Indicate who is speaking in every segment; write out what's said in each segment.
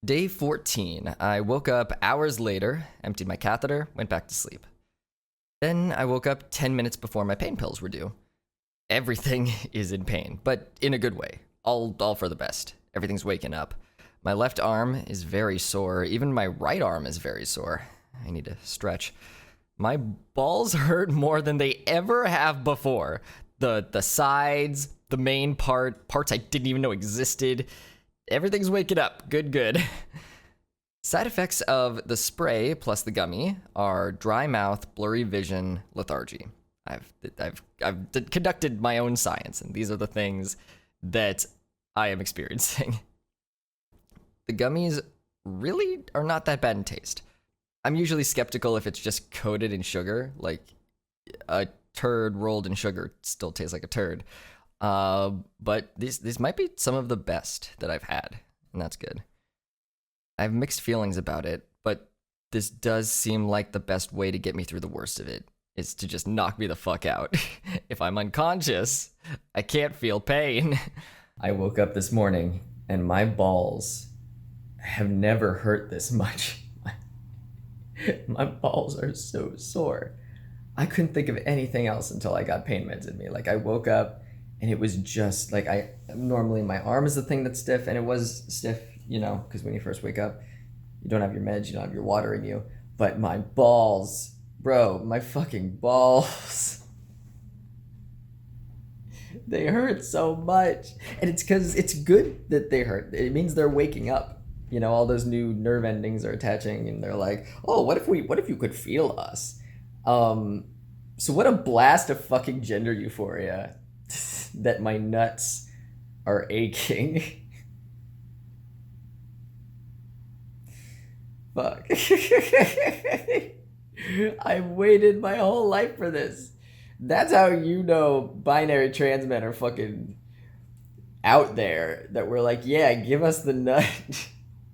Speaker 1: Day 14. I woke up hours later, emptied my catheter, went back to sleep. Then I woke up 10 minutes before my pain pills were due. Everything is in pain, but in a good way. All for the best. Everything's waking up. My left arm is very sore. Even my right arm is very sore. I need to stretch. My balls hurt more than they ever have before. The sides, the main parts I didn't even know existed. Everything's waking up. Good. Side effects of the spray plus the gummy are dry mouth, blurry vision, lethargy. I've conducted my own science, and these are the things that I am experiencing. The gummies really are not that bad in taste. I'm usually skeptical if it's just coated in sugar, like a turd rolled in sugar still tastes like a turd. But these might be some of the best that I've had, and that's good. I have mixed feelings about it, but this does seem like the best way to get me through the worst of it, is to just knock me the fuck out. If I'm unconscious, I can't feel pain. I woke up this morning, and my balls have never hurt this much. My balls are so sore. I couldn't think of anything else until I got pain meds in me. Like, I woke up, and it was just like normally my arm is the thing that's stiff, and it was stiff, because when you first wake up, you don't have your meds, you don't have your water in you. But my balls, bro, my fucking balls, they hurt so much. And it's because it's good that they hurt. It means they're waking up. All those new nerve endings are attaching, and they're like, oh, what if you could feel us? So what a blast of fucking gender euphoria that my nuts are aching. Fuck. I waited my whole life for this. That's how binary trans men are fucking out there, that we're like, yeah, give us the nut.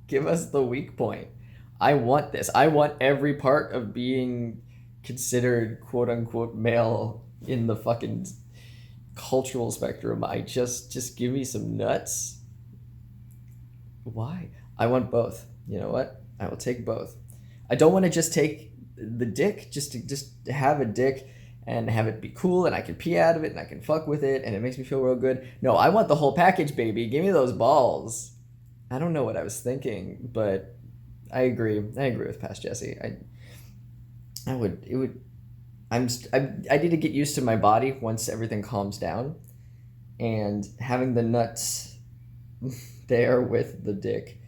Speaker 1: Give us the weak point. I want this. I want every part of being considered quote unquote male in the fucking cultural spectrum. I just give me some nuts. Why? I want both. You know what? I will take both. I don't want to just take the dick, just to have a dick and have it be cool, and I can pee out of it and I can fuck with it and it makes me feel real good. No, I want the whole package, baby. Give me those balls. I don't know what I was thinking, but I agree. I agree with Past Jesse. I need to get used to my body once everything calms down, and having the nuts there with the dick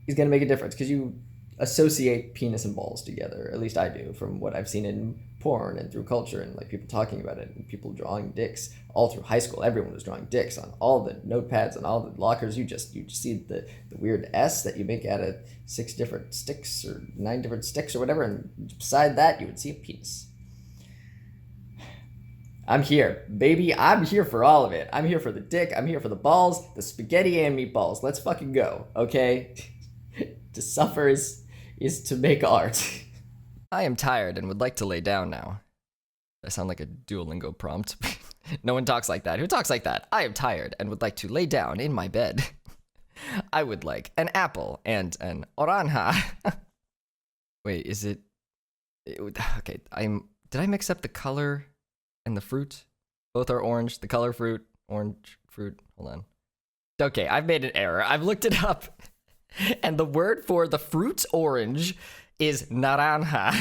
Speaker 1: is going to make a difference, because you associate penis and balls together. At least I do, from what I've seen in porn and through culture, and like people talking about it, and people drawing dicks all through high school. Everyone was drawing dicks on all the notepads and all the lockers. You just see the weird S that you make out of 6 different sticks or 9 different sticks or whatever, and beside that you would see a penis. I'm here, baby. I'm here for all of it. I'm here for the dick. I'm here for the balls, the spaghetti and meatballs. Let's fucking go, okay? To suffer is to make art. I am tired and would like to lay down now. I sound like a Duolingo prompt. No one talks like that. Who talks like that? I am tired and would like to lay down in my bed. I would like an apple and an oranja. Wait, is it... Okay, did I mix up the color and the fruit? Both are orange. The color fruit, orange fruit. Hold on. Okay, I've made an error. I've looked it up. And the word for the fruit's orange is naranja.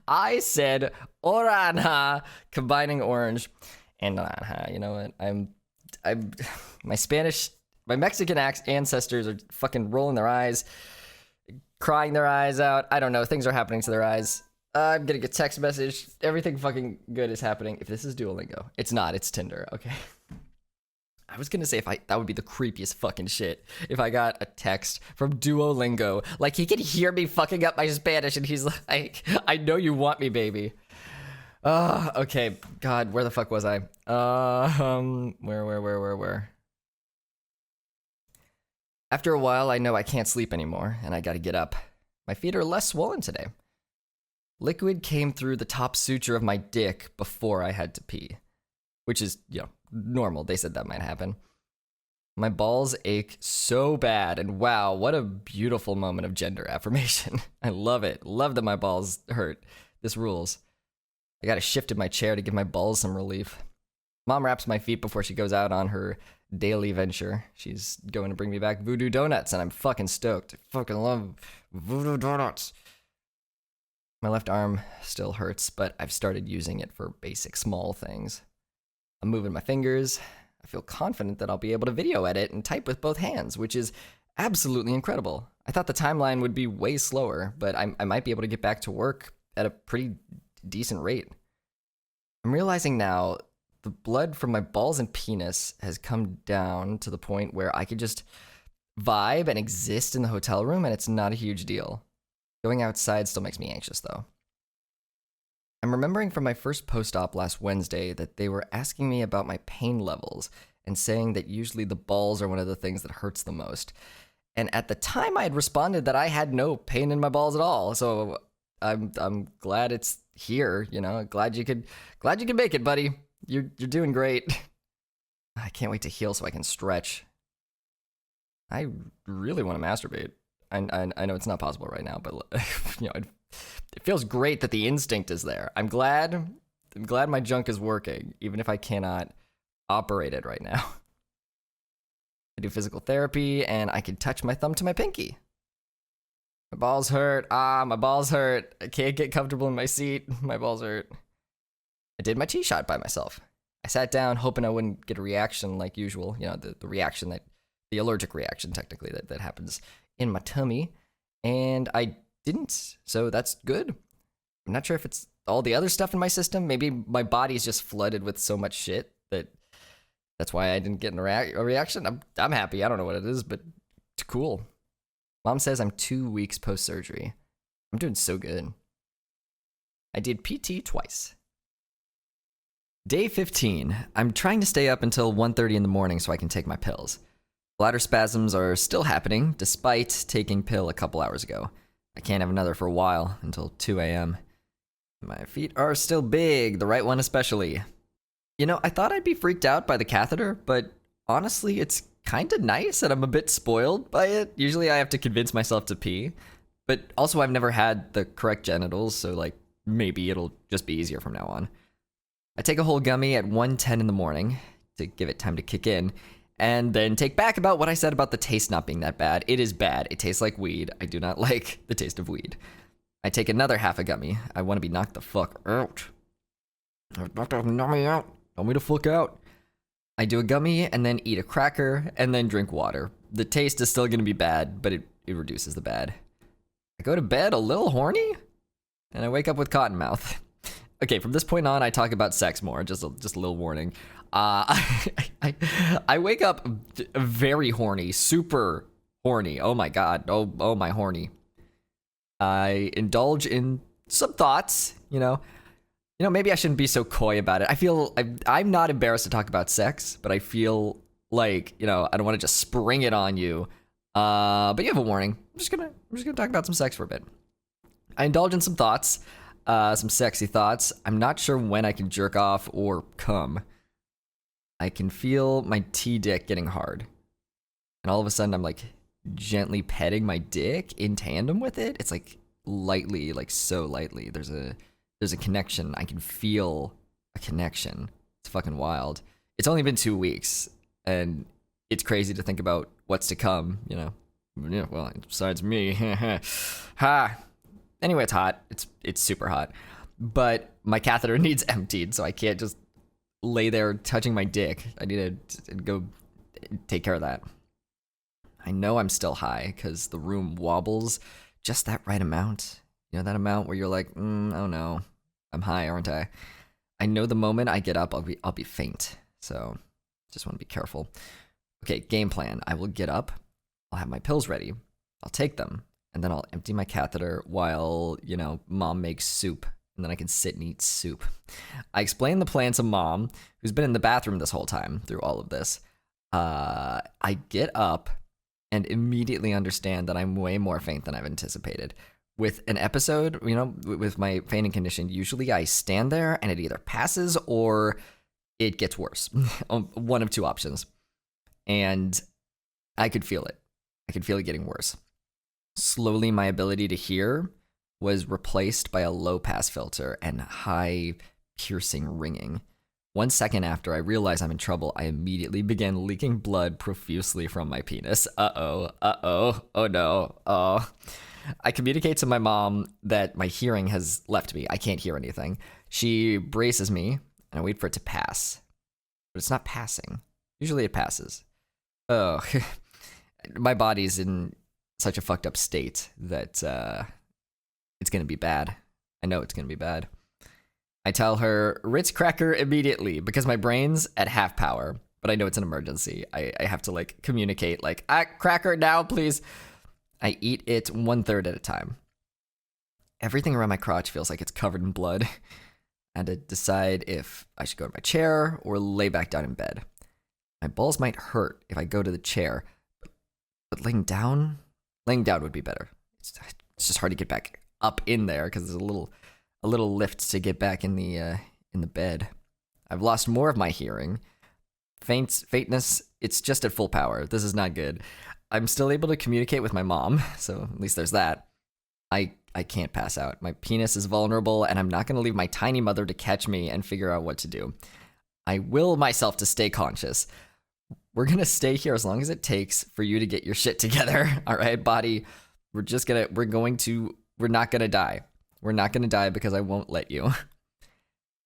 Speaker 1: I said oranja, combining orange and naranja. You know what? I'm my Mexican ancestors are fucking rolling their eyes, crying their eyes out. I don't know. Things are happening to their eyes. I'm getting a text message. Everything fucking good is happening. If this is Duolingo, it's not. It's Tinder. Okay. I was gonna say that would be the creepiest fucking shit if I got a text from Duolingo, like he could hear me fucking up my Spanish and he's like, I know you want me, baby. Okay. God, where the fuck was I? Where? After a while, I know I can't sleep anymore and I gotta get up. My feet are less swollen today. Liquid came through the top suture of my dick before I had to pee, which is, normal. They said that might happen. My balls ache so bad, and wow, what a beautiful moment of gender affirmation. I love it. Love that my balls hurt. This rules. I gotta shift in my chair to give my balls some relief. Mom wraps my feet before she goes out on her daily venture. She's going to bring me back voodoo donuts, and I'm fucking stoked. I fucking love voodoo donuts. My left arm still hurts, but I've started using it for basic small things. I'm moving my fingers. I feel confident that I'll be able to video edit and type with both hands, which is absolutely incredible. I thought the timeline would be way slower, but I might be able to get back to work at a pretty decent rate. I'm realizing now the blood from my balls and penis has come down to the point where I could just vibe and exist in the hotel room, and it's not a huge deal. Going outside still makes me anxious, though. I'm remembering from my first post-op last Wednesday that they were asking me about my pain levels and saying that usually the balls are one of the things that hurts the most. And at the time, I had responded that I had no pain in my balls at all. So I'm glad it's here. You know, glad you could make it, buddy. You're doing great. I can't wait to heal so I can stretch. I really want to masturbate. I know it's not possible right now, but you know, it feels great that the instinct is there. I'm glad my junk is working, even if I cannot operate it right now. I do physical therapy, and I can touch my thumb to my pinky. My balls hurt. My balls hurt. I can't get comfortable in my seat. My balls hurt. I did my tee shot by myself. I sat down hoping I wouldn't get a reaction like usual. You know, the reaction the allergic reaction technically that happens in my tummy. And I didn't, so that's good. I'm not sure if it's all the other stuff in my system. Maybe my body's just flooded with so much shit that's why I didn't get a reaction. I'm happy. I don't know what it is, but it's cool. Mom says I'm 2 weeks post-surgery. I'm doing so good. I did PT twice. Day 15. I'm trying to stay up until 1:30 in the morning so I can take my pills. Bladder spasms are still happening, despite taking pill a couple hours ago. I can't have another for a while, until 2 a.m. My feet are still big, the right one especially. You know, I thought I'd be freaked out by the catheter, but honestly, it's kinda nice and I'm a bit spoiled by it. Usually I have to convince myself to pee, but also I've never had the correct genitals, so like, maybe it'll just be easier from now on. I take a whole gummy at 1:10 in the morning to give it time to kick in, and then take back about what I said about the taste not being that bad. It is bad. It tastes like weed. I do not like the taste of weed. I take another half a gummy. I want to be knocked the fuck out. Knock me out. Knock me the fuck out. I do a gummy and then eat a cracker and then drink water. The taste is still going to be bad, but it reduces the bad. I go to bed a little horny, and I wake up with cotton mouth. Okay, from this point on, I talk about sex more. Just a little warning. I wake up very horny, super horny. Oh my god. Oh my horny. I indulge in some thoughts. You know, maybe I shouldn't be so coy about it. I feel I'm not embarrassed to talk about sex, but I feel like, you know, I don't want to just spring it on you. But you have a warning. I'm just gonna talk about some sex for a bit. I indulge in some thoughts. Some sexy thoughts. I'm not sure when I can jerk off or come. I can feel my T-dick getting hard. And all of a sudden, I'm like gently petting my dick in tandem with it. It's like lightly, like so lightly. There's a connection. I can feel a connection. It's fucking wild. It's only been 2 weeks, and it's crazy to think about what's to come, you know? Yeah, well, besides me. Ha! Anyway, it's hot. It's super hot. But my catheter needs emptied, so I can't just lay there touching my dick. I need to go take care of that. I know I'm still high because the room wobbles just that right amount. You know, that amount where you're like, oh no, I'm high, aren't I? I know the moment I get up, I'll be faint. So just want to be careful. Okay, game plan. I will get up. I'll have my pills ready. I'll take them. And then I'll empty my catheter while, you know, mom makes soup. And then I can sit and eat soup. I explain the plan to mom, who's been in the bathroom this whole time through all of this. I get up and immediately understand that I'm way more faint than I've anticipated. With an episode, you know, with my fainting condition, usually I stand there and it either passes or it gets worse. One of two options. and I could feel it. I could feel it getting worse. Slowly, my ability to hear was replaced by a low pass filter and high piercing ringing. 1 second after I realized I'm in trouble, I immediately began leaking blood profusely from my penis. Oh no, oh. I communicate to my mom that my hearing has left me. I can't hear anything. She braces me, and I wait for it to pass. But it's not passing. Usually it passes. Oh, my body's in such a fucked up state that it's gonna be bad. I know it's gonna be bad. I tell her, Ritz cracker immediately, because my brain's at half power, but I know it's an emergency. I have to like communicate like, cracker now, please. I eat it 1/3 at a time. Everything around my crotch feels like it's covered in blood. I had to decide if I should go to my chair or lay back down in bed. My balls might hurt if I go to the chair, but laying down would be better. It's just hard to get back up in there because there's a little lift to get back in the bed. I've lost more of my hearing. Faintness, it's just at full power. This is not good. I'm still able to communicate with my mom, so at least there's that. I can't pass out. My penis is vulnerable, and I'm not going to leave my tiny mother to catch me and figure out what to do. I will myself to stay conscious. We're going to stay here as long as it takes for you to get your shit together. All right, body? We're not going to die. We're not going to die because I won't let you.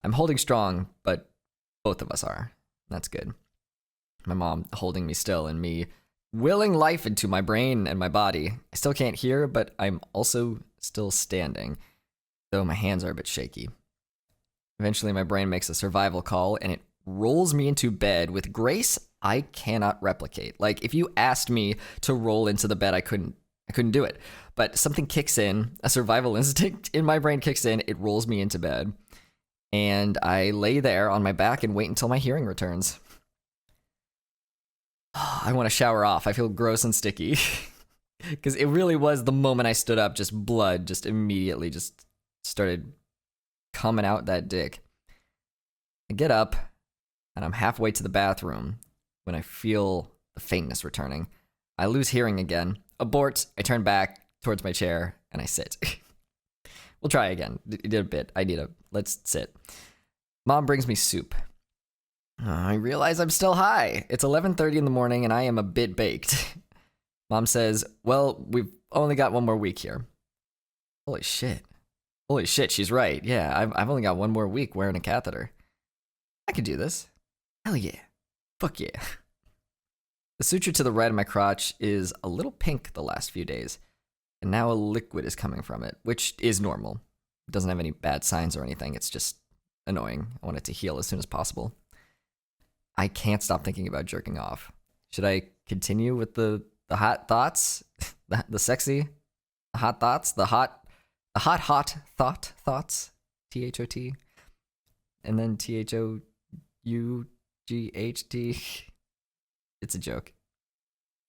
Speaker 1: I'm holding strong, but both of us are. That's good. My mom holding me still and me willing life into my brain and my body. I still can't hear, but I'm also still standing, though my hands are a bit shaky. Eventually, my brain makes a survival call, and it rolls me into bed with grace I cannot replicate. Like, if you asked me to roll into the bed, I couldn't do it. But something kicks in, a survival instinct in my brain kicks in, it rolls me into bed, and I lay there on my back and wait until my hearing returns. I want to shower off. I feel gross and sticky. Because it really was the moment I stood up, just blood just immediately just started coming out that dick. I get up, and I'm halfway to the bathroom when I feel the faintness returning. I lose hearing again. Abort. I turn back towards my chair, and I sit. We'll try again. It did a bit. Let's sit. Mom brings me soup. I realize I'm still high. It's 11:30 in the morning, and I am a bit baked. Mom says, well, we've only got one more week here. Holy shit, she's right. Yeah, I've only got one more week wearing a catheter. I can do this. Hell yeah. Fuck yeah. The suture to the right of my crotch is a little pink the last few days, and now a liquid is coming from it, which is normal. It doesn't have any bad signs or anything. It's just annoying. I want it to heal as soon as possible. I can't stop thinking about jerking off. Should I continue with the hot thoughts? the sexy hot thoughts? The hot thoughts? THOT. And then THOUGHT. It's a joke.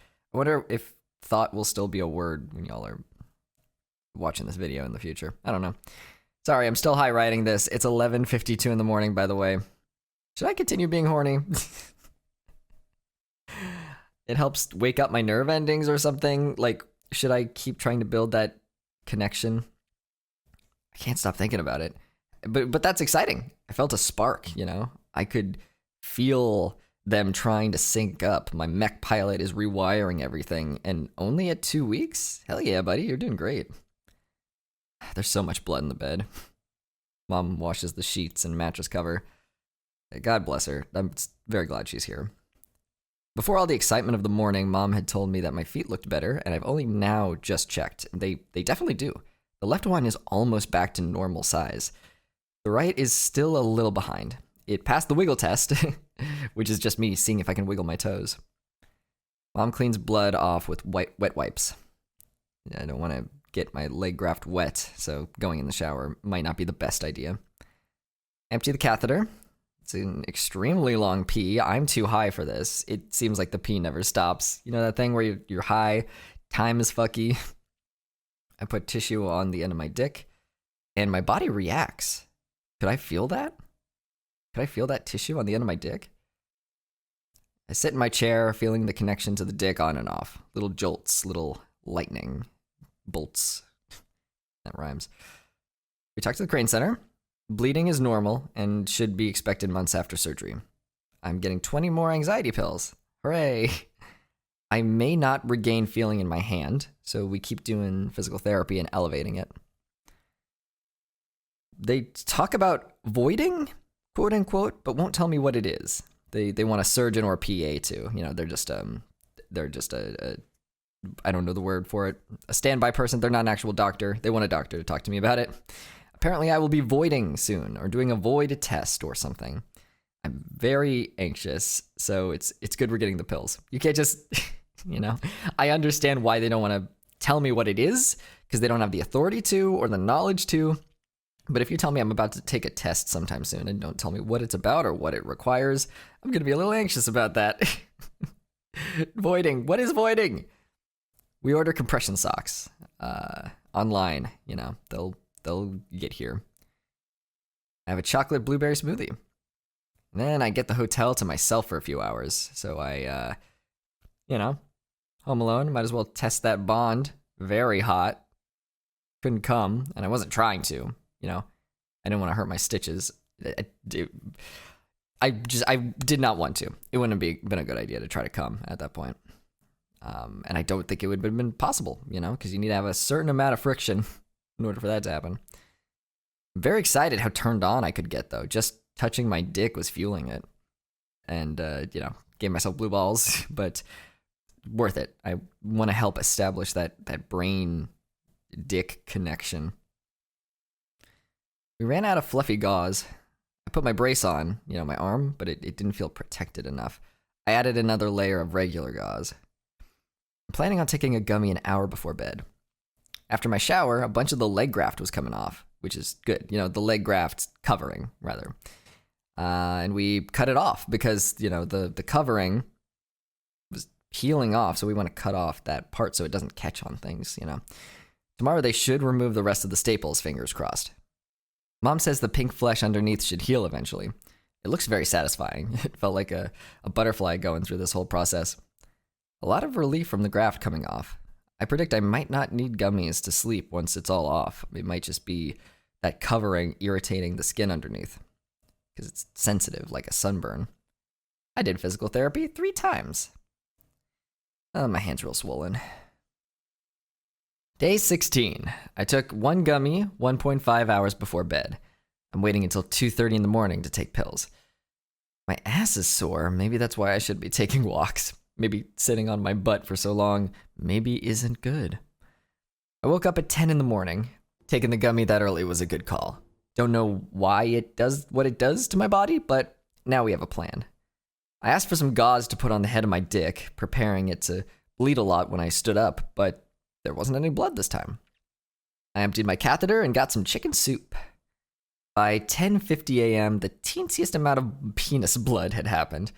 Speaker 1: I wonder if thought will still be a word when y'all are watching this video in the future. I don't know. Sorry, I'm still high writing this. It's 11:52 in the morning, by the way. Should I continue being horny? It helps wake up my nerve endings or something. Like, should I keep trying to build that connection? I can't stop thinking about it. But that's exciting. I felt a spark, you know? I could feel them trying to sync up. My mech pilot is rewiring everything, and only at 2 weeks? Hell yeah, buddy, you're doing great. There's so much blood in the bed. Mom washes the sheets and mattress cover. God bless her. I'm very glad she's here. Before all the excitement of the morning, Mom had told me that my feet looked better, and I've only now just checked. They definitely do. The left one is almost back to normal size. The right is still a little behind. It passed the wiggle test, which is just me seeing if I can wiggle my toes. Mom cleans blood off with wet wipes. I don't want to get my leg graft wet, so going in the shower might not be the best idea. Empty the catheter. It's an extremely long pee. I'm too high for this. It seems like the pee never stops. You know that thing where you're high, time is fucky? I put tissue on the end of my dick, and my body reacts. Could I feel that? Could I feel that tissue on the end of my dick? I sit in my chair, feeling the connection to the dick on and off. Little jolts, little lightning bolts. That rhymes. We talked to the Crane Center. Bleeding is normal and should be expected months after surgery. I'm getting 20 more anxiety pills. Hooray! I may not regain feeling in my hand, so we keep doing physical therapy and elevating it. They talk about voiding, quote unquote, but won't tell me what it is. They want a surgeon or a PA too. You know, they're just a I don't know the word for it. A standby person. They're not an actual doctor. They want a doctor to talk to me about it. Apparently, I will be voiding soon, or doing a void test or something. I'm very anxious, so it's good we're getting the pills. You can't just, you know. I understand why they don't want to tell me what it is, because they don't have the authority to or the knowledge to. But if you tell me I'm about to take a test sometime soon and don't tell me what it's about or what it requires, I'm going to be a little anxious about that. Voiding. What is voiding? We order compression socks online. You know, they'll get here. I have a chocolate blueberry smoothie. And then I get the hotel to myself for a few hours. So I, home alone, might as well test that bond. Very hot. Couldn't come, and I wasn't trying to. You know, I didn't want to hurt my stitches. I did not want to. It wouldn't have been a good idea to try to come at that point. And I don't think it would have been possible, you know, because you need to have a certain amount of friction in order for that to happen. I'm very excited how turned on I could get, though. Just touching my dick was fueling it. And, gave myself blue balls, but worth it. I want to help establish that brain-dick connection. We ran out of fluffy gauze. I put my brace on, my arm, but it didn't feel protected enough. I added another layer of regular gauze. I'm planning on taking a gummy an hour before bed. After my shower, a bunch of the leg graft was coming off, which is good. The leg graft covering, rather. And we cut it off because, the covering was peeling off, so we want to cut off that part so it doesn't catch on things, Tomorrow they should remove the rest of the staples, fingers crossed. Mom says the pink flesh underneath should heal eventually. It looks very satisfying. It felt like a butterfly going through this whole process. A lot of relief from the graft coming off. I predict I might not need gummies to sleep once it's all off. It might just be that covering irritating the skin underneath, because it's sensitive like a sunburn. I did physical therapy 3 times. Oh, my hand's real swollen. Day 16. I took 1 gummy 1.5 hours before bed. I'm waiting until 2:30 in the morning to take pills. My ass is sore. Maybe that's why I should be taking walks. Maybe sitting on my butt for so long maybe isn't good. I woke up at 10 in the morning. Taking the gummy that early was a good call. Don't know why it does what it does to my body, but now we have a plan. I asked for some gauze to put on the head of my dick, preparing it to bleed a lot when I stood up, but there wasn't any blood this time. I emptied my catheter and got some chicken soup. By 10:50 a.m., the teensiest amount of penis blood had happened.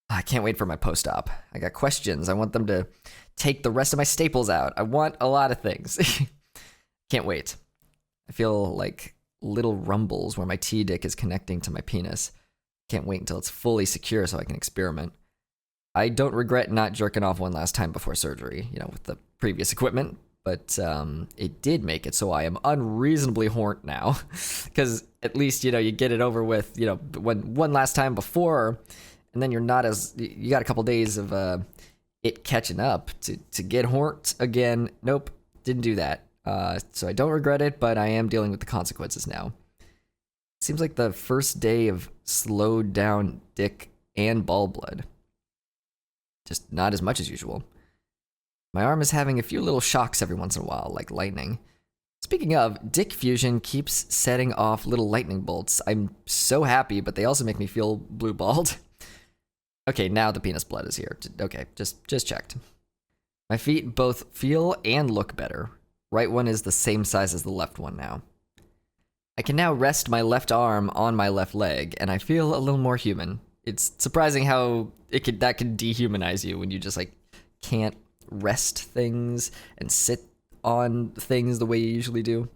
Speaker 1: I can't wait for my post-op. I got questions. I want them to take the rest of my staples out. I want a lot of things. Can't wait. I feel like little rumbles where my T-dick is connecting to my penis. Can't wait until it's fully secure so I can experiment. I don't regret not jerking off one last time before surgery, with the previous equipment, but it did make it so I am unreasonably horned now, because at least, you get it over with, one last time before, and then you got a couple days of it catching up to get horned again. Nope, didn't do that. So I don't regret it, but I am dealing with the consequences now. It seems like the first day of slowed down dick and ball blood. Just not as much as usual. My arm is having a few little shocks every once in a while, like lightning. Speaking of, dick fusion keeps setting off little lightning bolts. I'm so happy, but they also make me feel blue-balled. Okay, now the penis blood is here. Okay, just checked. My feet both feel and look better. Right one is the same size as the left one now. I can now rest my left arm on my left leg, and I feel a little more human. It's surprising how that can dehumanize you when you just can't rest things and sit on things the way you usually do.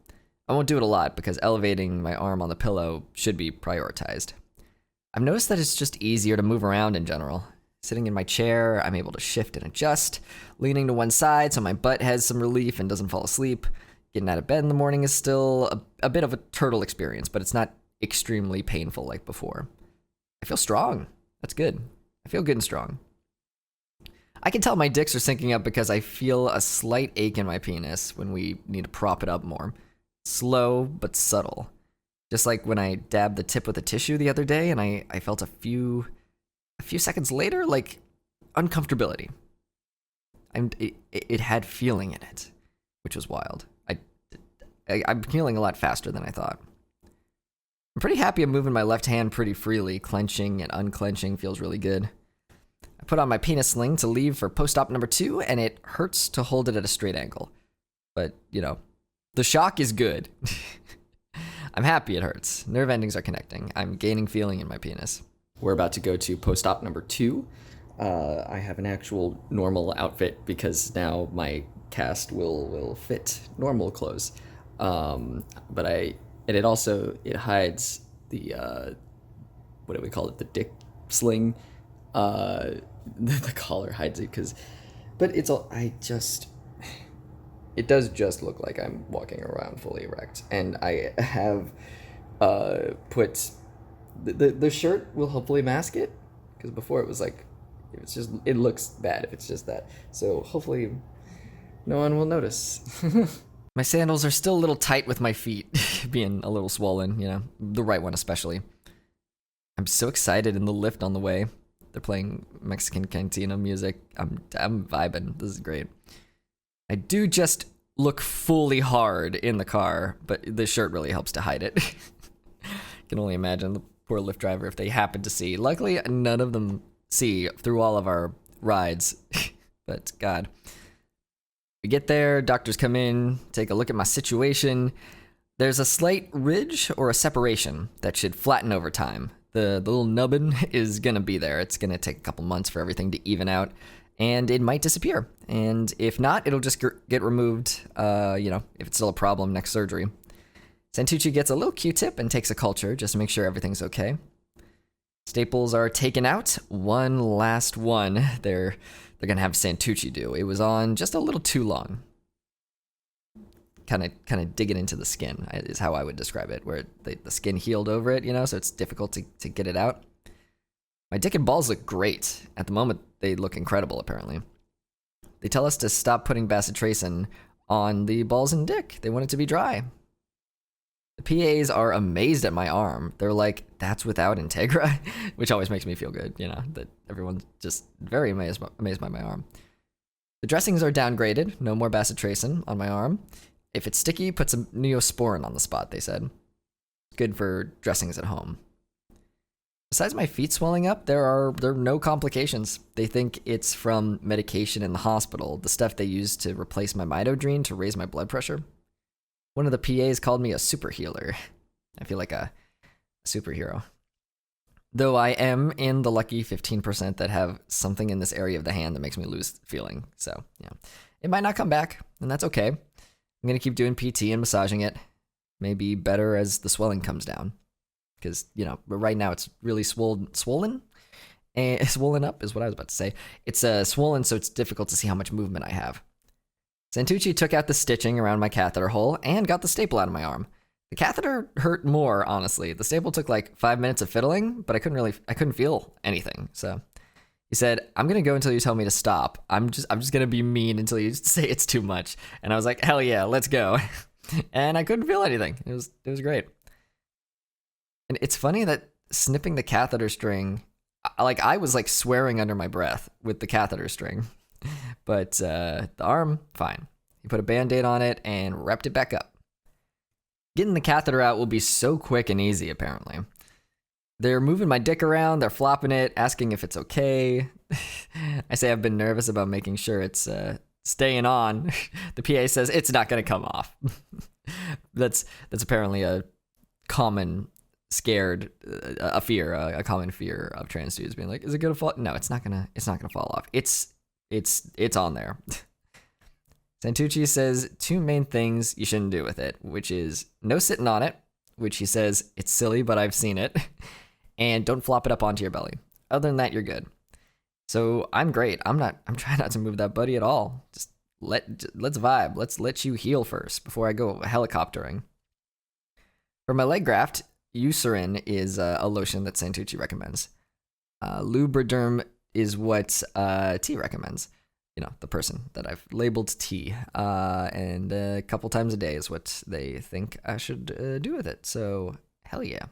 Speaker 1: I won't do it a lot because elevating my arm on the pillow should be prioritized. I've noticed that it's just easier to move around in general. Sitting in my chair, I'm able to shift and adjust, leaning to one side so my butt has some relief and doesn't fall asleep. Getting out of bed in the morning is still a bit of a turtle experience, but it's not extremely painful like before. I feel strong. That's good. I feel good and strong. I can tell my dicks are syncing up because I feel a slight ache in my penis when we need to prop it up more. Slow, but subtle. Just like when I dabbed the tip with a tissue the other day and I felt a few seconds later, like, uncomfortability. It had feeling in it, which was wild. I'm healing a lot faster than I thought. I'm pretty happy I'm moving my left hand pretty freely. Clenching and unclenching feels really good. I put on my penis sling to leave for post-op number 2, and it hurts to hold it at a straight angle. But, you know, the shock is good. I'm happy it hurts. Nerve endings are connecting. I'm gaining feeling in my penis. We're about to go to post-op number 2. I have an actual normal outfit because now my cast will fit normal clothes. But it hides the, what do we call it? The dick sling. The collar hides it but it's all, it does just look like I'm walking around fully erect. And I have, put, the shirt will hopefully mask it. Because before it was like, it looks bad if it's just that. So hopefully no one will notice. My sandals are still a little tight with my feet being a little swollen, you know, the right one especially. I'm so excited in the lift on the way. They're playing Mexican cantina music. I'm vibing. This is great. I do just look fully hard in the car, but the shirt really helps to hide it. Can only imagine the poor Lyft driver if they happen to see. Luckily, none of them see through all of our rides. But God. We get there, doctors come in, take a look at my situation. There's a slight ridge or a separation that should flatten over time. The little nubbin is going to be there. It's going to take a couple months for everything to even out, and it might disappear. And if not, it'll just get removed, if it's still a problem next surgery. Santucci gets a little Q-tip and takes a culture just to make sure everything's okay. Staples are taken out. One last one. They're going to have Santucci do. It was on just a little too long. Kind of digging into the skin is how I would describe it, where the skin healed over it, so it's difficult to get it out. My dick and balls look great. At the moment, they look incredible, apparently. They tell us to stop putting bacitracin on the balls and dick. They want it to be dry. The PAs are amazed at my arm. They're like, that's without Integra? Which always makes me feel good, that everyone's just very amazed by my arm. The dressings are downgraded. No more bacitracin on my arm. If it's sticky, put some Neosporin on the spot, they said. Good for dressings at home. Besides my feet swelling up, there are no complications. They think it's from medication in the hospital, the stuff they use to replace my midodrine to raise my blood pressure. One of the PAs called me a super healer. I feel like a superhero. Though I am in the lucky 15% that have something in this area of the hand that makes me lose feeling. So, yeah. It might not come back, and that's okay. I'm going to keep doing PT and massaging it. Maybe better as the swelling comes down. Because, but right now it's really swollen. And swollen up is what I was about to say. It's swollen, so it's difficult to see how much movement I have. Santucci took out the stitching around my catheter hole and got the staple out of my arm. The catheter hurt more, honestly. The staple took like 5 minutes of fiddling, but I couldn't feel anything. So he said, I'm going to go until you tell me to stop. I'm just going to be mean until you say it's too much. And I was like, hell yeah, let's go. And I couldn't feel anything. It was great. And it's funny that snipping the catheter string, I was like swearing under my breath with the catheter string. But the arm, fine. He put a Band-Aid on it and wrapped it back up. Getting the catheter out will be so quick and easy, apparently. They're moving my dick around, they're flopping it, asking if it's okay. I say I've been nervous about making sure it's staying on. The PA says it's not going to come off. That's apparently a common a common fear of trans dudes being like, is it going to fall? No, it's not going to fall off. It's on there. Santucci says 2 main things you shouldn't do with it, which is no sitting on it, which he says it's silly, but I've seen it. And don't flop it up onto your belly. Other than that, you're good. So I'm great. I'm trying not to move that buddy at all. Let's vibe. Let's let you heal first before I go helicoptering. For my leg graft, Eucerin is a lotion that Santucci recommends. Lubriderm is what T recommends. You know, the person that I've labeled T. And a couple times a day is what they think I should do with it. So, hell yeah.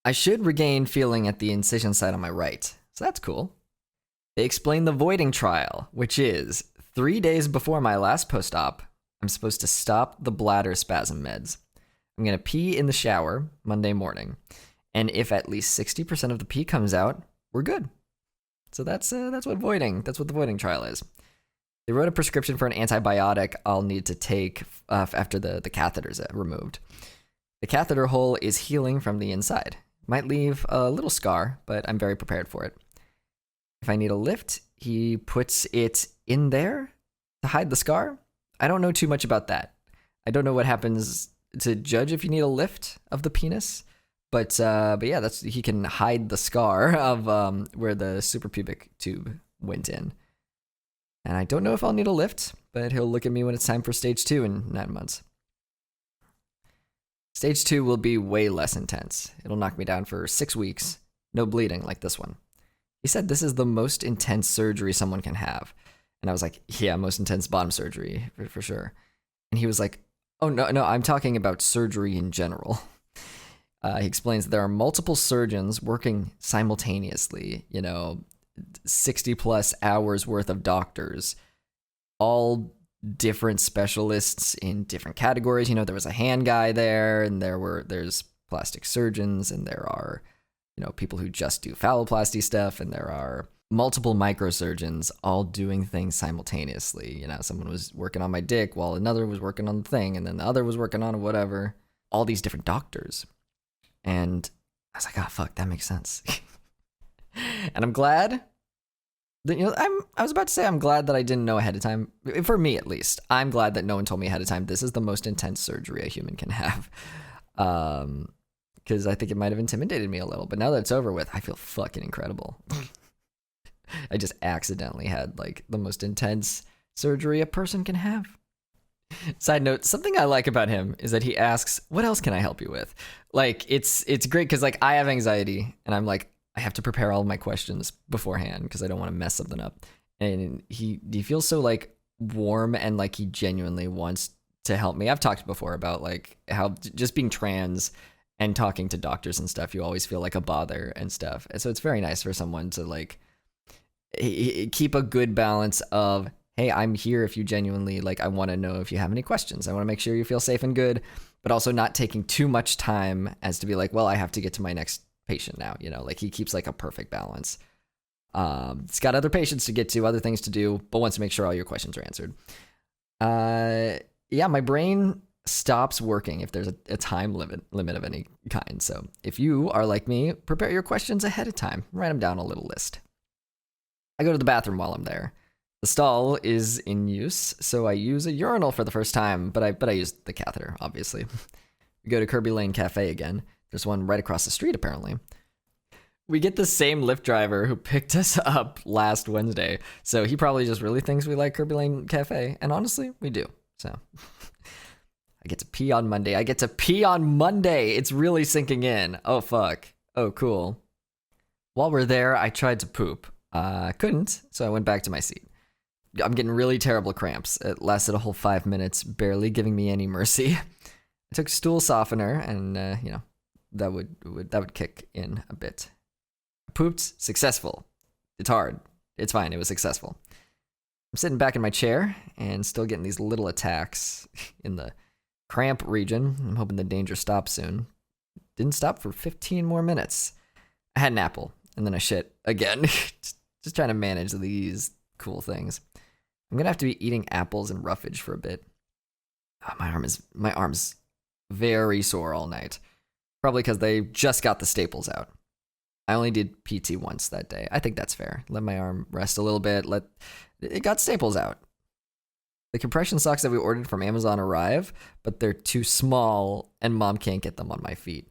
Speaker 1: I should regain feeling at the incision site on my right. So that's cool. They explain the voiding trial, which is 3 days before my last post-op, I'm supposed to stop the bladder spasm meds. I'm going to pee in the shower Monday morning. And if at least 60% of the pee comes out, we're good. So that's what the voiding trial is. They wrote a prescription for an antibiotic I'll need to take after the catheter's removed. The catheter hole is healing from the inside. Might leave a little scar, but I'm very prepared for it. If I need a lift, he puts it in there to hide the scar. I don't know too much about that. I don't know what happens to judge if you need a lift of the penis. But yeah, he can hide the scar of where the suprapubic tube went in. And I don't know if I'll need a lift, but he'll look at me when it's time for stage 2 in 9 months. Stage 2 will be way less intense. It'll knock me down for 6 weeks, no bleeding like this one. He said this is the most intense surgery someone can have. And I was like, yeah, most intense bottom surgery, for sure. And he was like, oh, no, I'm talking about surgery in general. He explains that there are multiple surgeons working simultaneously, 60 plus hours worth of doctors, all different specialists in different categories. There was a hand guy there, and there's plastic surgeons, and there are, people who just do phalloplasty stuff, and there are multiple microsurgeons all doing things simultaneously. Someone was working on my dick while another was working on the thing, and then the other was working on whatever. All these different doctors. And I was like, oh, fuck, that makes sense. And I'm glad that, I was about to say I'm glad that I didn't know ahead of time. For me, at least. I'm glad that no one told me ahead of time this is the most intense surgery a human can have. Because I think it might have intimidated me a little. But now that it's over with, I feel fucking incredible. I just accidentally had, the most intense surgery a person can have. Side note, something I like about him is that he asks, what else can I help you with? It's great because, I have anxiety, and I'm like, I have to prepare all of my questions beforehand because I don't want to mess something up. And he feels so, warm and, he genuinely wants to help me. I've talked before about, how just being trans and talking to doctors and stuff, you always feel like a bother and stuff. And so it's very nice for someone to, keep a good balance of, hey, I'm here if you genuinely, I want to know if you have any questions. I want to make sure you feel safe and good, but also not taking too much time as to be like, well, I have to get to my next patient now. He keeps, a perfect balance. He's got other patients to get to, other things to do, but wants to make sure all your questions are answered. Yeah, my brain stops working if there's a time limit of any kind. So if you are like me, prepare your questions ahead of time. Write them down on a little list. I go to the bathroom while I'm there. The stall is in use, so I use a urinal for the first time, but I use the catheter, obviously. We go to Kirby Lane Cafe again. There's one right across the street, apparently. We get the same Lyft driver who picked us up last Wednesday, so he probably just really thinks we like Kirby Lane Cafe, and honestly, we do. So I get to pee on Monday. It's really sinking in. Oh, fuck. Oh, cool. While we're there, I tried to poop. Couldn't, so I went back to my seat. I'm getting really terrible cramps. It lasted a whole 5 minutes, barely giving me any mercy. I took stool softener, and that would kick in a bit. I pooped, successful. It's hard. It's fine. It was successful. I'm sitting back in my chair and still getting these little attacks in the cramp region. I'm hoping the danger stops soon. Didn't stop for 15 more minutes. I had an apple, and then I shit again. Just trying to manage these cool things. I'm gonna have to be eating apples and roughage for a bit. Oh, my arm's very sore all night. Probably because they just got the staples out. I only did PT once that day. I think that's fair. Let my arm rest a little bit. It got staples out. The compression socks that we ordered from Amazon arrive, but they're too small, and Mom can't get them on my feet.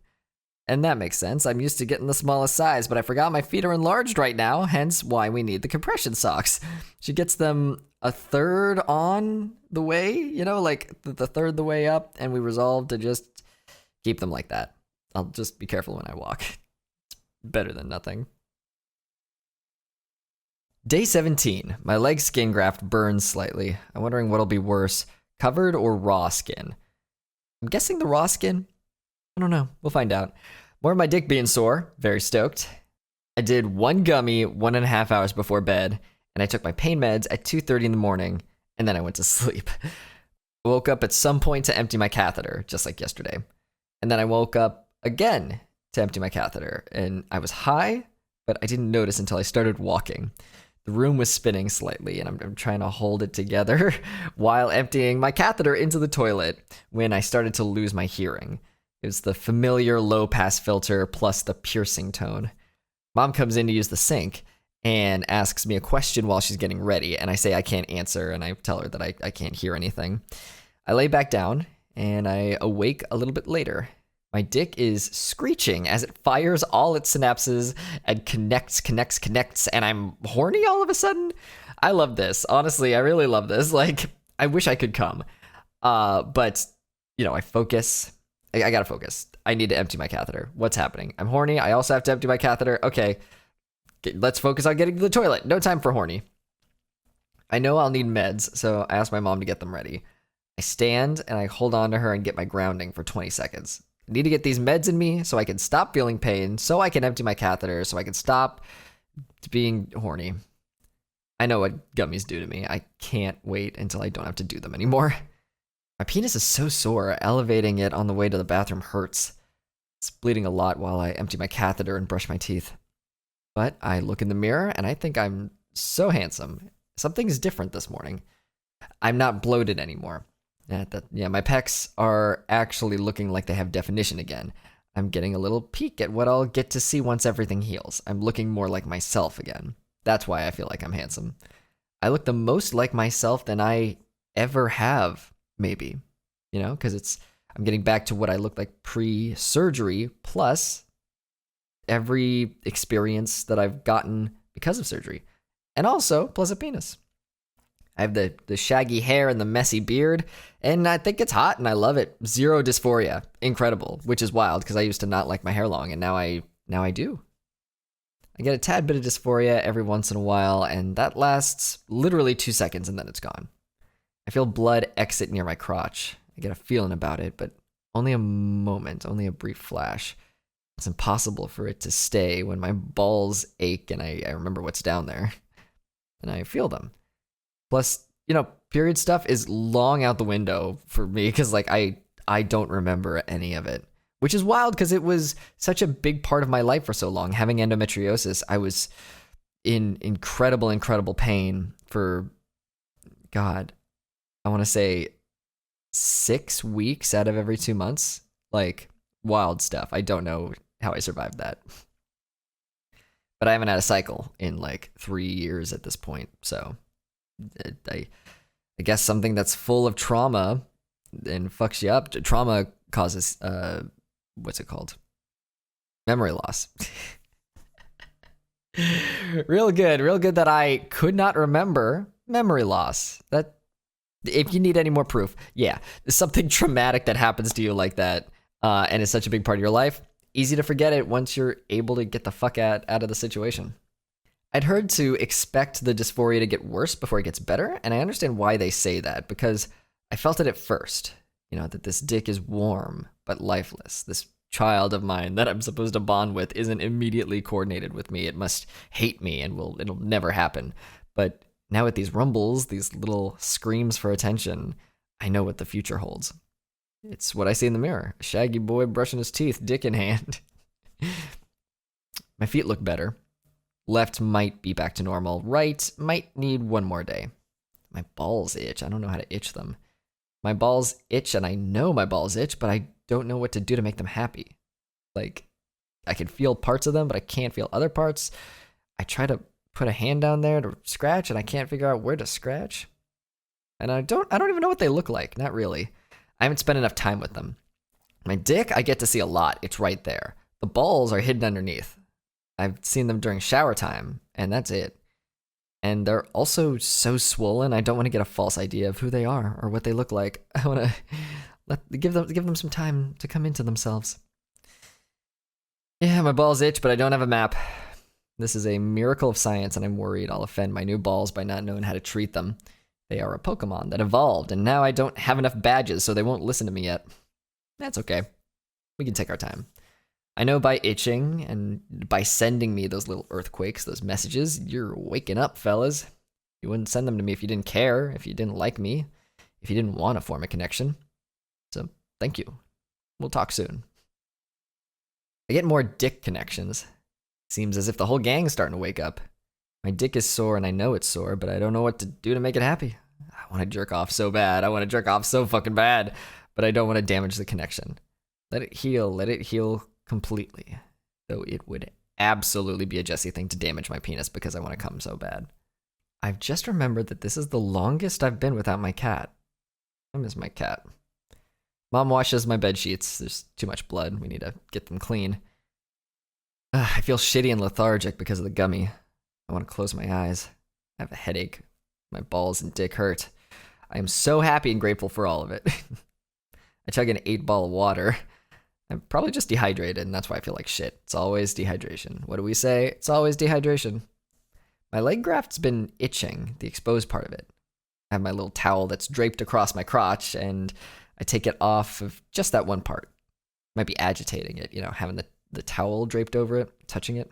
Speaker 2: And that makes sense. I'm used to getting the smallest size, but I forgot my feet are enlarged right now, hence why we need the compression socks. She gets them a third on the way, like the third the way up, and we resolved to just keep them like that. I'll just be careful when I walk. It's better than nothing.
Speaker 1: Day 17. My leg skin graft burns slightly. I'm wondering what'll be worse, covered or raw skin. I'm guessing the raw skin. I don't know. We'll find out. More of my dick being sore. Very stoked. I did one gummy 1.5 hours before bed, and I took my pain meds at 2:30 in the morning, and then I went to sleep. I woke up at some point to empty my catheter, just like yesterday. And then I woke up again to empty my catheter, and I was high, but I didn't notice until I started walking. The room was spinning slightly, and I'm trying to hold it together while emptying my catheter into the toilet when I started to lose my hearing. It was the familiar low-pass filter plus the piercing tone. Mom comes in to use the sink and asks me a question while she's getting ready, and I say I can't answer, and I tell her that I can't hear anything. I lay back down, and I awake a little bit later. My dick is screeching as it fires all its synapses and connects, and I'm horny all of a sudden. I love this. Honestly, I really love this. Like, I wish I could come. But, I focus. I gotta focus. I need to empty my catheter. What's happening? I'm horny. I also have to empty my catheter. Okay, let's focus on getting to the toilet. No time for horny. I know I'll need meds, so I ask my mom to get them ready. I stand and I hold on to her and get my grounding for 20 seconds. I need to get these meds in me so I can stop feeling pain, so I can empty my catheter, so I can stop being horny. I know what gummies do to me. I can't wait until I don't have to do them anymore. My penis is so sore, elevating it on the way to the bathroom hurts. It's bleeding a lot while I empty my catheter and brush my teeth. But I look in the mirror and I think I'm so handsome. Something's different this morning. I'm not bloated anymore. My pecs are actually looking like they have definition again. I'm getting a little peek at what I'll get to see once everything heals. I'm looking more like myself again. That's why I feel like I'm handsome. I look the most like myself than I ever have. Maybe, because I'm getting back to what I looked like pre-surgery, plus every experience that I've gotten because of surgery, and also plus a penis. I have the shaggy hair and the messy beard, and I think it's hot and I love it. Zero dysphoria. Incredible, which is wild because I used to not like my hair long, and now I do. I get a tad bit of dysphoria every once in a while, and that lasts literally 2 seconds and then it's gone. I feel blood exit near my crotch. I get a feeling about it, but only a moment, only a brief flash. It's impossible for it to stay when my balls ache and I remember what's down there. And I feel them. Plus, period stuff is long out the window for me because, I don't remember any of it. Which is wild because it was such a big part of my life for so long. Having endometriosis, I was in incredible pain for, God, I want to say 6 weeks out of every 2 months. Like, wild stuff. I don't know how I survived that. But I haven't had a cycle in 3 years at this point. So I guess something that's full of trauma and fucks you up. Trauma causes, what's it called? Memory loss. Real good that I could not remember memory loss. That, if you need any more proof, yeah, something traumatic that happens to you like that, and is such a big part of your life, easy to forget it once you're able to get the fuck out of the situation. I'd heard to expect the dysphoria to get worse before it gets better, and I understand why they say that, because I felt it at first, that this dick is warm but lifeless. This child of mine that I'm supposed to bond with isn't immediately coordinated with me. It must hate me and it'll never happen. But now with these rumbles, these little screams for attention, I know what the future holds. It's what I see in the mirror. A shaggy boy brushing his teeth, dick in hand. My feet look better. Left might be back to normal. Right might need one more day. My balls itch. I don't know how to itch them. My balls itch, and I know my balls itch, but I don't know what to do to make them happy. I can feel parts of them, but I can't feel other parts. I try to put a hand down there to scratch, and I can't figure out where to scratch. And I don't even know what they look like. Not really. I haven't spent enough time with them. My dick, I get to see a lot. It's right there.
Speaker 2: The balls are hidden underneath. I've seen them during shower time, and that's it. And they're also so swollen, I don't want to get a false idea of who they are or what they look like. I want to give them some time to come into themselves. Yeah, my balls itch, but I don't have a map. This is a miracle of science, and I'm worried I'll offend my new balls by not knowing how to treat them. They are a Pokemon that evolved, and now I don't have enough badges, so they won't listen to me yet. That's okay. We can take our time. I know by itching and by sending me those little earthquakes, those messages, you're waking up, fellas. You wouldn't send them to me if you didn't care, if you didn't like me, if you didn't want to form a connection. So, thank you. We'll talk soon. I get more dick connections. Seems as if the whole gang's starting to wake up. My dick is sore and I know it's sore, but I don't know what to do to make it happy. I want to jerk off so bad. I want to jerk off so fucking bad, but I don't want to damage the connection. Let it heal completely. Though it would absolutely be a Jesse thing to damage my penis because I want to come so bad. I've just remembered that this is the longest I've been without my cat. I miss my cat. Mom washes my bed sheets. There's too much blood. We need to get them clean. I feel shitty and lethargic because of the gummy. I want to close my eyes. I have a headache. My balls and dick hurt. I am so happy and grateful for all of it. I chug an 8-ball of water. I'm probably just dehydrated, and that's why I feel like shit. It's always dehydration. What do we say? It's always dehydration. My leg graft's been itching, the exposed part of it. I have my little towel that's draped across my crotch, and I take it off of just that one part. Might be agitating it, having the towel draped over it, touching it.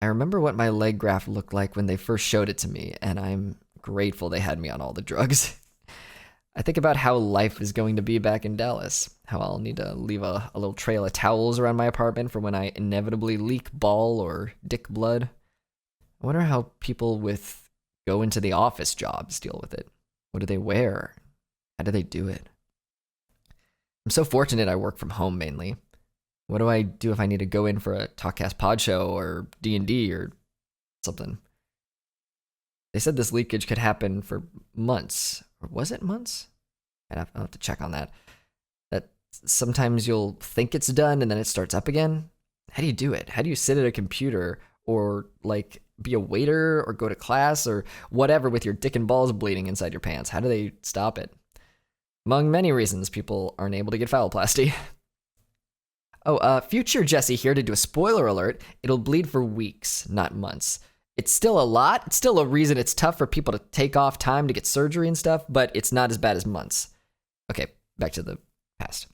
Speaker 2: I remember what my leg graft looked like when they first showed it to me, and I'm grateful they had me on all the drugs. I think about how life is going to be back in Dallas, how I'll need to leave a little trail of towels around my apartment for when I inevitably leak ball or dick blood. I wonder how people with go into the office jobs deal with it. What do they wear? How do they do it? I'm so fortunate I work from home mainly. What do I do if I need to go in for a Talkcast pod show or D&D or something? They said this leakage could happen for months. Or was it months? I'll have to check on that. That sometimes you'll think it's done and then it starts up again. How do you do it? How do you sit at a computer or be a waiter or go to class or whatever with your dick and balls bleeding inside your pants? How do they stop it? Among many reasons, people aren't able to get phalloplasty. Future Jesse here to do a spoiler alert. It'll bleed for weeks, not months. It's still a lot. It's still a reason it's tough for people to take off time to get surgery and stuff, but it's not as bad as months. Okay, back to the past.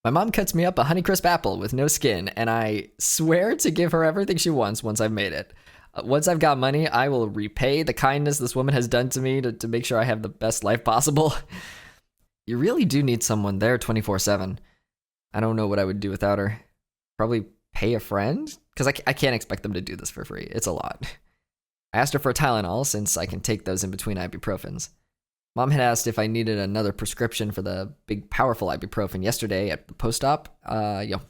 Speaker 2: My mom cuts me up a Honeycrisp apple with no skin, and I swear to give her everything she wants once I've made it. Once I've got money, I will repay the kindness this woman has done to me to make sure I have the best life possible. You really do need someone there 24/7. I don't know what I would do without her. Probably pay a friend? Because I can't expect them to do this for free. It's a lot. I asked her for a Tylenol since I can take those in between ibuprofens. Mom had asked if I needed another prescription for the big powerful ibuprofen yesterday at the post-op,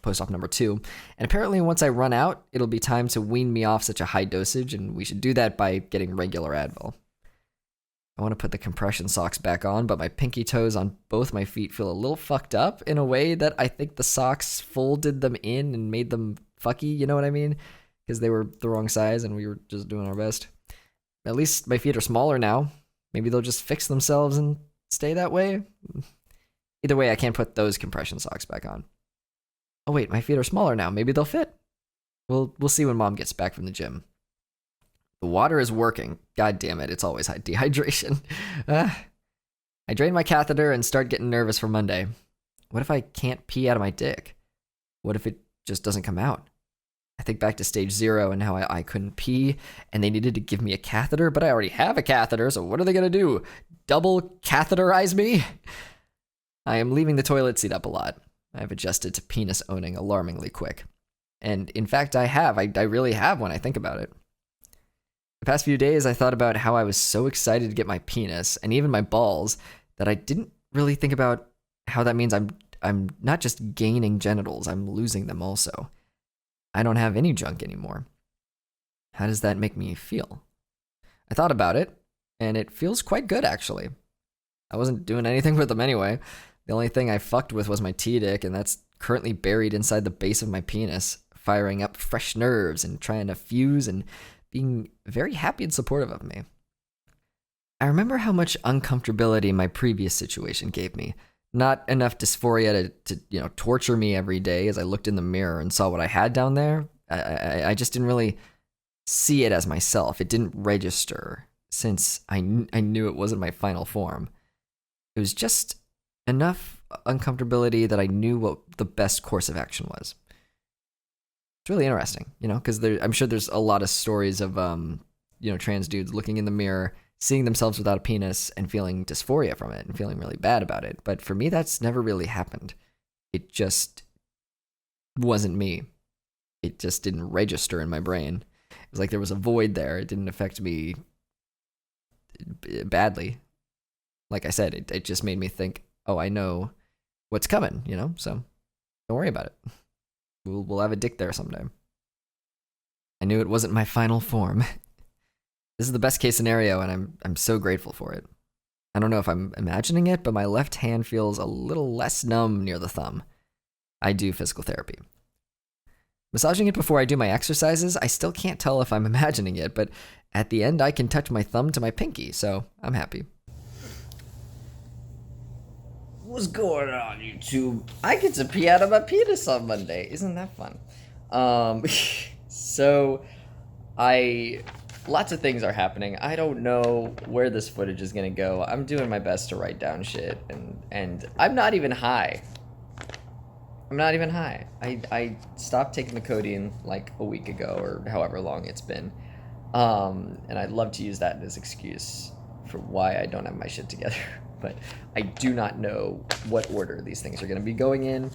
Speaker 2: post-op number 2. And apparently once I run out, it'll be time to wean me off such a high dosage, and we should do that by getting regular Advil. I want to put the compression socks back on, but my pinky toes on both my feet feel a little fucked up in a way that I think the socks folded them in and made them fucky, you know what I mean? Because they were the wrong size and we were just doing our best. At least my feet are smaller now. Maybe they'll just fix themselves and stay that way. Either way, I can't put those compression socks back on. Oh wait, my feet are smaller now. Maybe they'll fit. We'll see when Mom gets back from the gym. The water is working. God damn it, it's always high dehydration. I drain my catheter and start getting nervous for Monday. What if I can't pee out of my dick? What if it just doesn't come out? I think back to stage 0 and how I couldn't pee and they needed to give me a catheter, but I already have a catheter, so what are they going to do? Double catheterize me? I am leaving the toilet seat up a lot. I've adjusted to penis owning alarmingly quick. And in fact, I have. I really have when I think about it. The past few days, I thought about how I was so excited to get my penis and even my balls that I didn't really think about how that means I'm not just gaining genitals, I'm losing them also. I don't have any junk anymore. How does that make me feel? I thought about it, and it feels quite good, actually. I wasn't doing anything with them anyway. The only thing I fucked with was my T-dick, and that's currently buried inside the base of my penis, firing up fresh nerves and trying to fuse and being very happy and supportive of me. I remember how much uncomfortability my previous situation gave me. Not enough dysphoria to torture me every day as I looked in the mirror and saw what I had down there. I just didn't really see it as myself. It didn't register since I knew it wasn't my final form. It was just enough uncomfortability that I knew what the best course of action was. It's really interesting, because I'm sure there's a lot of stories of, trans dudes looking in the mirror, seeing themselves without a penis and feeling dysphoria from it and feeling really bad about it. But for me, that's never really happened. It just wasn't me. It just didn't register in my brain. It was like there was a void there. It didn't affect me badly. Like I said, it just made me think, oh, I know what's coming, so don't worry about it. We'll have a dick there someday. I knew it wasn't my final form. This is the best case scenario, and I'm so grateful for it. I don't know if I'm imagining it, but my left hand feels a little less numb near the thumb. I do physical therapy. Massaging it before I do my exercises, I still can't tell if I'm imagining it, but at the end I can touch my thumb to my pinky, so I'm happy.
Speaker 3: What's going on, YouTube? I get to pee out of my penis on Monday. Isn't that fun? Lots of things are happening. I don't know where this footage is gonna go. I'm doing my best to write down shit, and I'm not even high. I stopped taking the codeine like a week ago, or however long it's been. And I'd love to use that as excuse for why I don't have my shit together. But I do not know what order these things are going to be going in.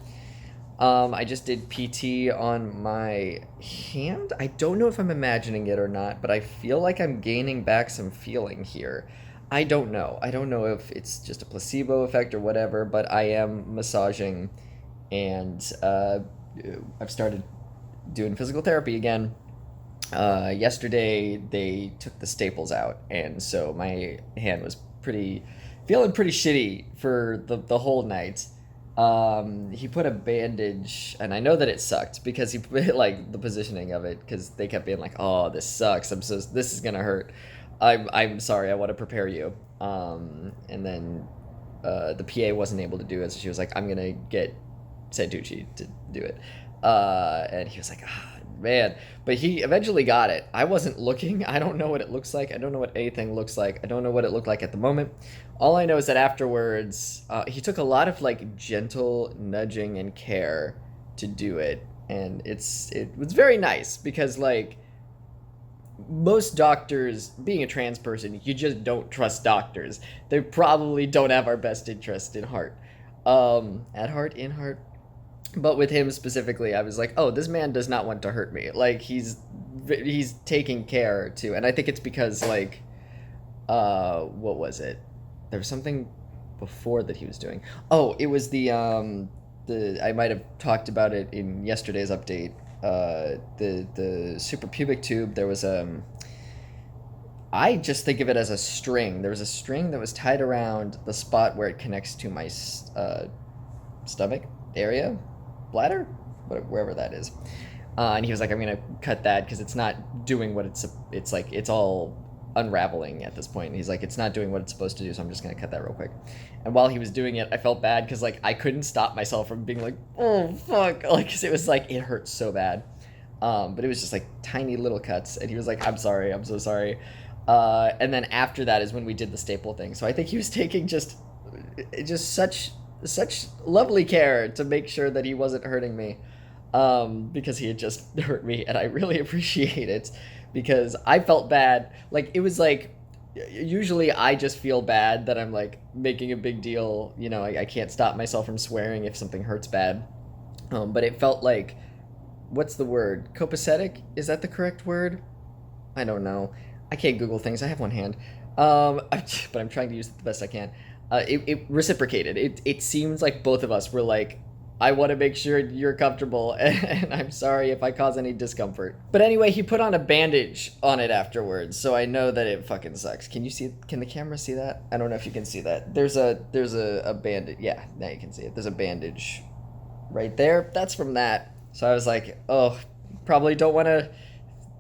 Speaker 3: I just did PT on my hand. I don't know if I'm imagining it or not, but I feel like I'm gaining back some feeling here. I don't know. I don't know if it's just a placebo effect or whatever, but I am massaging, and I've started doing physical therapy again. Yesterday, they took the staples out, and so my hand was feeling pretty shitty for the whole night. He put a bandage, and I know that it sucked because he put like the positioning of it, because they kept being like, "Oh, this sucks. This is gonna hurt. I'm sorry. I want to prepare you." And then the PA wasn't able to do it, so she was like, "I'm gonna get Santucci to do it." And he was like, man, but he eventually got it. I wasn't looking. I don't know what it looks like. I don't know what anything looks like. I don't know what it looked like at the moment. All I know is that afterwards, he took a lot of like gentle nudging and care to do it, and it was very nice, because like most doctors, being a trans person, you just don't trust doctors. They probably don't have our best interest in heart. At heart, in heart. But with him specifically, I was like, oh, this man does not want to hurt me. Like, he's taking care to, and I think it's because, like, what was it? There was something before that he was doing. Oh, it was I might have talked about it in yesterday's update. The suprapubic tube, there was, I just think of it as a string. There was a string that was tied around the spot where it connects to my, stomach area. Bladder, wherever that is, and he was like, I'm gonna cut that because it's not doing what it's like, it's all unraveling at this point, and he's like, it's not doing what it's supposed to do, so I'm just gonna cut that real quick. And while he was doing it, I felt bad because like I couldn't stop myself from being like, oh fuck, like, because it was like, it hurt so bad, but it was just like tiny little cuts, and he was like, I'm sorry, I'm so sorry. And then after that is when we did the staple thing, so I think he was taking just such lovely care to make sure that he wasn't hurting me, because he had just hurt me, and I really appreciate it, because I felt bad. Like, it was like, usually I just feel bad that I'm like making a big deal, I can't stop myself from swearing if something hurts bad, but it felt like, what's the word, copacetic? Is that the correct word? I don't know. I can't Google things. I have one hand, but I'm trying to use it the best I can. It reciprocated. It seems like both of us were like, I want to make sure you're comfortable, and I'm sorry if I cause any discomfort. But anyway, he put on a bandage on it afterwards, so I know that it fucking sucks. Can the camera see that? I don't know if you can see that. There's a bandage. Yeah, now you can see it. There's a bandage right there, that's from that. So I was like, oh, probably don't want to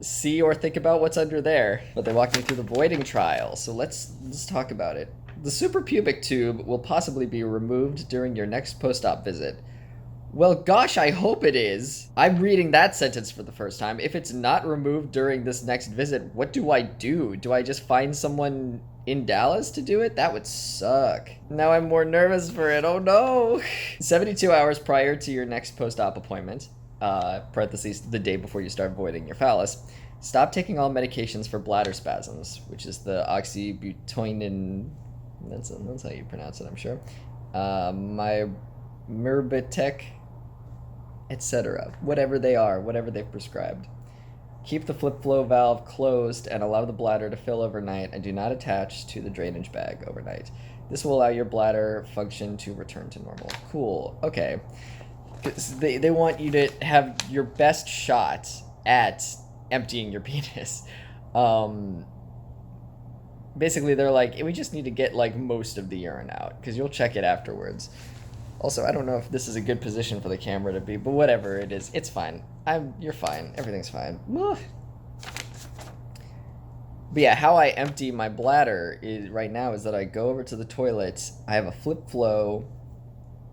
Speaker 3: see or think about what's under there. But they walked me through the voiding trial, so let's talk about it. The suprapubic tube will possibly be removed during your next post-op visit. Well, gosh, I hope it is. I'm reading that sentence for the first time. If it's not removed during this next visit, what do I do? Do I just find someone in Dallas to do it? That would suck. Now I'm more nervous for it. Oh no. 72 hours prior to your next post-op appointment, parentheses, the day before you start voiding your phallus, stop taking all medications for bladder spasms, which is the oxybutynin. That's how you pronounce it, I'm sure. My Merbitech, etc. Whatever they are, whatever they've prescribed. Keep the flip flow valve closed and allow the bladder to fill overnight, and do not attach to the drainage bag overnight. This will allow your bladder function to return to normal. Cool. Okay. 'Cause they want you to have your best shot at emptying your penis. Basically, they're like, we just need to get like most of the urine out, because you'll check it afterwards. Also, I don't know if this is a good position for the camera to be, but whatever it is, it's fine. You're fine. Everything's fine. But yeah, how I empty my bladder right now is that I go over to the toilet. I have a flip flow.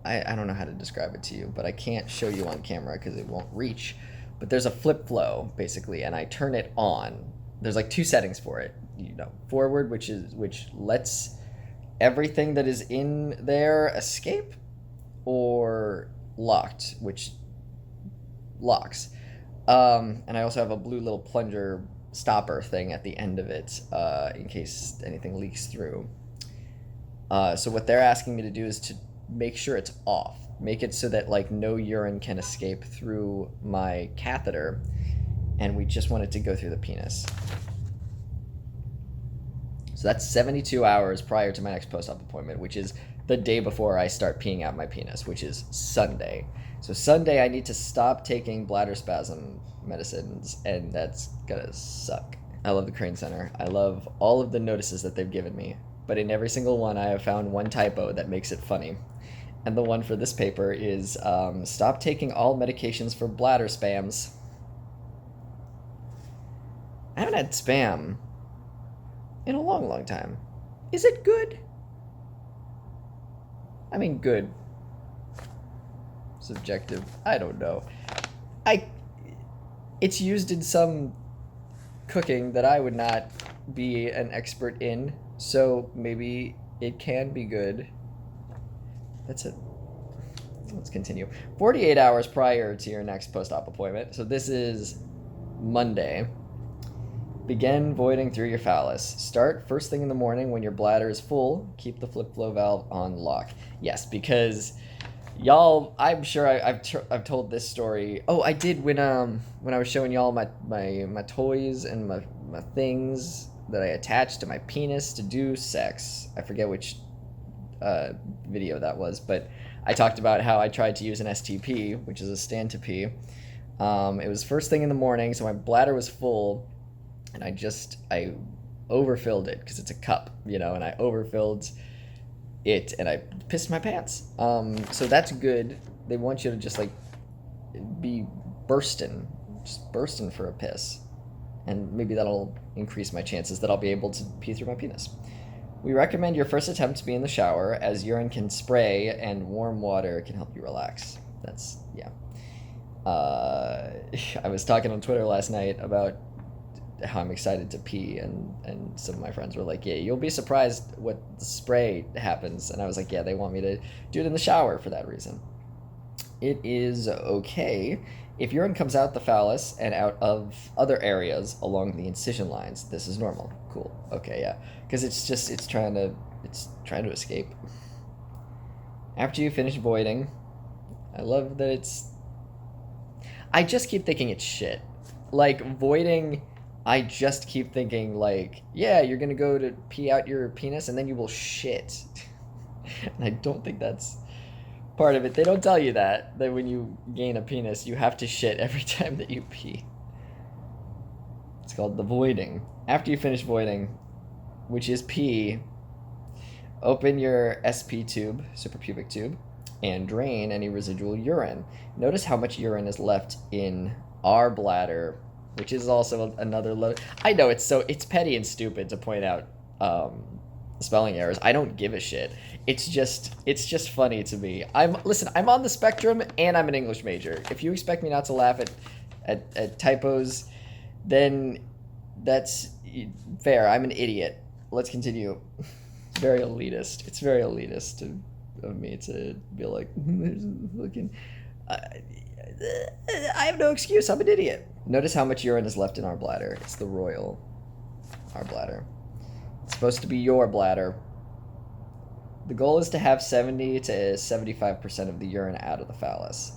Speaker 3: I don't know how to describe it to you, but I can't show you on camera because it won't reach. But there's a flip flow, basically, and I turn it on. There's like two settings for it. Forward, which lets everything that is in there escape, or locked, which locks. And I also have a blue little plunger stopper thing at the end of it, in case anything leaks through. So what they're asking me to do is to make sure it's off. Make it so that like no urine can escape through my catheter, and we just want it to go through the penis. So that's 72 hours prior to my next post-op appointment, which is the day before I start peeing out my penis, which is Sunday. So Sunday I need to stop taking bladder spasm medicines, and that's gonna suck. I love the Crane Center. I love all of the notices that they've given me, but in every single one I have found one typo that makes it funny. And the one for this paper is, stop taking all medications for bladder spams. I haven't had spam in a long, long time. Is it good? I mean, good. Subjective. I don't know. It's used in some cooking that I would not be an expert in, so maybe it can be good. That's it. Let's continue. 48 hours prior to your next post-op appointment. So this is Monday. Begin voiding through your phallus. Start first thing in the morning when your bladder is full. Keep the flip flow valve on lock. Yes, because y'all, I'm sure I've told this story. Oh, I did when I was showing y'all my toys and my things that I attached to my penis to do sex. I forget which video that was, but I talked about how I tried to use an STP, which is a stand to pee. It was first thing in the morning, so my bladder was full, and I overfilled it because it's a cup, and I overfilled it, and I pissed my pants. So that's good. They want you to just like be bursting for a piss, and maybe that'll increase my chances that I'll be able to pee through my penis. We recommend your first attempt to be in the shower, as urine can spray and warm water can help you relax. That's, yeah. I was talking on Twitter last night about how I'm excited to pee, and some of my friends were like, yeah, you'll be surprised what the spray happens. And I was like, yeah, they want me to do it in the shower for that reason. It is okay if urine comes out the phallus and out of other areas along the incision lines. This is normal. Cool. Okay, yeah. Because it's trying to escape. After you finish voiding, I love that I just keep thinking it's shit. Like, voiding, I just keep thinking, like, yeah, you're gonna go to pee out your penis and then you will shit. And I don't think that's part of it. They don't tell you that when you gain a penis, you have to shit every time that you pee. It's called the voiding. After you finish voiding, which is pee, open your SP tube, suprapubic tube, and drain any residual urine. Notice how much urine is left in our bladder, which is also another I know it's petty and stupid to point out spelling errors. I don't give a shit. It's just funny to me. I'm on the spectrum and I'm an English major. If you expect me not to laugh at typos, then that's fair. I'm an idiot. Let's continue. It's very elitist. It's very elitist of me to be like, there's fucking. I have no excuse. I'm an idiot. Notice how much urine is left in our bladder. It's our bladder. It's supposed to be your bladder. The goal is to have 70 to 75% of the urine out of the phallus.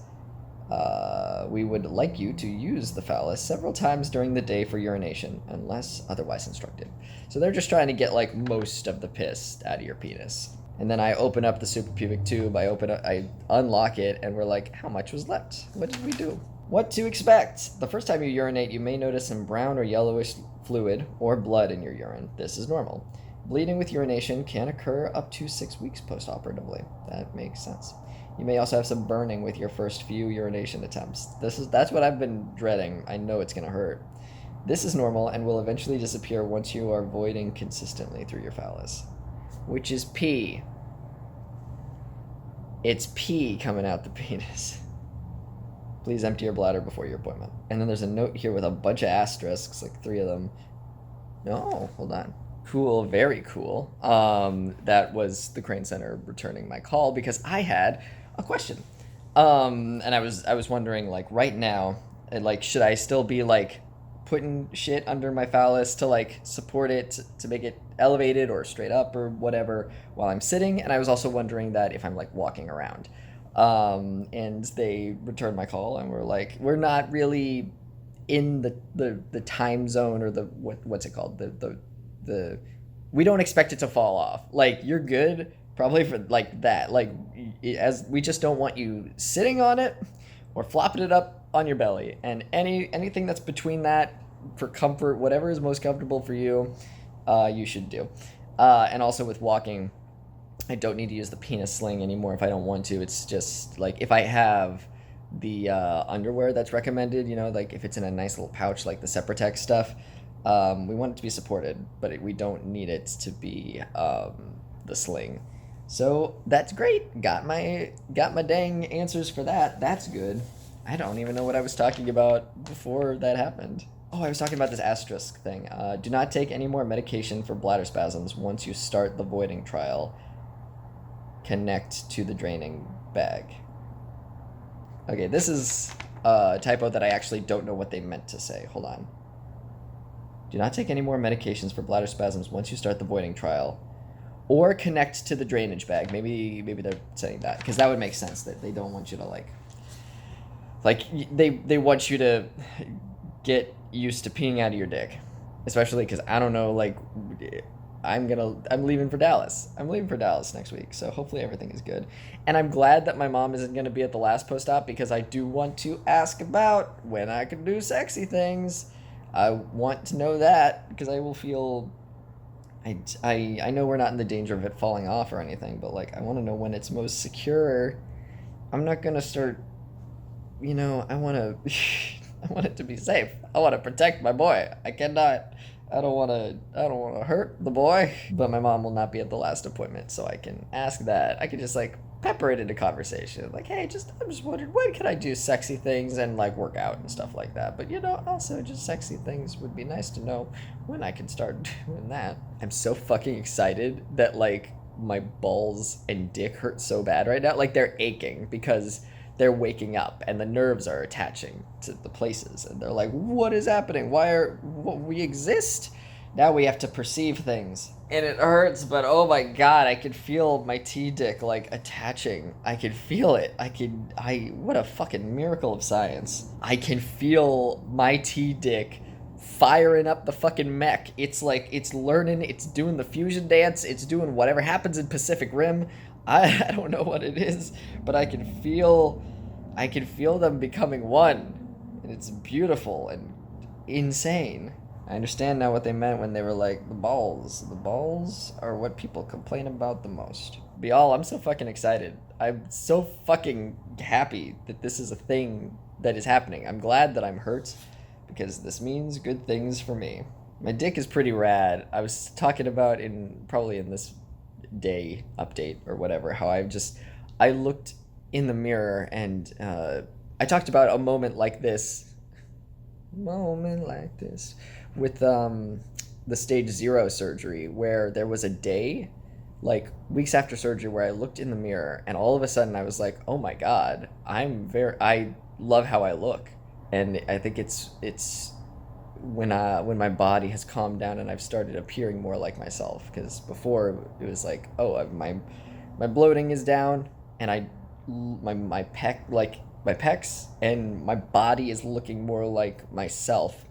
Speaker 3: We would like you to use the phallus several times during the day for urination, unless otherwise instructed. So they're just trying to get like most of the piss out of your penis. And then I open up the suprapubic tube, I unlock it, and we're like, how much was left? What did we do? What to expect? The first time you urinate, you may notice some brown or yellowish fluid or blood in your urine. This is normal. Bleeding with urination can occur up to 6 weeks post-operatively. That makes sense. You may also have some burning with your first few urination attempts. That's what I've been dreading. I know it's gonna hurt. This is normal and will eventually disappear once you are voiding consistently through your phallus, which is pee. It's pee coming out the penis. Please empty your bladder before your appointment. And then there's a note here with a bunch of asterisks, like 3 of them. No, hold on. Cool, very cool. That was the Crane Center returning my call because I had a question. And I was wondering, like, right now, like, should I still be like putting shit under my phallus to like support it to make it elevated or straight up or whatever while I'm sitting? And I was also wondering that if I'm like walking around. And they returned my call and were like, we're not really in the time zone or the what's it called, the we don't expect it to fall off. Like, you're good probably for like that, like, as we just don't want you sitting on it or flopping it up on your belly, and anything that's between that for comfort, whatever is most comfortable for you, you should do. And also with walking, I don't need to use the penis sling anymore if I don't want to. It's just like if I have the underwear that's recommended, you know, like if it's in a nice little pouch like the Seprotec stuff, we want it to be supported, but we don't need it to be the sling. So that's great. Got my dang answers for that. That's good. I don't even know what I was talking about before that happened. Oh, I was talking about this asterisk thing. Do not take any more medication for bladder spasms once you start the voiding trial. Connect to the draining bag. Okay, this is a typo that I actually don't know what they meant to say. Hold on. Do not take any more medications for bladder spasms once you start the voiding trial. Or connect to the drainage bag. Maybe they're saying that, because that would make sense, that they don't want you to like they want you to get used to peeing out of your dick, especially because I don't know, like, I'm leaving for Dallas. I'm leaving for Dallas next week, so hopefully everything is good. And I'm glad that my mom isn't going to be at the last post-op, because I do want to ask about when I can do sexy things. I want to know that, because I will feel... I know we're not in the danger of it falling off or anything, but, like, I want to know when it's most secure. I'm not going to start... You know, I want it to be safe. I want to protect my boy. I cannot... I don't want to hurt the boy, but my mom will not be at the last appointment, so I can ask that. I can just like pepper it into conversation, like, hey, I'm just wondering, when can I do sexy things and like work out and stuff like that? But, you know, also just sexy things would be nice to know when I can start doing that. I'm so fucking excited that like my balls and dick hurt so bad right now. Like, they're aching because they're waking up and the nerves are attaching to the places, and they're like, what is happening? We exist? Now we have to perceive things. And it hurts, but oh my god, I could feel my T-dick like attaching. I could feel it. What a fucking miracle of science. I can feel my T-dick firing up the fucking mech. It's like, it's learning, it's doing the fusion dance, it's doing whatever happens in Pacific Rim. I don't know what it is, but I can feel them becoming one, and it's beautiful and insane. I understand now what they meant when they were like, the balls are what people complain about the most. Bial, I'm so fucking excited. I'm so fucking happy that this is a thing that is happening. I'm glad that I'm hurt because this means good things for me. My dick is pretty rad. I was talking about probably in this day update or whatever how I looked in the mirror and I talked about a moment like this with the stage 0 surgery where there was a day like weeks after surgery where I looked in the mirror and all of a sudden I was like, oh my god, I love how I look. And I think it's when my body has calmed down and I've started appearing more like myself, because before it was like, oh, my bloating is down and my pecs and my body is looking more like myself.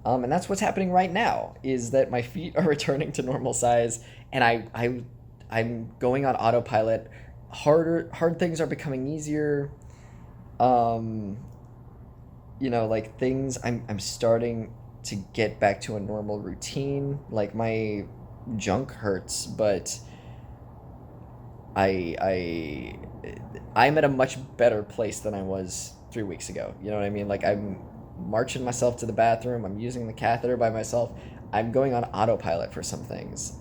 Speaker 3: And that's what's happening right now, is that my feet are returning to normal size and I'm going on autopilot. Hard things are becoming easier. Like things I'm starting to get back to a normal routine. Like my junk hurts, but I'm at a much better place than I was 3 weeks ago. You know what I mean? Like I'm marching myself to the bathroom. I'm using the catheter by myself. I'm going on autopilot for some things.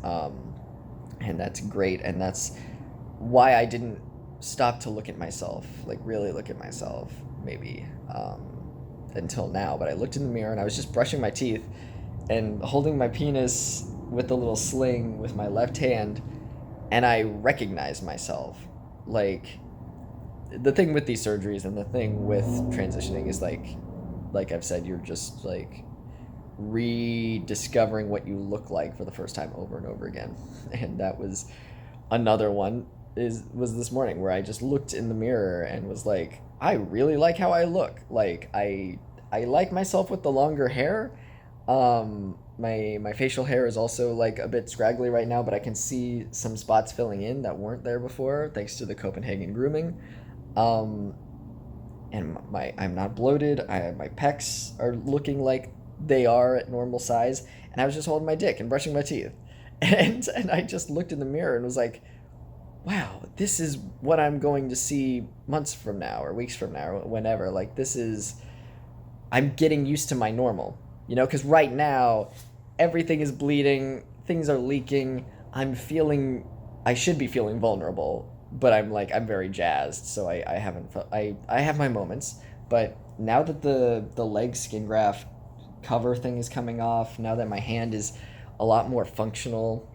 Speaker 3: And that's great. And that's why I didn't stop to look at myself, like really look at myself, maybe, until now. But I looked in the mirror and I was just brushing my teeth and holding my penis with the little sling with my left hand, and I recognized myself. Like, the thing with these surgeries and the thing with transitioning is like I've said, you're just like rediscovering what you look like for the first time over and over again. And that was another one was this morning where I just looked in the mirror and was like, I really like how I look. Like I like myself with the longer hair. My facial hair is also like a bit scraggly right now, but I can see some spots filling in that weren't there before thanks to the Copenhagen grooming. And I'm not bloated. My pecs are looking like they are at normal size, and I was just holding my dick and brushing my teeth. And I just looked in the mirror and was like, wow, this is what I'm going to see months from now or weeks from now or whenever. Like, I'm getting used to my normal, because right now everything is bleeding, things are leaking. I should be feeling vulnerable, but I'm very jazzed. So I haven't felt, I have my moments, but now that the leg skin graft cover thing is coming off, now that my hand is a lot more functional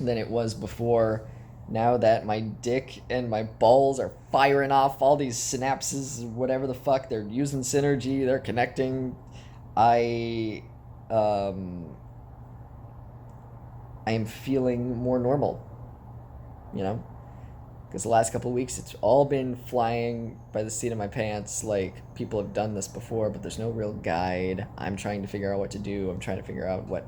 Speaker 3: than it was before, now that my dick and my balls are firing off all these synapses, whatever the fuck, they're using synergy, they're connecting, I am feeling more normal, because the last couple of weeks it's all been flying by the seat of my pants. Like, people have done this before, but there's no real guide. I'm trying to figure out what to do. I'm trying to figure out what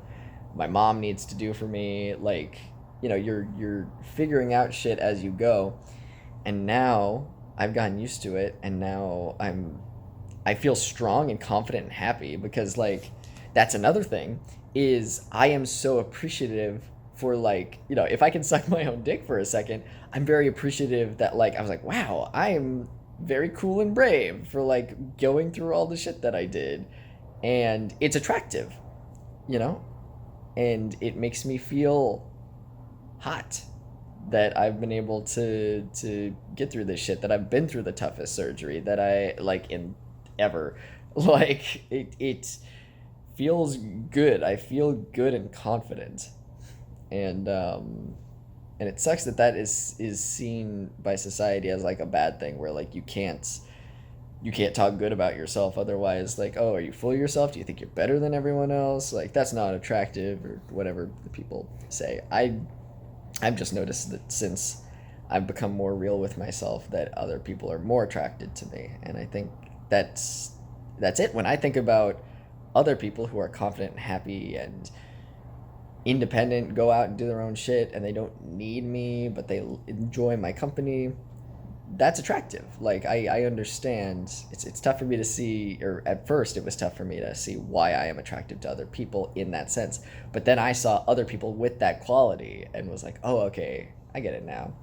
Speaker 3: my mom needs to do for me. Like, you're figuring out shit as you go. And now I've gotten used to it, and now I feel strong and confident and happy, because like that's another thing, is I am so appreciative for if I can suck my own dick for a second, I'm very appreciative that I was like, wow, I am very cool and brave for going through all the shit that I did. And it's attractive, and it makes me feel hot that I've been able to get through this shit, that I've been through the toughest surgery that I in ever. It feels good. I feel good and confident. And it sucks that is seen by society as a bad thing, where you can't talk good about yourself, otherwise oh, are you full of yourself? Do you think you're better than everyone else? That's not attractive, or whatever the people say. I've just noticed that since I've become more real with myself, that other people are more attracted to me. And I think that's it. When I think about other people who are confident and happy and independent, go out and do their own shit, and they don't need me, but they enjoy my company, that's attractive. I understand. It's tough for me to see, or at first it was tough for me to see why I am attractive to other people in that sense. But then I saw other people with that quality and was like, oh, okay, I get it now.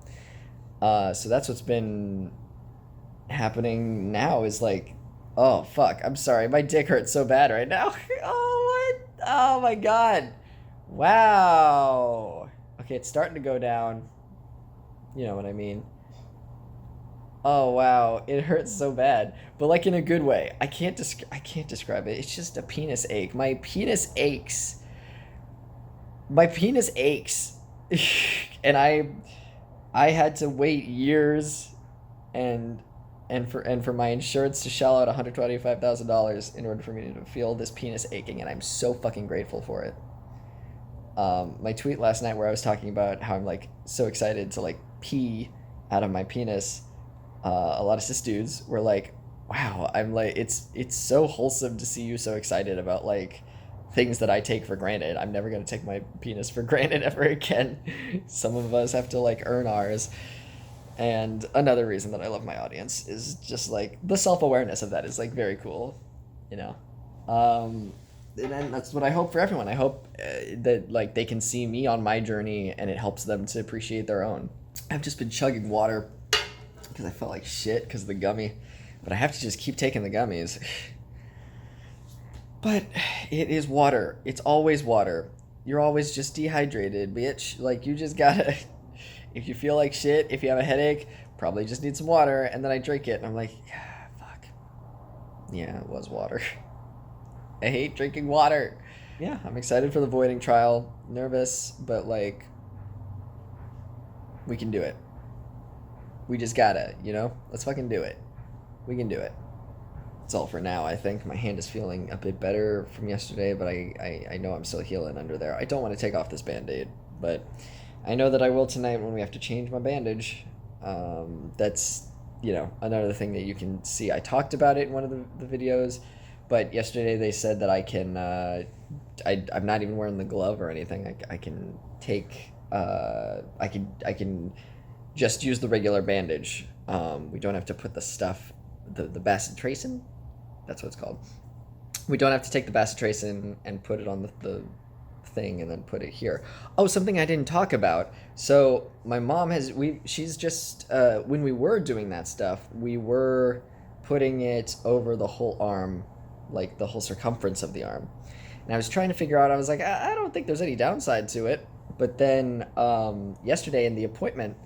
Speaker 3: So that's what's been happening now is like, oh fuck, I'm sorry, my dick hurts so bad right now. Oh what? Oh my god. Wow. Okay, it's starting to go down. You know what I mean? Oh wow, it hurts so bad, but like in a good way. I can't describe it. It's just a penis ache. My penis aches. My penis aches. And I had to wait years and for my insurance to shell out $125,000 in order for me to feel this penis aching, and I'm so fucking grateful for it. My tweet last night where I was talking about how I'm like so excited to like pee out of my penis, a lot of cis dudes were like, "Wow, I'm like it's so wholesome to see you so excited about like things that I take for granted. I'm never gonna take my penis for granted ever again. Some of us have to like earn ours." And another reason that I love my audience is just like the self-awareness of that is like very cool, you know. And that's what I hope for everyone. I hope that like they can see me on my journey and it helps them to appreciate their own. I've just been chugging water because I felt like shit because of the gummy, but I have to just keep taking the gummies. But it is water. It's always water. You're always just dehydrated, bitch. Like you just gotta. If you feel like shit, if you have a headache, probably just need some water. And then I drink it, and I'm like, yeah, fuck. Yeah, it was water. I hate drinking water. Yeah, I'm excited for the voiding trial. Nervous, but like, we can do it. We just gotta, you know? Let's fucking do it. We can do it. That's all for now, I think. My hand is feeling a bit better from yesterday, but I know I'm still healing under there. I don't want to take off this Band-Aid, but I know that I will tonight when we have to change my bandage. That's, you know, another thing that you can see. I talked about it in one of the videos, but yesterday they said that I can, I'm not even wearing the glove or anything. I can take, I can just use the regular bandage. We don't have to put the stuff, the bacitracin, that's what it's called. We don't have to take the bacitracin and put it on the thing and then put it here. Oh, something I didn't talk about. So my mom she's just when we were doing that stuff, we were putting it over the whole arm, like the whole circumference of the arm. And I was trying to figure out, I was like, I don't think there's any downside to it. But then yesterday in the appointment,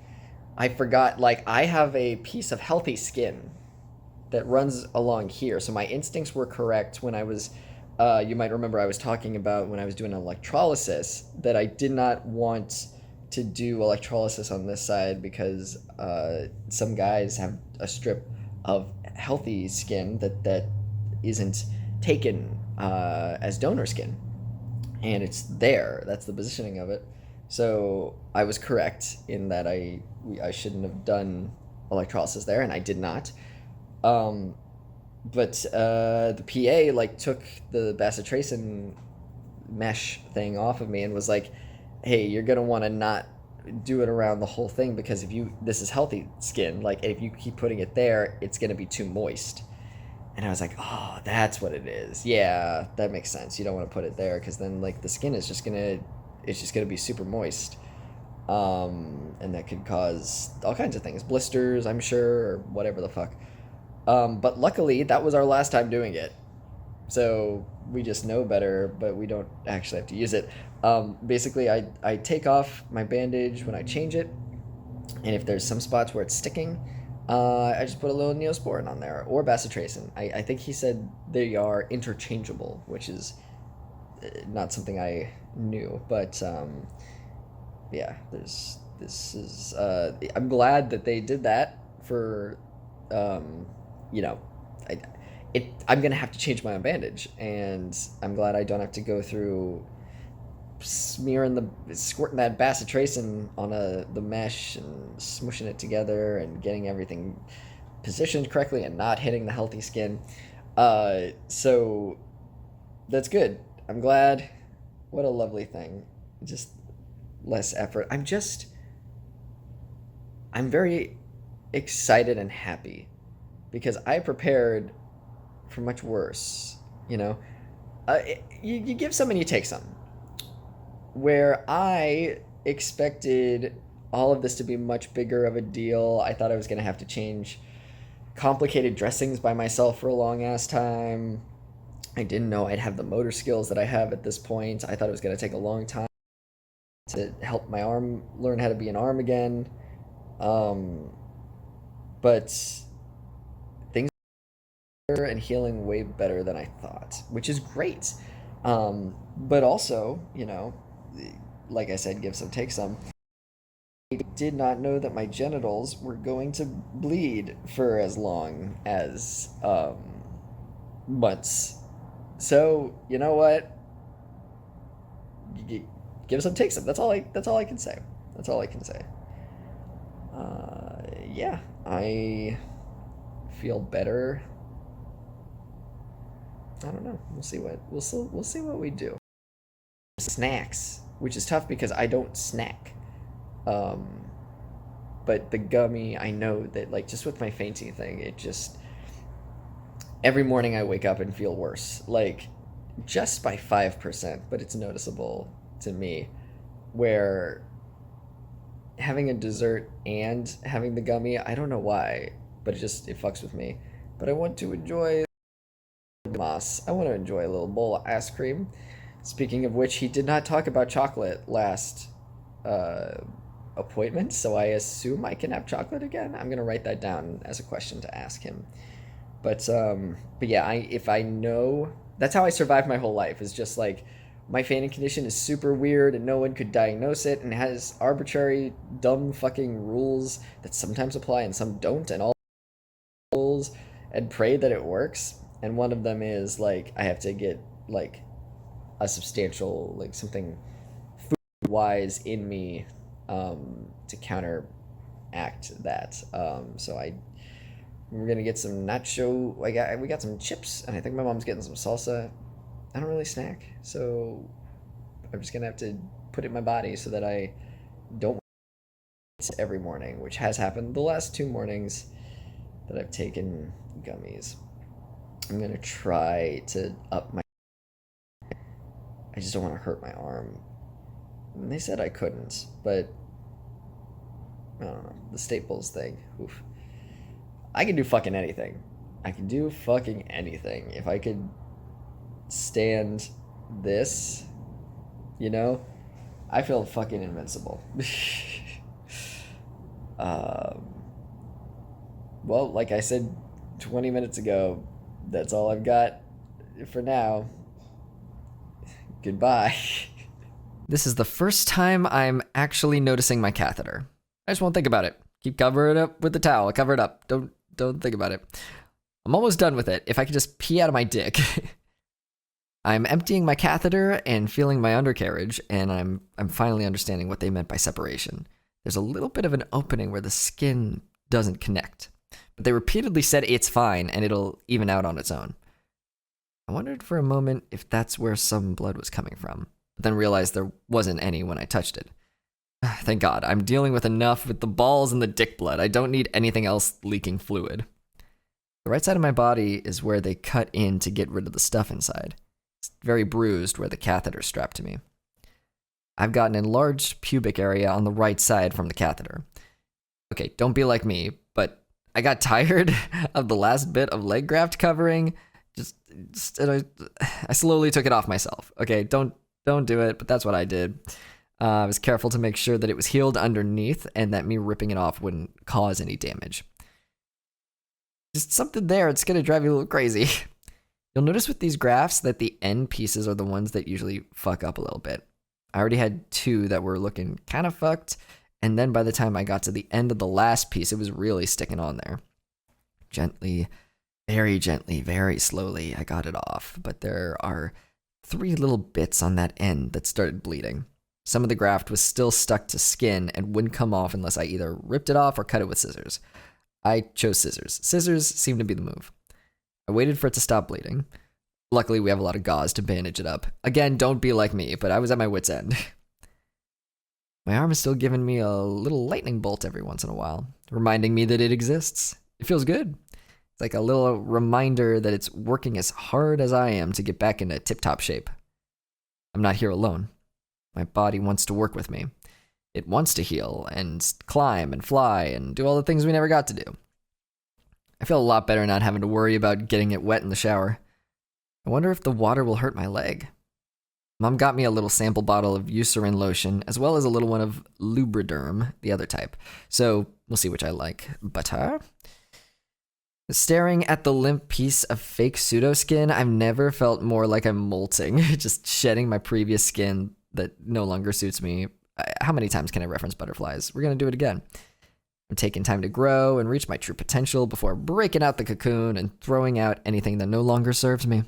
Speaker 3: I forgot, like, I have a piece of healthy skin that runs along here. So my instincts were correct when I was, you might remember I was talking about when I was doing electrolysis, that I did not want to do electrolysis on this side because some guys have a strip of healthy skin that isn't taken as donor skin. And it's there. That's the positioning of it. So I was correct in that I shouldn't have done electrolysis there, and I did not. But the PA like took the bacitracin mesh thing off of me and was like, "Hey, you're gonna want to not do it around the whole thing because this is healthy skin. Like if you keep putting it there, it's gonna be too moist." And I was like, "Oh, that's what it is. Yeah, that makes sense. You don't want to put it there because then like the skin is just gonna be super moist." And that could cause all kinds of things, blisters, I'm sure, or whatever the fuck. But luckily, that was our last time doing it. So we just know better, but we don't actually have to use it. Basically, I take off my bandage when I change it, and if there's some spots where it's sticking, I just put a little Neosporin on there, or bacitracin. I think he said they are interchangeable, which is not something I knew, but yeah, I'm glad that they did that for, you know, I'm gonna have to change my own bandage, and I'm glad I don't have to go through squirting that bacitracin on the mesh and smushing it together and getting everything positioned correctly and not hitting the healthy skin. So that's good. I'm glad. What a lovely thing. Just less effort. I'm very excited and happy because I prepared for much worse, you know. You give some and you take some. Where I expected all of this to be much bigger of a deal. I thought I was going to have to change complicated dressings by myself for a long ass time. I didn't know I'd have the motor skills that I have at this point. I thought it was going to take a long time to help my arm learn how to be an arm again. But things are and healing way better than I thought, which is great. But also, you know, like I said, give some, take some. I did not know that my genitals were going to bleed for as long as months. So you know what? Give some, take some. That's all I can say. That's all I can say. Yeah, I feel better. I don't know. We'll see what we do. Snacks, which is tough because I don't snack. But the gummy, I know that, like, just with my fainting thing, it just, every morning I wake up and feel worse, like just by 5%, but it's noticeable to me, where having a dessert and having the gummy, I don't know why, but it fucks with me. But I want to enjoy moss. I want to enjoy a little bowl of ice cream. Speaking of which, he did not talk about chocolate last appointment, so I assume I can have chocolate again. I'm gonna write that down as a question to ask him. But yeah, if I know, that's how I survived my whole life. Is just like, my fainting condition is super weird and no one could diagnose it and has arbitrary dumb fucking rules that sometimes apply and some don't, and all rules, and pray that it works. And one of them is like, I have to get like a substantial, like something food wise in me to counteract that. So we're gonna get some nacho. We got some chips, and I think my mom's getting some salsa. I don't really snack, so I'm just gonna have to put it in my body so that I don't eat every morning, which has happened the last 2 mornings that I've taken gummies. I'm gonna try to up my. I just don't want to hurt my arm. And they said I couldn't, but I don't know. The staples thing. Oof. I can do fucking anything. I can do fucking anything. If I could stand this, you know, I feel fucking invincible. Well, like I said 20 minutes ago, that's all I've got for now. Goodbye.
Speaker 2: This is the first time I'm actually noticing my catheter. I just won't think about it. Keep covering it up with the towel. Cover it up. Don't think about it. I'm almost done with it. If I could just pee out of my dick. I'm emptying my catheter and feeling my undercarriage, and I'm finally understanding what they meant by separation. There's a little bit of an opening where the skin doesn't connect, but they repeatedly said it's fine and it'll even out on its own. I wondered for a moment if that's where some blood was coming from, but then realized there wasn't any when I touched it. Thank God, I'm dealing with enough with the balls and the dick blood. I don't need anything else leaking fluid. The right side of my body is where they cut in to get rid of the stuff inside. It's very bruised where the catheter's strapped to me. I've got an enlarged pubic area on the right side from the catheter. Okay, don't be like me, but I got tired of the last bit of leg graft covering. I slowly took it off myself. Okay, don't do it, but that's what I did. I was careful to make sure that it was healed underneath and that me ripping it off wouldn't cause any damage. Just something there, it's gonna drive you a little crazy. You'll notice with these grafts that the end pieces are the ones that usually fuck up a little bit. I already had 2 that were looking kind of fucked, and then by the time I got to the end of the last piece, it was really sticking on there. Gently, very slowly, I got it off, but there are 3 little bits on that end that started bleeding. Some of the graft was still stuck to skin and wouldn't come off unless I either ripped it off or cut it with scissors. I chose scissors. Scissors seemed to be the move. I waited for it to stop bleeding. Luckily, we have a lot of gauze to bandage it up. Again, don't be like me, but I was at my wit's end. My arm is still giving me a little lightning bolt every once in a while, reminding me that it exists. It feels good. It's like a little reminder that it's working as hard as I am to get back into tip-top shape. I'm not here alone. My body wants to work with me. It wants to heal and climb and fly and do all the things we never got to do. I feel a lot better not having to worry about getting it wet in the shower. I wonder if the water will hurt my leg. Mom got me a little sample bottle of Eucerin lotion, as well as a little one of Lubriderm, the other type. So we'll see which I like. Butter. Staring at the limp piece of fake pseudo skin, I've never felt more like I'm molting, just shedding my previous skin that no longer suits me. How many times can I reference butterflies? We're going to do it again. I'm taking time to grow and reach my true potential before breaking out the cocoon and throwing out anything that no longer serves me.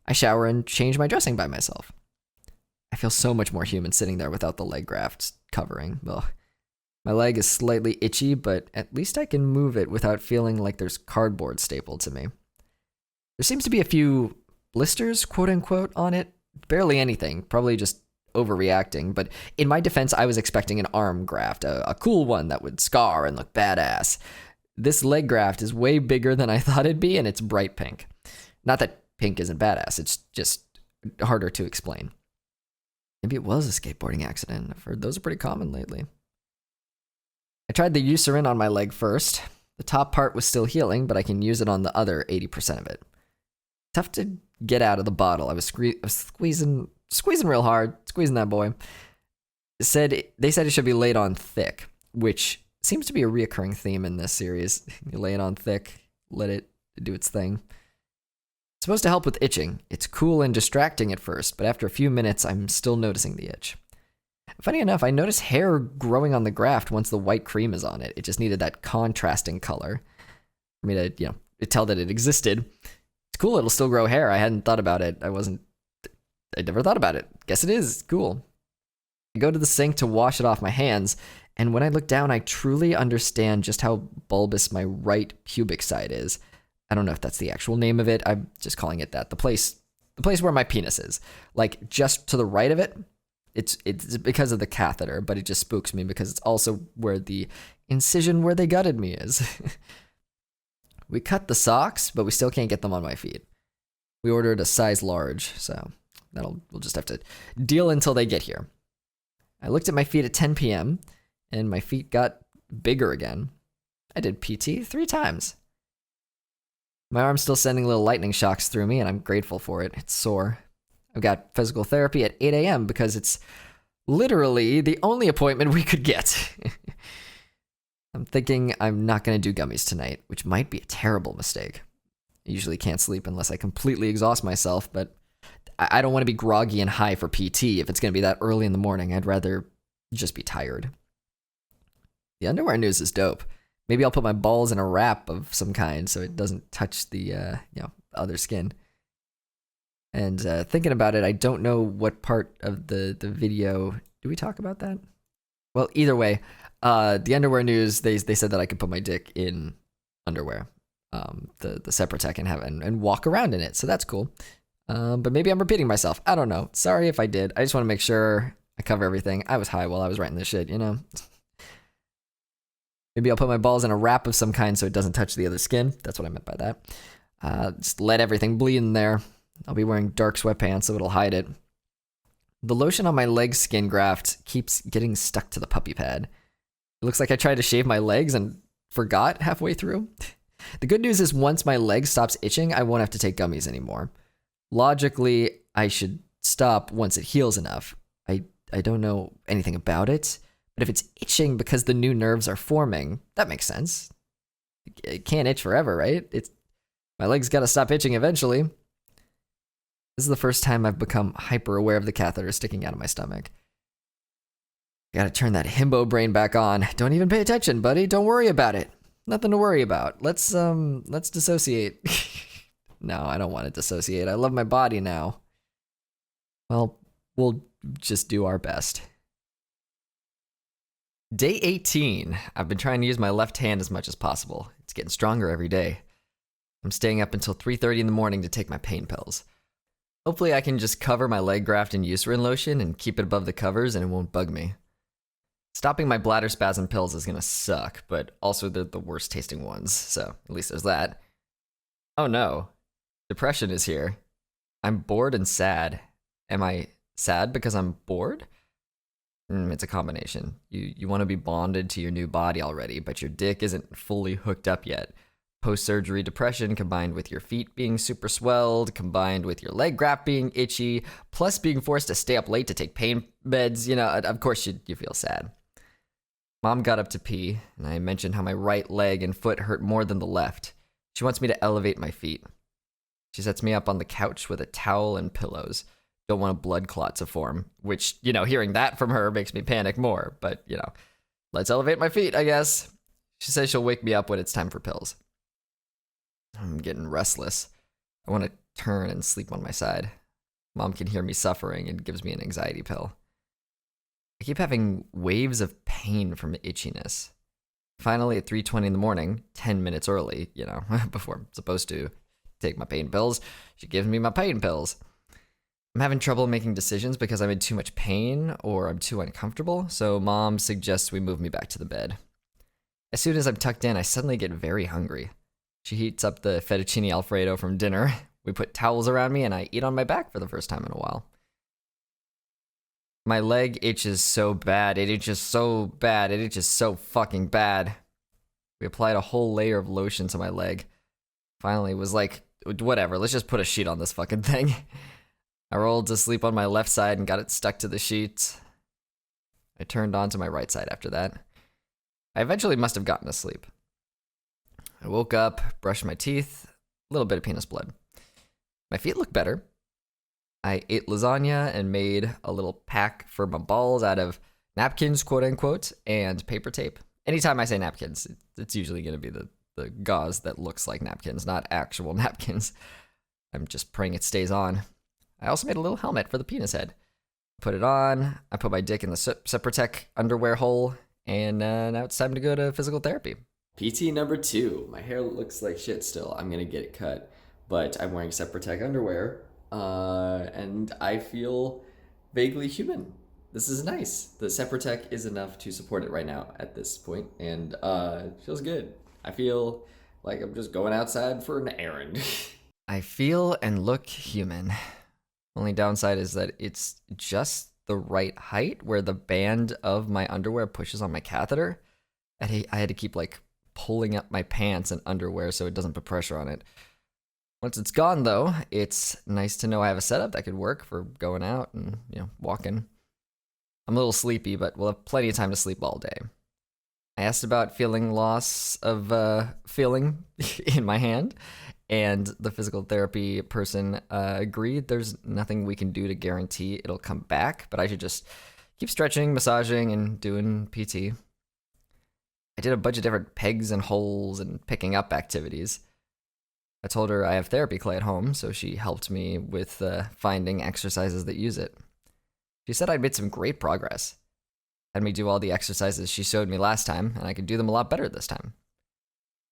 Speaker 2: I shower and change my dressing by myself. I feel so much more human sitting there without the leg graft covering. Ugh. My leg is slightly itchy, but at least I can move it without feeling like there's cardboard stapled to me. There seems to be a few blisters, quote unquote, on it. Barely anything, probably just overreacting, but in my defense, I was expecting an arm graft, a cool one that would scar and look badass. This leg graft is way bigger than I thought it'd be, and it's bright pink. Not that pink isn't badass, it's just harder to explain. Maybe it was a skateboarding accident. I've heard those are pretty common lately. I tried the Eucerin on my leg first. The top part was still healing, but I can use it on the other 80% of it. Tough to get out of the bottle. I was squeezing real hard, squeezing that boy. They said it should be laid on thick, which seems to be a reoccurring theme in this series. You lay it on thick, let it do its thing. It's supposed to help with itching. It's cool and distracting at first, but after a few minutes, I'm still noticing the itch. Funny enough, I notice hair growing on the graft once the white cream is on it. It just needed that contrasting color for me to, tell that it existed. It's cool, it'll still grow hair. I hadn't thought about it. I never thought about it. Guess it is. Cool. I go to the sink to wash it off my hands, and when I look down, I truly understand just how bulbous my right pubic side is. I don't know if that's the actual name of it. I'm just calling it that. The place where my penis is. Like, just to the right of it, it's because of the catheter, but it just spooks me because it's also where the incision where they gutted me is. We cut the socks, but we still can't get them on my feet. We ordered a size large, so we'll just have to deal until they get here. I looked at my feet at 10 p.m., and my feet got bigger again. I did PT 3 times. My arm's still sending little lightning shocks through me, and I'm grateful for it. It's sore. I've got physical therapy at 8 a.m. because it's literally the only appointment we could get. I'm thinking I'm not going to do gummies tonight, which might be a terrible mistake. I usually can't sleep unless I completely exhaust myself, but I don't want to be groggy and high for PT if it's going to be that early in the morning. I'd rather just be tired. The underwear news is dope. Maybe I'll put my balls in a wrap of some kind so it doesn't touch the other skin. And thinking about it, I don't know what part of the video. Do we talk about that? Well, either way, the underwear news, they said that I could put my dick in underwear. The separate tech and walk around in it. So that's cool. But maybe I'm repeating myself. I don't know. Sorry if I did. I just want to make sure I cover everything. I was high while I was writing this shit, Maybe I'll put my balls in a wrap of some kind so it doesn't touch the other skin. That's what I meant by that. Just let everything bleed in there. I'll be wearing dark sweatpants so it'll hide it. The lotion on my leg skin graft keeps getting stuck to the puppy pad. It looks like I tried to shave my legs and forgot halfway through. The good news is once my leg stops itching, I won't have to take gummies anymore. Logically, I should stop once it heals enough. I don't know anything about it, but if it's itching because the new nerves are forming, that makes sense. It can't itch forever, right? My leg's got to stop itching eventually. This is the first time I've become hyper aware of the catheter sticking out of my stomach. Gotta turn that himbo brain back on. Don't even pay attention, buddy. Don't worry about it. Nothing to worry about. Let's dissociate. No, I don't want to dissociate. I love my body now. Well, we'll just do our best. Day 18. I've been trying to use my left hand as much as possible. It's getting stronger every day. I'm staying up until 3:30 in the morning to take my pain pills. Hopefully I can just cover my leg graft in Eucerin lotion and keep it above the covers and it won't bug me. Stopping my bladder spasm pills is gonna suck, but also they're the worst tasting ones, so at least there's that. Oh no. Depression is here. I'm bored and sad. Am I sad because I'm bored? It's a combination. You want to be bonded to your new body already, but your dick isn't fully hooked up yet. Post-surgery depression combined with your feet being super swelled, combined with your leg graft being itchy, plus being forced to stay up late to take pain meds, of course you feel sad. Mom got up to pee, and I mentioned how my right leg and foot hurt more than the left. She wants me to elevate my feet. She sets me up on the couch with a towel and pillows. Don't want a blood clot to form, which, hearing that from her makes me panic more. But, let's elevate my feet, I guess. She says she'll wake me up when it's time for pills. I'm getting restless. I want to turn and sleep on my side. Mom can hear me suffering and gives me an anxiety pill. I keep having waves of pain from itchiness. Finally, at 3:20 in the morning, 10 minutes early, before I'm supposed to take my pain pills, she gives me my pain pills. I'm having trouble making decisions because I'm in too much pain or I'm too uncomfortable, so Mom suggests we move me back to the bed. As soon as I'm tucked in, I suddenly get very hungry. She heats up the fettuccine alfredo from dinner. We put towels around me and I eat on my back for the first time in a while. My leg itches so bad. It itches so bad. It itches so fucking bad. We applied a whole layer of lotion to my leg. Finally, was like, whatever, let's just put a sheet on this fucking thing. I rolled to sleep on my left side and got it stuck to the sheets. I turned on to my right side after that. I eventually must have gotten to sleep. I woke up, brushed my teeth, a little bit of penis blood. My feet look better. I ate lasagna and made a little pack for my balls out of napkins, quote unquote, and paper tape. Anytime I say napkins, it's usually going to be the gauze that looks like napkins, not actual napkins. I'm just praying it stays on. I also made a little helmet for the penis head. Put it on, I put my dick in the Seprotec underwear hole, and now it's time to go to physical therapy.
Speaker 3: PT number 2. My hair looks like shit still. I'm going to get it cut, but I'm wearing Seprotec underwear. And I feel vaguely human. This is nice. The Seprotec is enough to support it right now at this point, and it feels good. I feel like I'm just going outside for an errand.
Speaker 2: I feel and look human. Only downside is that it's just the right height where the band of my underwear pushes on my catheter. I had to keep pulling up my pants and underwear so it doesn't put pressure on it. Once it's gone, though, it's nice to know I have a setup that could work for going out and, walking. I'm a little sleepy, but we'll have plenty of time to sleep all day. I asked about feeling loss of feeling in my hand, and the physical therapy person agreed there's nothing we can do to guarantee it'll come back, but I should just keep stretching, massaging, and doing PT. I did a bunch of different pegs and holes and picking up activities. I told her I have therapy clay at home, so she helped me with finding exercises that use it. She said I'd made some great progress. Had me do all the exercises she showed me last time, and I could do them a lot better this time.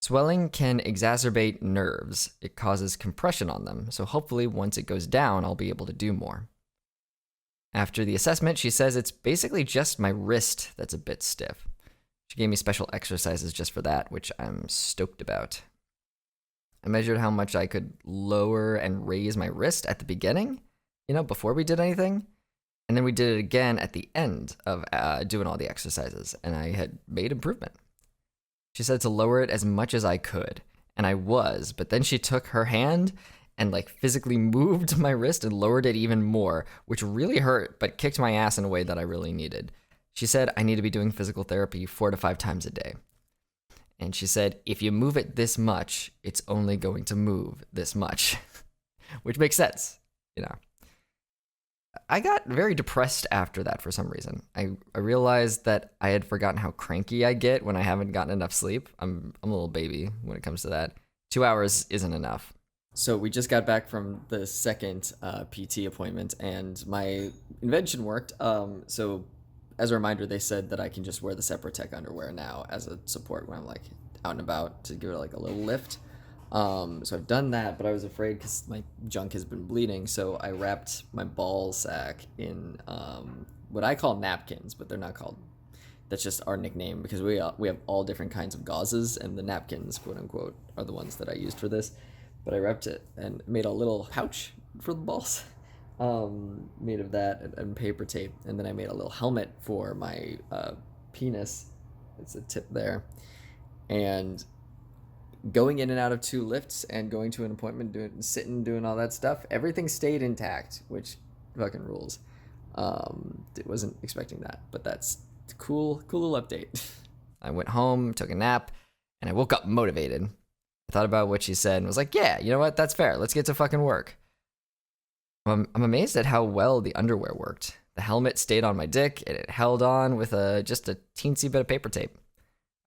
Speaker 2: Swelling can exacerbate nerves. It causes compression on them, so hopefully once it goes down, I'll be able to do more. After the assessment, she says it's basically just my wrist that's a bit stiff. She gave me special exercises just for that, which I'm stoked about. I measured how much I could lower and raise my wrist at the beginning, before we did anything. And then we did it again at the end of doing all the exercises, and I had made improvement. She said to lower it as much as I could, and I was, but then she took her hand and physically moved my wrist and lowered it even more, which really hurt, but kicked my ass in a way that I really needed. She said I need to be doing physical therapy 4 to 5 times a day. And she said, if you move it this much, it's only going to move this much, which makes sense, I got very depressed after that for some reason. I realized that I had forgotten how cranky I get when I haven't gotten enough sleep. I'm a little baby when it comes to that. 2 hours isn't enough. So we just got back from the second PT appointment, and my invention worked. So as a reminder, they said that I can just wear the Seprotec underwear now as a support when I'm out and about to give it a little lift. So I've done that, but I was afraid because my junk has been bleeding, so I wrapped my ball sack in what I call napkins, but they're not called. That's just our nickname because we have all different kinds of gauzes, and the napkins, quote unquote, are the ones that I used for this. But I wrapped it and made a little pouch for the balls.
Speaker 3: made of that and paper tape, and then I made a little helmet for my penis. It's a tip there, and going in and out of 2 lifts and going to an appointment, doing all that stuff, everything stayed intact, which fucking rules. Wasn't expecting that, but that's a cool little update. I went home, took a nap, and I woke up motivated. I thought about what she said and was like, yeah, you know what? That's fair. Let's get to fucking work. I'm amazed at how well the underwear worked. The helmet stayed on my dick, and it held on with just a teensy bit of paper tape.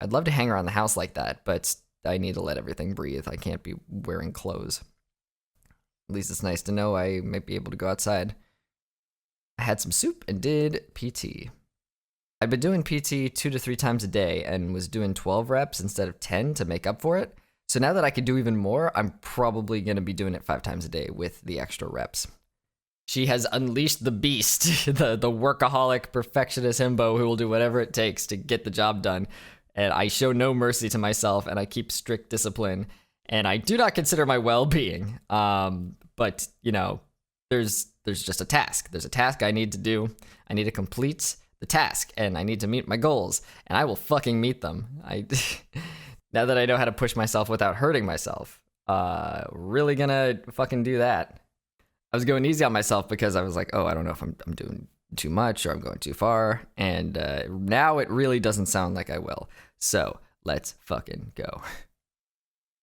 Speaker 3: I'd love to hang around the house like that, but I need to let everything breathe. I can't be wearing clothes. At least it's nice to know I might be able to go outside. I had some soup and did PT. I've been doing PT 2 to 3 times a day and was doing 12 reps instead of 10 to make up for it. So now that I could do even more, I'm probably going to be doing it 5 times a day with the extra reps. She has unleashed the beast, the workaholic perfectionist himbo who will do whatever it takes to get the job done. And I show no mercy to myself, and I keep strict discipline. And I do not consider my well-being. But, you know, there's just a task. There's a task I need to do. I need to complete the task, and I need to meet my goals. And I will fucking meet them. Now that I know how to push myself without hurting myself, really gonna fucking do that. I was going easy on myself because I was like, oh, I don't know if I'm doing too much or I'm going too far. And now it really doesn't sound like I will. So let's fucking go.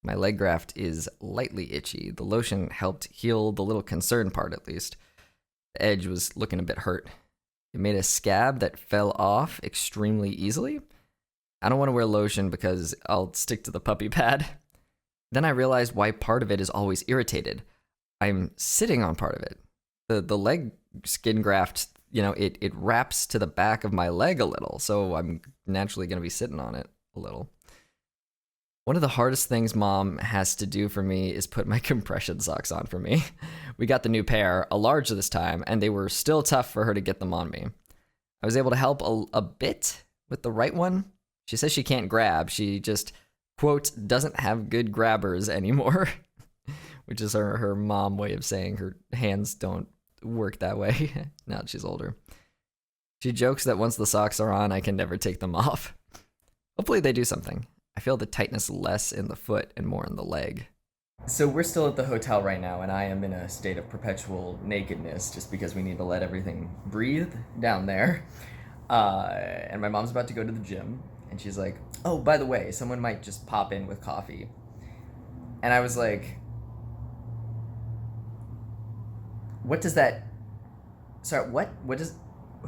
Speaker 3: My leg graft is lightly itchy. The lotion helped heal the little concern part, at least. The edge was looking a bit hurt. It made a scab that fell off extremely easily. I don't want to wear lotion because I'll stick to the puppy pad. Then I realized why part of it is always irritated. I'm sitting on part of it. The leg skin graft, you know, it wraps to the back of my leg a little, so I'm naturally going to be sitting on it a little. One of the hardest things Mom has to do for me is put my compression socks on for me. We got the new pair, a large this time, and they were still tough for her to get them on me. I was able to help a bit with the right one. She says she can't grab. She just, quote, doesn't have good grabbers anymore, which is her mom way of saying her hands don't work that way now that she's older. She jokes that once the socks are on, I can never take them off. Hopefully they do something. I feel the tightness less in the foot and more in the leg. So we're still at the hotel right now, and I am in a state of perpetual nakedness just because we need to let everything breathe down there. And my mom's about to go to the gym, and she's like, oh, by the way, someone might just pop in with coffee. And I was like, what does that... Sorry, what? What does...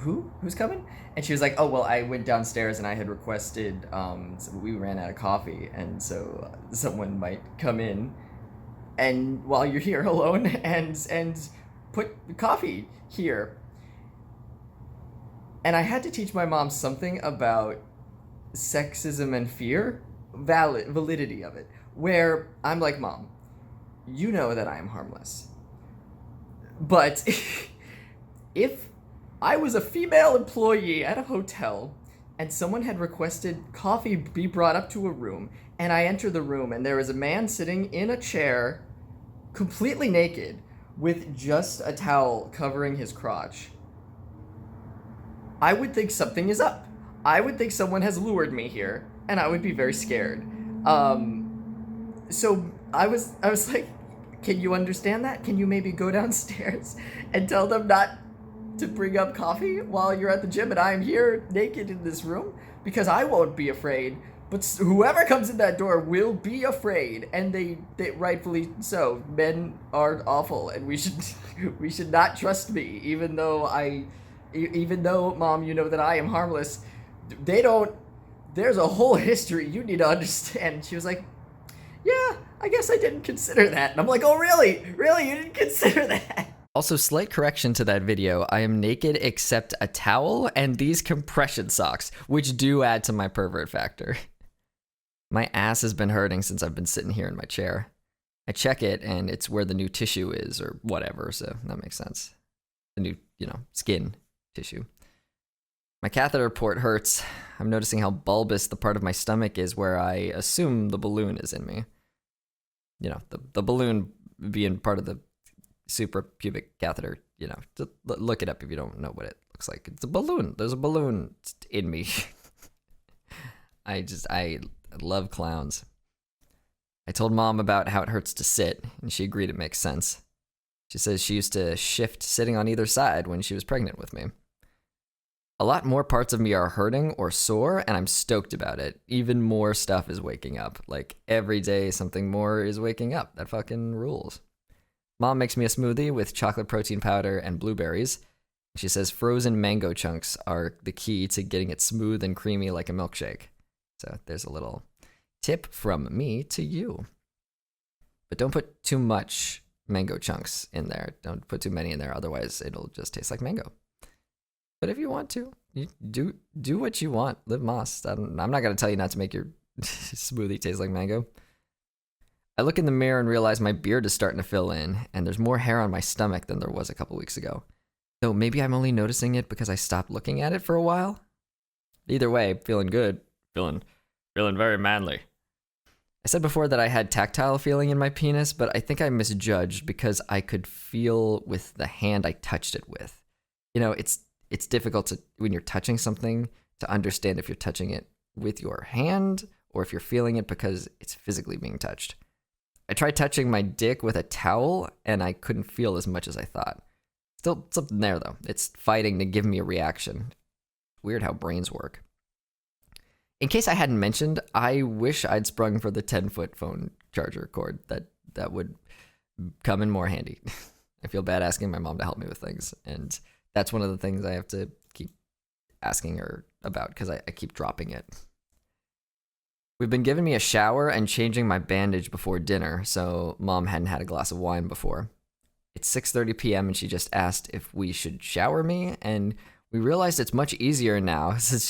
Speaker 3: Who? Who's coming? And she was like, oh, well, I went downstairs and I had requested, so we ran out of coffee, and so someone might come in and while you're here alone and put coffee here. And I had to teach my mom something about sexism and fear, validity of it, where I'm like, Mom, you know that I am harmless. But if I was a female employee at a hotel and someone had requested coffee be brought up to a room, and I enter the room and there is a man sitting in a chair completely naked with just a towel covering his crotch, I would think something is up. I would think someone has lured me here, and I would be very scared. So I was like, can you understand that? Can you maybe go downstairs and tell them not to bring up coffee while you're at the gym and I'm here naked in this room? Because I won't be afraid, but whoever comes in that door will be afraid, and they rightfully so. Men are awful, and we should not trust me, even though Mom, you know that I am harmless. They don't. There's a whole history you need to understand. And she was like, yeah, I guess I didn't consider that. And I'm like, oh, really? Really? You didn't consider that? Also, slight correction to that video. I am naked except a towel and these compression socks, which do add to my pervert factor. My ass has been hurting since I've been sitting here in my chair. I check it and it's where the new tissue is or whatever, so that makes sense. The new, skin tissue. My catheter port hurts. I'm noticing how bulbous the part of my stomach is where I assume the balloon is in me. The balloon being part of the suprapubic catheter
Speaker 2: look it up if you don't know what it looks like. It's a balloon. There's a balloon in me. I love clowns. I told Mom about how it hurts to sit, and she agreed it makes sense. She says she used to shift sitting on either side when she was pregnant with me. A lot more parts of me are hurting or sore, and I'm stoked about it. Even more stuff is waking up. Like, every day, something more is waking up. That fucking rules. Mom makes me a smoothie with chocolate protein powder and blueberries. She says frozen mango chunks are the key to getting it smooth and creamy like a milkshake. So there's a little tip from me to you. But don't put too much mango chunks in there. Don't put too many in there, otherwise it'll just taste like mango. But if you want to, you do what you want. Live Moss. I'm not going to tell you not to make your smoothie taste like mango. I look in the mirror and realize my beard is starting to fill in, and there's more hair on my stomach than there was a couple weeks ago. Though maybe I'm only noticing it because I stopped looking at it for a while. Either way, feeling good. Feeling very manly. I said before that I had tactile feeling in my penis, but I think I misjudged because I could feel with the hand I touched it with. It's difficult to, when you're touching something, to understand if you're touching it with your hand or if you're feeling it because it's physically being touched. I tried touching my dick with a towel and I couldn't feel as much as I thought. Still something there though. It's fighting to give me a reaction. Weird how brains work. In case I hadn't mentioned, I wish I'd sprung for the 10-foot phone charger cord. That would come in more handy. I feel bad asking my mom to help me with things, and that's one of the things I have to keep asking her about because I keep dropping it. We've been giving me a shower and changing my bandage before dinner, so Mom hadn't had a glass of wine before. It's 6:30 p.m. and she just asked if we should shower me, and we realized it's much easier now since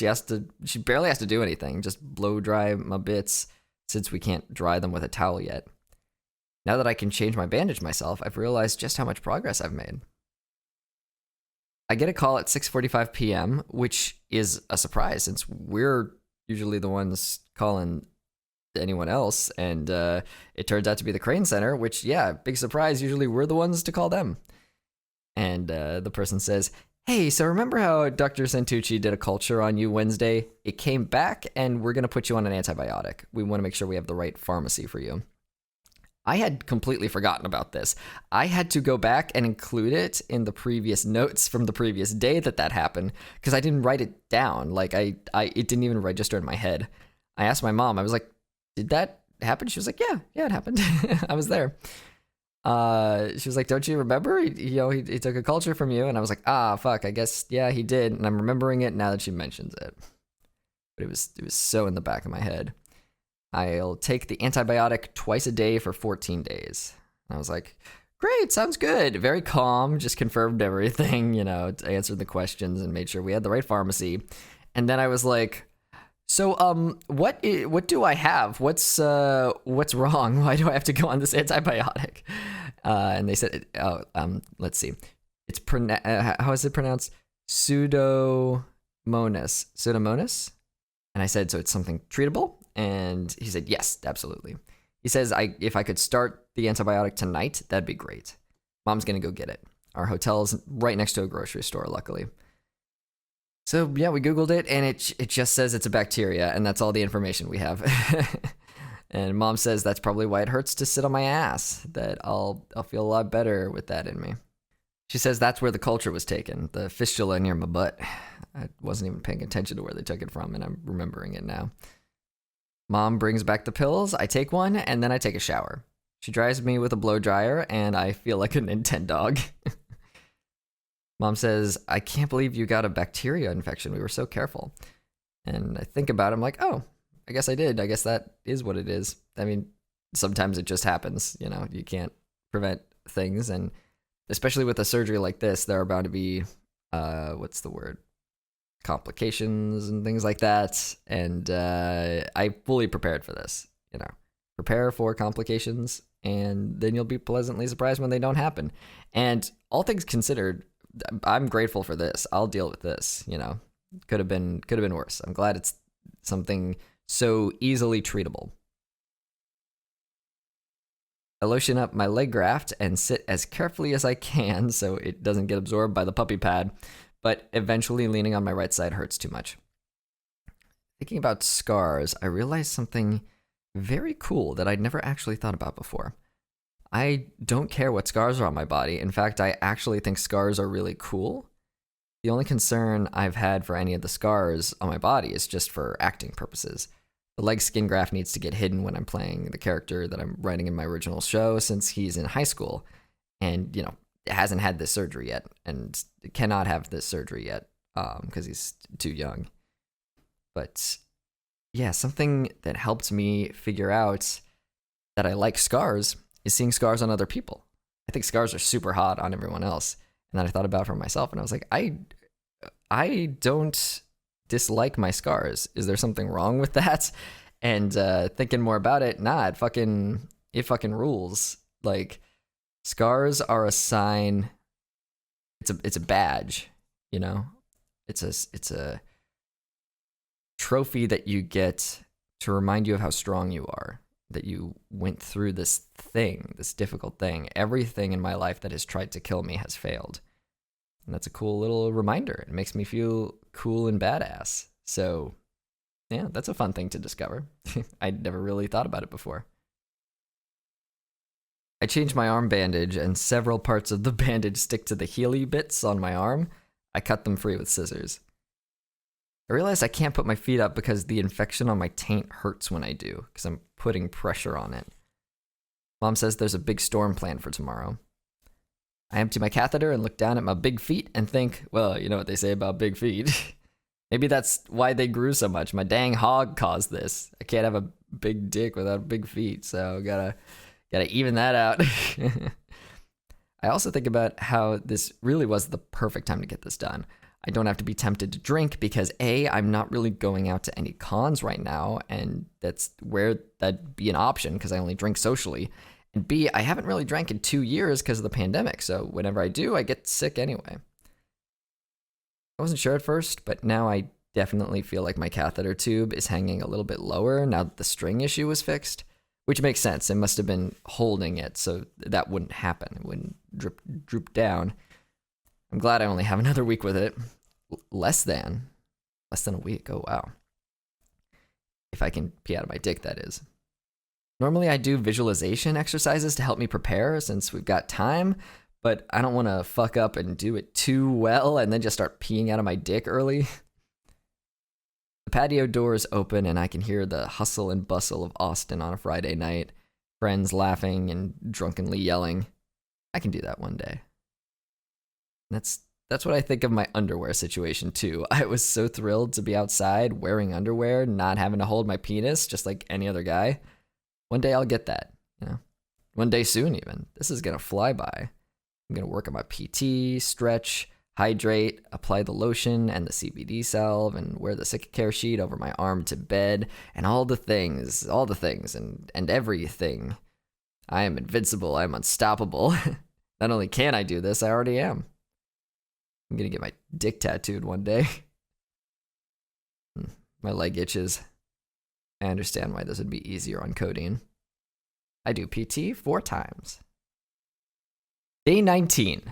Speaker 2: she barely has to do anything, just blow dry my bits since we can't dry them with a towel yet. Now that I can change my bandage myself, I've realized just how much progress I've made. I get a call at 6:45 p.m., which is a surprise since we're usually the ones calling anyone else, and it turns out to be the Crane Center, which, yeah, big surprise, usually we're the ones to call them. And the person says, "Hey, so remember how Dr. Santucci did a culture on you Wednesday? It came back, and we're going to put you on an antibiotic. We want to make sure we have the right pharmacy for you." I had completely forgotten about this. I had to go back and include it in the previous notes from the previous day that happened, because I didn't write it down. Like, it didn't even register in my head. I asked my mom, I was like, "Did that happen?" She was like, yeah, it happened. I was there. She was like, "Don't you remember? He took a culture from you." And I was like, fuck, I guess, yeah, he did. And I'm remembering it now that she mentions it. But it was so in the back of my head. I'll take the antibiotic twice a day for 14 days. And I was like, great, sounds good. Very calm, just confirmed everything, answered the questions and made sure we had the right pharmacy. And then I was like, so, what do I have? What's wrong? Why do I have to go on this antibiotic? And they said, let's see. It's how is it pronounced? Pseudomonas. Pseudomonas? And I said, so it's something treatable? And he said, yes, absolutely. He says, if I could start the antibiotic tonight, that'd be great. Mom's going to go get it. Our hotel's right next to a grocery store, luckily. So, yeah, we Googled it, and it just says it's a bacteria, and that's all the information we have. And Mom says that's probably why it hurts to sit on my ass, that I'll feel a lot better with that in me. She says that's where the culture was taken, the fistula near my butt. I wasn't even paying attention to where they took it from, and I'm remembering it now. Mom brings back the pills, I take one, and then I take a shower. She dries me with a blow dryer, and I feel like a Nintendog. Mom says, I can't believe you got a bacteria infection. We were so careful. And I think about it, I'm like, oh, I guess I did. I guess that is what it is. I mean, sometimes it just happens, you can't prevent things. And especially with a surgery like this, there are bound to be, complications and things like that. And I fully prepared for this, prepare for complications, and then you'll be pleasantly surprised when they don't happen. And all things considered, I'm grateful for this. I'll deal with this, could have been worse. I'm glad it's something so easily treatable. I lotion up my leg graft and sit as carefully as I can so it doesn't get absorbed by the puppy pad, but eventually leaning on my right side hurts too much. Thinking about scars, I realized something very cool that I'd never actually thought about before. I don't care what scars are on my body. In fact, I actually think scars are really cool. The only concern I've had for any of the scars on my body is just for acting purposes. The leg skin graft needs to get hidden when I'm playing the character that I'm writing in my original show, since he's in high school and, hasn't had this surgery yet and cannot have this surgery yet because he's too young. But yeah, something that helped me figure out that I like scars is seeing scars on other people. I think scars are super hot on everyone else. And then I thought about it for myself and I was like, I don't dislike my scars. Is there something wrong with that? And thinking more about it, nah, it fucking rules. Like, scars are a sign. It's a badge, It's a trophy that you get to remind you of how strong you are, that you went through this difficult thing. Everything in my life that has tried to kill me has failed. And that's a cool little reminder. It makes me feel cool and badass. So, yeah, that's a fun thing to discover. I'd never really thought about it before. I changed my arm bandage, and several parts of the bandage stick to the healy bits on my arm. I cut them free with scissors. I realized I can't put my feet up because the infection on my taint hurts when I do, because I'm putting pressure on it. Mom says there's a big storm planned for tomorrow. I empty my catheter and look down at my big feet and think, well, you know what they say about big feet. Maybe that's why they grew so much. My dang hog caused this. I can't have a big dick without big feet, so gotta even that out. I also think about how this really was the perfect time to get this done. I don't have to be tempted to drink because A, I'm not really going out to any cons right now, and that's where that'd be an option because I only drink socially. And B, I haven't really drank in 2 years because of the pandemic, so whenever I do, I get sick anyway. I wasn't sure at first, but now I definitely feel like my catheter tube is hanging a little bit lower now that the string issue was fixed, which makes sense. It must have been holding it so that wouldn't happen. It wouldn't droop down. I'm glad I only have another week with it. Less than a week. Oh, wow. If I can pee out of my dick, that is. Normally I do visualization exercises to help me prepare since we've got time, but I don't want to fuck up and do it too well and then just start peeing out of my dick early. The patio door is open and I can hear the hustle and bustle of Austin on a Friday night, friends laughing and drunkenly yelling. I can do that one day. That's what I think of my underwear situation too. I was so thrilled to be outside wearing underwear, not having to hold my penis just like any other guy. One day I'll get that, One day soon even. This is gonna fly by. I'm gonna work on my PT, stretch, hydrate, apply the lotion and the CBD salve, and wear the sick care sheet over my arm to bed, and all the things, and everything. I am invincible. I am unstoppable. Not only can I do this, I already am. I'm gonna get my dick tattooed one day. My leg itches. I understand why this would be easier on codeine. I do PT 4 times. Day 19.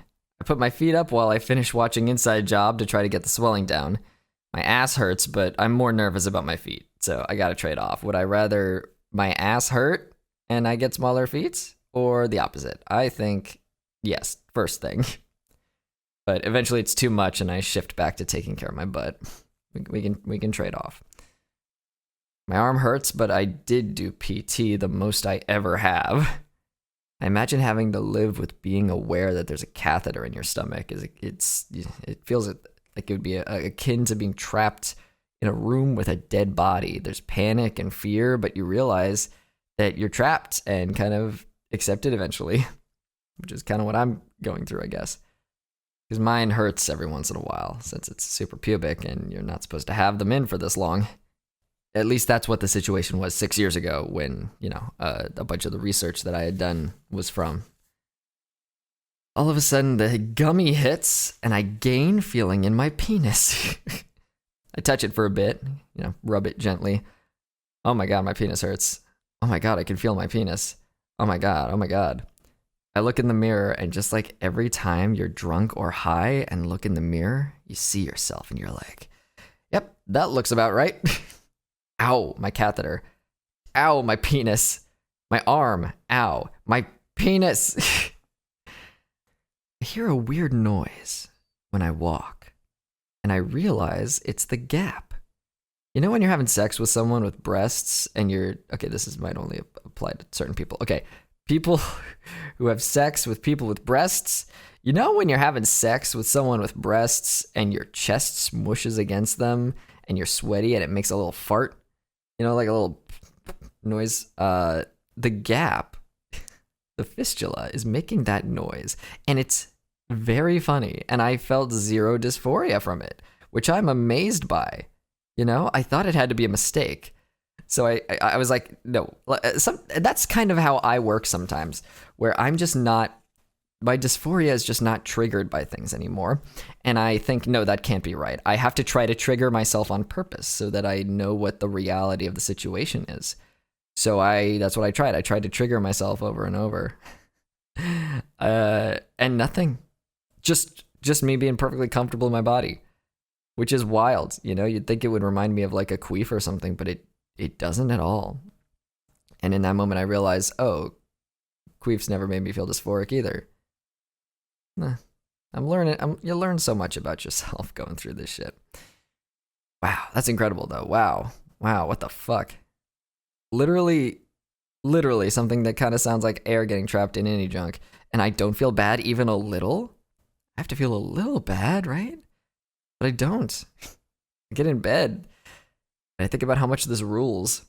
Speaker 2: I put my feet up while I finish watching Inside Job to try to get the swelling down. My ass hurts, but I'm more nervous about my feet, so I gotta trade off. Would I rather my ass hurt and I get smaller feet, or the opposite? I think, yes, first thing. But eventually it's too much and I shift back to taking care of my butt. We can trade off. My arm hurts, but I did do PT the most I ever have. I imagine having to live with being aware that there's a catheter in your stomach. It feels like it would be akin to being trapped in a room with a dead body. There's panic and fear, but you realize that you're trapped and kind of accept it eventually, which is kind of what I'm going through, I guess. Because mine hurts every once in a while since it's super pubic and you're not supposed to have them in for this long. At least that's what the situation was 6 years ago when, a bunch of the research that I had done was from. All of a sudden, the gummy hits, and I gain feeling in my penis. I touch it for a bit, rub it gently. Oh my God, my penis hurts. Oh my God, I can feel my penis. Oh my God. Oh my God. I look in the mirror, and just like every time you're drunk or high and look in the mirror, you see yourself and you're like, yep, that looks about right. Ow, my catheter. Ow, my penis. My arm. Ow, my penis. I hear a weird noise when I walk, and I realize it's the gap. You know when you're having sex with someone with breasts and okay, might only apply to certain people. Okay, people who have sex with people with breasts. You know when you're having sex with someone with breasts and your chest smooshes against them and you're sweaty and it makes a little fart? You know, like a little noise? The gap, the fistula, is making that noise. And it's very funny. And I felt zero dysphoria from it, which I'm amazed by. You know, I thought it had to be a mistake. So I was like, no. That's kind of how I work sometimes, where I'm just not, my dysphoria is just not triggered by things anymore. And I think, no, that can't be right. I have to try to trigger myself on purpose so that I know what the reality of the situation is. So that's what I tried. I tried to trigger myself over and over. And nothing. Just me being perfectly comfortable in my body, which is wild. You know, you'd think it would remind me of like a queef or something, but it doesn't at all. And in that moment, I realized, oh, queefs never made me feel dysphoric either. I'm learning. You learn so much about yourself going through this shit. Wow, that's incredible though. Wow, what the fuck? Literally something that kind of sounds like air getting trapped in any junk, and I don't feel bad even a little. I have to feel a little bad, right? But I don't. I get in bed and I think about how much this rules.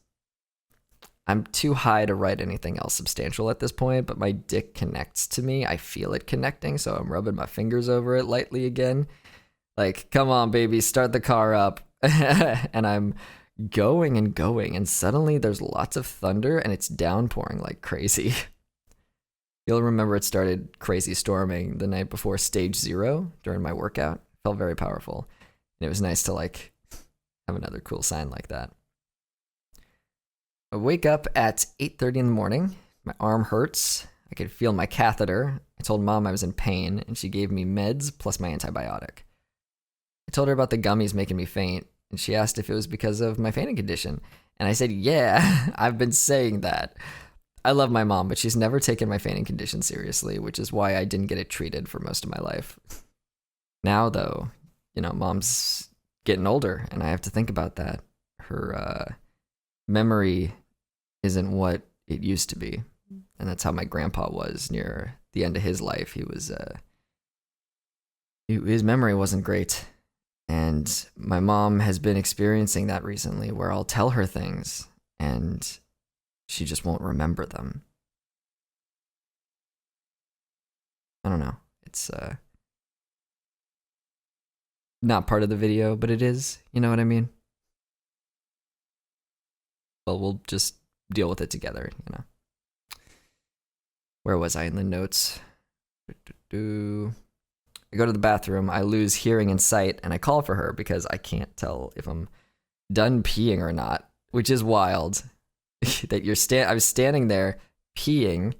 Speaker 2: I'm too high to write anything else substantial at this point, but my dick connects to me. I feel it connecting, so I'm rubbing my fingers over it lightly again. Like, come on, baby, start the car up. And I'm going, and suddenly there's lots of thunder, and it's downpouring like crazy. You'll remember it started crazy storming the night before stage 0 during my workout. It felt very powerful, and it was nice to like have another cool sign like that. I wake up at 8:30 in the morning. My arm hurts. I could feel my catheter. I told Mom I was in pain, and she gave me meds plus my antibiotic. I told her about the gummies making me faint, and she asked if it was because of my fainting condition. And I said, yeah, I've been saying that. I love my mom, but she's never taken my fainting condition seriously, which is why I didn't get it treated for most of my life. Now, though, you know, Mom's getting older, and I have to think about that. Her memory isn't what it used to be, and that's how my grandpa was near the end of his life. His memory wasn't great, and my mom has been experiencing that recently, where I'll tell her things and she just won't remember them. I don't know. It's not part of the video, but it is. You know what I mean? Well, we'll just deal with it together, you know. Where was I in the notes? I go to the bathroom, I lose hearing and sight, and I call for her because I can't tell if I'm done peeing or not, which is wild. That I was standing there peeing,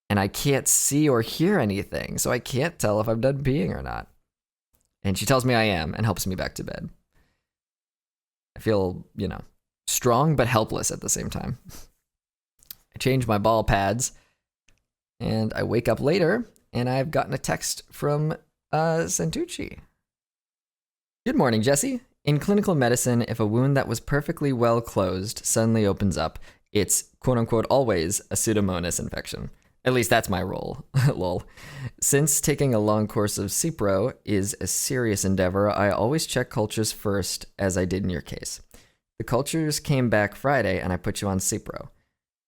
Speaker 2: and I can't see or hear anything, so I can't tell if I'm done peeing or not. And she tells me I am and helps me back to bed. I feel, you know, strong but helpless at the same time. I change my ball pads, and I wake up later, and I've gotten a text from Santucci. Good morning, Jesse. In clinical medicine, if a wound that was perfectly well closed suddenly opens up, it's quote-unquote always a Pseudomonas infection. At least that's my role. Lol. Since taking a long course of Cipro is a serious endeavor, I always check cultures first, as I did in your case. The cultures came back Friday, and I put you on Cipro.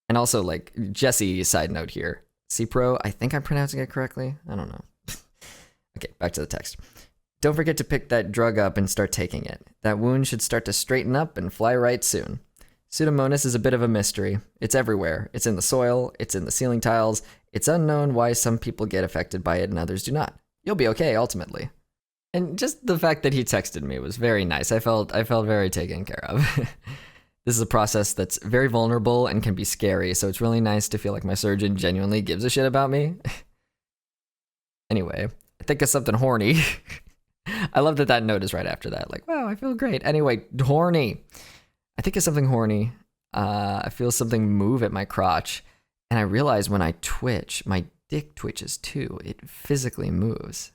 Speaker 2: And also, like, Jesse, side note here. Cipro, I think I'm pronouncing it correctly. I don't know. Okay, back to the text. Don't forget to pick that drug up and start taking it. That wound should start to straighten up and fly right soon. Pseudomonas is a bit of a mystery. It's everywhere. It's in the soil. It's in the ceiling tiles. It's unknown why some people get affected by it and others do not. You'll be okay, ultimately. And just the fact that he texted me was very nice. I felt very taken care of. This is a process that's very vulnerable and can be scary, so it's really nice to feel like my surgeon genuinely gives a shit about me. Anyway, I think of something horny. I love that note is right after that. Like, wow, I feel great. Anyway, horny. I think of something horny. I feel something move at my crotch, and I realize when I twitch, my dick twitches too. It physically moves.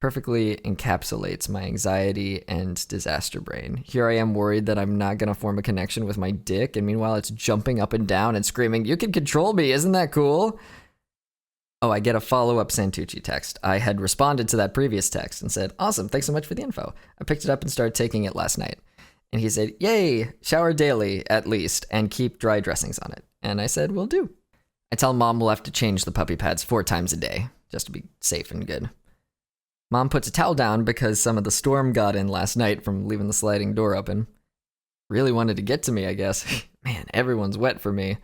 Speaker 2: Perfectly encapsulates my anxiety and disaster brain. Here I am worried that I'm not going to form a connection with my dick, and meanwhile it's jumping up and down and screaming, "You can control me, isn't that cool?" Oh, I get a follow-up Santucci text. I had responded to that previous text and said, "Awesome, thanks so much for the info. I picked it up and started taking it last night." And he said, "Yay, shower daily, at least, and keep dry dressings on it." And I said, "Will do." I tell Mom we'll have to change the puppy pads 4 times a day, just to be safe and good. Mom puts a towel down because some of the storm got in last night from leaving the sliding door open. Really wanted to get to me, I guess. Man, everyone's wet for me.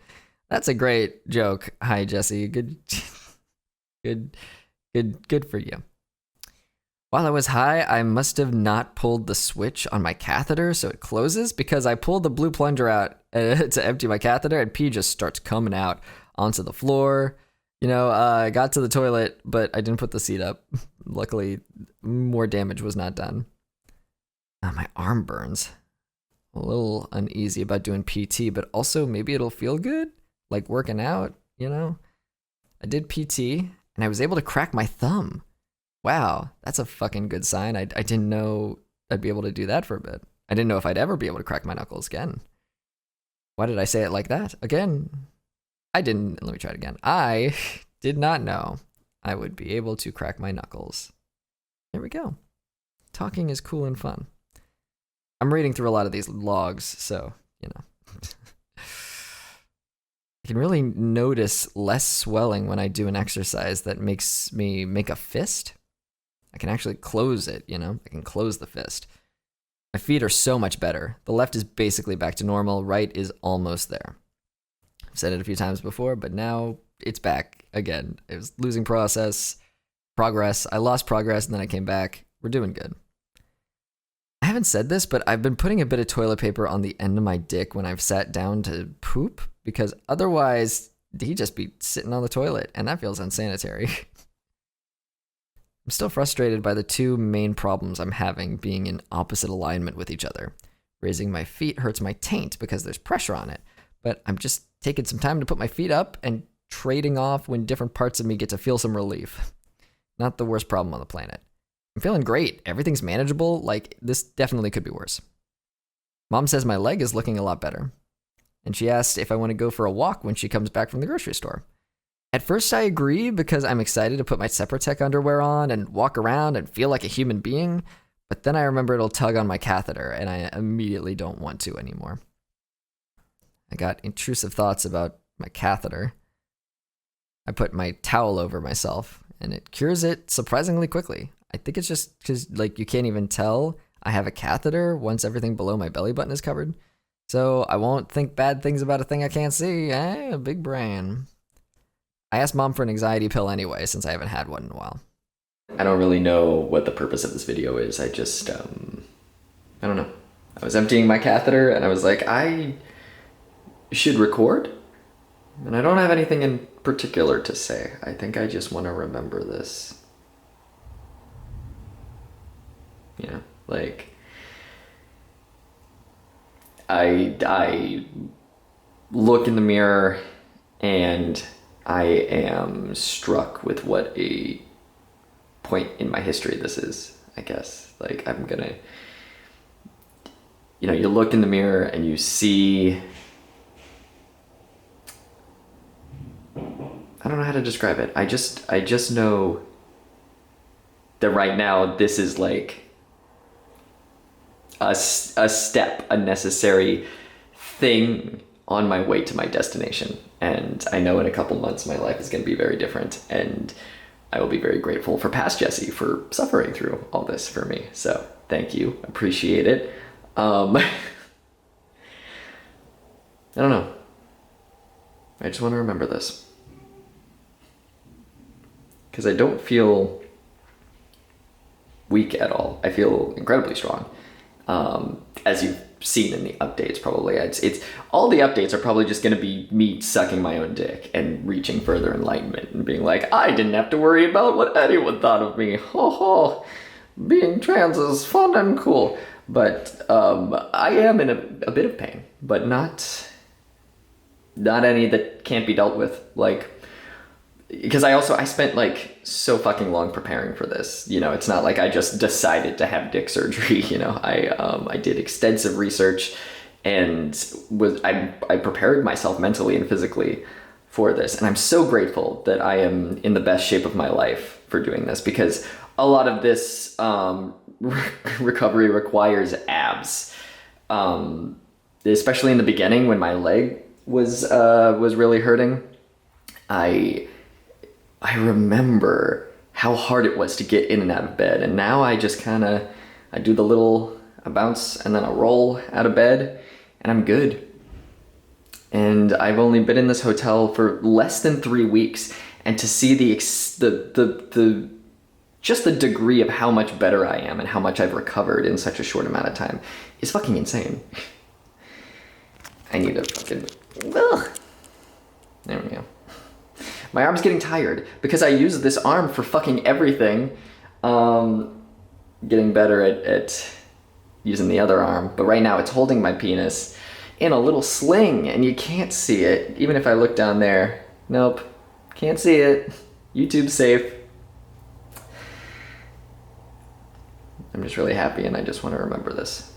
Speaker 2: That's a great joke. Hi, Jesse. Good for you. While I was high, I must have not pulled the switch on my catheter so it closes, because I pulled the blue plunger out to empty my catheter and pee just starts coming out onto the floor. I got to the toilet, but I didn't put the seat up. Luckily, more damage was not done. My arm burns. A little uneasy about doing PT, but also maybe it'll feel good, like working out, I did PT, and I was able to crack my thumb. Wow, that's a fucking good sign. I didn't know I'd be able to do that for a bit. I didn't know if I'd ever be able to crack my knuckles again. Why did I say it like that? Again, let me try it again. I did not know I would be able to crack my knuckles. There we go. Talking is cool and fun. I'm reading through a lot of these logs, so, I can really notice less swelling when I do an exercise that makes me make a fist. I can actually close it, I can close the fist. My feet are so much better. The left is basically back to normal. Right is almost there. I've said it a few times before, but now it's back again. It was losing progress. I lost progress and then I came back. We're doing good. I haven't said this, but I've been putting a bit of toilet paper on the end of my dick when I've sat down to poop, because otherwise he'd just be sitting on the toilet, and that feels unsanitary. I'm still frustrated by the 2 main problems I'm having being in opposite alignment with each other. Raising my feet hurts my taint because there's pressure on it, but I'm just taking some time to put my feet up and trading off when different parts of me get to feel some relief. Not the worst problem on the planet. I'm feeling great. Everything's manageable. Like, this definitely could be worse. Mom says my leg is looking a lot better, and she asked if I want to go for a walk when she comes back from the grocery store. At first I agree because I'm excited to put my Seprotec underwear on and walk around and feel like a human being, but then I remember it'll tug on my catheter and I immediately don't want to anymore. I got intrusive thoughts about my catheter. I put my towel over myself and it cures it surprisingly quickly. I think it's just because you can't even tell I have a catheter once everything below my belly button is covered. So I won't think bad things about a thing I can't see. Big brain. I asked Mom for an anxiety pill anyway, since I haven't had one in a while. I don't really know what the purpose of this video is. I just, I don't know. I was emptying my catheter and I was like, I should record? And I don't have anything in particular to say. I think I just want to remember this. I look in the mirror and I am struck with what a point in my history this is, I guess. I'm gonna, you look in the mirror and you see, I don't know how to describe it. I just know that right now this is a step, a necessary thing on my way to my destination. And I know in a couple months my life is going to be very different, and I will be very grateful for past Jesse for suffering through all this for me. So thank you, appreciate it. I don't know. I just want to remember this, because I don't feel weak at all. I feel incredibly strong. As you've
Speaker 3: seen in the updates. Probably it's all the updates are probably just going to be me sucking my own dick and reaching further enlightenment and being like, I didn't have to worry about what anyone thought of me. Ho ho, being trans is fun and cool. But I am in a bit of pain, but not any that can't be dealt with. Like, because I spent like so fucking long preparing for this. You know, it's not like I just decided to have dick surgery. You know, I did extensive research and I prepared myself mentally and physically for this. And I'm so grateful that I am in the best shape of my life for doing this, because a lot of this recovery requires abs, especially in the beginning when my leg was really hurting. I remember how hard it was to get in and out of bed, and now I just I do the little a bounce and then a roll out of bed, and I'm good. And I've only been in this hotel for less than 3 weeks, and to see the just the degree of how much better I am and how much I've recovered in such a short amount of time is fucking insane. I need a fucking... Ugh. There we go. My arm's getting tired because I use this arm for fucking everything. Getting better at using the other arm. But right now it's holding my penis in a little sling and you can't see it. Even if I look down there. Nope. Can't see it. YouTube's safe. I'm just really happy and I just want to remember this.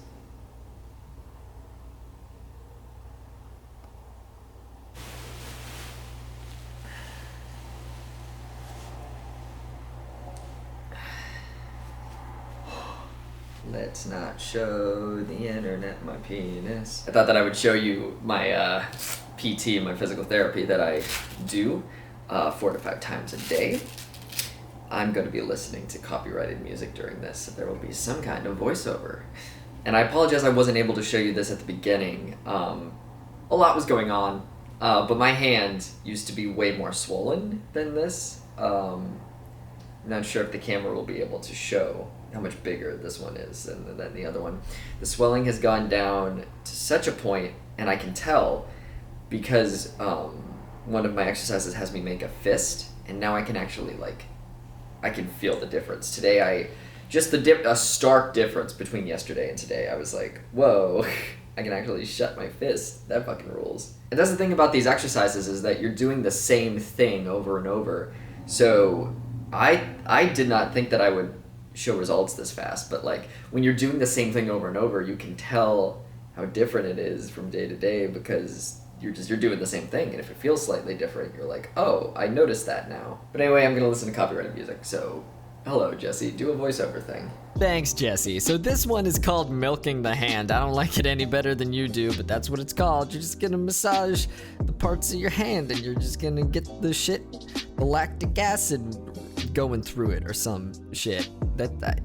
Speaker 3: Let's not show the internet my penis. I thought that I would show you my PT, my physical therapy that I do 4 to 5 times a day. I'm going to be listening to copyrighted music during this, so there will be some kind of voiceover. And I apologize I wasn't able to show you this at the beginning. A lot was going on, but my hand used to be way more swollen than this. I'm not sure if the camera will be able to show how much bigger this one is than the other one. The swelling has gone down to such a point, and I can tell because one of my exercises has me make a fist, and now I can actually I can feel the difference. Today a stark difference between yesterday and today. I was like, whoa, I can actually shut my fist. That fucking rules. And that's the thing about these exercises, is that you're doing the same thing over and over. So I did not think that I would show results this fast, but when you're doing the same thing over and over, you can tell how different it is from day to day, because you're doing the same thing, and if it feels slightly different, you're like, oh, I noticed that now. But anyway, I'm gonna listen to copyrighted music, so hello Jesse, do a voiceover thing.
Speaker 2: Thanks, Jesse. So this one is called Milking the Hand. I don't like it any better than you do, but that's what it's called. You're just gonna massage the parts of your hand, and you're just gonna get the lactic acid going through it or some shit.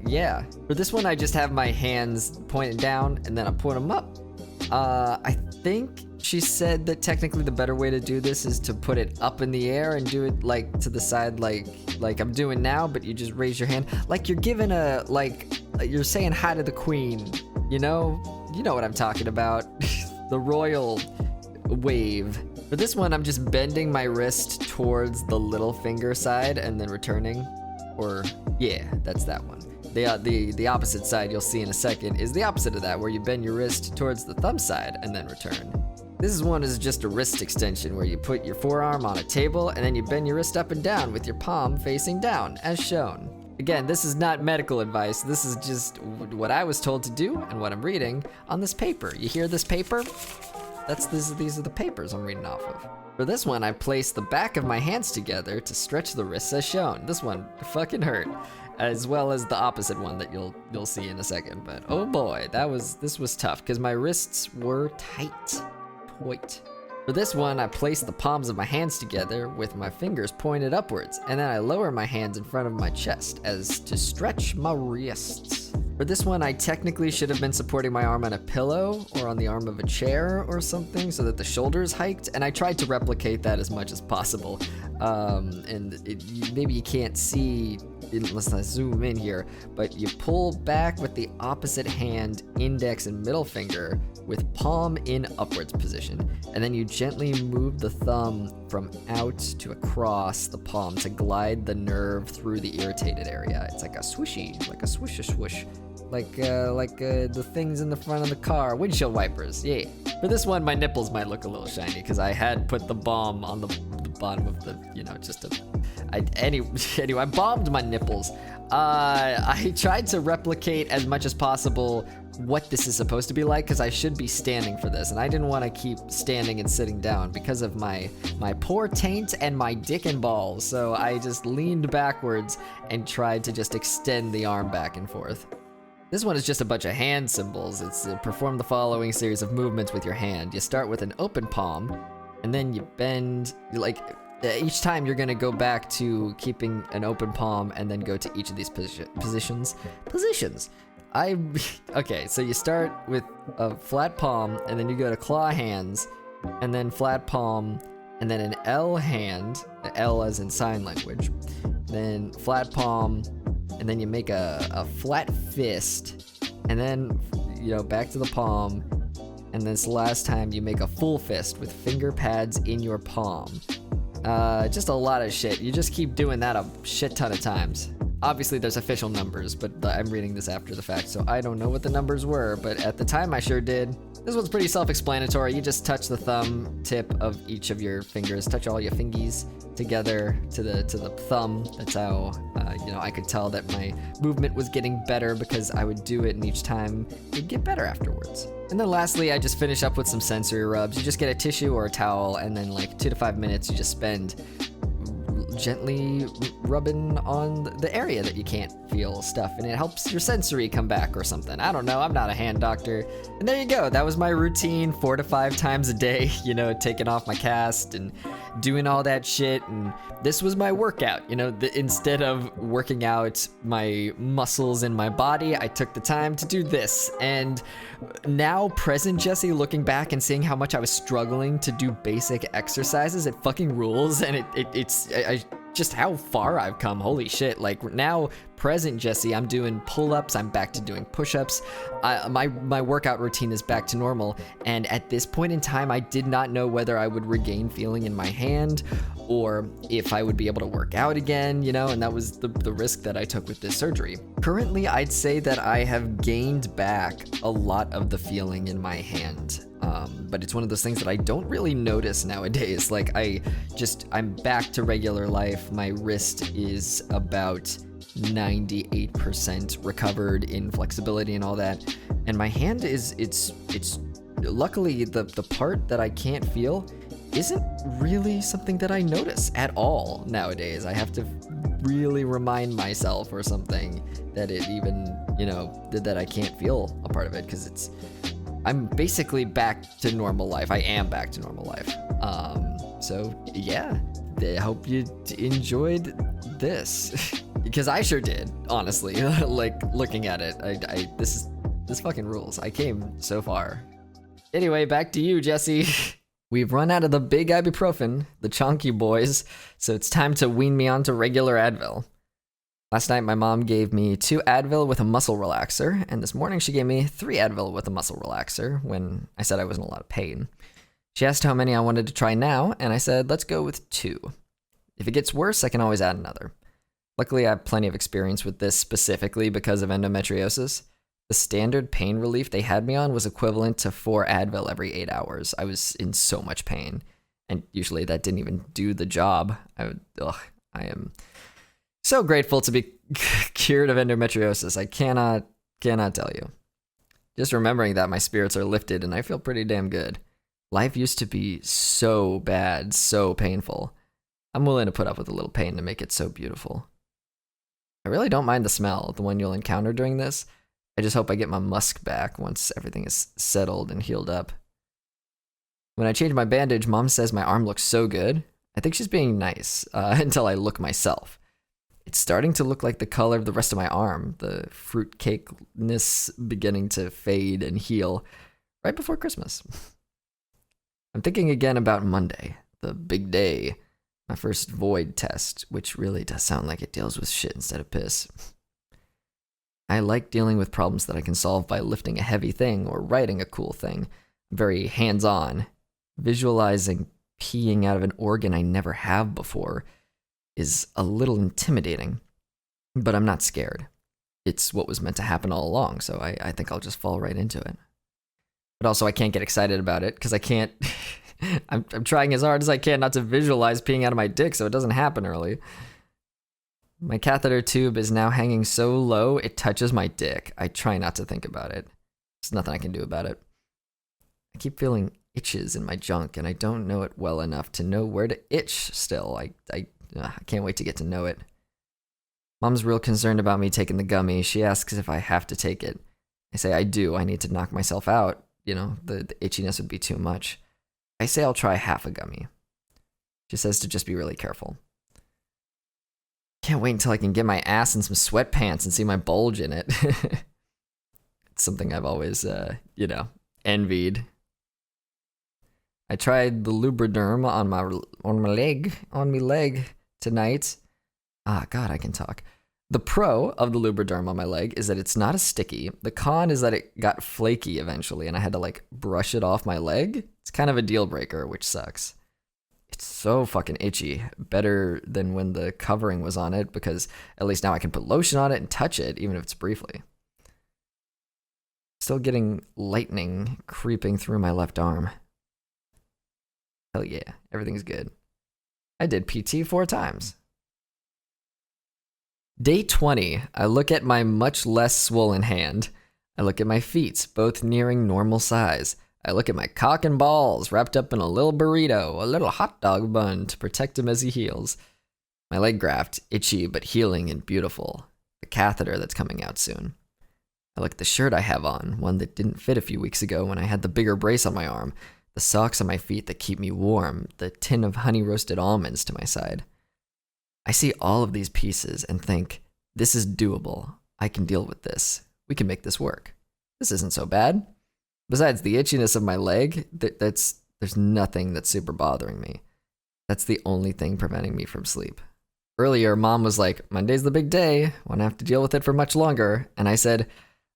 Speaker 2: Yeah. For this one, I just have my hands pointed down and then I put them up. I think she said that technically the better way to do this is to put it up in the air and do it to the side like I'm doing now, but you just raise your hand like you're giving you're saying hi to the queen. You know what I'm talking about. The royal wave. For this one, I'm just bending my wrist towards the little finger side and then returning. Or, yeah, that's that one. The opposite side you'll see in a second is the opposite of that, where you bend your wrist towards the thumb side and then return. This one is just a wrist extension, where you put your forearm on a table and then you bend your wrist up and down with your palm facing down, as shown. Again, this is not medical advice. This is just what I was told to do and what I'm reading on this paper. You hear this paper? These are the papers I'm reading off of. For this one, I placed the back of my hands together to stretch the wrists as shown. This one fucking hurt, as well as the opposite one that you'll see in a second. But oh boy, this was tough because my wrists were tight. For this one, I placed the palms of my hands together with my fingers pointed upwards, and then I lower my hands in front of my chest as to stretch my wrists. For this one, I technically should have been supporting my arm on a pillow or on the arm of a chair or something so that the shoulders hiked, and I tried to replicate that as much as possible. Maybe you can't see let's not zoom in here, but you pull back with the opposite hand, index and middle finger, with palm in upwards position, and then you gently move the thumb from out to across the palm to glide the nerve through the irritated area. It's like a swishy, like a swish, like the things in the front of the car, windshield wipers. Yeah. For this one, my nipples might look a little shiny because I had put the balm on the bottom of the, anyway, I bombed my nipples. I tried to replicate as much as possible what this is supposed to be like, because I should be standing for this, and I didn't want to keep standing and sitting down because of my poor taint and my dick and balls. So I just leaned backwards and tried to just extend the arm back and forth. This one is just a bunch of hand symbols. It's perform the following series of movements with your hand. You start with an open palm, and then you bend, each time you're gonna go back to keeping an open palm and then go to each of these positions. Okay, so you start with a flat palm, and then you go to claw hands, and then flat palm, and then an L hand, L as in sign language, then flat palm, and then you make a flat fist, and then, back to the palm, and this last time you make a full fist with finger pads in your palm. Just a lot of shit. You just keep doing that a shit ton of times. Obviously there's official numbers, but I'm reading this after the fact, so I don't know what the numbers were, but at the time I sure did. This one's pretty self-explanatory. You just touch the thumb tip of each of your fingers, touch all your fingies together to the thumb. That's how, I could tell that my movement was getting better because I would do it, and each time it'd get better afterwards. And then lastly, I just finish up with some sensory rubs. You just get a tissue or a towel, and then 2 to 5 minutes you just spend gently rubbing on the area that you can't feel stuff, and it helps your sensory come back or something. I don't know, I'm not a hand doctor. And there you go, that was my routine 4 to 5 times a day, taking off my cast and doing all that shit. And this was my workout, instead of working out my muscles in my body, I took the time to do this. And now, present Jesse, looking back and seeing how much I was struggling to do basic exercises, it fucking rules. And it's just how far I've come. Holy shit. Now, present Jesse, I'm doing pull-ups, I'm back to doing push-ups. My workout routine is back to normal. And at this point in time, I did not know whether I would regain feeling in my hand or if I would be able to work out again, and that was the risk that I took with this surgery. Currently, I'd say that I have gained back a lot of the feeling in my hand. But it's one of those things that I don't really notice nowadays. I'm back to regular life. My wrist is about 98% recovered in flexibility and all that. And my hand it's luckily the part that I can't feel isn't really something that I notice at all nowadays. I have to really remind myself or something that it even, that I can't feel a part of it, because I'm basically back to normal life. I am back to normal life. So yeah, I hope you enjoyed this because I sure did, honestly. Looking at it, this fucking rules. I came so far. Anyway, back to you, Jesse. We've run out of the big ibuprofen, the chonky boys, so it's time to wean me onto regular Advil. Last night, my mom gave me 2 Advil with a muscle relaxer, and this morning she gave me 3 Advil with a muscle relaxer when I said I was in a lot of pain. She asked how many I wanted to try now, and I said, let's go with 2. If it gets worse, I can always add another. Luckily, I have plenty of experience with this specifically because of endometriosis. The standard pain relief they had me on was equivalent to 4 Advil every 8 hours. I was in so much pain, and usually that didn't even do the job. I am so grateful to be cured of endometriosis. I cannot tell you. Just remembering that, my spirits are lifted and I feel pretty damn good. Life used to be so bad, so painful. I'm willing to put up with a little pain to make it so beautiful. I really don't mind the smell, the one you'll encounter during this. I just hope I get my musk back once everything is settled and healed up. When I change my bandage, Mom says my arm looks so good. I think she's being nice until I look myself. It's starting to look like the color of the rest of my arm, the fruitcakeness beginning to fade and heal right before Christmas. I'm thinking again about Monday, the big day. My first void test, which really does sound like it deals with shit instead of piss. I like dealing with problems that I can solve by lifting a heavy thing or writing a cool thing. I'm very hands-on. Visualizing peeing out of an organ I never have before is a little intimidating, but I'm not scared. It's what was meant to happen all along, so I think I'll just fall right into it. But also, I can't get excited about it because I can't. I'm trying as hard as I can not to visualize peeing out of my dick so it doesn't happen early. My catheter tube is now hanging so low it touches my dick. I try not to think about it. There's nothing I can do about it. I keep feeling itches in my junk, and I don't know it well enough to know where to itch still. I can't wait to get to know it. Mom's real concerned about me taking the gummy. She asks if I have to take it. I say I do. I need to knock myself out. You know, the itchiness would be too much. I say I'll try half a gummy. She says to just be really careful. Can't wait until I can get my ass in some sweatpants and see my bulge in it. It's something I've always, envied. I tried the Lubriderm on my leg tonight. Ah, God, I can talk. The pro of the Lubriderm on my leg is that it's not as sticky. The con is that it got flaky eventually, and I had to, brush it off my leg. It's kind of a deal breaker, which sucks. It's so fucking itchy. Better than when the covering was on it, because at least now I can put lotion on it and touch it, even if it's briefly. Still getting lightning creeping through my left arm. Hell yeah, everything's good. I did PT 4 times. Day 20, I look at my much less swollen hand. I look at my feet, both nearing normal size. I look at my cock and balls wrapped up in a little burrito, a little hot dog bun to protect him as he heals. My leg graft, itchy but healing and beautiful. The catheter that's coming out soon. I look at the shirt I have on, one that didn't fit a few weeks ago when I had the bigger brace on my arm. The socks on my feet that keep me warm. The tin of honey roasted almonds to my side. I see all of these pieces and think, this is doable. I can deal with this. We can make this work. This isn't so bad. Besides the itchiness of my leg, there's nothing that's super bothering me. That's the only thing preventing me from sleep. Earlier, Mom was like, Monday's the big day. Won't have to deal with it for much longer. And I said,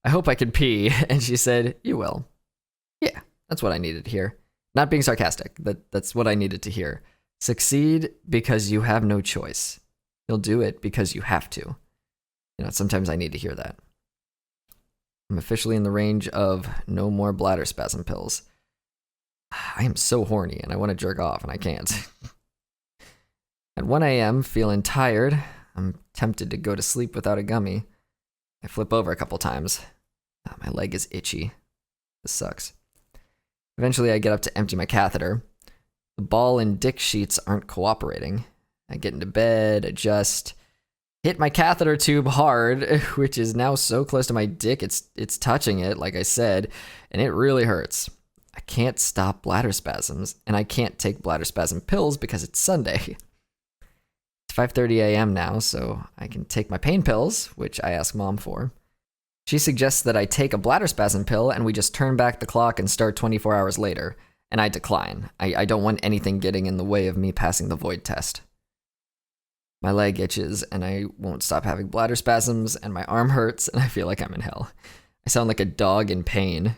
Speaker 2: I hope I can pee. And she said, you will. Yeah, that's what I needed to hear. Not being sarcastic. That's what I needed to hear. Succeed because you have no choice. You'll do it because you have to. Sometimes I need to hear that. I'm officially in the range of no more bladder spasm pills. I am so horny and I want to jerk off and I can't. At 1 a.m., feeling tired, I'm tempted to go to sleep without a gummy. I flip over a couple times. My leg is itchy. This sucks. Eventually, I get up to empty my catheter. The ball and dick sheets aren't cooperating. I get into bed, adjust, hit my catheter tube hard, which is now so close to my dick, it's touching it, like I said, and it really hurts. I can't stop bladder spasms, and I can't take bladder spasm pills because it's Sunday. It's 5:30 a.m. now, so I can take my pain pills, which I ask Mom for. She suggests that I take a bladder spasm pill and we just turn back the clock and start 24 hours later, and I decline. I don't want anything getting in the way of me passing the void test. My leg itches, and I won't stop having bladder spasms, and my arm hurts, and I feel like I'm in hell. I sound like a dog in pain. It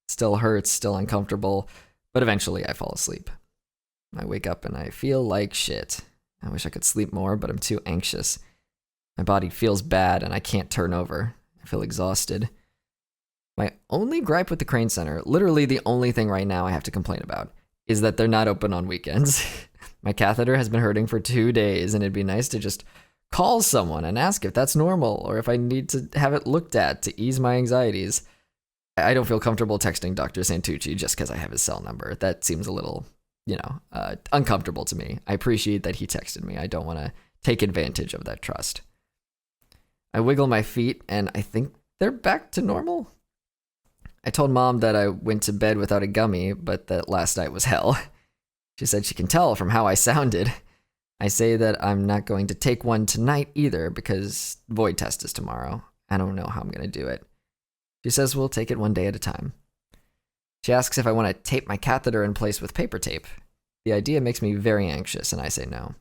Speaker 2: still hurts, still uncomfortable, but eventually I fall asleep. I wake up and I feel like shit. I wish I could sleep more, but I'm too anxious. My body feels bad, and I can't turn over. I feel exhausted. My only gripe with the Crane Center, literally the only thing right now I have to complain about, is that they're not open on weekends. My catheter has been hurting for 2 days, and it'd be nice to just call someone and ask if that's normal, or if I need to have it looked at to ease my anxieties. I don't feel comfortable texting Dr. Santucci just because I have his cell number. That seems a little, uncomfortable to me. I appreciate that he texted me. I don't want to take advantage of that trust. I wiggle my feet, and I think they're back to normal. I told Mom that I went to bed without a gummy, but that last night was hell. She said she can tell from how I sounded. I say that I'm not going to take one tonight either because void test is tomorrow. I don't know how I'm going to do it. She says we'll take it one day at a time. She asks if I want to tape my catheter in place with paper tape. The idea makes me very anxious, and I say no.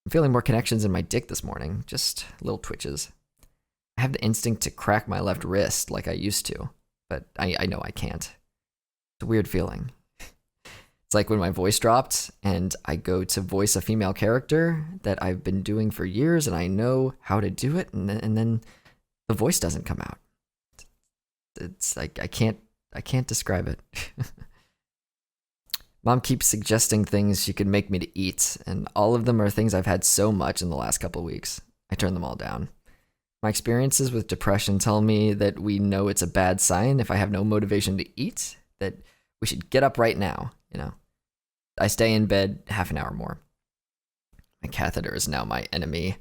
Speaker 2: I'm feeling more connections in my dick this morning, just little twitches. I have the instinct to crack my left wrist like I used to, but I know I can't. It's a weird feeling. It's like when my voice dropped and I go to voice a female character that I've been doing for years and I know how to do it, and then the voice doesn't come out. It's like I can't describe it. Mom keeps suggesting things she could make me to eat, and all of them are things I've had so much in the last couple of weeks. I turn them all down. My experiences with depression tell me that we know it's a bad sign if I have no motivation to eat, that we should get up right now, you know. I stay in bed half an hour more. My catheter is now my enemy.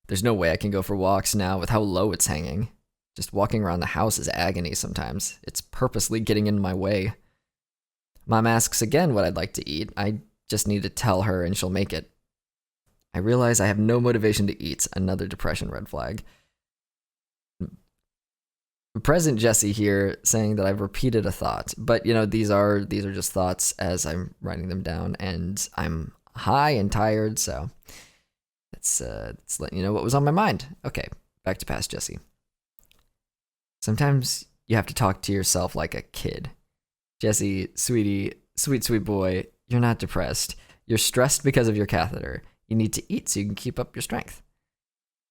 Speaker 2: There's no way I can go for walks now with how low it's hanging. Just walking around the house is agony sometimes. It's purposely getting in my way. Mom asks again what I'd like to eat. I just need to tell her and she'll make it. I realize I have no motivation to eat. Another depression red flag. Present Jesse here saying that I've repeated a thought, but you know, these are just thoughts as I'm writing them down, and I'm high and tired, so it's letting you know what was on my mind. Okay, back to past Jesse. Sometimes you have to talk to yourself like a kid. Jesse, sweetie, sweet boy, you're not depressed. You're stressed because of your catheter. You need to eat so you can keep up your strength.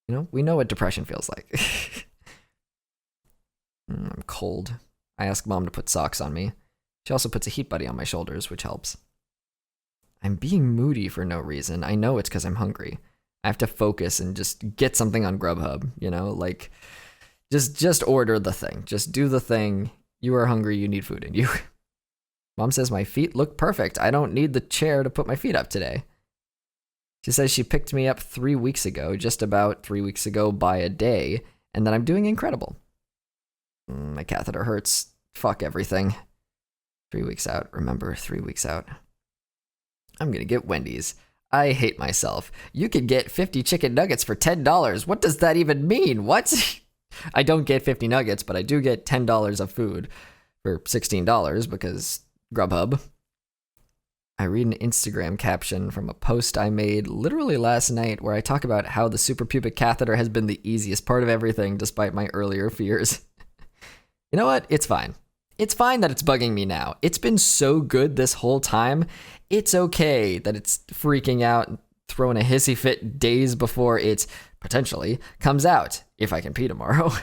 Speaker 2: You know, we know what depression feels like. I'm cold. I ask Mom to put socks on me. She also puts a heat buddy on my shoulders, which helps. I'm being moody for no reason. I know it's because I'm hungry. I have to focus and just get something on Grubhub, you know? Like, just order the thing. Just do the thing. You are hungry, you need food in you. Mom says my feet look perfect. I don't need the chair to put my feet up today. She says she picked me up 3 weeks ago, just about 3 weeks ago by a day, and that I'm doing incredible. My catheter hurts. Fuck everything. 3 weeks out. Remember, 3 weeks out. I'm gonna get Wendy's. I hate myself. You could get 50 chicken nuggets for $10. What does that even mean? What? I don't get 50 nuggets, but I do get $10 of food for $16 because Grubhub. I read an Instagram caption from a post I made literally last night where I talk about how the suprapubic catheter has been the easiest part of everything despite my earlier fears. You know what? It's fine. It's fine that it's bugging me now. It's been so good this whole time. It's okay that it's freaking out and throwing a hissy fit days before it potentially comes out, if I can pee tomorrow.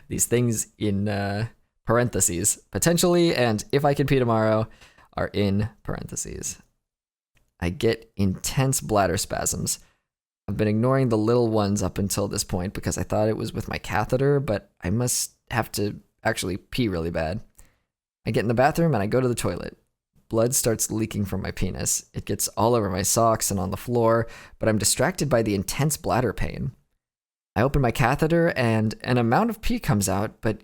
Speaker 2: These things in parentheses, potentially, and if I can pee tomorrow are in parentheses. I get intense bladder spasms. I've been ignoring the little ones up until this point because I thought it was with my catheter, but I must have to actually pee really bad. I get in the bathroom and I go to the toilet. Blood starts leaking from my penis. It gets all over my socks and on the floor, but I'm distracted by the intense bladder pain. I open my catheter and an amount of pee comes out, but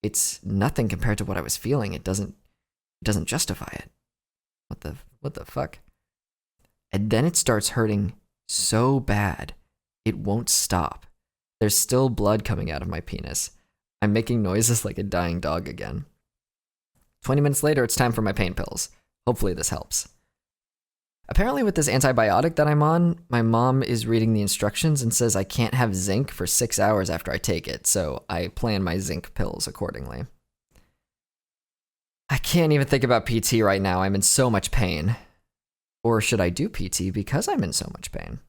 Speaker 2: it's nothing compared to what I was feeling. It doesn't justify it. What the fuck? And then it starts hurting so bad, it won't stop. There's still blood coming out of my penis. I'm making noises like a dying dog again. 20 minutes later, it's time for my pain pills. Hopefully this helps. Apparently with this antibiotic that I'm on, my mom is reading the instructions and says I can't have zinc for 6 hours after I take it, so I plan my zinc pills accordingly. I can't even think about PT right now. I'm in so much pain. Or should I do PT because I'm in so much pain?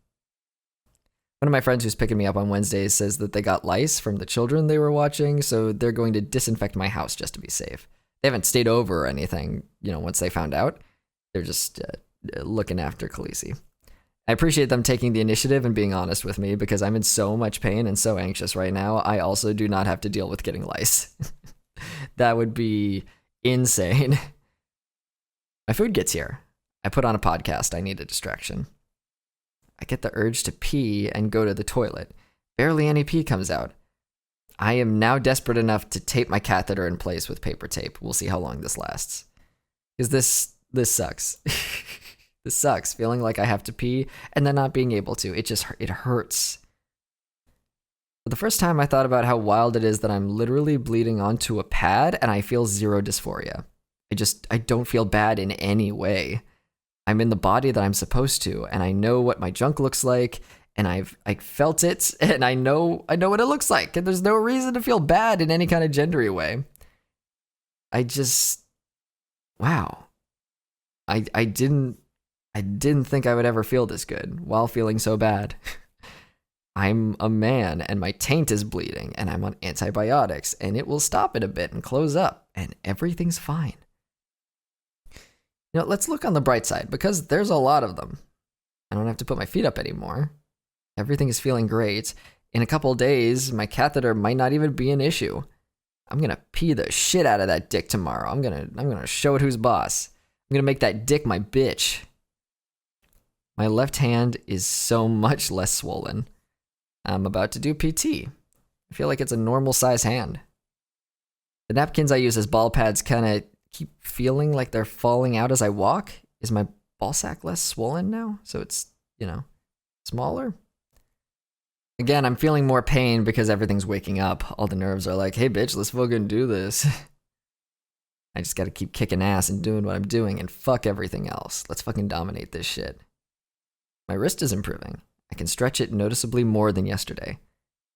Speaker 2: One of my friends who's picking me up on Wednesdays says that they got lice from the children they were watching, so they're going to disinfect my house just to be safe. They haven't stayed over or anything, you know, once they found out. They're just looking after Khaleesi. I appreciate them taking the initiative and being honest with me because I'm in so much pain and so anxious right now. I also do not have to deal with getting lice. That would be insane. My food gets here. I put on a podcast. I need a distraction. I get the urge to pee and go to the toilet. Barely any pee comes out. I am now desperate enough to tape my catheter in place with paper tape. We'll see how long this lasts. Because this sucks. This sucks, feeling like I have to pee and then not being able to. It hurts. For the first time, I thought about how wild it is that I'm literally bleeding onto a pad and I feel zero dysphoria. I don't feel bad in any way. I'm in the body that I'm supposed to, and I know what my junk looks like, and I felt it, and I know what it looks like, and there's no reason to feel bad in any kind of gendery way. Wow. I didn't think I would ever feel this good while feeling so bad. I'm a man and my taint is bleeding and I'm on antibiotics and it will stop it a bit and close up and everything's fine. Let's look on the bright side because there's a lot of them. I don't have to put my feet up anymore. Everything is feeling great. In a couple days, my catheter might not even be an issue. I'm going to pee the shit out of that dick tomorrow. I'm going to show it who's boss. I'm going to make that dick my bitch. My left hand is so much less swollen. I'm about to do PT. I feel like it's a normal size hand. The napkins I use as ball pads kind of keep feeling like they're falling out as I walk. Is my ball sack less swollen now? So it's, smaller? Again, I'm feeling more pain because everything's waking up. All the nerves are like, hey bitch, let's fucking do this. I just gotta keep kicking ass and doing what I'm doing and fuck everything else. Let's fucking dominate this shit. My wrist is improving. I can stretch it noticeably more than yesterday.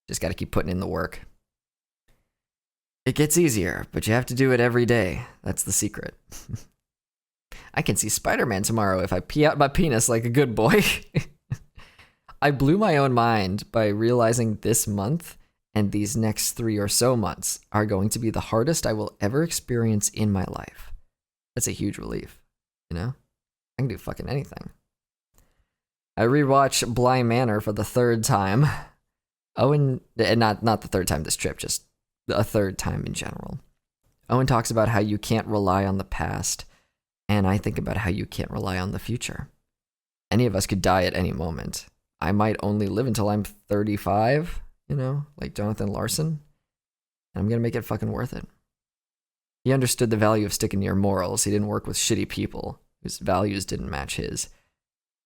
Speaker 2: Just gotta keep putting in the work. It gets easier, but you have to do it every day. That's the secret. I can see Spider-Man tomorrow if I pee out my penis like a good boy. I blew my own mind by realizing this month and these next 3 or so months are going to be the hardest I will ever experience in my life. That's a huge relief, I can do fucking anything. I rewatch Bly Manor for the third time. Owen, and not the third time this trip, just a third time in general. Owen talks about how you can't rely on the past, and I think about how you can't rely on the future. Any of us could die at any moment. I might only live until I'm 35, like Jonathan Larson. And I'm going to make it fucking worth it. He understood the value of sticking to your morals. He didn't work with shitty people whose values didn't match his.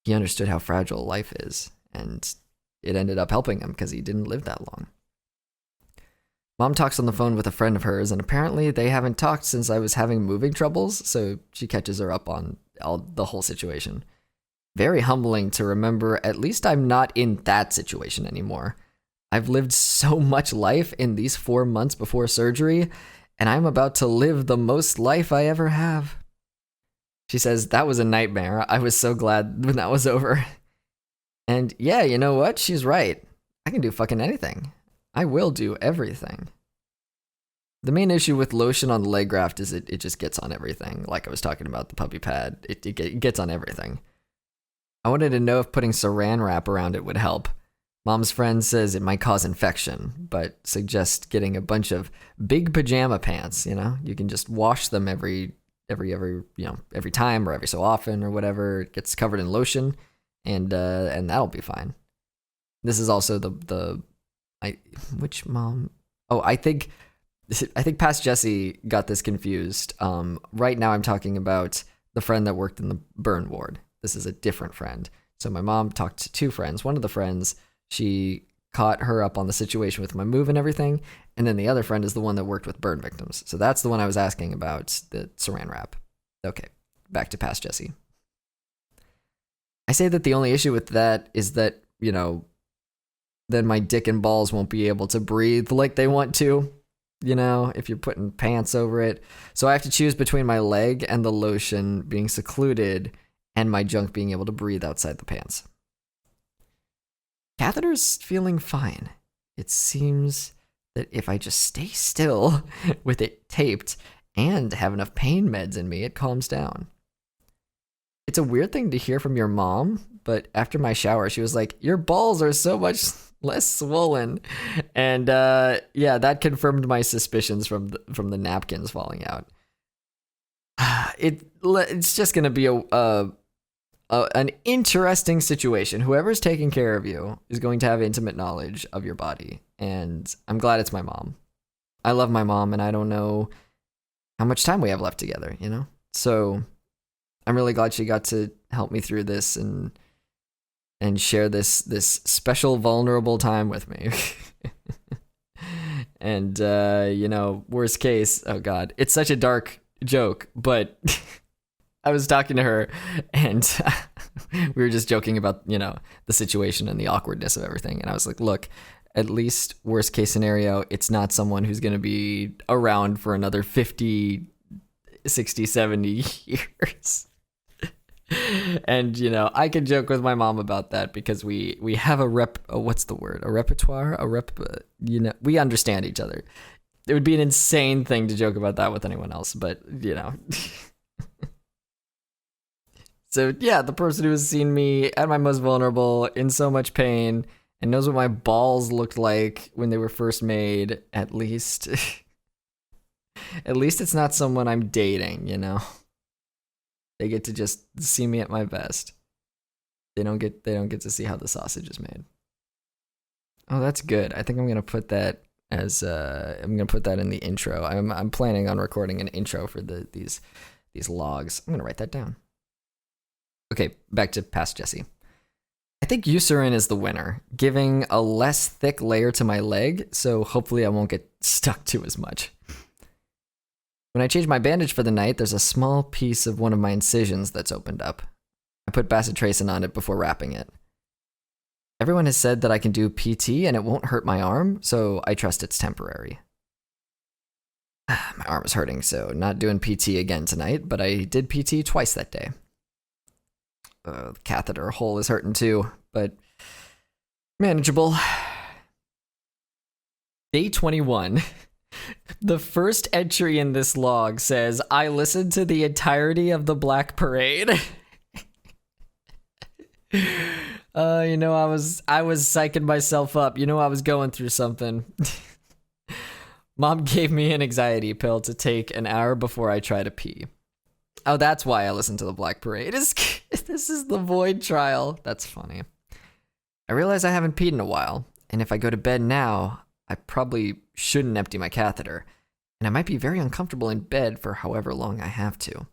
Speaker 2: He understood how fragile life is, and it ended up helping him because he didn't live that long. Mom talks on the phone with a friend of hers, and apparently they haven't talked since I was having moving troubles, so she catches her up on the whole situation. Very humbling to remember at least I'm not in that situation anymore. I've lived so much life in these 4 months before surgery, and I'm about to live the most life I ever have. She says, that was a nightmare. I was so glad when that was over. And yeah, you know what? She's right. I can do fucking anything. I will do everything. The main issue with lotion on the leg graft is it just gets on everything. Like I was talking about the puppy pad, it gets on everything. I wanted to know if putting saran wrap around it would help. Mom's friend says it might cause infection, but suggests getting a bunch of big pajama pants, You can just wash them every time or every so often or whatever. It gets covered in lotion and that'll be fine. This is also which mom? Oh, I think past Jesse got this confused. Right now I'm talking about the friend that worked in the burn ward. This is a different friend. So my mom talked to 2 friends. One of the friends, she caught her up on the situation with my move and everything. And then the other friend is the one that worked with burn victims. So that's the one I was asking about, the saran wrap. Okay, back to past Jesse. I say that the only issue with that is that, then my dick and balls won't be able to breathe like they want to, if you're putting pants over it. So I have to choose between my leg and the lotion being secluded and my junk being able to breathe outside the pants. Catheter's feeling fine. It seems that if I just stay still with it taped and have enough pain meds in me, it calms down. It's a weird thing to hear from your mom, but after my shower, she was like, your balls are so much less swollen. And that confirmed my suspicions from the napkins falling out. It's just going to be an interesting situation. Whoever's taking care of you is going to have intimate knowledge of your body. And I'm glad it's my mom. I love my mom, and I don't know how much time we have left together, So I'm really glad she got to help me through this and share this special vulnerable time with me. And worst case, oh god, it's such a dark joke, but I was talking to her, and we were just joking about, the situation and the awkwardness of everything. And I was like, look, at least worst case scenario, it's not someone who's going to be around for another 50, 60, 70 years. And, I can joke with my mom about that because we have what's the word? A repertoire? We understand each other. It would be an insane thing to joke about that with anyone else, but, So, yeah, the person who has seen me at my most vulnerable, in so much pain, and knows what my balls looked like when they were first made, at least it's not someone I'm dating, They get to just see me at my best. They don't get to see how the sausage is made. Oh, that's good. I think I'm gonna put that as I'm gonna put that in the intro. I'm planning on recording an intro for these logs. I'm gonna write that down. Okay, back to Past Jesse. I think Eucerin is the winner, giving a less thick layer to my leg, so hopefully I won't get stuck to as much. When I change my bandage for the night, there's a small piece of one of my incisions that's opened up. I put bacitracin on it before wrapping it. Everyone has said that I can do PT and it won't hurt my arm, so I trust it's temporary. My arm is hurting, so not doing PT again tonight, but I did PT twice that day. The catheter hole is hurting too, but manageable. Day 21. The first entry in this log says, I listened to the entirety of the Black Parade. I was psyching myself up. I was going through something. Mom gave me an anxiety pill to take an hour before I try to pee. Oh, that's why I listened to the Black Parade. This is the Void trial. That's funny. I realize I haven't peed in a while, and if I go to bed now, I probably shouldn't empty my catheter, and I might be very uncomfortable in bed for however long I have to.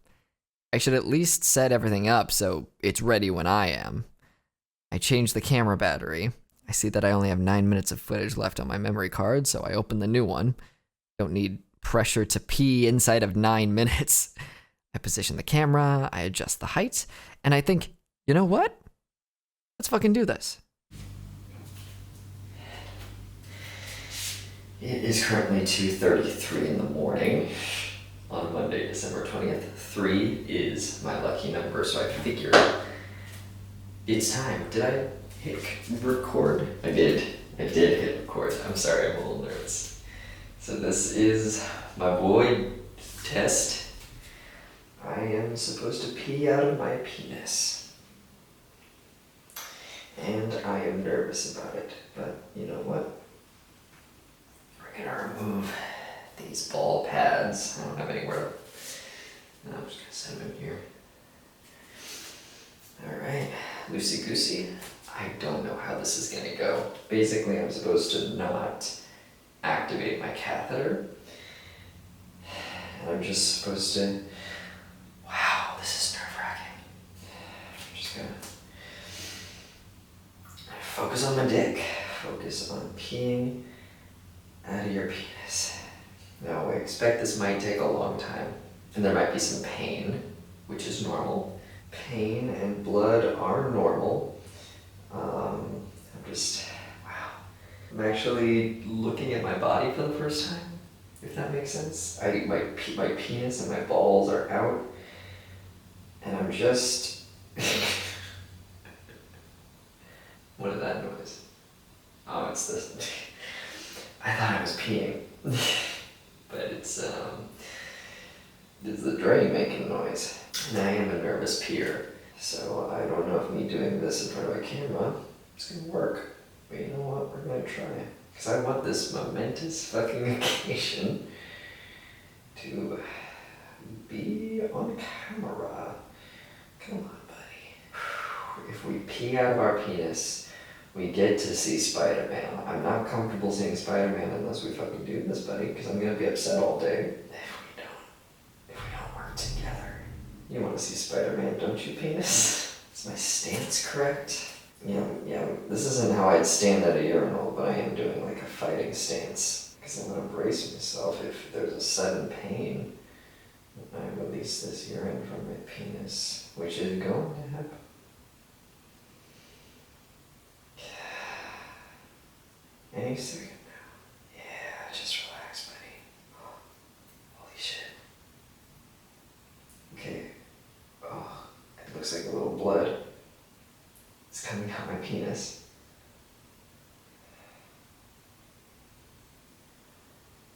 Speaker 2: I should at least set everything up so it's ready when I am. I changed the camera battery. I see that I only have 9 minutes of footage left on my memory card, so I open the new one. Don't need pressure to pee inside of 9 minutes. I position the camera, I adjust the height, and I think, you know what? Let's fucking do this.
Speaker 3: It is currently 2:33 in the morning on Monday, December 20th. 3 is my lucky number, so I figured it's time. Did I hit record? I did hit record. I'm sorry, I'm a little nervous. So this is my boy test. I am supposed to pee out of my penis. And I am nervous about it, but you know what? We're gonna remove these ball pads. I don't have anywhere to... No, I'm just gonna set them in here. Alright, loosey-goosey. I don't know how this is gonna go. Basically, I'm supposed to not activate my catheter. And I'm just supposed to... Wow, this is nerve-wracking. I'm just gonna focus on my dick. Focus on peeing out of your penis. Now, I expect this might take a long time, and there might be some pain, which is normal. Pain and blood are normal. I'm just, wow. I'm actually looking at my body for the first time, if that makes sense. My penis and my balls are out, and I'm just... What is that noise? Oh, it's this. I thought I was peeing, but it's the drain making noise. And I am a nervous peer, so I don't know if me doing this in front of a camera is gonna work. But you know what? We're gonna try. Because I want this momentous fucking occasion to be on camera. Come on, buddy. If we pee out of our penis, we get to see Spider-Man. I'm not comfortable seeing Spider-Man unless we fucking do this, buddy, because I'm gonna be upset all day if we don't work together. You want to see Spider-Man, don't you, penis? Is my stance correct? Yeah, this isn't how I'd stand at a urinal, but I am doing like a fighting stance, because I'm gonna brace myself if there's a sudden pain. I release this urine from my penis, which is going to happen. Any second now. Yeah, just relax, buddy. Holy shit. Okay. Oh, it looks like a little blood. It's coming out my penis.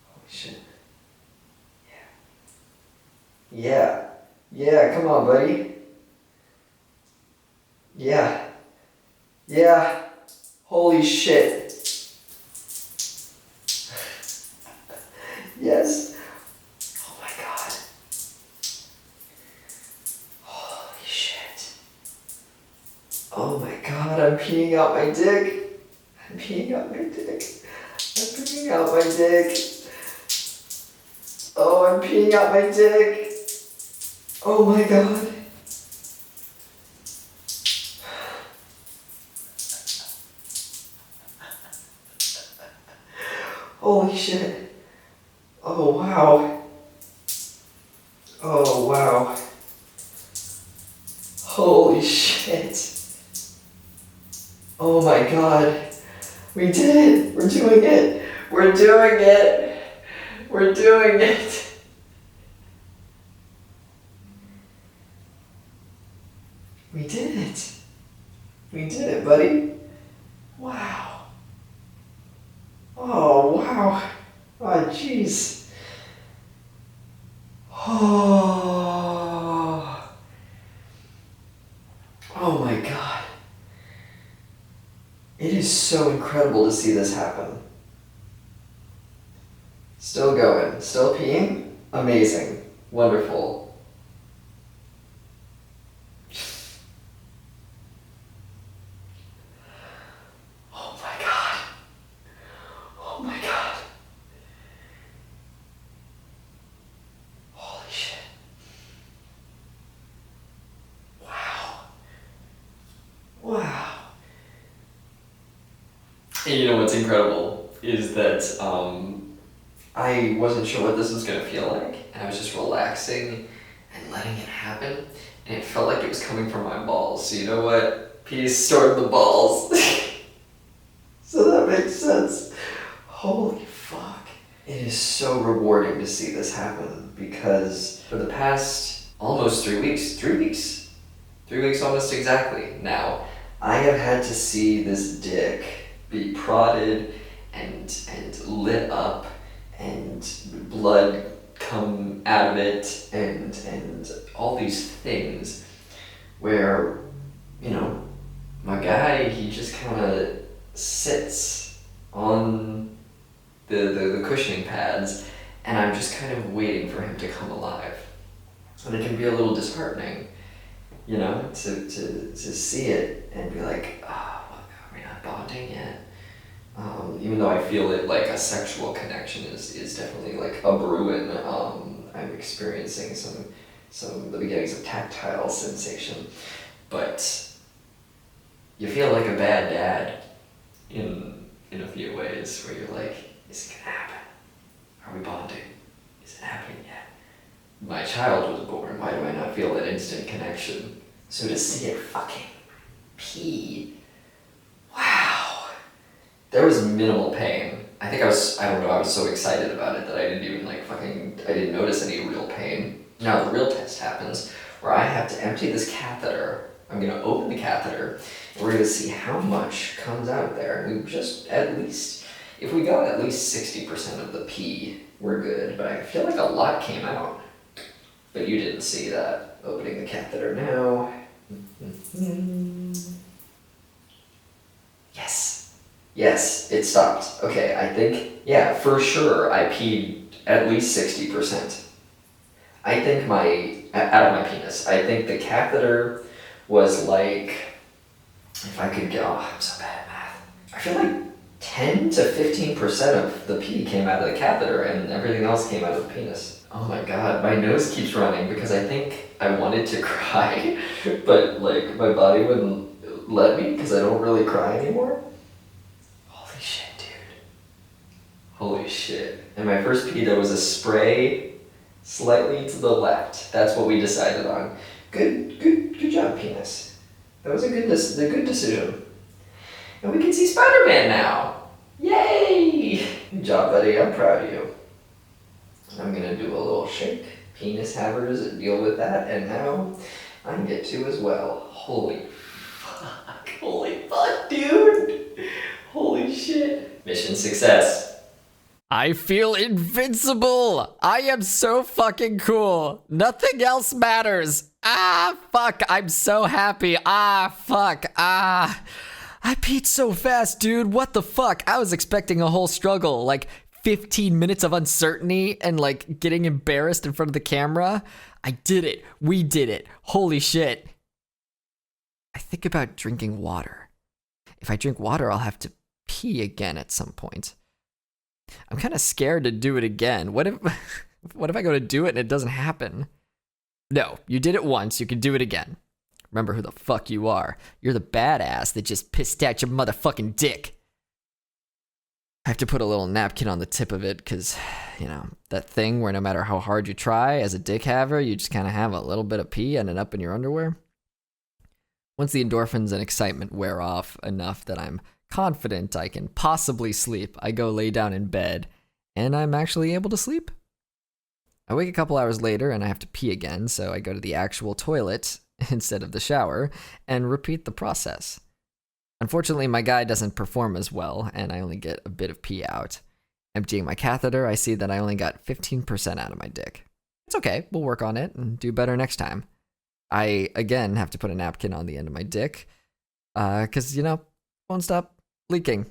Speaker 3: Holy shit. Yeah. Yeah, come on, buddy. Yeah. Yeah. Holy shit. Yes. Oh my god. Holy shit. Oh my god, I'm peeing out my dick. I'm peeing out my dick. I'm peeing out my dick. Oh, I'm peeing out my dick. Oh my god. Holy shit. Oh wow. Oh wow. Holy shit. Oh my god. We did it. We're doing it. We're doing it. We're doing it. We did it. We did it, buddy. Wow. Oh, wow. Oh, jeez. Oh. Oh my god. It is so incredible to see this happen. Still going. Still peeing? Amazing. Wonderful. Oh my god. Oh my god. Holy shit. Wow. Wow. And you know what's incredible is that I wasn't sure what this was gonna feel like, and I was just relaxing and letting it happen, and it felt like it was coming from my balls. So you know what? Peace stored the balls. So that makes sense. Holy fuck. It is so rewarding to see this happen because for the past almost 3 weeks, 3 weeks almost exactly now, I have had to see this dick be prodded and lit up and blood come out of it and all these things where, you know, my guy, he just kind of sits on the cushioning pads and I'm just kind of waiting for him to come alive. And it can be a little disheartening, you know, to see it and be like, oh, are we not bonding yet? Even though I feel it like a sexual connection is definitely like a brewing. I'm experiencing some of the beginnings of tactile sensation, but you feel like a bad dad in a few ways where you're like, is it gonna happen? Are we bonding? Is it happening yet? My child was born. Why do I not feel that instant connection? So to see it fucking pee. Wow. There was minimal pain. I was so excited about it that I didn't notice any real pain. Now the real test happens where I have to empty this catheter. I'm gonna open the catheter and we're gonna see how much comes out of there. And we just, if we got at least 60% of the pee, we're good. But I feel like a lot came out. But you didn't see that. Opening the catheter now. Yes, it stopped. Okay, I think, yeah, for sure I peed at least 60%. I think out of my penis, I think the catheter was like, if I could get, oh, I'm so bad at math. I feel like 10 to 15% of the pee came out of the catheter and everything else came out of the penis. Oh my god, my nose keeps running because I think I wanted to cry, but like my body wouldn't let me because I don't really cry anymore. Holy shit, dude. Holy shit. And my first pee, there was a spray Slightly to the left. That's what we decided on. Good job, penis. That was a good decision. And we can see Spider-Man now. Yay! Good job, buddy. I'm proud of you. I'm gonna do a little shake. Penis havers deal with that, and now I get to as well. Holy fuck, dude! Holy shit. Mission success.
Speaker 2: I feel invincible. I am so fucking cool. Nothing else matters. Ah, fuck. I'm so happy. Ah, fuck. Ah. I peed so fast, dude. What the fuck? I was expecting a whole struggle, like 15 minutes of uncertainty and like getting embarrassed in front of the camera. I did it. We did it. Holy shit. I think about drinking water. If I drink water, I'll have to pee again at some point. I'm kind of scared to do it again. What if I go to do it and it doesn't happen? No, you did it once. You can do it again. Remember who the fuck you are. You're the badass that just pissed out your motherfucking dick. I have to put a little napkin on the tip of it because, you know, that thing where no matter how hard you try as a dick haver, you just kind of have a little bit of pee ending up in your underwear. Once the endorphins and excitement wear off enough that I'm confident I can possibly sleep, I go lay down in bed, and I'm actually able to sleep. I wake a couple hours later and I have to pee again, so I go to the actual toilet instead of the shower and repeat the process. Unfortunately, my guy doesn't perform as well, and I only get a bit of pee out. Emptying my catheter, I see that I only got 15% out of my dick. It's okay, we'll work on it and do better next time. I, again, have to put a napkin on the end of my dick, because, you know, won't stop leaking.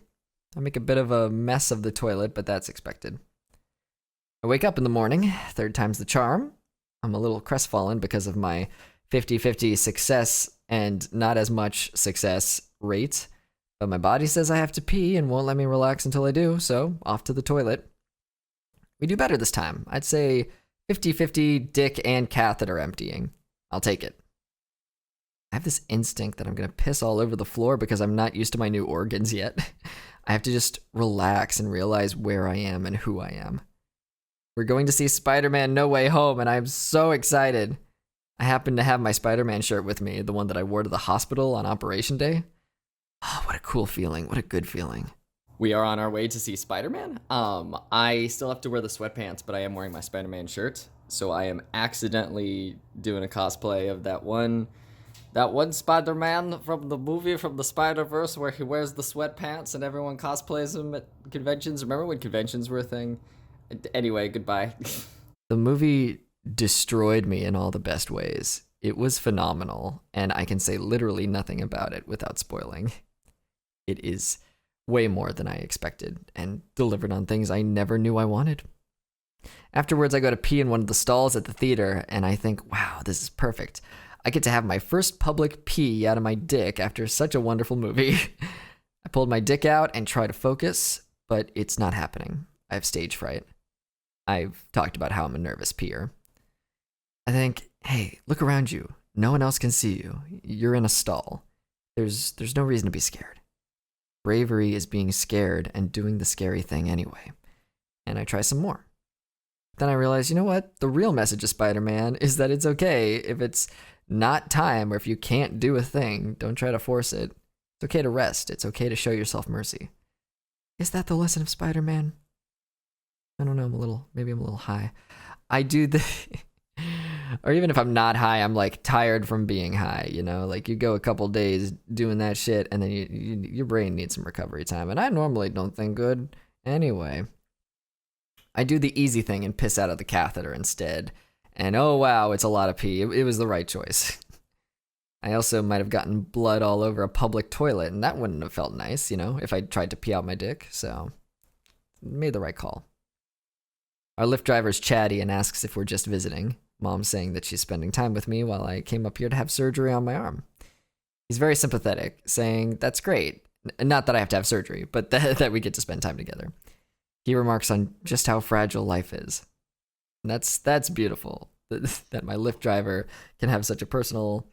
Speaker 2: I make a bit of a mess of the toilet, but that's expected. I wake up in the morning, third time's the charm. I'm a little crestfallen because of my 50-50 success and not as much success rate, but my body says I have to pee and won't let me relax until I do, so off to the toilet. We do better this time. I'd say 50-50 dick and catheter emptying. I'll take it. I have this instinct that I'm going to piss all over the floor because I'm not used to my new organs yet. I have to just relax and realize where I am and who I am. We're going to see Spider-Man No Way Home, and I'm so excited. I happen to have my Spider-Man shirt with me, the one that I wore to the hospital on Operation Day. Oh, what a cool feeling. What a good feeling.
Speaker 1: We are on our way to see Spider-Man. I still have to wear the sweatpants, but I am wearing my Spider-Man shirt. So I am accidentally doing a cosplay of that one Spider-Man from the movie from the Spider-Verse where he wears the sweatpants and everyone cosplays him at conventions. Remember when conventions were a thing? Anyway, goodbye.
Speaker 2: The movie destroyed me in all the best ways. It was phenomenal, and I can say literally nothing about it without spoiling. It is way more than I expected, and delivered on things I never knew I wanted. Afterwards, I go to pee in one of the stalls at the theater, and I think, wow, this is perfect. I get to have my first public pee out of my dick after such a wonderful movie. I pulled my dick out and try to focus, but it's not happening. I have stage fright. I've talked about how I'm a nervous peer. I think, hey, look around you. No one else can see you. You're in a stall. There's no reason to be scared. Bravery is being scared and doing the scary thing anyway. And I try some more. Then I realize, you know what? The real message of Spider-Man is that it's okay if it's not time or if you can't do a thing. Don't try to force it. It's okay to rest. It's okay to show yourself mercy. Is that the lesson of Spider-Man? I don't know. Maybe I'm a little high. I do the... Or even if I'm not high, I'm like tired from being high, you know? Like you go a couple days doing that shit and then your brain needs some recovery time. And I normally don't think good anyway. I do the easy thing and piss out of the catheter instead. And oh wow, it's a lot of pee. It was the right choice. I also might have gotten blood all over a public toilet, and that wouldn't have felt nice, you know, if I tried to pee out my dick. So, made the right call. Our Lyft driver's chatty and asks if we're just visiting. Mom's saying that she's spending time with me while I came up here to have surgery on my arm. He's very sympathetic, saying that's great. Not that I have to have surgery, but that we get to spend time together. He remarks on just how fragile life is. And that's beautiful, that my Lyft driver can have such a personal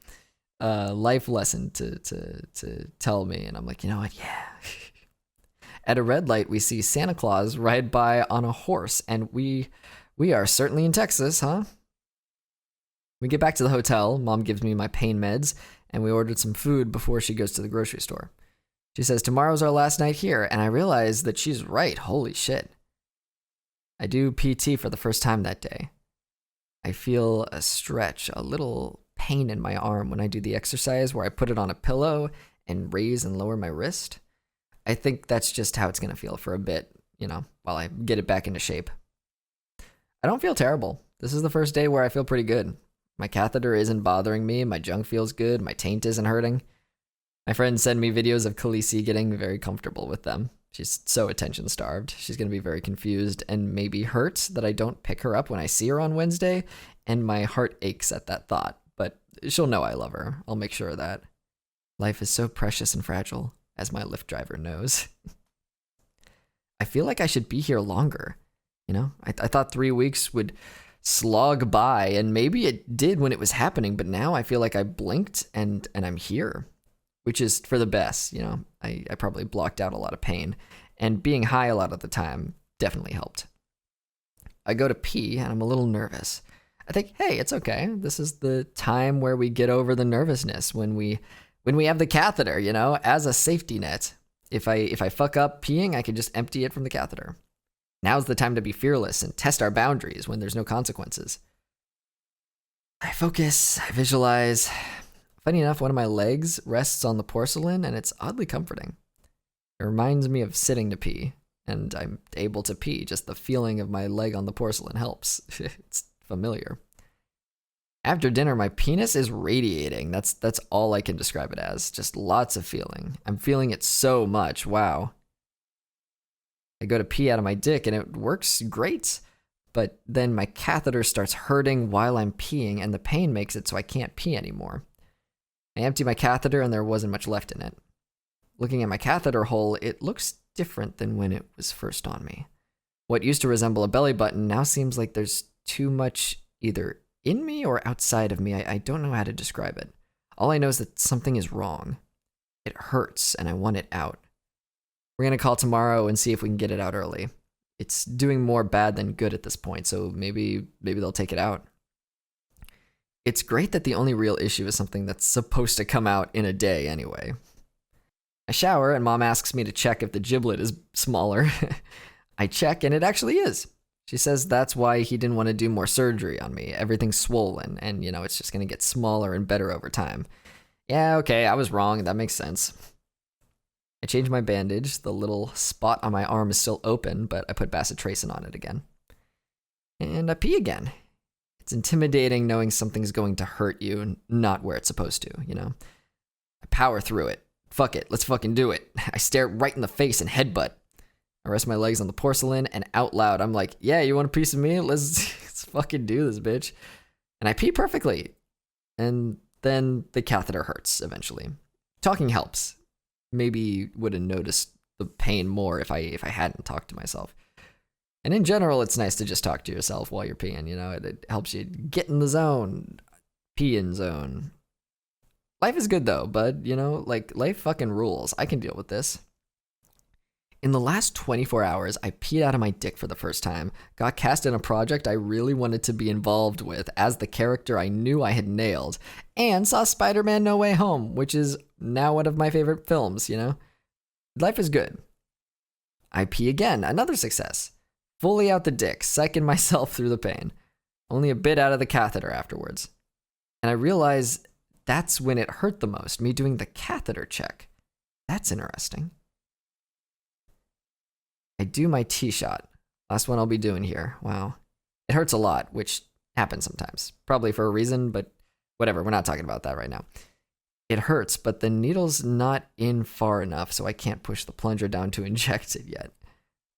Speaker 2: life lesson to tell me. And I'm like, you know what? Yeah. At a red light, we see Santa Claus ride by on a horse, and we We are certainly in Texas, huh? We get back to the hotel. Mom gives me my pain meds, and we ordered some food before she goes to the grocery store. She says tomorrow's our last night here, and I realize that she's right. Holy shit. I do PT for the first time that day. I feel a stretch, a little pain in my arm when I do the exercise where I put it on a pillow and raise and lower my wrist. I think that's just how it's going to feel for a bit, while I get it back into shape. I don't feel terrible. This is the first day where I feel pretty good. My catheter isn't bothering me, my junk feels good, my taint isn't hurting. My friends send me videos of Khaleesi getting very comfortable with them. She's so attention starved. She's going to be very confused and maybe hurt that I don't pick her up when I see her on Wednesday, and my heart aches at that thought. But she'll know I love her. I'll make sure of that. Life is so precious and fragile, as my Lyft driver knows. I feel like I should be here longer. I thought 3 weeks would slog by, and maybe it did when it was happening, but now I feel like I blinked and I'm here, which is for the best. I probably blocked out a lot of pain, and being high a lot of the time definitely helped. I go to pee and I'm a little nervous. I think, hey, it's okay. This is the time where we get over the nervousness when we have the catheter, as a safety net. If I fuck up peeing, I can just empty it from the catheter. Now's the time to be fearless and test our boundaries when there's no consequences. I focus, I visualize. Funny enough, one of my legs rests on the porcelain, and it's oddly comforting. It reminds me of sitting to pee, and I'm able to pee. Just the feeling of my leg on the porcelain helps. It's familiar. After dinner, my penis is radiating. That's all I can describe it as. Just lots of feeling. I'm feeling it so much. Wow. I go to pee out of my dick and it works great. But then my catheter starts hurting while I'm peeing, and the pain makes it so I can't pee anymore. I empty my catheter and there wasn't much left in it. Looking at my catheter hole, it looks different than when it was first on me. What used to resemble a belly button now seems like there's too much either in me or outside of me. I don't know how to describe it. All I know is that something is wrong. It hurts and I want it out. We're going to call tomorrow and see if we can get it out early. It's doing more bad than good at this point, so maybe they'll take it out. It's great that the only real issue is something that's supposed to come out in a day anyway. I shower and Mom asks me to check if the giblet is smaller. I check and it actually is. She says that's why he didn't want to do more surgery on me. Everything's swollen and, it's just going to get smaller and better over time. Yeah, okay, I was wrong. That makes sense. I change my bandage. The little spot on my arm is still open, but I put bacitracin on it again. And I pee again. It's intimidating knowing something's going to hurt you and not where it's supposed to, I power through it. Fuck it, let's fucking do it. I stare right in the face and headbutt. I rest my legs on the porcelain, and out loud, I'm like, yeah, you want a piece of me? Let's fucking do this, bitch. And I pee perfectly. And then the catheter hurts eventually. Talking helps. Maybe would have noticed the pain more if I hadn't talked to myself. And in general, it's nice to just talk to yourself while you're peeing. It helps you get in the zone, pee in zone. Life is good though, bud. Life fucking rules. I can deal with this. In the last 24 hours, I peed out of my dick for the first time, got cast in a project I really wanted to be involved with as the character I knew I had nailed, and saw Spider-Man No Way Home, which is now one of my favorite films, Life is good. I pee again, another success. Fully out the dick, psyching myself through the pain. Only a bit out of the catheter afterwards. And I realize that's when it hurt the most, me doing the catheter check. That's interesting. I do my T-shot. Last one I'll be doing here. Wow. It hurts a lot, which happens sometimes. Probably for a reason, but whatever. We're not talking about that right now. It hurts, but the needle's not in far enough, so I can't push the plunger down to inject it yet.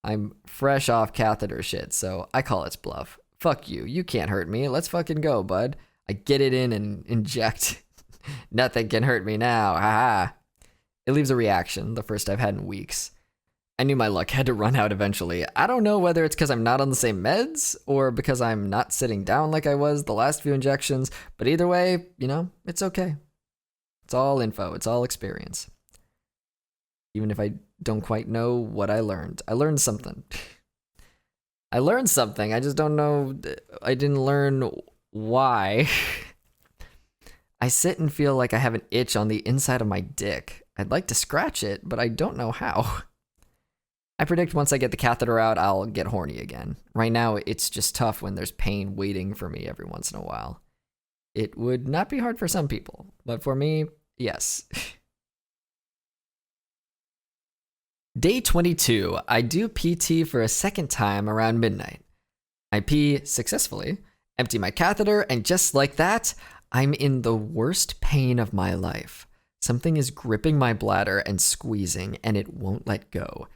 Speaker 2: I'm fresh off catheter shit, so I call it bluff. Fuck you. You can't hurt me. Let's fucking go, bud. I get it in and inject. Nothing can hurt me now. Haha. It leaves a reaction, the first I've had in weeks. I knew my luck had to run out eventually. I don't know whether it's because I'm not on the same meds or because I'm not sitting down like I was the last few injections, but either way, it's okay. It's all info. It's all experience. Even if I don't quite know what I learned something. I learned something. I just don't know. I didn't learn why. I sit and feel like I have an itch on the inside of my dick. I'd like to scratch it, but I don't know how. I predict once I get the catheter out, I'll get horny again. Right now, it's just tough when there's pain waiting for me every once in a while. It would not be hard for some people, but for me, yes. Day 22, I do PT for a second time around midnight. I pee successfully, empty my catheter, and just like that, I'm in the worst pain of my life. Something is gripping my bladder and squeezing, and it won't let go.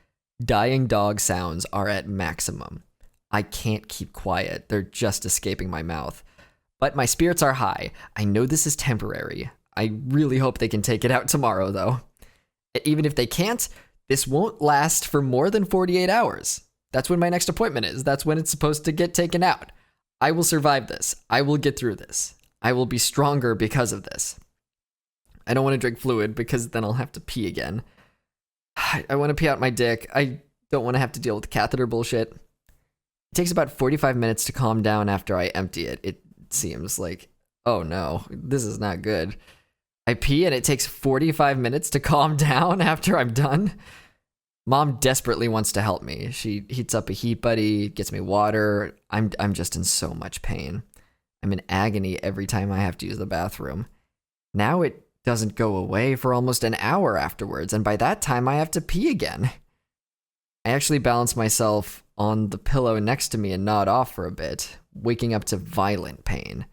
Speaker 2: Dying dog sounds are at maximum. I can't keep quiet, they're just escaping my mouth. But my spirits are high. I know this is temporary. I really hope they can take it out tomorrow, though. Even if they can't, this won't last for more than 48 hours. That's when my next appointment is. That's when it's supposed to get taken out. I will survive this. I will get through this. I will be stronger because of this. I don't want to drink fluid because then I'll have to pee again. I want to pee out my dick. I don't want to have to deal with catheter bullshit. It takes about 45 minutes to calm down after I empty it. It seems like, oh no, this is not good. I pee and it takes 45 minutes to calm down after I'm done. Mom desperately wants to help me. She heats up a heat buddy, gets me water. I'm just in so much pain. I'm in agony every time I have to use the bathroom. Now it doesn't go away for almost an hour afterwards, and by that time I have to pee again. I actually balance myself on the pillow next to me and nod off for a bit, waking up to violent pain.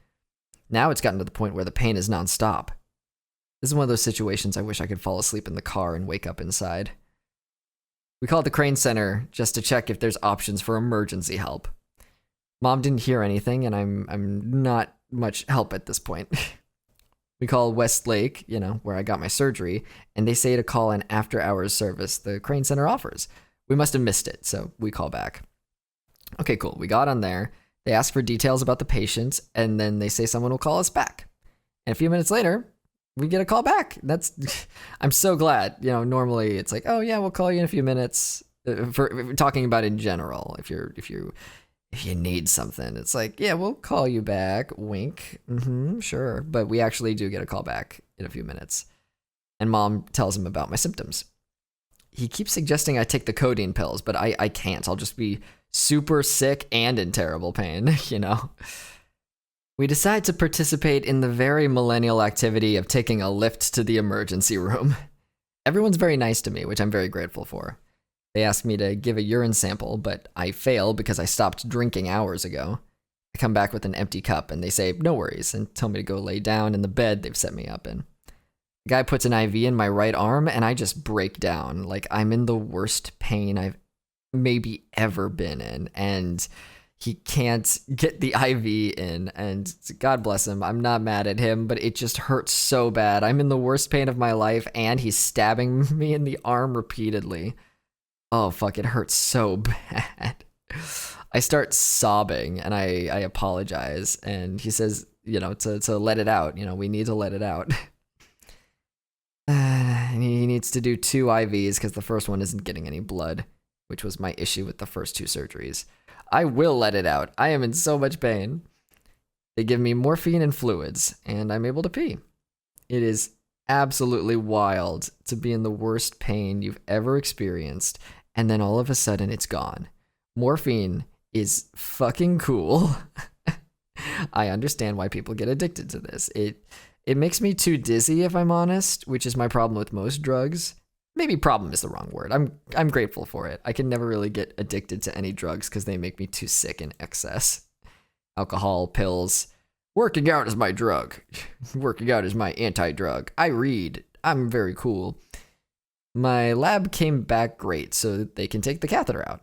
Speaker 2: Now it's gotten to the point where the pain is nonstop. This is one of those situations I wish I could fall asleep in the car and wake up inside. We called the Crane Center just to check if there's options for emergency help. Mom didn't hear anything, and I'm not much help at this point. We call Westlake, where I got my surgery, and they say to call an after-hours service the Crane Center offers. We must have missed it, so we call back. Okay, cool. We got on there. They ask for details about the patient, and then they say someone will call us back. And a few minutes later, we get a call back. I'm so glad. Normally it's like, oh yeah, we'll call you in a few minutes. For talking about in general, if you need something, it's like, yeah, we'll call you back. Wink. Sure. But we actually do get a call back in a few minutes. And Mom tells him about my symptoms. He keeps suggesting I take the codeine pills, but I can't. I'll just be super sick and in terrible pain, We decide to participate in the very millennial activity of taking a lift to the emergency room. Everyone's very nice to me, which I'm very grateful for. They ask me to give a urine sample, but I fail because I stopped drinking hours ago. I come back with an empty cup, and they say, no worries, and tell me to go lay down in the bed they've set me up in. The guy puts an IV in my right arm, and I just break down. Like, I'm in the worst pain I've maybe ever been in, and he can't get the IV in, and God bless him, I'm not mad at him, but it just hurts so bad. I'm in the worst pain of my life, and he's stabbing me in the arm repeatedly. Oh, fuck, it hurts so bad. I start sobbing, and I apologize, and he says, to let it out. We need to let it out. And he needs to do 2 IVs because the first one isn't getting any blood, which was my issue with the first 2 surgeries. I will let it out. I am in so much pain. They give me morphine and fluids, and I'm able to pee. It is absolutely wild to be in the worst pain you've ever experienced, and then all of a sudden it's gone. Morphine is fucking cool. I understand why people get addicted to this. It makes me too dizzy, if I'm honest, which is my problem with most drugs. Maybe problem is the wrong word. I'm grateful for it. I can never really get addicted to any drugs because they make me too sick in excess. Alcohol, pills. Working out is my drug. Working out is my anti-drug. I read. I'm very cool. My lab came back great, so they can take the catheter out.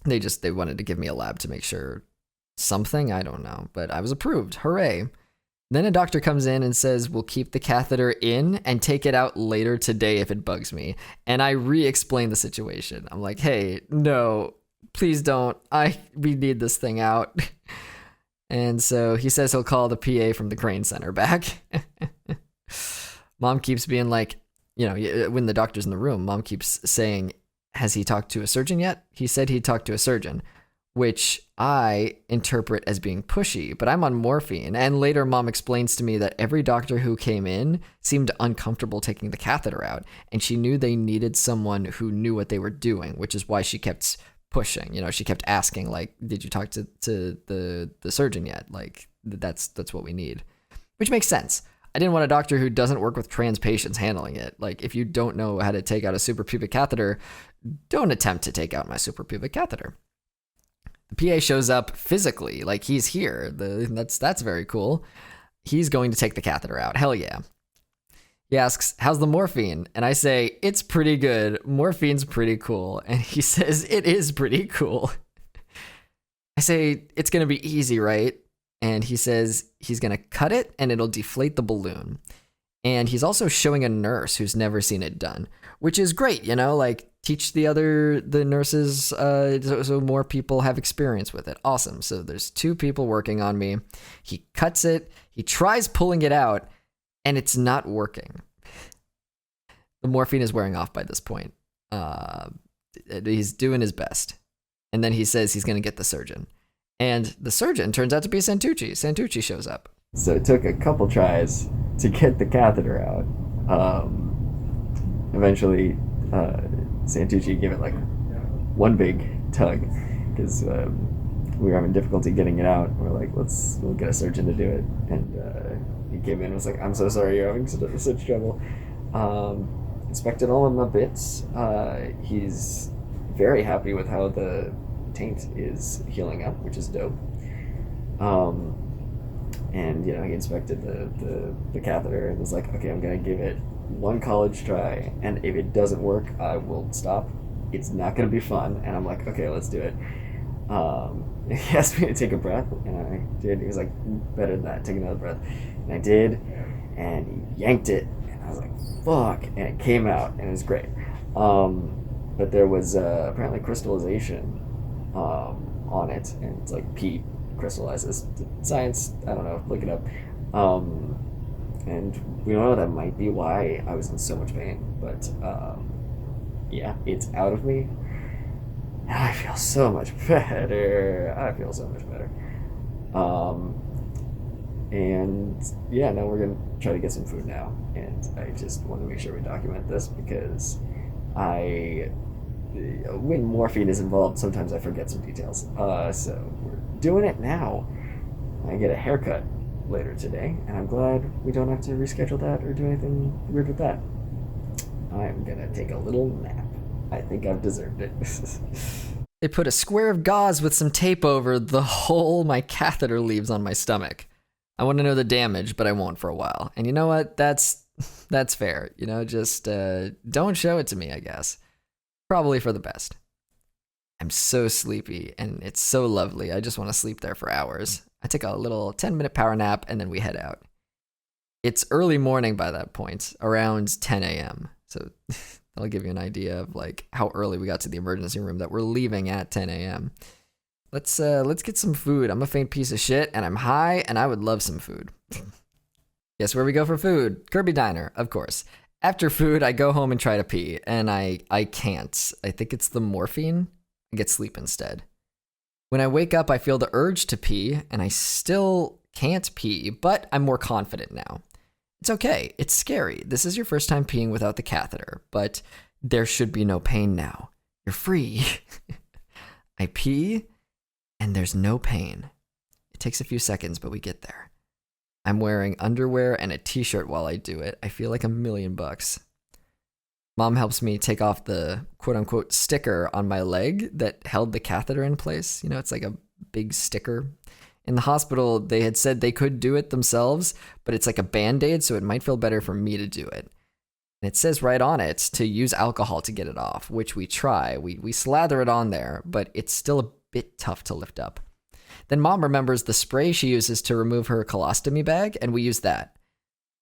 Speaker 2: They wanted to give me a lab to make sure something, I don't know, but I was approved. Hooray. Then a doctor comes in and says, we'll keep the catheter in and take it out later today if it bugs me. And I re-explain the situation. I'm like, hey, no, please don't. We need this thing out. And so he says he'll call the PA from the Crane Center back. Mom keeps being like, when the doctor's in the room, Mom keeps saying, has he talked to a surgeon yet? He said he'd talk to a surgeon. which I interpret as being pushy, but I'm on morphine. And later, Mom explains to me that every doctor who came in seemed uncomfortable taking the catheter out, and she knew they needed someone who knew what they were doing, which is why she kept pushing. You know, she kept asking, like, did you talk to the surgeon yet? Like, that's what we need, which makes sense. I didn't want a doctor who doesn't work with trans patients handling it. Like, if you don't know how to take out a suprapubic catheter, don't attempt to take out my suprapubic catheter. The PA shows up physically, like he's here. That's very cool. He's going to take the catheter out. Hell yeah. He asks, how's the morphine? And I say, it's pretty good. Morphine's pretty cool. And he says, it is pretty cool. I say, it's going to be easy, right? And he says he's going to cut it and it'll deflate the balloon. And he's also showing a nurse who's never seen it done, which is great, you know, like teach the nurses so more people have experience with it. Awesome. So there's 2 people working on me. He cuts it. He tries pulling it out and it's not working. The morphine is wearing off by this point. He's doing his best. And then he says he's going to get the surgeon. And the surgeon turns out to be Santucci. Santucci shows up.
Speaker 3: So it took a couple tries to get the catheter out. Eventually, Santucci gave it like one big tug because we were having difficulty getting it out. We're like, we'll get a surgeon to do it. And he came in and was like, I'm so sorry you're having such trouble. Inspected all of my bits. He's very happy with how the taint is healing up, which is dope. And, you know, he inspected the catheter and was like, okay, I'm going to give it one college try, and if it doesn't work, I will stop. It's not going to be fun. And I'm like, okay, let's do it. He asked me to take a breath, and I did. He was like, better than that, take another breath. And I did, and he yanked it, and I was like, fuck, and it came out, and it was great. But there was apparently crystallization on it, and it's like pee crystallizes. Science, I don't know, look it up. And we don't know, that might be why I was in so much pain, but yeah, it's out of me. And I feel so much better. And yeah, now we're gonna try to get some food now, and I just want to make sure we document this because when morphine is involved, sometimes I forget some details. So we're doing it now. I get a haircut later today, and I'm glad we don't have to reschedule that or do anything weird with that. I'm gonna take a little nap. I think I've deserved it.
Speaker 2: They put a square of gauze with some tape over the hole my catheter leaves on my stomach. I want to know the damage, but I won't for a while. And you know what? That's fair. You know, just don't show it to me, I guess. Probably for the best. I'm so sleepy, and it's so lovely. I just want to sleep there for hours. I take a little 10-minute power nap, and then we head out. It's early morning by that point, around 10 a.m. So that'll give you an idea of like how early we got to the emergency room, that we're leaving at 10 a.m. Let's get some food. I'm a faint piece of shit, and I'm high, and I would love some food. Guess where we go for food? Kirby Diner, of course. After food, I go home and try to pee, and I can't. I think it's the morphine. I get sleep instead. When I wake up, I feel the urge to pee, and I still can't pee, but I'm more confident now. It's okay. It's scary. This is your first time peeing without the catheter, but there should be no pain now. You're free. I pee, and there's no pain. It takes a few seconds, but we get there. I'm wearing underwear and a t-shirt while I do it. I feel like $1,000,000. Mom helps me take off the quote-unquote sticker on my leg that held the catheter in place. You know, it's like a big sticker. In the hospital, they had said they could do it themselves, but it's like a Band-Aid, so it might feel better for me to do it. And it says right on it to use alcohol to get it off, which we try. We slather it on there, but it's still a bit tough to lift up. Then Mom remembers the spray she uses to remove her colostomy bag, and we use that.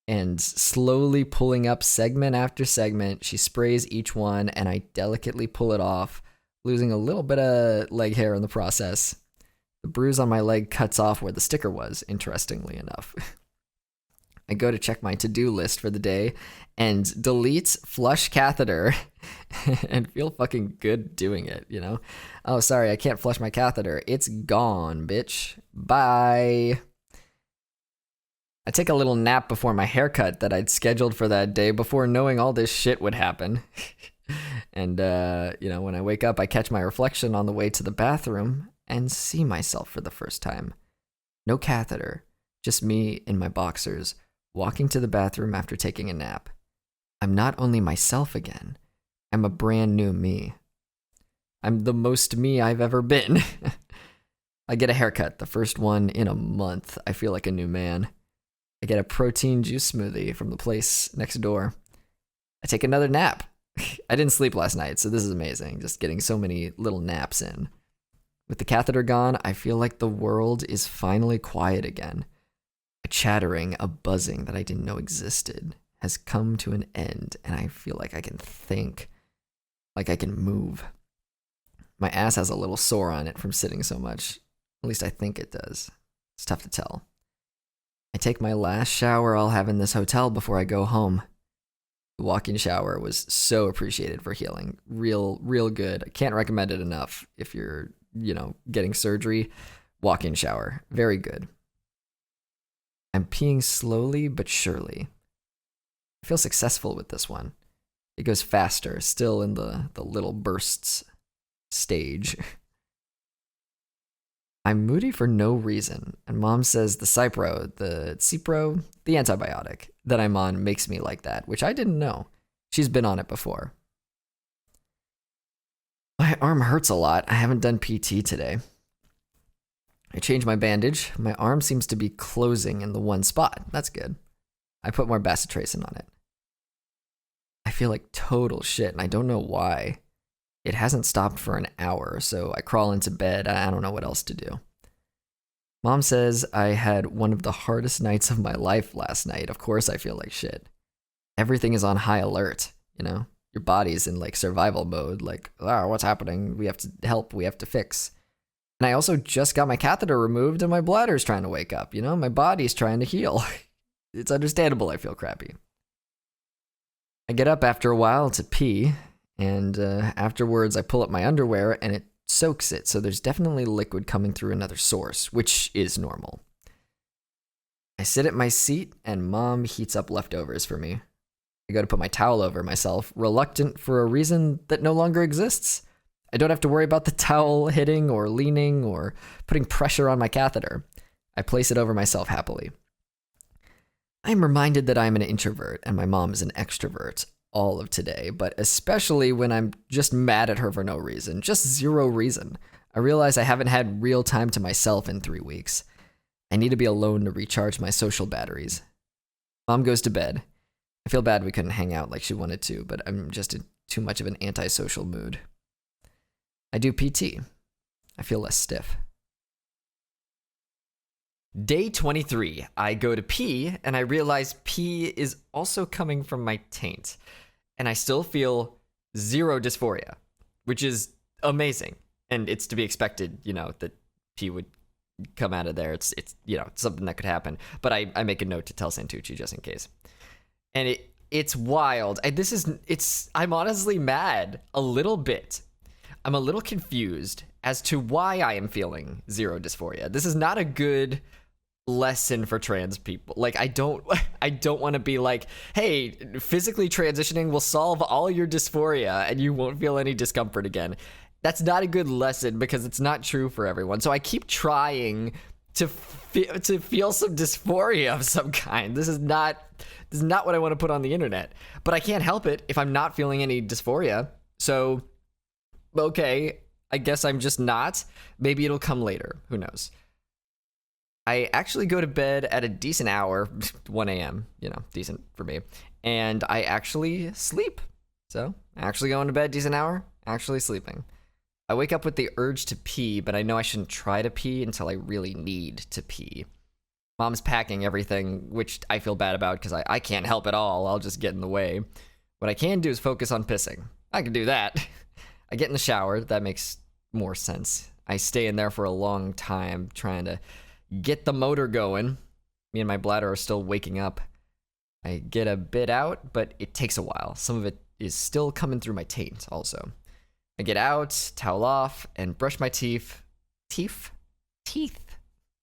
Speaker 2: And slowly pulling up segment after segment, she sprays each one, and I delicately pull it off, losing a little bit of leg hair in the process. The bruise on my leg cuts off where the sticker was, interestingly enough. I go to check my to-do list for the day and delete flush catheter and feel fucking good doing it, you know? Oh, sorry, I can't flush my catheter. It's gone, bitch. Bye. I take a little nap before my haircut that I'd scheduled for that day before knowing all this shit would happen. And, when I wake up, I catch my reflection on the way to the bathroom and see myself for the first time. No catheter, just me in my boxers, walking to the bathroom after taking a nap. I'm not only myself again, I'm a brand new me. I'm the most me I've ever been. I get a haircut, the first one in a month. I feel like a new man. I get a protein juice smoothie from the place next door. I take another nap. I didn't sleep last night, so this is amazing, just getting so many little naps in. With the catheter gone, I feel like the world is finally quiet again. A chattering, a buzzing that I didn't know existed has come to an end, and I feel like I can think, like I can move. My ass has a little sore on it from sitting so much. At least I think it does. It's tough to tell. I take my last shower I'll have in this hotel before I go home. The walk-in shower was so appreciated for healing. Real good. I can't recommend it enough if you're, getting surgery. Walk-in shower. Very good. I'm peeing slowly but surely. I feel successful with this one. It goes faster, still in the little bursts stage. I'm moody for no reason, and Mom says the Cipro, the antibiotic that I'm on makes me like that, which I didn't know. She's been on it before. My arm hurts a lot. I haven't done PT today. I change my bandage. My arm seems to be closing in the one spot. That's good. I put more bacitracin on it. I feel like total shit, and I don't know why. It hasn't stopped for an hour, so I crawl into bed. I don't know what else to do. Mom says I had one of the hardest nights of my life last night. Of course I feel like shit. Everything is on high alert, Your body's in survival mode, what's happening? We have to help, we have to fix. And I also just got my catheter removed and my bladder's trying to wake up, My body's trying to heal. It's understandable I feel crappy. I get up after a while to pee. And afterwards, I pull up my underwear and it soaks it, so there's definitely liquid coming through another source, which is normal. I sit at my seat and Mom heats up leftovers for me. I go to put my towel over myself, reluctant for a reason that no longer exists. I don't have to worry about the towel hitting or leaning or putting pressure on my catheter. I place it over myself happily. I am reminded that I am an introvert and my mom is an extrovert. All of today, but especially when I'm just mad at her for no reason, just zero reason. I realize I haven't had real time to myself in 3 weeks. I need to be alone to recharge my social batteries. Mom goes to bed. I feel bad we couldn't hang out like she wanted to, but I'm just in too much of an antisocial mood. I do PT. I feel less stiff.
Speaker 1: Day 23. I go to pee, and I realize pee is also coming from my taint. And I still feel zero dysphoria, which is amazing. And it's to be expected, that pee would come out of there. It's something that could happen. But I make a note to tell Santucci just in case. And it's wild. I'm honestly mad a little bit. I'm a little confused as to why I am feeling zero dysphoria. This is not a good lesson for trans people. I don't want to be like, hey, physically transitioning will solve all your dysphoria and you won't feel any discomfort again. That's not a good lesson because it's not true for everyone. So I keep trying to feel some dysphoria of some kind. This is not what I want to put on the internet, but I can't help it if I'm not feeling any dysphoria. So okay, I guess I'm just not. Maybe it'll come later. Who knows? I actually go to bed at a decent hour, 1 a.m., decent for me, and I actually sleep. So, actually going to bed, decent hour, actually sleeping. I wake up with the urge to pee, but I know I shouldn't try to pee until I really need to pee. Mom's packing everything, which I feel bad about because I can't help at all. I'll just get in the way. What I can do is focus on pissing. I can do that. I get in the shower. That makes more sense. I stay in there for a long time trying to get the motor going. Me and my bladder are still waking up.
Speaker 2: I get a bit out, but it takes a while. Some of it is still coming through my taint also. I get out, towel off, and brush my teeth. Teeth?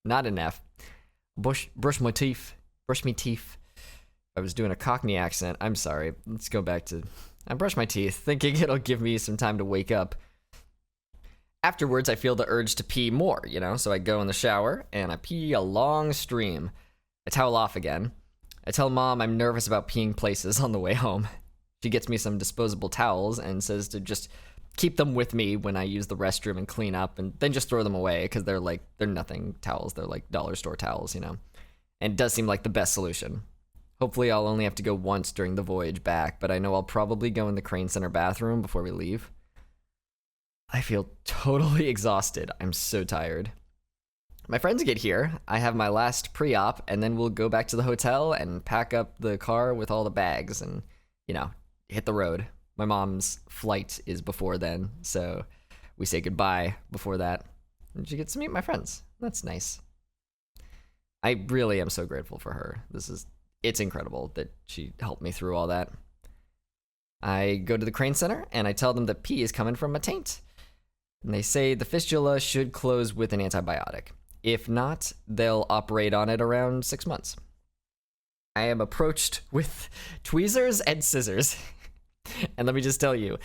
Speaker 2: Not an F. Brush my teeth. Brush me teeth. I was doing a Cockney accent. I'm sorry. Let's go back to... I brush my teeth, thinking it'll give me some time to wake up. Afterwards, I feel the urge to pee more, so I go in the shower, and I pee a long stream. I towel off again. I tell Mom I'm nervous about peeing places on the way home. She gets me some disposable towels and says to just keep them with me when I use the restroom and clean up, and then just throw them away, because they're nothing towels. They're like dollar store towels, And it does seem like the best solution. Hopefully I'll only have to go once during the voyage back, but I know I'll probably go in the Crane Center bathroom before we leave. I feel totally exhausted. I'm so tired. My friends get here. I have my last pre-op, and then we'll go back to the hotel and pack up the car with all the bags and, hit the road. My mom's flight is before then, so we say goodbye before that. And she gets to meet my friends. That's nice. I really am so grateful for her. It's incredible that she helped me through all that. I go to the Crane Center, and I tell them that pee is coming from my taint. And they say the fistula should close with an antibiotic. If not, they'll operate on it around 6 months. I am approached with tweezers and scissors. And let me just tell you,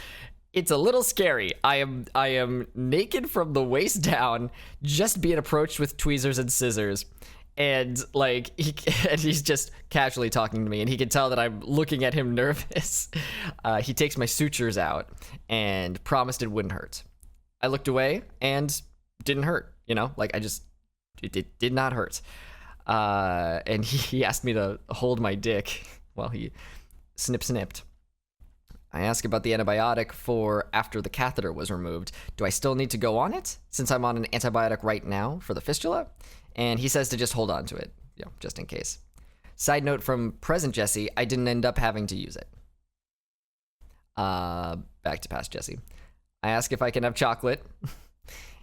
Speaker 2: it's a little scary. I am naked from the waist down, just being approached with tweezers and scissors. And he's just casually talking to me, and he can tell that I'm looking at him nervous. He takes my sutures out and promised it wouldn't hurt. I looked away and didn't hurt. It did not hurt. And he asked me to hold my dick while he snipped. I asked about the antibiotic for after the catheter was removed. Do I still need to go on it since I'm on an antibiotic right now for the fistula? And he says to just hold on to it, just in case. Side note from present Jesse, I didn't end up having to use it. Back to past Jesse. I ask if I can have chocolate.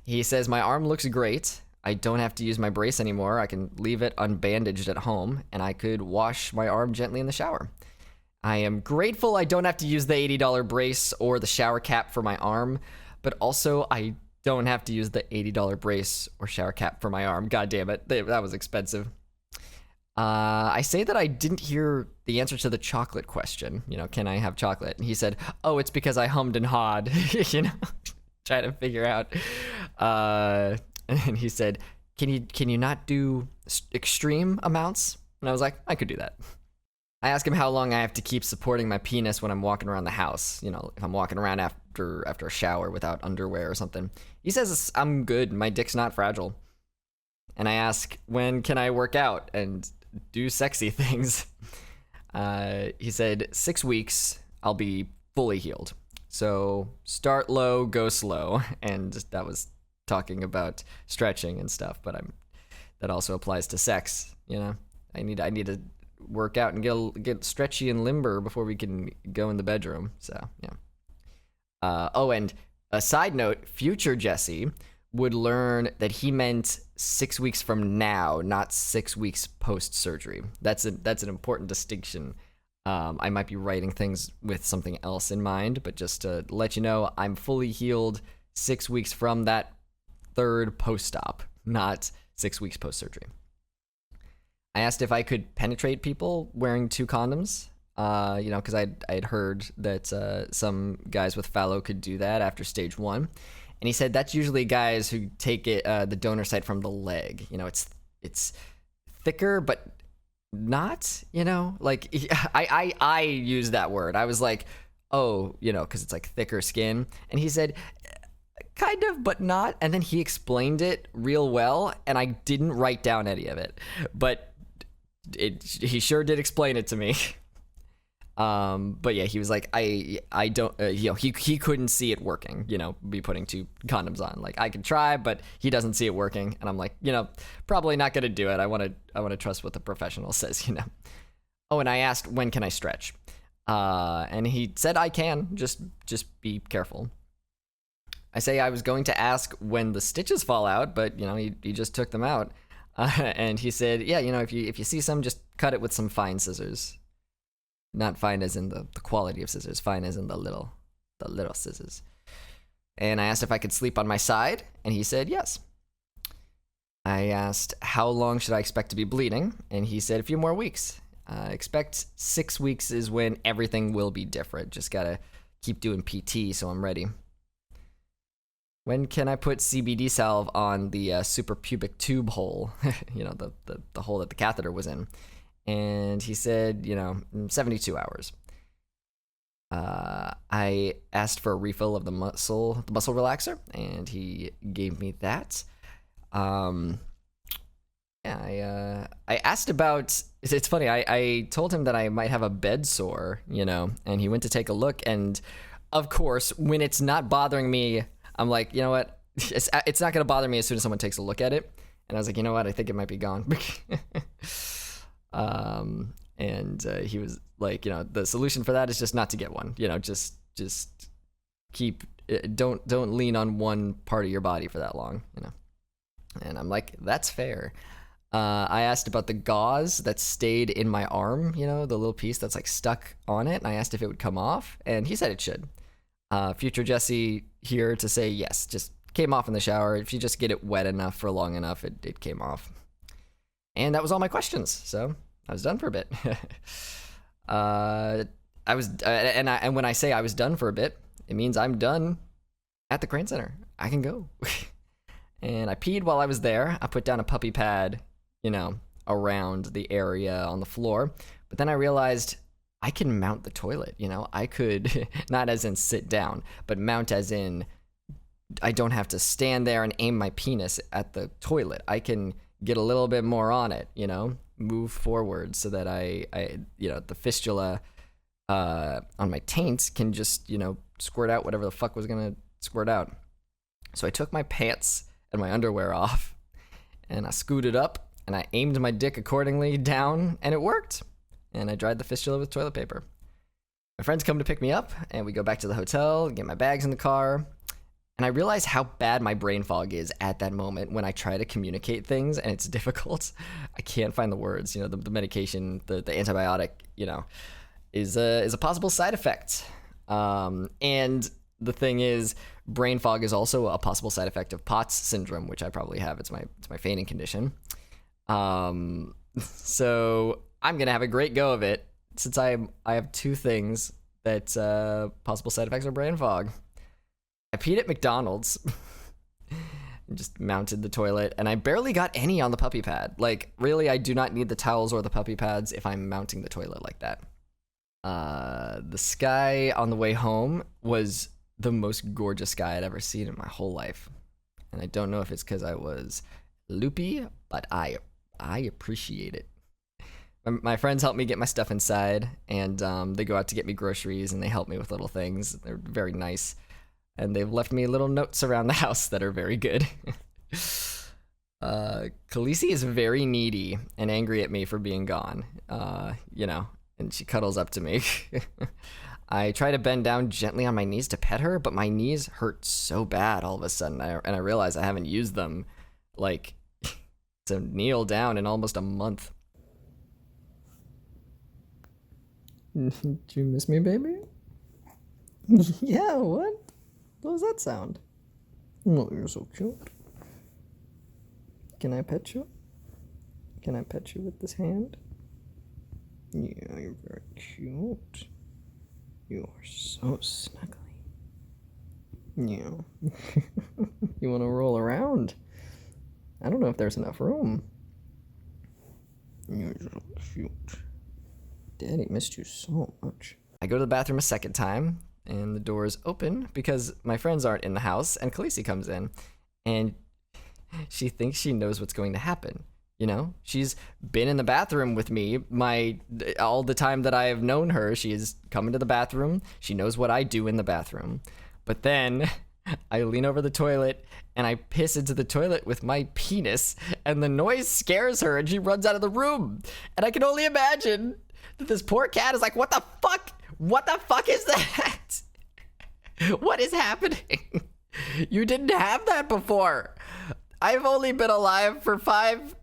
Speaker 2: He says my arm looks great. I don't have to use my brace anymore. I can leave it unbandaged at home, and I could wash my arm gently in the shower. I am grateful I don't have to use the $80 brace or the shower cap for my arm, but also I don't have to use the $80 brace or shower cap for my arm. God damn it, that was expensive. I say that I didn't hear the answer to the chocolate question. Can I have chocolate? And he said, oh, it's because I hummed and hawed, trying to figure out. And he said, can you not do extreme amounts? And I was like, I could do that. I ask him how long I have to keep supporting my penis when I'm walking around the house. If I'm walking around after a shower without underwear or something. He says I'm good. My dick's not fragile. And I ask, when can I work out and do sexy things? He said 6 weeks, I'll be fully healed. So start low, go slow. And that was talking about stretching and stuff, but that also applies to sex. I need to work out and get stretchy and limber before we can go in the bedroom. So yeah. And a side note, future Jesse would learn that he meant 6 weeks from now, not 6 weeks post surgery. That's an important distinction. I might be writing things with something else in mind, but just to let you know, I'm fully healed 6 weeks from that third post-op, not 6 weeks post-surgery. I asked if I could penetrate people wearing 2 condoms, because I'd heard that some guys with fallow could do that after stage 1. And he said that's usually guys who take it, the donor site from the leg. It's thicker, but not, I use that word. I was like, oh, because it's like thicker skin. And he said, kind of, but not. And then he explained it real well, and I didn't write down any of it. But he sure did explain it to me. But yeah, he was like, I don't, he couldn't see it working, be putting 2 condoms on. Like, I could try, but he doesn't see it working. And I'm like, probably not going to do it. I want to trust what the professional says, Oh, and I asked, when can I stretch? And he said, I can, just be careful. I say I was going to ask when the stitches fall out, but he just took them out. And he said, yeah, if you see some, just cut it with some fine scissors. Not fine as in the quality of scissors, fine as in the little scissors. And I asked if I could sleep on my side, and he said yes. I asked how long should I expect to be bleeding, and he said a few more weeks. Expect 6 weeks is when everything will be different. Just gotta keep doing PT so I'm ready. When can I put CBD salve on the suprapubic tube hole? The hole that the catheter was in. And he said, 72 hours. I asked for a refill of the muscle relaxer, and he gave me that. I asked about. It's funny. I told him that I might have a bed sore, and he went to take a look. And of course, when it's not bothering me, I'm like, you know what? It's not gonna bother me as soon as someone takes a look at it. And I was like, you know what? I think it might be gone. He was like, the solution for that is just not to get one. Just keep. Don't lean on one part of your body for that long. And I'm like, that's fair. I asked about the gauze that stayed in my arm, the little piece that's like stuck on it. And I asked if it would come off, and he said it should. Future Jesse here to say yes, just came off in the shower. If you just get it wet enough for long enough, it came off. And that was all my questions. So I was done for a bit. And when I say I was done for a bit, it means I'm done at the Crane Center. I can go. And I peed while I was there. I put down a puppy pad, around the area on the floor. But then I realized I can mount the toilet, I could, not as in sit down, but mount as in I don't have to stand there and aim my penis at the toilet. I can get a little bit more on it, move forward so that I the fistula on my taint can just, squirt out whatever the fuck was going to squirt out. So I took my pants and my underwear off, and I scooted up, and I aimed my dick accordingly down, and it worked. And I dried the fistula with toilet paper. My friends come to pick me up, and we go back to the hotel, get my bags in the car, and I realize how bad my brain fog is at that moment when I try to communicate things, and it's difficult. I can't find the words. The medication, the antibiotic, is a possible side effect. And the thing is, brain fog is also a possible side effect of POTS syndrome, which I probably have. It's my feigning condition. So I'm gonna have a great go of it, since I have two things that possible side effects are brain fog. I peed at McDonald's and just mounted the toilet, and I barely got any on the puppy pad. Like, really, I do not need the towels or the puppy pads if I'm mounting the toilet like that. The sky on the way home was the most gorgeous sky I'd ever seen in my whole life. And I don't know if it's because I was loopy, but I appreciate it. My friends help me get my stuff inside, and they go out to get me groceries, and they help me with little things. They're very nice, and they've left me little notes around the house that are very good. Khaleesi is very needy and angry at me for being gone, and she cuddles up to me. I try to bend down gently on my knees to pet her, but my knees hurt so bad all of a sudden, and I realize I haven't used them, to kneel down in almost a month.
Speaker 3: Do you miss me, baby? Yeah, what? What was that sound? Oh, you're so cute. Can I pet you? Can I pet you with this hand? Yeah, you're very cute. You are so snuggly. Yeah. You want to roll around? I don't know if there's enough room. You're so cute. Daddy missed you so much.
Speaker 2: I go to the bathroom a second time, and the doors open because my friends aren't in the house, and Khaleesi comes in, and she thinks she knows what's going to happen. She's been in the bathroom with me all the time that I have known her. She has come into the bathroom. She knows what I do in the bathroom. But then I lean over the toilet and I piss into the toilet with my penis, and the noise scares her and she runs out of the room. And I can only imagine that this poor cat is like, what the fuck? What the fuck is that? What is happening? You didn't have that before. I've only been alive for 5-6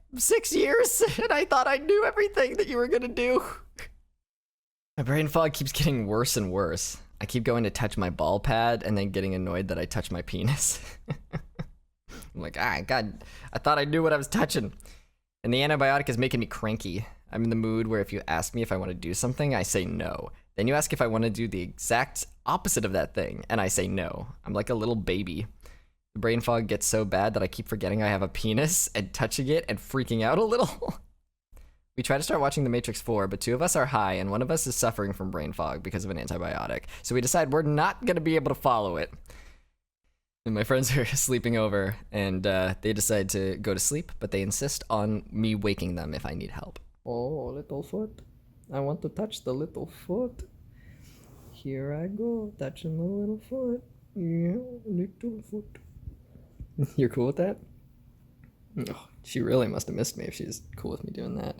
Speaker 2: years, and I thought I knew everything that you were gonna do. My brain fog keeps getting worse and worse. I keep going to touch my ball pad and then getting annoyed that I touch my penis. I'm like, God, I thought I knew what I was touching. And the antibiotic is making me cranky. I'm in the mood where if you ask me if I want to do something, I say no. Then you ask if I want to do the exact opposite of that thing, and I say no. I'm like a little baby. The brain fog gets so bad that I keep forgetting I have a penis and touching it and freaking out a little. We try to start watching The Matrix 4, but 2 of us are high and 1 of us is suffering from brain fog because of an antibiotic. So we decide we're not going to be able to follow it. And my friends are sleeping over, and they decide to go to sleep, but they insist on me waking them if I need help. Oh, little foot. I want to touch the little foot. Here I go, touching the little foot. Yeah, little foot. You're cool with that? Oh, she really must have missed me if she's cool with me doing that.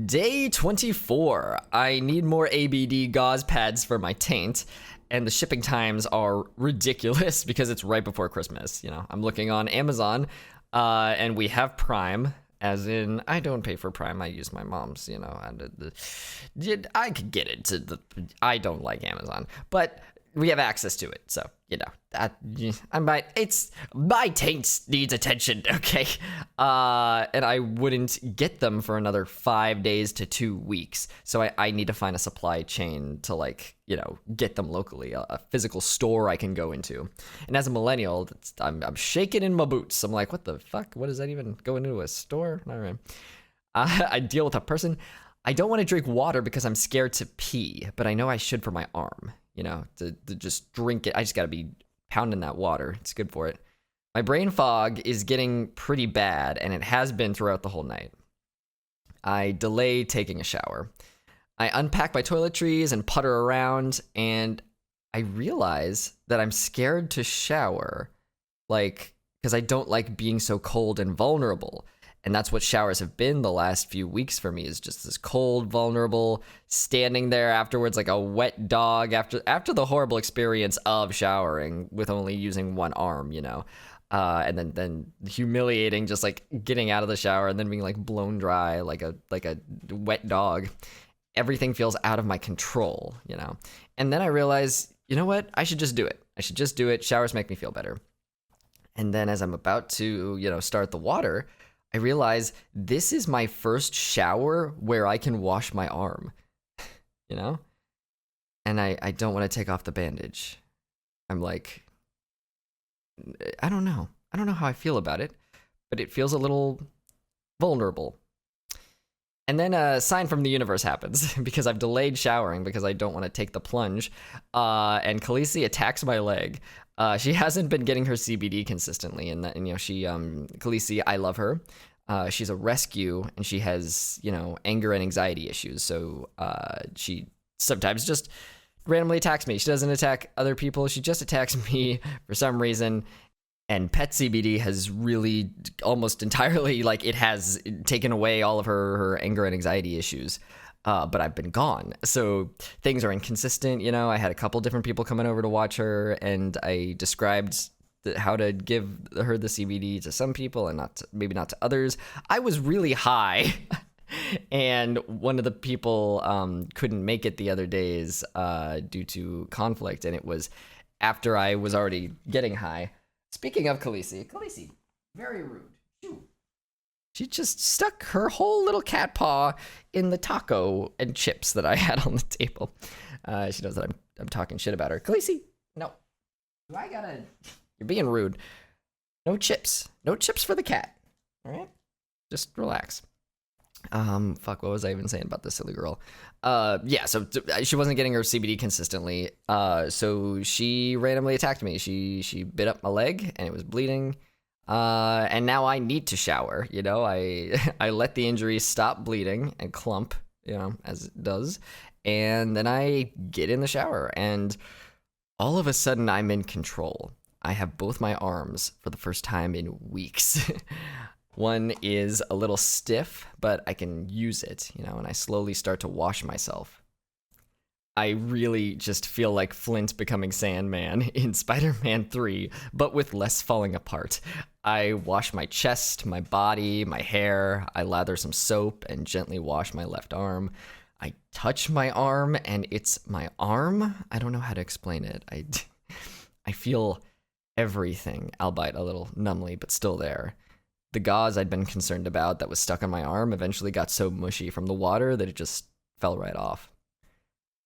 Speaker 2: Day 24. I need more ABD gauze pads for my taint, and the shipping times are ridiculous because it's right before Christmas. You know, I'm looking on Amazon, and we have Prime. As in, I don't pay for Prime. I use my mom's. You know, I could get it to the. I don't like Amazon, but we have access to it, so you know it's my taint needs attention, okay? And I wouldn't get them for another 5 days to 2 weeks, so I need to find a supply chain to, like, you know, get them locally, a physical store I can go into. And as a millennial, I'm shaking in my boots. I'm like, what the fuck? What does that even go into a store? All right. I deal with a person. I don't want to drink water because I'm scared to pee, but I know I should for my arm. You know, to just drink it. I just got to be pounding that water. It's good for it. My brain fog is getting pretty bad, and it has been throughout the whole night. I delay taking a shower. I unpack my toiletries and putter around, and I realize that I'm scared to shower, like, because I don't like being so cold and vulnerable. And that's what showers have been the last few weeks for me, is just this cold, vulnerable, standing there afterwards like a wet dog after the horrible experience of showering with only using one arm, you know. And then humiliating, just like getting out of the shower and then being like blown dry like a wet dog. Everything feels out of my control, you know. And then I realize, you know what? I should just do it. I should just do it. Showers make me feel better. And then as I'm about to, you know, start the water, I realize this is my first shower where I can wash my arm, you know? And I don't want to take off the bandage. I'm like, I don't know. I don't know how I feel about it, but it feels a little vulnerable. And then a sign from the universe happens because I've delayed showering because I don't want to take the plunge. And Khaleesi attacks my leg. She hasn't been getting her CBD consistently, and you know, Khaleesi, I love her. She's a rescue, and she has, you know, anger and anxiety issues. So she sometimes just randomly attacks me. She doesn't attack other people. She just attacks me for some reason. And Pet CBD has really almost entirely, like, it has taken away all of her anger and anxiety issues. But I've been gone. So things are inconsistent. You know, I had a couple different people coming over to watch her, and I described how to give her the CBD to some people and maybe not to others. I was really high. And one of the people couldn't make it the other days due to conflict. And it was after I was already getting high. Speaking of Khaleesi, very rude. She just stuck her whole little cat paw in the taco and chips that I had on the table. She knows that I'm talking shit about her. Khaleesi, no. You're being rude. No chips. No chips for the cat. All right? Just relax. Fuck, what was I even saying about this silly girl? Yeah, so she wasn't getting her CBD consistently. So she randomly attacked me. She bit up my leg and it was bleeding. And now I need to shower, you know. I let the injury stop bleeding and clump, you know, as it does. And then I get in the shower and all of a sudden I'm in control. I have both my arms for the first time in weeks. One is a little stiff, but I can use it, you know, and I slowly start to wash myself. I really just feel like Flint becoming Sandman in Spider-Man 3, but with less falling apart.
Speaker 1: I wash my chest, my body, my hair. I lather some soap and gently wash my left arm. I touch my arm and it's my arm. I don't know how to explain it. I feel everything, albeit a little numbly, but still there. The gauze I'd been concerned about that was stuck on my arm eventually got so mushy from the water that it just fell right off.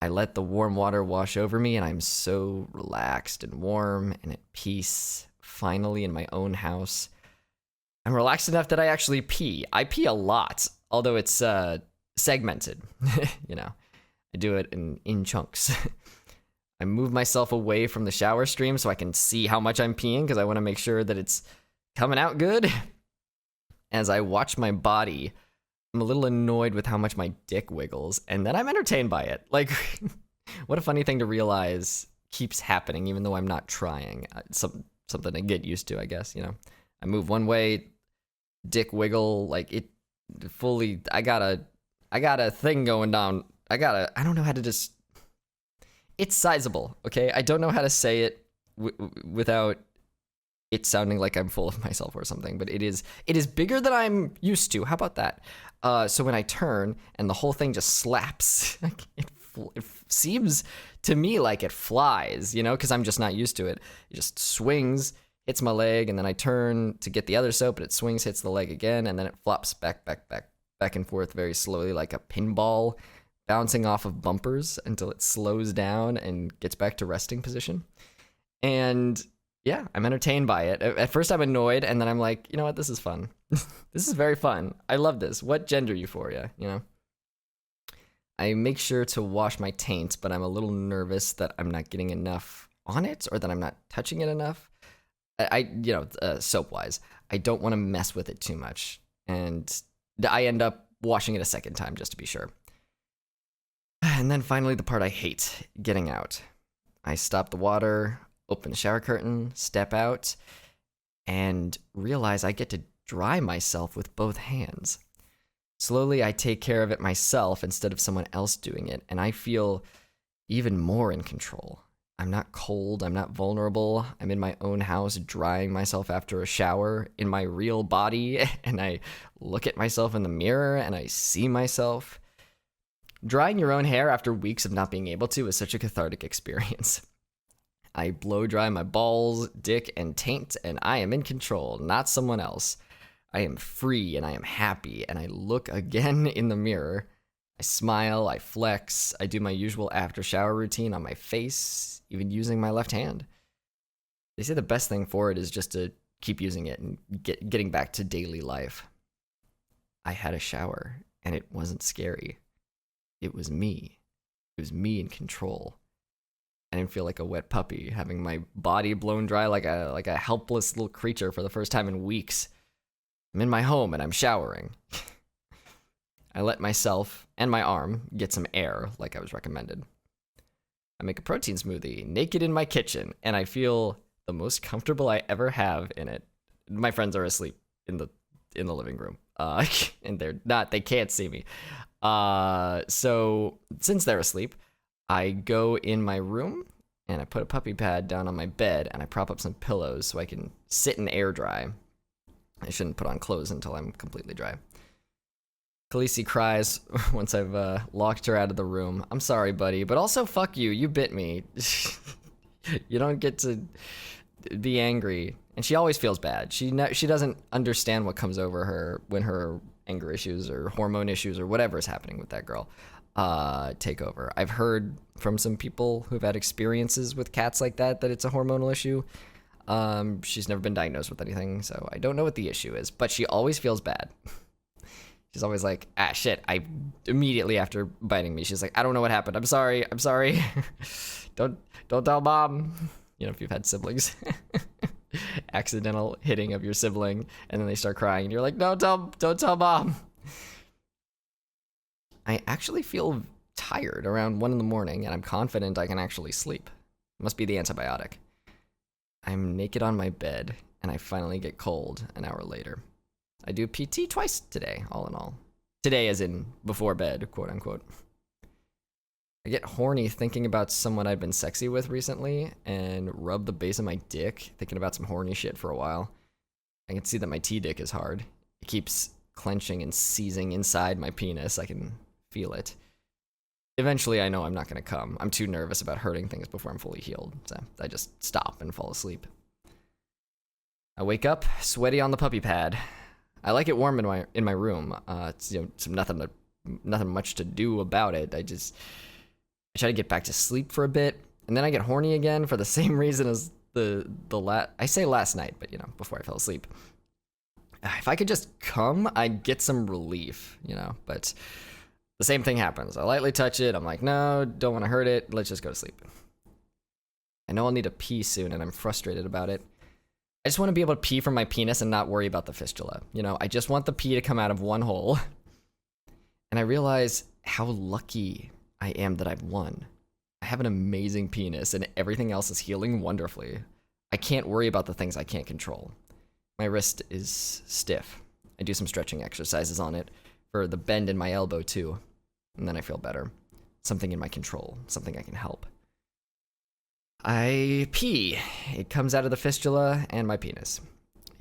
Speaker 1: I let the warm water wash over me, and I'm so relaxed and warm and at peace, finally in my own house. I'm relaxed enough that I actually pee. I pee a lot, although it's segmented. You know, I do it in chunks. I move myself away from the shower stream so I can see how much I'm peeing because I want to make sure that it's coming out good. As I watch my body, I'm a little annoyed with how much my dick wiggles, and then I'm entertained by it. Like, what a funny thing to realize keeps happening even though I'm not trying. Something to get used to, I guess, you know. I move one way, dick wiggle, like it fully, I got a thing going down. I don't know how to just, it's sizable, okay? I don't know how to say it without it sounding like I'm full of myself or something, but it is bigger than I'm used to. How about that? So when I turn and the whole thing just slaps, it seems to me like it flies, you know, because I'm just not used to it. It just swings, hits my leg, and then I turn to get the other soap, and it swings, hits the leg again, and then it flops back and forth very slowly like a pinball, bouncing off of bumpers until it slows down and gets back to resting position. And yeah, I'm entertained by it. At first I'm annoyed, and then I'm like, you know what, this is fun. This is very fun. I love this. What gender euphoria, you know? I make sure to wash my taint, but I'm a little nervous that I'm not getting enough on it or that I'm not touching it enough. Soap-wise, I don't want to mess with it too much. And I end up washing it a second time just to be sure. And then finally the part I hate, getting out. I stop the water, open the shower curtain, step out, and realize I get to dry myself with both hands. Slowly, I take care of it myself instead of someone else doing it, and I feel even more in control. I'm not cold, I'm not vulnerable, I'm in my own house drying myself after a shower in my real body, and I look at myself in the mirror and I see myself. Drying your own hair after weeks of not being able to is such a cathartic experience. I blow dry my balls, dick, and taint, and I am in control, not someone else. I am free, and I am happy, and I look again in the mirror. I smile, I flex, I do my usual after-shower routine on my face, even using my left hand. They say the best thing for it is just to keep using it and getting back to daily life. I had a shower, and it wasn't scary. It was me. It was me in control. I didn't feel like a wet puppy, having my body blown dry like a helpless little creature for the first time in weeks. I'm in my home and I'm showering. I let myself and my arm get some air like I was recommended. I make a protein smoothie naked in my kitchen, and I feel the most comfortable I ever have in it. My friends are asleep in the living room, and they can't see me. So since they're asleep, I go in my room and I put a puppy pad down on my bed and I prop up some pillows so I can sit and air dry. I shouldn't put on clothes until I'm completely dry. Khaleesi cries once I've locked her out of the room. I'm sorry, buddy, but also fuck you. You bit me. You don't get to be angry. And she always feels bad. She doesn't understand what comes over her when her anger issues or hormone issues or whatever is happening with that girl take over. I've heard from some people who've had experiences with cats like that it's a hormonal issue. She's never been diagnosed with anything, so I don't know what the issue is, but she always feels bad. She's always like, shit. Immediately after biting me, she's like, I don't know what happened. I'm sorry. Don't tell mom. You know, if you've had siblings. Accidental hitting of your sibling, and then they start crying, and you're like, no, don't tell mom. I actually feel tired around 1 a.m, and I'm confident I can actually sleep. Must be the antibiotic. I'm naked on my bed, and I finally get cold an hour later. I do PT twice today, all in all. Today as in before bed, quote unquote. I get horny thinking about someone I've been sexy with recently and rub the base of my dick, thinking about some horny shit for a while. I can see that my T-dick is hard. It keeps clenching and seizing inside my penis. I can feel it. Eventually, I know I'm not going to come. I'm too nervous about hurting things before I'm fully healed, so I just stop and fall asleep. I wake up, sweaty on the puppy pad. I like it warm in my room. It's nothing much to do about it. I try to get back to sleep for a bit, and then I get horny again for the same reason as I say last night, but before I fell asleep. If I could just come, I'd get some relief, but the same thing happens. I lightly touch it. I'm like, no, don't want to hurt it. Let's just go to sleep. I know I'll need to pee soon, and I'm frustrated about it. I just want to be able to pee from my penis and not worry about the fistula. I just want the pee to come out of one hole. And I realize how lucky I am that I've won. I have an amazing penis, and everything else is healing wonderfully. I can't worry about the things I can't control. My wrist is stiff. I do some stretching exercises on it for the bend in my elbow too. And then I feel better. Something in my control. Something I can help. I pee. It comes out of the fistula and my penis.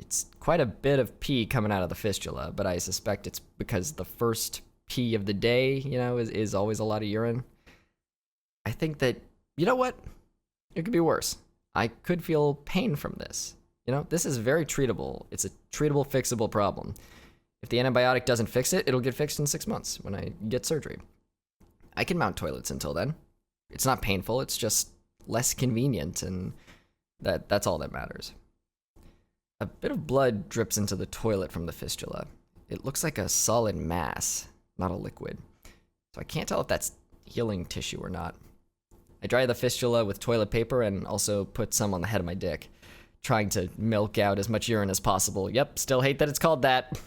Speaker 1: It's quite a bit of pee coming out of the fistula, but I suspect it's because the first pee of the day, is always a lot of urine. I think that, what? It could be worse. I could feel pain from this. This is very treatable. It's a treatable, fixable problem. If the antibiotic doesn't fix it, it'll get fixed in 6 months when I get surgery. I can mount toilets until then. It's not painful, it's just less convenient, and that's all that matters. A bit of blood drips into the toilet from the fistula. It looks like a solid mass, not a liquid. So I can't tell if that's healing tissue or not. I dry the fistula with toilet paper and also put some on the head of my dick, trying to milk out as much urine as possible. Yep, still hate that it's called that.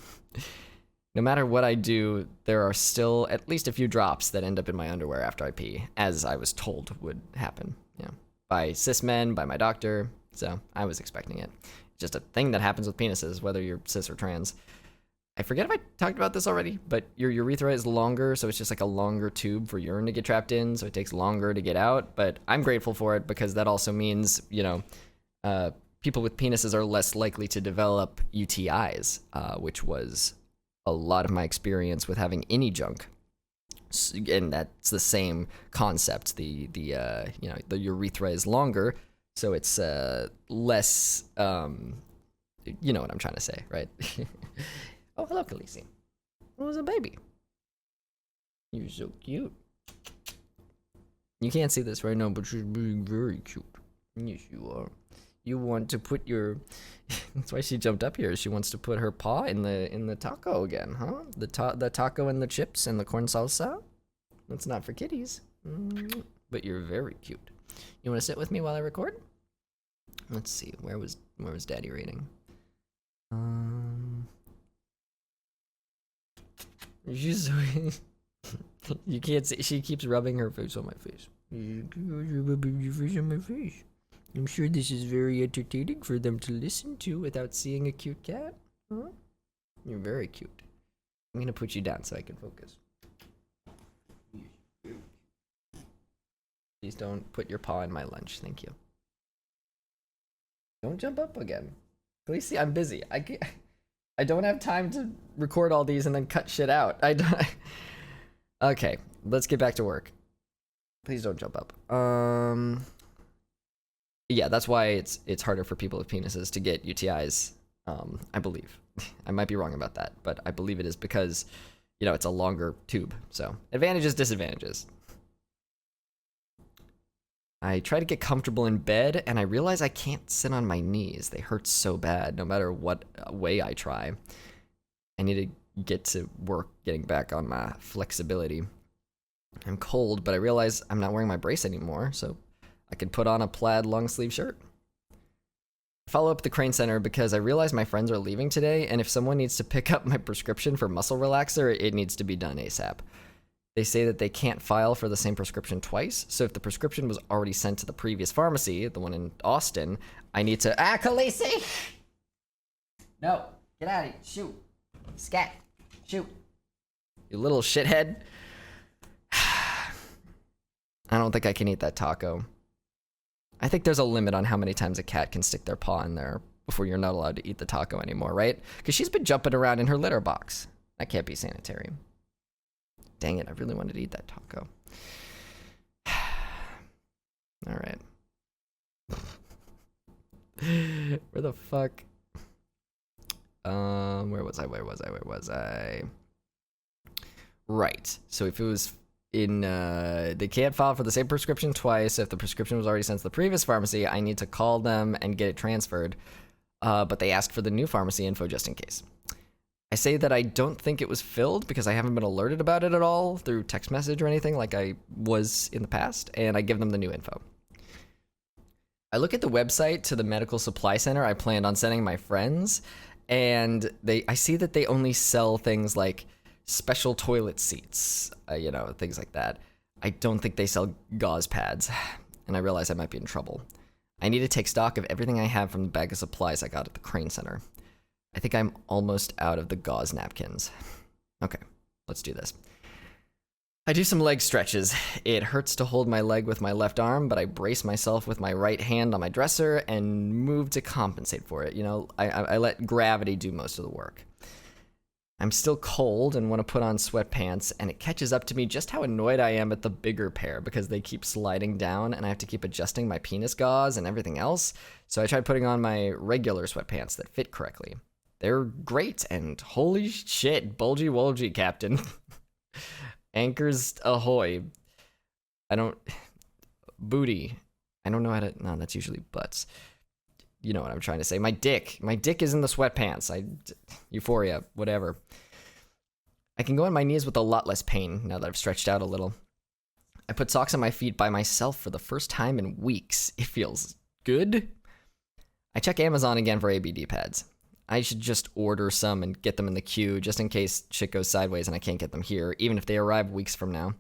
Speaker 1: No matter what I do, there are still at least a few drops that end up in my underwear after I pee, as I was told would happen. By cis men, by my doctor, so I was expecting it. It's just a thing that happens with penises, whether you're cis or trans. I forget if I talked about this already, but your urethra is longer, so it's just like a longer tube for urine to get trapped in, so it takes longer to get out, but I'm grateful for it because that also means, people with penises are less likely to develop UTIs, which was a lot of my experience with having any junk. And that's the same concept. The urethra is longer, so it's less. You know what I'm trying to say, right? Oh, hello, Khaleesi. It was a baby. You're so cute. You can't see this right now, but you're being very cute. Yes, you are. You want to put your. That's why she jumped up here. She wants to put her paw in the taco again, huh? The taco and the chips and the corn salsa. That's not for kitties. But you're very cute. You want to sit with me while I record? Let's see. Where was Daddy reading? She's so. You can't see. She keeps rubbing her face on my face. You're rubbing your face on my face. I'm sure this is very entertaining for them to listen to without seeing a cute cat. Huh? You're very cute. I'm gonna put you down so I can focus. Please don't put your paw in my lunch. Thank you. Don't jump up again. Please see, I'm busy. I don't have time to record all these and then cut shit out. I don't. Okay, let's get back to work. Please don't jump up. Yeah, that's why it's harder for people with penises to get UTIs. I believe. I might be wrong about that, but I believe it is because, it's a longer tube. So advantages, disadvantages. I try to get comfortable in bed, and I realize I can't sit on my knees. They hurt so bad, no matter what way I try. I need to get to work getting back on my flexibility. I'm cold, but I realize I'm not wearing my brace anymore, so I could put on a plaid long sleeve shirt. I follow up the Crane Center because I realize my friends are leaving today, and if someone needs to pick up my prescription for muscle relaxer, it needs to be done ASAP. They say that they can't file for the same prescription twice, so if the prescription was already sent to the previous pharmacy, the one in Austin, I need to— Khaleesi! No, get out of here, shoot. Scat, shoot. You little shithead. I don't think I can eat that taco. I think there's a limit on how many times a cat can stick their paw in their before you're not allowed to eat the taco anymore, right? Because she's been jumping around in her litter box. That can't be sanitary. Dang it, I really wanted to eat that taco. All right. Where the fuck? Where was I? Right. So if it was in, they can't file for the same prescription twice. If the prescription was already sent to the previous pharmacy, I need to call them and get it transferred. But they ask for the new pharmacy info just in case. I say that I don't think it was filled because I haven't been alerted about it at all through text message or anything like I was in the past, and I give them the new info. I look at the website to the medical supply center I planned on sending my friends, and I see that they only sell things like special toilet seats, things like that. I don't think they sell gauze pads, and I realize I might be in trouble. I need to take stock of everything I have from the bag of supplies I got at the Crane Center. I think I'm almost out of the gauze napkins. Okay, let's do this. I do some leg stretches. It hurts to hold my leg with my left arm, but I brace myself with my right hand on my dresser and move to compensate for it. I let gravity do most of the work. I'm still cold and want to put on sweatpants, and it catches up to me just how annoyed I am at the bigger pair because they keep sliding down and I have to keep adjusting my penis gauze and everything else. So I tried putting on my regular sweatpants that fit correctly. They're great, and holy shit, bulgy wolgy, Captain. Anchors ahoy. Booty. I don't know how to, no, that's usually butts. You know what I'm trying to say. My dick is in the sweatpants. Euphoria, whatever. I can go on my knees with a lot less pain now that I've stretched out a little. I put socks on my feet by myself for the first time in weeks. It feels good. I check Amazon again for ABD pads. I should just order some and get them in the queue just in case shit goes sideways and I can't get them here, even if they arrive weeks from now.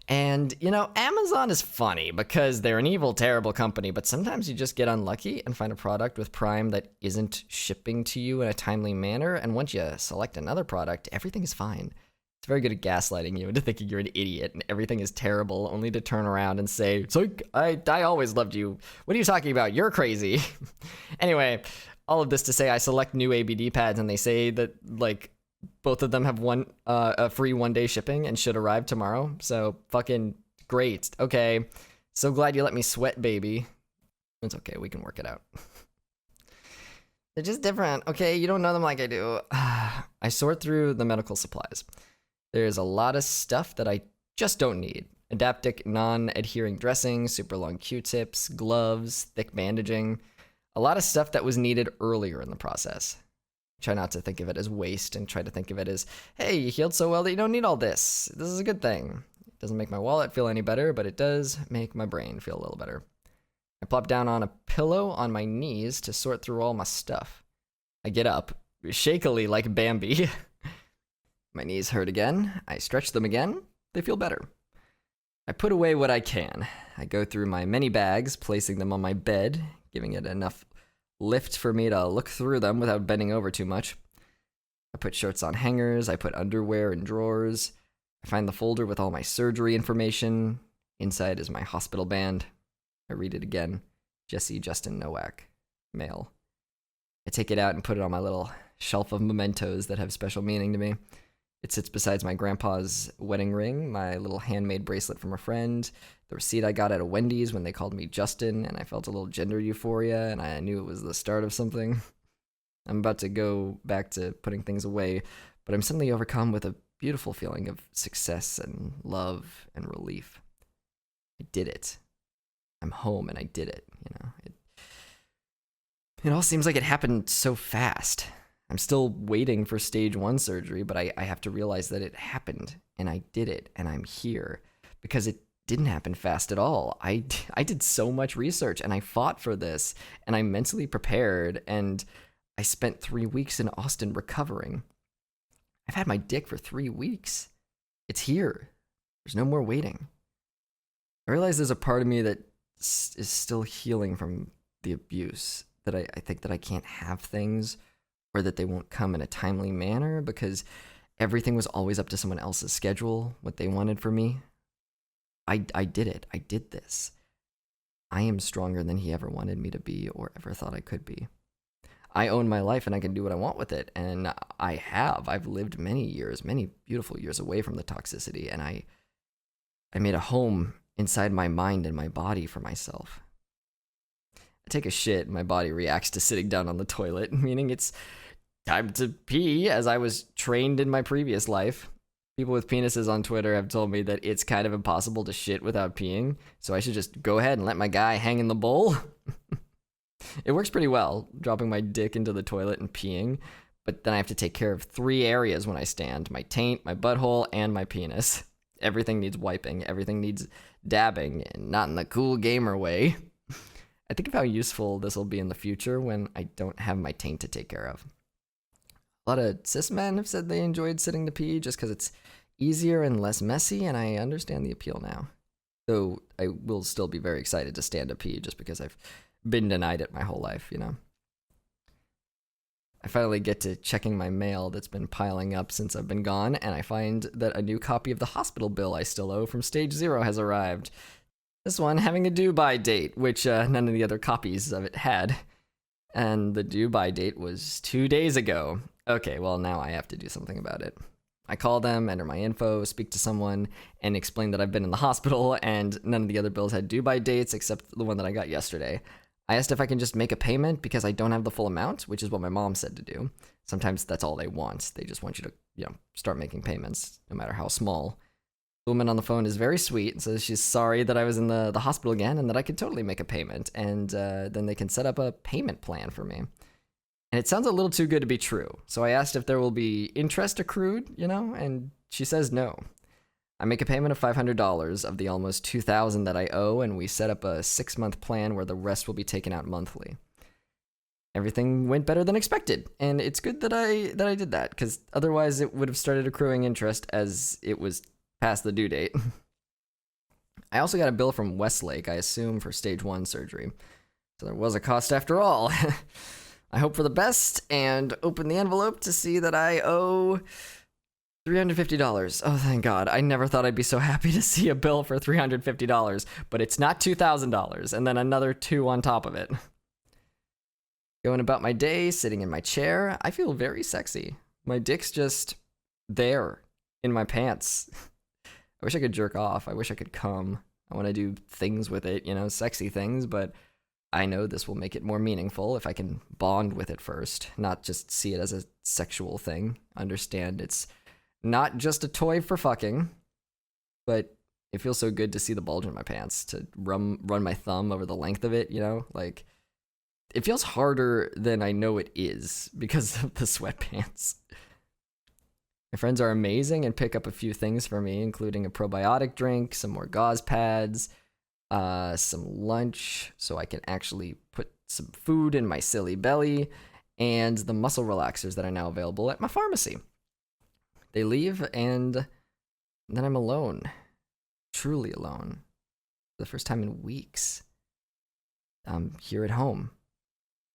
Speaker 1: And, Amazon is funny because they're an evil, terrible company, but sometimes you just get unlucky and find a product with Prime that isn't shipping to you in a timely manner, and once you select another product, everything is fine. It's very good at gaslighting you into thinking you're an idiot and everything is terrible, only to turn around and say, so I always loved you. What are you talking about? You're crazy. Anyway, all of this to say I select new ABD pads and they say that, both of them have a free 1-day shipping and should arrive tomorrow. So fucking great. Okay. So glad you let me sweat, baby. It's okay. We can work it out. They're just different. Okay. You don't know them like I do. I sort through the medical supplies. There's a lot of stuff that I just don't need. Adaptic non-adhering dressing, super long Q-tips, gloves, thick bandaging. A lot of stuff that was needed earlier in the process. Try not to think of it as waste and try to think of it as, hey, you healed so well that you don't need all this. This is a good thing. It doesn't make my wallet feel any better, but it does make my brain feel a little better. I plop down on a pillow on my knees to sort through all my stuff. I get up, shakily like Bambi. My knees hurt again. I stretch them again. They feel better. I put away what I can. I go through my many bags, placing them on my bed, giving it enough lift for me to look through them without bending over too much. I put shirts on hangers. I put underwear in drawers. I find the folder with all my surgery information. Inside is my hospital band. I read it again. Jesse Justin Nowak. Male. I take it out and put it on my little shelf of mementos that have special meaning to me. It sits beside my grandpa's wedding ring, my little handmade bracelet from a friend, the receipt I got at a Wendy's when they called me Justin, and I felt a little gender euphoria, and I knew it was the start of something. I'm about to go back to putting things away, but I'm suddenly overcome with a beautiful feeling of success and love and relief. I did it. I'm home, and I did it, It all seems like it happened so fast. I'm still waiting for stage 1 surgery, but I have to realize that it happened, and I did it, and I'm here. Because it didn't happen fast at all. I did so much research, and I fought for this, and I'm mentally prepared, and I spent 3 weeks in Austin recovering. I've had my dick for 3 weeks. It's here. There's no more waiting. I realize there's a part of me that is still healing from the abuse, that I think that I can't have things, or that they won't come in a timely manner because everything was always up to someone else's schedule, what they wanted for me. I did it. I did this. I am stronger than he ever wanted me to be or ever thought I could be.
Speaker 2: I own my life and I can do what I want with it. And I have. I've lived many years, many beautiful years away from the toxicity, and I made a home inside my mind and my body for myself. I take a shit and my body reacts to sitting down on the toilet, meaning it's time to pee, as I was trained in my previous life. People with penises on Twitter have told me that it's kind of impossible to shit without peeing, so I should just go ahead and let my guy hang in the bowl. It works pretty well, dropping my dick into the toilet and peeing, but then I have to take care of 3 areas when I stand: my taint, my butthole, and my penis. Everything needs wiping, everything needs dabbing, and not in the cool gamer way. I think of how useful this will be in the future when I don't have my taint to take care of. A lot of cis men have said they enjoyed sitting to pee just because it's easier and less messy, and I understand the appeal now. Though I will still be very excited to stand to pee just because I've been denied it my whole life, you know? I finally get to checking my mail that's been piling up since I've been gone, and I find that a new copy of the hospital bill I still owe from Stage 0 has arrived. This one having a due-by date, which none of the other copies of it had. And the due-by date was 2 days ago. Okay, well, now I have to do something about it. I call them, enter my info, speak to someone, and explain that I've been in the hospital, and none of the other bills had due-by dates except the one that I got yesterday. I asked if I can just make a payment because I don't have the full amount, which is what my mom said to do. Sometimes that's all they want. They just want you to, start making payments, no matter how small. The woman on the phone is very sweet and says she's sorry that I was in the hospital again and that I could totally make a payment, and then they can set up a payment plan for me. And it sounds a little too good to be true. So I asked if there will be interest accrued, and she says no. I make a payment of $500 of the almost $2,000 that I owe, and we set up a 6-month plan where the rest will be taken out monthly. Everything went better than expected, and it's good that I did that, because otherwise it would have started accruing interest as it was past the due date. I also got a bill from Westlake, I assume for stage 1 surgery. So there was a cost after all. I hope for the best and open the envelope to see that I owe $350. Oh, thank God. I never thought I'd be so happy to see a bill for $350, but it's not $2,000, and then another 2 on top of it. Going about my day, sitting in my chair, I feel very sexy. My dick's just there in my pants. I wish I could jerk off. I wish I could come. I want to do things with it, sexy things, but I know this will make it more meaningful if I can bond with it first, not just see it as a sexual thing. Understand it's not just a toy for fucking, but it feels so good to see the bulge in my pants, to run my thumb over the length of it, like it feels harder than I know it is because of the sweatpants. My friends are amazing and pick up a few things for me, including a probiotic drink, some more gauze pads, some lunch so I can actually put some food in my silly belly, and the muscle relaxers that are now available at my pharmacy. They leave, and then I'm alone. Truly alone. For the first time in weeks. I'm here at home.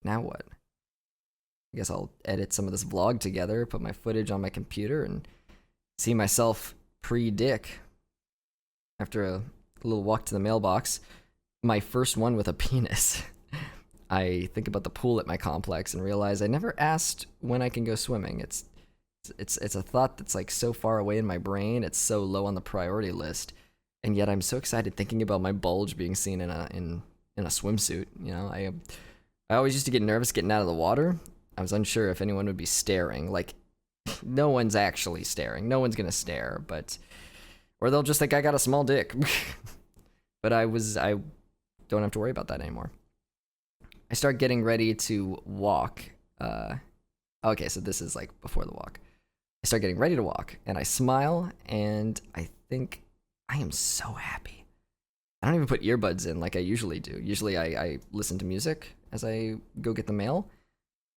Speaker 2: Now what? I guess I'll edit some of this vlog together, put my footage on my computer, and see myself pre-dick. After a little walk to the mailbox, my first one with a penis. I think about the pool at my complex and realize I never asked when I can go swimming. It's a thought that's like so far away in my brain. It's so low on the priority list, and yet I'm so excited thinking about my bulge being seen in a swimsuit. I always used to get nervous getting out of the water. I was unsure if anyone would be staring. Like, no one's actually staring. No one's gonna stare, or they'll just think I got a small dick. But I don't have to worry about that anymore. I start getting ready to walk. Okay, so this is like before the walk. I start getting ready to walk, and I smile, and I think I am so happy. I don't even put earbuds in like I usually do. Usually I listen to music as I go get the mail,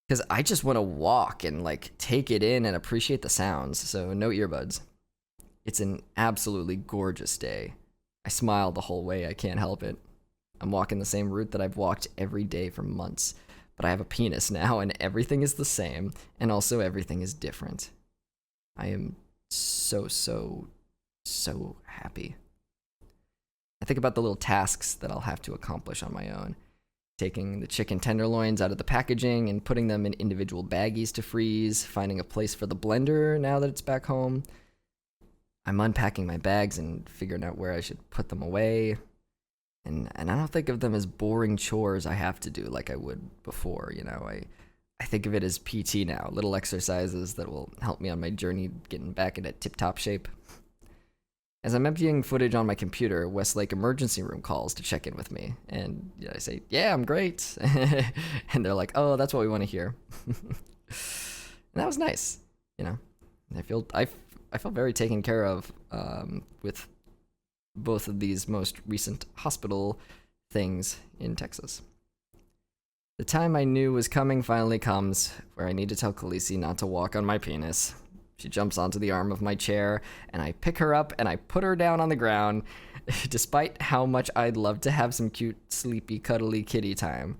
Speaker 2: because I just want to walk and like take it in and appreciate the sounds, so no earbuds. It's an absolutely gorgeous day. I smile the whole way, I can't help it. I'm walking the same route that I've walked every day for months, but I have a penis now, and everything is the same, and also everything is different. I am so happy. I think about the little tasks that I'll have to accomplish on my own. taking the chicken tenderloins out of the packaging and putting them in individual baggies to freeze, finding a place for the blender now that it's back home. I'm unpacking my bags and figuring out where I should put them away. And I don't think of them as boring chores I have to do like I would before, you know. I think of it as PT now, little exercises that will help me on my journey getting back into tip-top shape. As I'm emptying footage on my computer, Westlake Emergency Room calls to check in with me. And I say, yeah, I'm great. And they're like, oh, that's what we want to hear. And that was nice, you know. I felt very taken care of with both of these most recent hospital things in Texas. The time I knew was coming finally comes, where I need to tell Khaleesi not to walk on my penis. She jumps onto the arm of my chair, and I pick her up and I put her down on the ground, despite how much I'd love to have some cute, sleepy, cuddly kitty time.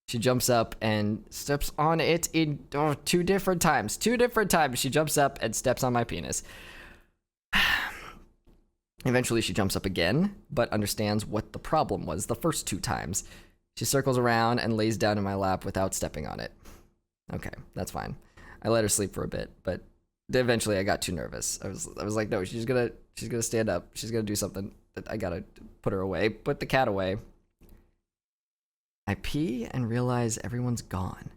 Speaker 2: She jumps up and steps on it in two different times. Two different times she jumps up and steps on my penis. Eventually she jumps up again, but understands what the problem was the first two times. She circles around and lays down in my lap without stepping on it. Okay, that's fine. I let her sleep for a bit, but eventually I got too nervous. I was like, no, she's gonna stand up. She's gonna do something. I gotta put her away. Put the cat away. I pee and realize everyone's gone.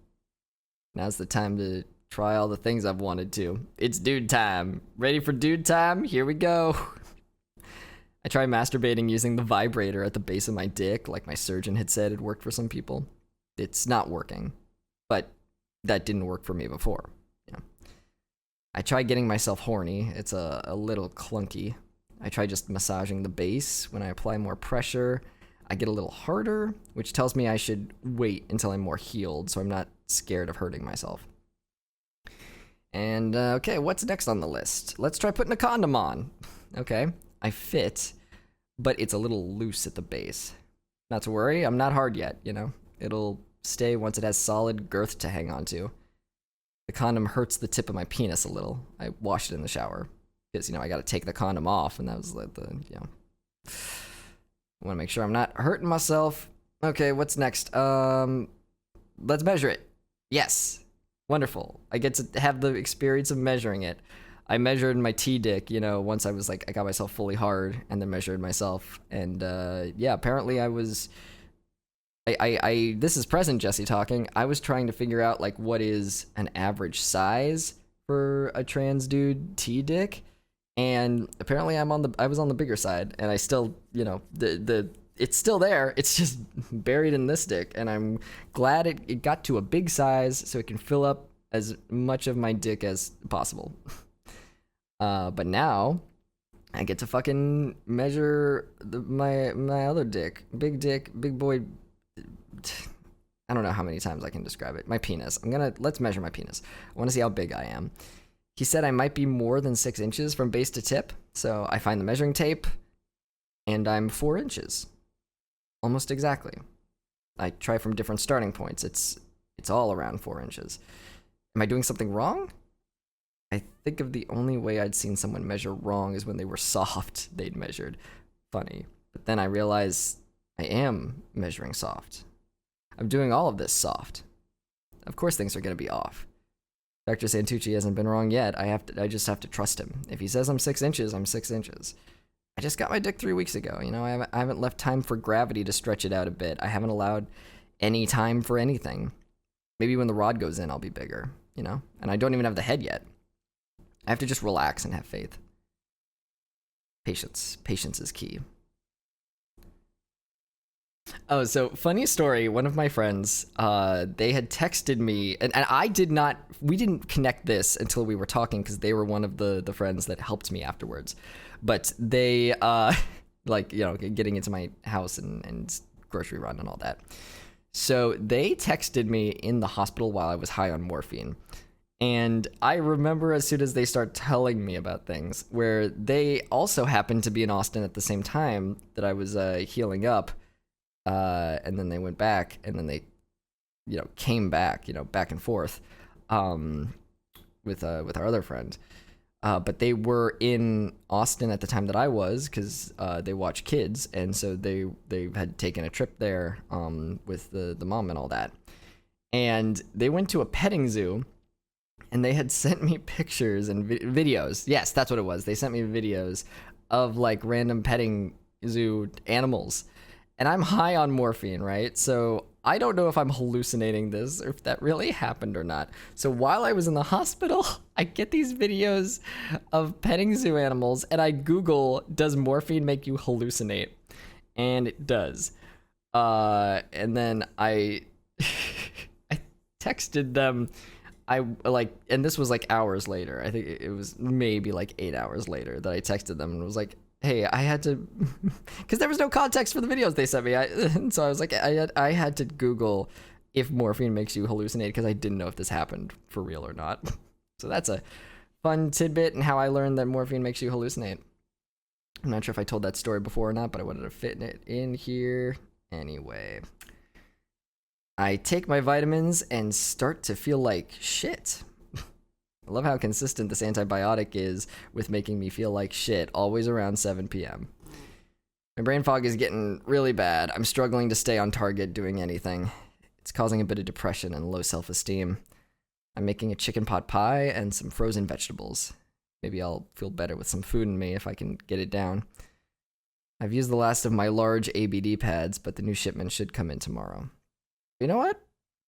Speaker 2: Now's the time to try all the things I've wanted to. It's dude time. Ready for dude time? Here we go. I try masturbating using the vibrator at the base of my dick, like my surgeon had said it worked for some people. It's not working, but that didn't work for me before. You know. I try getting myself horny. It's a little clunky. I try just massaging the base. When I apply more pressure, I get a little harder, which tells me I should wait until I'm more healed so I'm not scared of hurting myself. And, okay, what's next on the list? Let's try putting a condom on. Okay, I fit, but it's a little loose at the base. Not to worry, I'm not hard yet, you know? It'll stay once it has solid girth to hang on to. The condom hurts the tip of my penis a little. I washed it in the shower because, you know, I got to take the condom off, and that was like I want to make sure I'm not hurting myself. Okay, what's next? Let's measure it. Yes. Wonderful. I get to have the experience of measuring it. I measured my T-dick, you know, once I was like, I got myself fully hard, and then measured myself. And, yeah, apparently I was... this is present Jesse talking. I was trying to figure out, like, what is an average size for a trans dude T-dick. And apparently I was on the bigger side, and I still, you know, it's still there. It's just buried in this dick, and I'm glad it got to a big size so it can fill up as much of my dick as possible. But now I get to fucking measure my other dick, big boy. I don't know how many times I can describe it. My penis. Let's measure my penis. I want to see how big I am. He said I might be more than 6 inches from base to tip, so I find the measuring tape, and I'm 4 inches. Almost exactly. I try from different starting points. It's all around 4 inches. Am I doing something wrong? I think of the only way I'd seen someone measure wrong is when they were soft, they'd measured. Funny. But then I realize I am measuring soft. I'm doing all of this soft. Of course things are going to be off. Dr. Santucci hasn't been wrong yet. I just have to trust him. If he says I'm 6 inches, I'm 6 inches. I just got my dick 3 weeks ago. You know, I haven't left time for gravity to stretch it out a bit. I haven't allowed any time for anything. Maybe when the rod goes in, I'll be bigger, you know? And I don't even have the head yet. I have to just relax and have faith. Patience. Patience is key. Oh, so funny story. One of my friends, they had texted me, and we didn't connect this until we were talking because they were one of the friends that helped me afterwards. But they, like, you know, getting into my house and grocery run and all that. So they texted me in the hospital while I was high on morphine. And I remember as soon as they start telling me about things where they also happened to be in Austin at the same time that I was healing up. And then they went back, and then they, you know, came back, you know, back and forth, with our other friend. But they were in Austin at the time that I was, because they watch kids, and so they had taken a trip there with the mom and all that. And they went to a petting zoo, and they had sent me pictures and videos. Yes, that's what it was. They sent me videos of like random petting zoo animals. And I'm high on morphine, right? So I don't know if I'm hallucinating this or if that really happened or not. So while I was in the hospital, I get these videos of petting zoo animals, and I Google, does morphine make you hallucinate? And it does. And then I I texted them. And this was like hours later. I think it was maybe like 8 hours later that I texted them and was like, hey, I had to, because there was no context for the videos they sent me. So I was like, I had to Google if morphine makes you hallucinate, because I didn't know if this happened for real or not. So that's a fun tidbit in how I learned that morphine makes you hallucinate. I'm not sure if I told that story before or not, but I wanted to fit it in here anyway. I take my vitamins and start to feel like shit. I love how consistent this antibiotic is with making me feel like shit, always around 7 p.m. My brain fog is getting really bad. I'm struggling to stay on target doing anything. It's causing a bit of depression and low self-esteem. I'm making a chicken pot pie and some frozen vegetables. Maybe I'll feel better with some food in me if I can get it down. I've used the last of my large ABD pads, but the new shipment should come in tomorrow. You know what?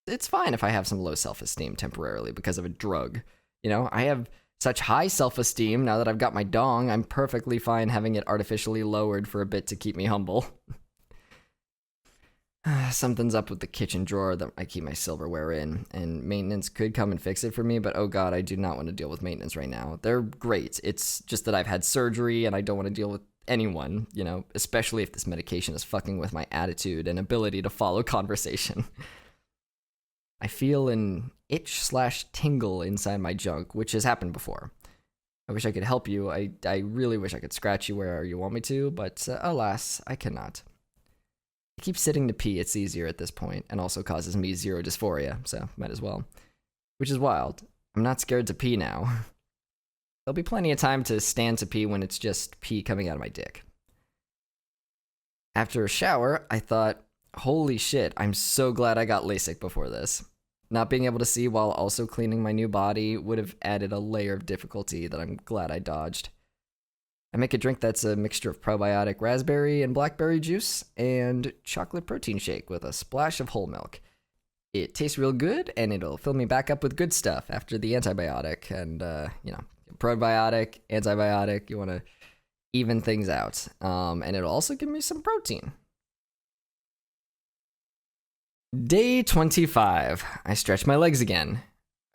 Speaker 2: It's fine if I have some low self-esteem temporarily because of a drug. You know, I have such high self-esteem now that I've got my dong. I'm perfectly fine having it artificially lowered for a bit to keep me humble. Something's up with the kitchen drawer that I keep my silverware in, and maintenance could come and fix it for me, but oh god, I do not want to deal with maintenance right now. They're great. It's just that I've had surgery and I don't want to deal with anyone, you know, especially if this medication is fucking with my attitude and ability to follow conversation. I feel an itch/tingle inside my junk, which has happened before. I wish I could help you. I really wish I could scratch you where you want me to, but alas, I cannot. I keep sitting to pee. It's easier at this point, and also causes me zero dysphoria, so might as well. Which is wild. I'm not scared to pee now. There'll be plenty of time to stand to pee when it's just pee coming out of my dick. After a shower, I thought, holy shit, I'm so glad I got LASIK before this. Not being able to see while also cleaning my new body would have added a layer of difficulty that I'm glad I dodged. I make a drink that's a mixture of probiotic raspberry and blackberry juice and chocolate protein shake with a splash of whole milk. It tastes real good, and it'll fill me back up with good stuff after the antibiotic. And, probiotic, antibiotic, you want to even things out. And it'll also give me some protein. Day 25. I stretch my legs again.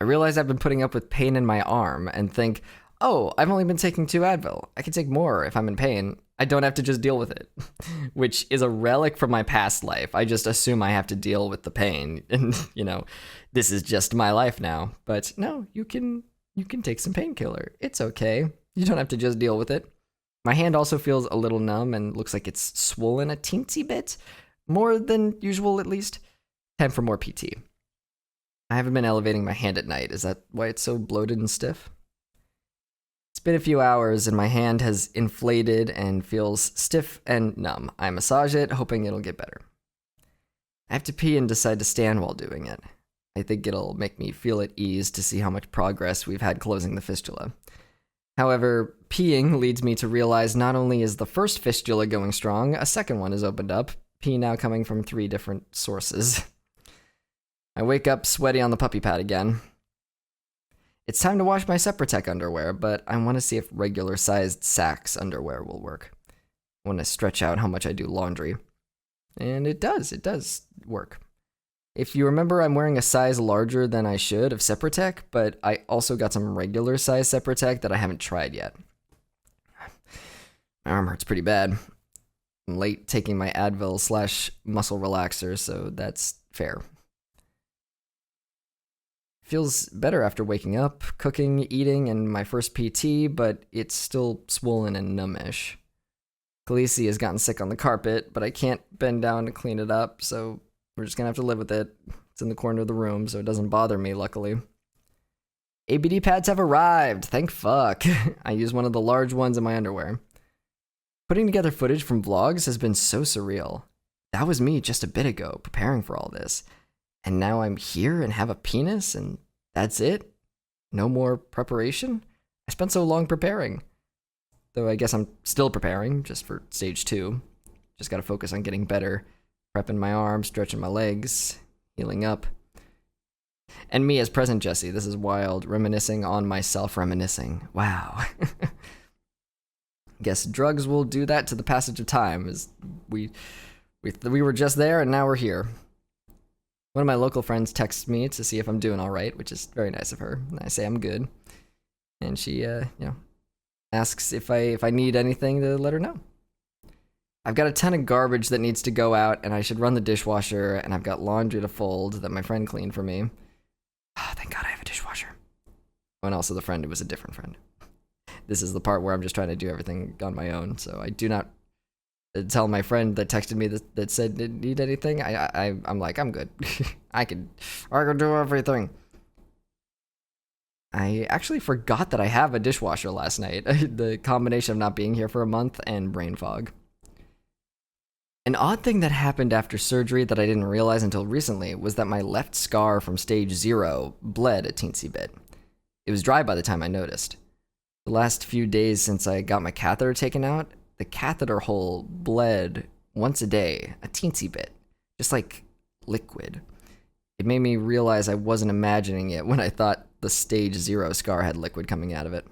Speaker 2: I realize I've been putting up with pain in my arm and think, oh, I've only been taking 2 Advil. I can take more if I'm in pain. I don't have to just deal with it, which is a relic from my past life. I just assume I have to deal with the pain, and, this is just my life now. But no, you can take some painkiller. It's okay. You don't have to just deal with it. My hand also feels a little numb and looks like it's swollen a teensy bit, more than usual at least. Time for more PT. I haven't been elevating my hand at night. Is that why it's so bloated and stiff? It's been a few hours and my hand has inflated and feels stiff and numb. I massage it, hoping it'll get better. I have to pee and decide to stand while doing it. I think it'll make me feel at ease to see how much progress we've had closing the fistula. However, peeing leads me to realize not only is the first fistula going strong, a second one has opened up, pee now coming from 3 different sources. I wake up sweaty on the puppy pad again. It's time to wash my Seprotec underwear, but I want to see if regular-sized Sax underwear will work. I want to stretch out how much I do laundry. And it does work. If you remember, I'm wearing a size larger than I should of Seprotec, but I also got some regular-size Seprotec that I haven't tried yet. My arm hurts pretty bad. I'm late taking my Advil/muscle relaxer, so that's fair. Feels better after waking up, cooking, eating, and my first PT, but it's still swollen and numbish. Khaleesi has gotten sick on the carpet, but I can't bend down to clean it up, so we're just gonna have to live with it. It's in the corner of the room, so it doesn't bother me, luckily. ABD pads have arrived. Thank fuck. I use one of the large ones in my underwear. Putting together footage from vlogs has been so surreal. That was me just a bit ago, preparing for all this. And now I'm here and have a penis, and that's it? No more preparation? I spent so long preparing. Though I guess I'm still preparing, just for stage 2. Just gotta focus on getting better. Prepping my arms, stretching my legs, healing up. And me as present Jesse, this is wild. Reminiscing on myself reminiscing. Wow. Guess drugs will do that to the passage of time. As we were just there and now we're here. One of my local friends texts me to see if I'm doing all right, which is very nice of her. And I say I'm good, and she, asks if I need anything to let her know. I've got a ton of garbage that needs to go out, and I should run the dishwasher, and I've got laundry to fold that my friend cleaned for me. Oh, thank God I have a dishwasher. Oh, and also the friend, it was a different friend. This is the part where I'm just trying to do everything on my own, so I do not tell my friend that texted me that said, did need anything? I'm like, I'm good. I can do everything. I actually forgot that I have a dishwasher last night. The combination of not being here for a month and brain fog. An odd thing that happened after surgery that I didn't realize until recently was that my left scar from stage 0 bled a teensy bit. It was dry by the time I noticed. The last few days since I got my catheter taken out, the catheter hole bled once a day, a teensy bit, just like liquid. It made me realize I wasn't imagining it when I thought the stage 0 scar had liquid coming out of it.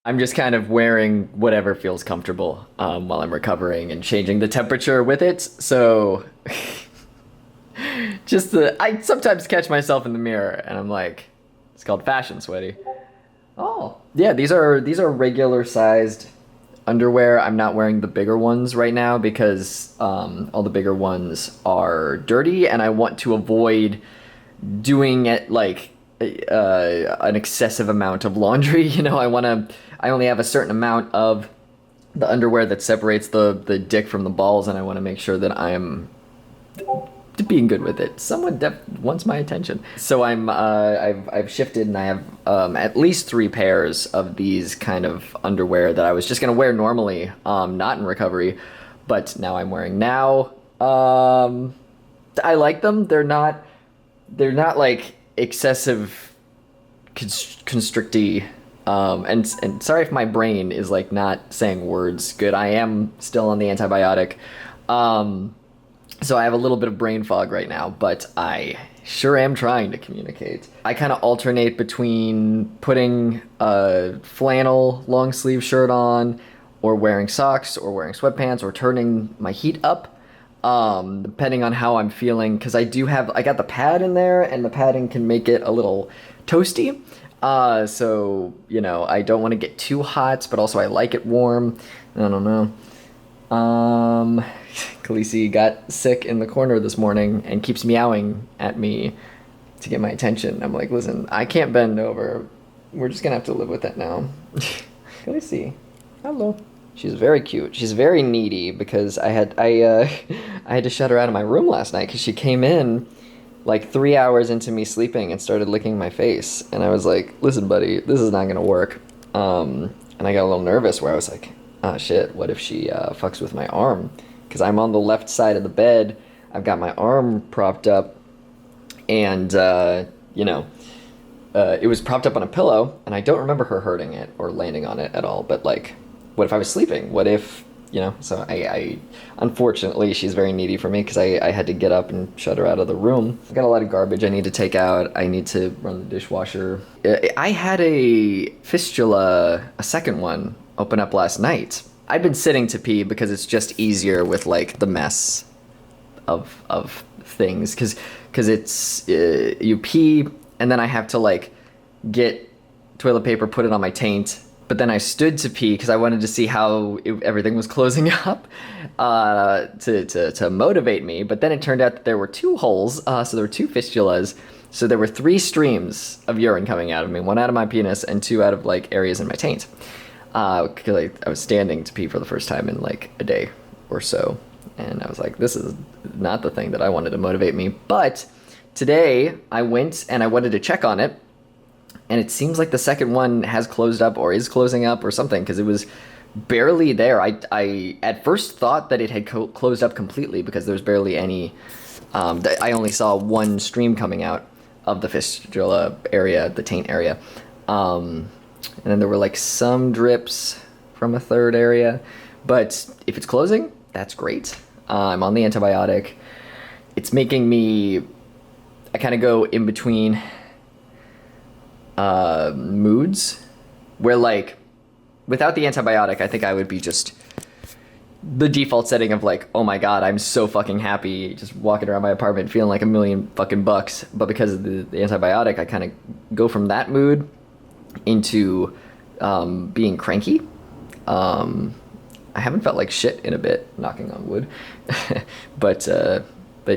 Speaker 3: I'm just kind of wearing whatever feels comfortable while I'm recovering and changing the temperature with it. So I sometimes catch myself in the mirror and I'm like, it's called fashion sweaty. Oh, yeah, these are regular sized underwear. I'm not wearing the bigger ones right now because all the bigger ones are dirty and I want to avoid doing it like an excessive amount of laundry. You know, I only have a certain amount of the underwear that separates the dick from the balls, and I want to make sure that I'm being good with it. Someone wants my attention. So I've shifted and I have at least 3 pairs of these kind of underwear that I was just gonna wear normally, not in recovery, but now I'm wearing now. I like them. They're not like excessive constricty. And sorry if my brain is like not saying words good. I am still on the antibiotic. So I have a little bit of brain fog right now, but I sure am trying to communicate. I kind of alternate between putting a flannel long sleeve shirt on, or wearing socks, or wearing sweatpants, or turning my heat up, depending on how I'm feeling. Because I got the pad in there, and the padding can make it a little toasty. So, you know, I don't want to get too hot, but also I like it warm. I don't know. Khaleesi got sick in the corner this morning and keeps meowing at me to get my attention. I'm like, listen, I can't bend over. We're just gonna have to live with it now. Khaleesi, hello. She's very cute. She's very needy because I had to shut her out of my room last night because she came in like 3 hours into me sleeping and started licking my face. And I was like, listen, buddy, this is not gonna work. And I got a little nervous where I was like, oh shit, what if she fucks with my arm? Because I'm on the left side of the bed. I've got my arm propped up, and it was propped up on a pillow, and I don't remember her hurting it or landing on it at all. But like, what if I was sleeping? What if, So I unfortunately, she's very needy for me because I had to get up and shut her out of the room. I've got a lot of garbage I need to take out. I need to run the dishwasher. I had a fistula, a second one, open up last night. I've been sitting to pee because it's just easier with like the mess of things because it's you pee and then I have to like get toilet paper, put it on my taint, but then I stood to pee because I wanted to see how everything was closing up to motivate me. But then it turned out that there were 2 holes, so there were 2 fistulas. So there were 3 streams of urine coming out of me, 1 out of my penis and 2 out of like areas in my taint. Because I was standing to pee for the first time in like a day or so, and I was like, this is not the thing that I wanted to motivate me. But today I went and I wanted to check on it, and it seems like the second one has closed up or is closing up or something, because it was barely there. I at first thought that it had closed up completely because there's barely any. I only saw one stream coming out of the fistula area, the taint area, and then there were like some drips from a third area. But if it's closing, that's great. I'm on the antibiotic. It's making me. I kind of go in between moods, where like without the antibiotic, I think I would be just the default setting of like, oh my god, I'm so fucking happy just walking around my apartment feeling like $1,000,000 fucking bucks. But because of the antibiotic, I kind of go from that mood into being cranky. I haven't felt like shit in a bit, knocking on wood. but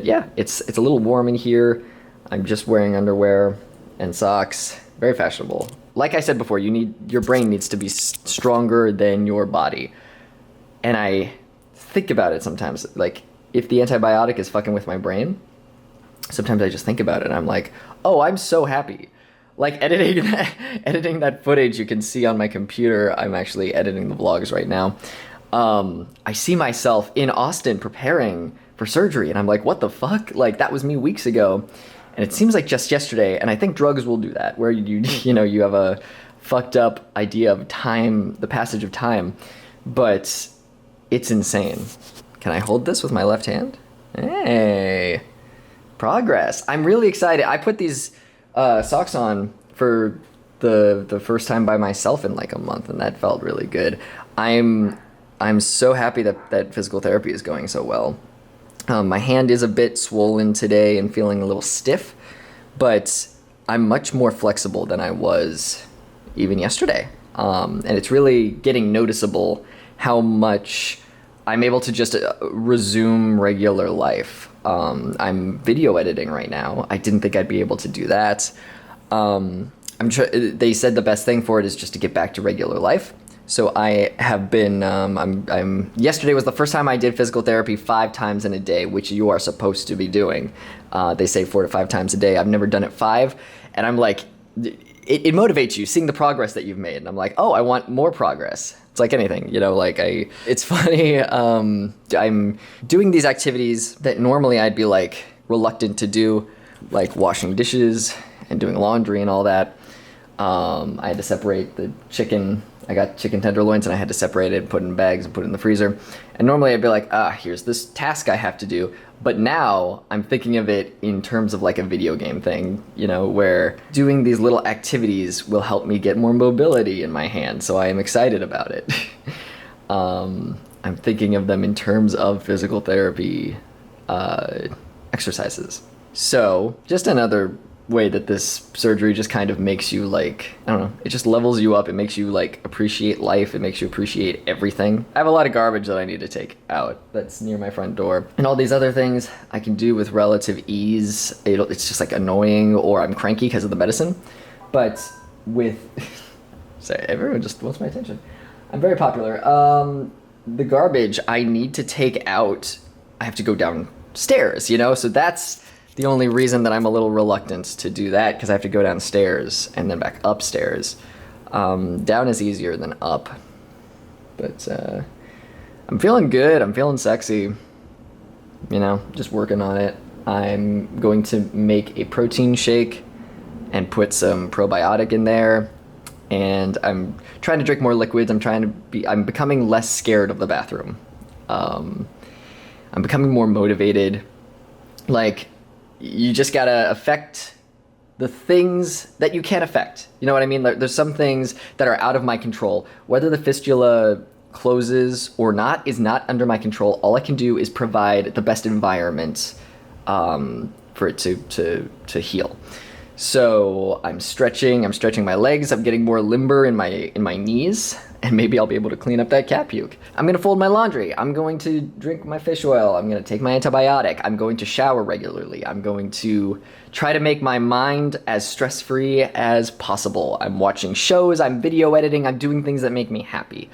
Speaker 3: yeah, it's a little warm in here. I'm just wearing underwear and socks. Very fashionable. Like I said before, your brain needs to be stronger than your body. And I think about it sometimes. Like, if the antibiotic is fucking with my brain, sometimes I just think about it and I'm like, oh, I'm so happy. Like editing that footage you can see on my computer. I'm actually editing the vlogs right now. I see myself in Austin preparing for surgery and I'm like, what the fuck? Like, that was me weeks ago. And it seems like just yesterday, and I think drugs will do that, where you have a fucked up idea of time, the passage of time, but it's insane. Can I hold this with my left hand? Hey, progress. I'm really excited. I put these socks on for the first time by myself in like a month, and that felt really good. I'm so happy that physical therapy is going so well. My hand is a bit swollen today and feeling a little stiff, but I'm much more flexible than I was even yesterday. And it's really getting noticeable how much I'm able to just resume regular life. I'm video editing right now. I didn't think I'd be able to do that. They said the best thing for it is just to get back to regular life. So I have been, yesterday was the first time I did physical therapy 5 times in a day, which you are supposed to be doing. They say 4 to 5 times a day. I've never done it 5. And I'm like, it motivates you seeing the progress that you've made. And I'm like, oh, I want more progress. It's like anything, it's funny. I'm doing these activities that normally I'd be like reluctant to do, like washing dishes and doing laundry and all that. I had to separate the chicken. I got chicken tenderloins and I had to separate it, put it in bags and put it in the freezer. And normally I'd be like, here's this task I have to do. But now I'm thinking of it in terms of like a video game thing, where doing these little activities will help me get more mobility in my hand. So I am excited about it. I'm thinking of them in terms of physical therapy exercises. So just another way that this surgery just kind of makes you like, I don't know, it just levels you up. It makes you like appreciate life. It makes you appreciate everything. I have a lot of garbage that I need to take out that's near my front door. And all these other things I can do with relative ease. It's just like annoying, or I'm cranky because of the medicine. But with, sorry, everyone just wants my attention. I'm very popular. The garbage I need to take out, I have to go downstairs, so that's the only reason that I'm a little reluctant to do that, because I have to go downstairs and then back upstairs. Down is easier than up. But I'm feeling good. I'm feeling sexy. Just working on it. I'm going to make a protein shake and put some probiotic in there. And I'm trying to drink more liquids. I'm becoming less scared of the bathroom. I'm becoming more motivated. Like, you just gotta affect the things that you can't affect. You know what I mean? There's some things that are out of my control. Whether the fistula closes or not is not under my control. All I can do is provide the best environment for it to heal. So I'm stretching my legs. I'm getting more limber in my knees. And maybe I'll be able to clean up that cat puke. I'm gonna fold my laundry. I'm going to drink my fish oil. I'm gonna take my antibiotic. I'm going to shower regularly. I'm going to try to make my mind as stress-free as possible. I'm watching shows, I'm video editing, I'm doing things that make me happy.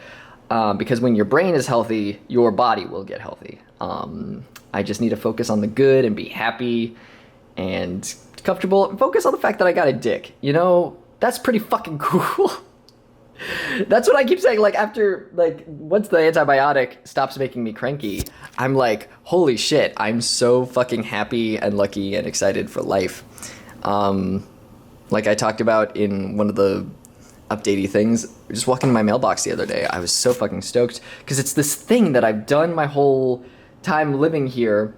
Speaker 3: Because when your brain is healthy, your body will get healthy. I just need to focus on the good and be happy and comfortable. Focus on the fact that I got a dick. That's pretty fucking cool. That's what I keep saying. Like after, like once the antibiotic stops making me cranky, I'm like, holy shit! I'm so fucking happy and lucky and excited for life. Like I talked about in one of the updatey things, just walking in my mailbox the other day, I was so fucking stoked because it's this thing that I've done my whole time living here,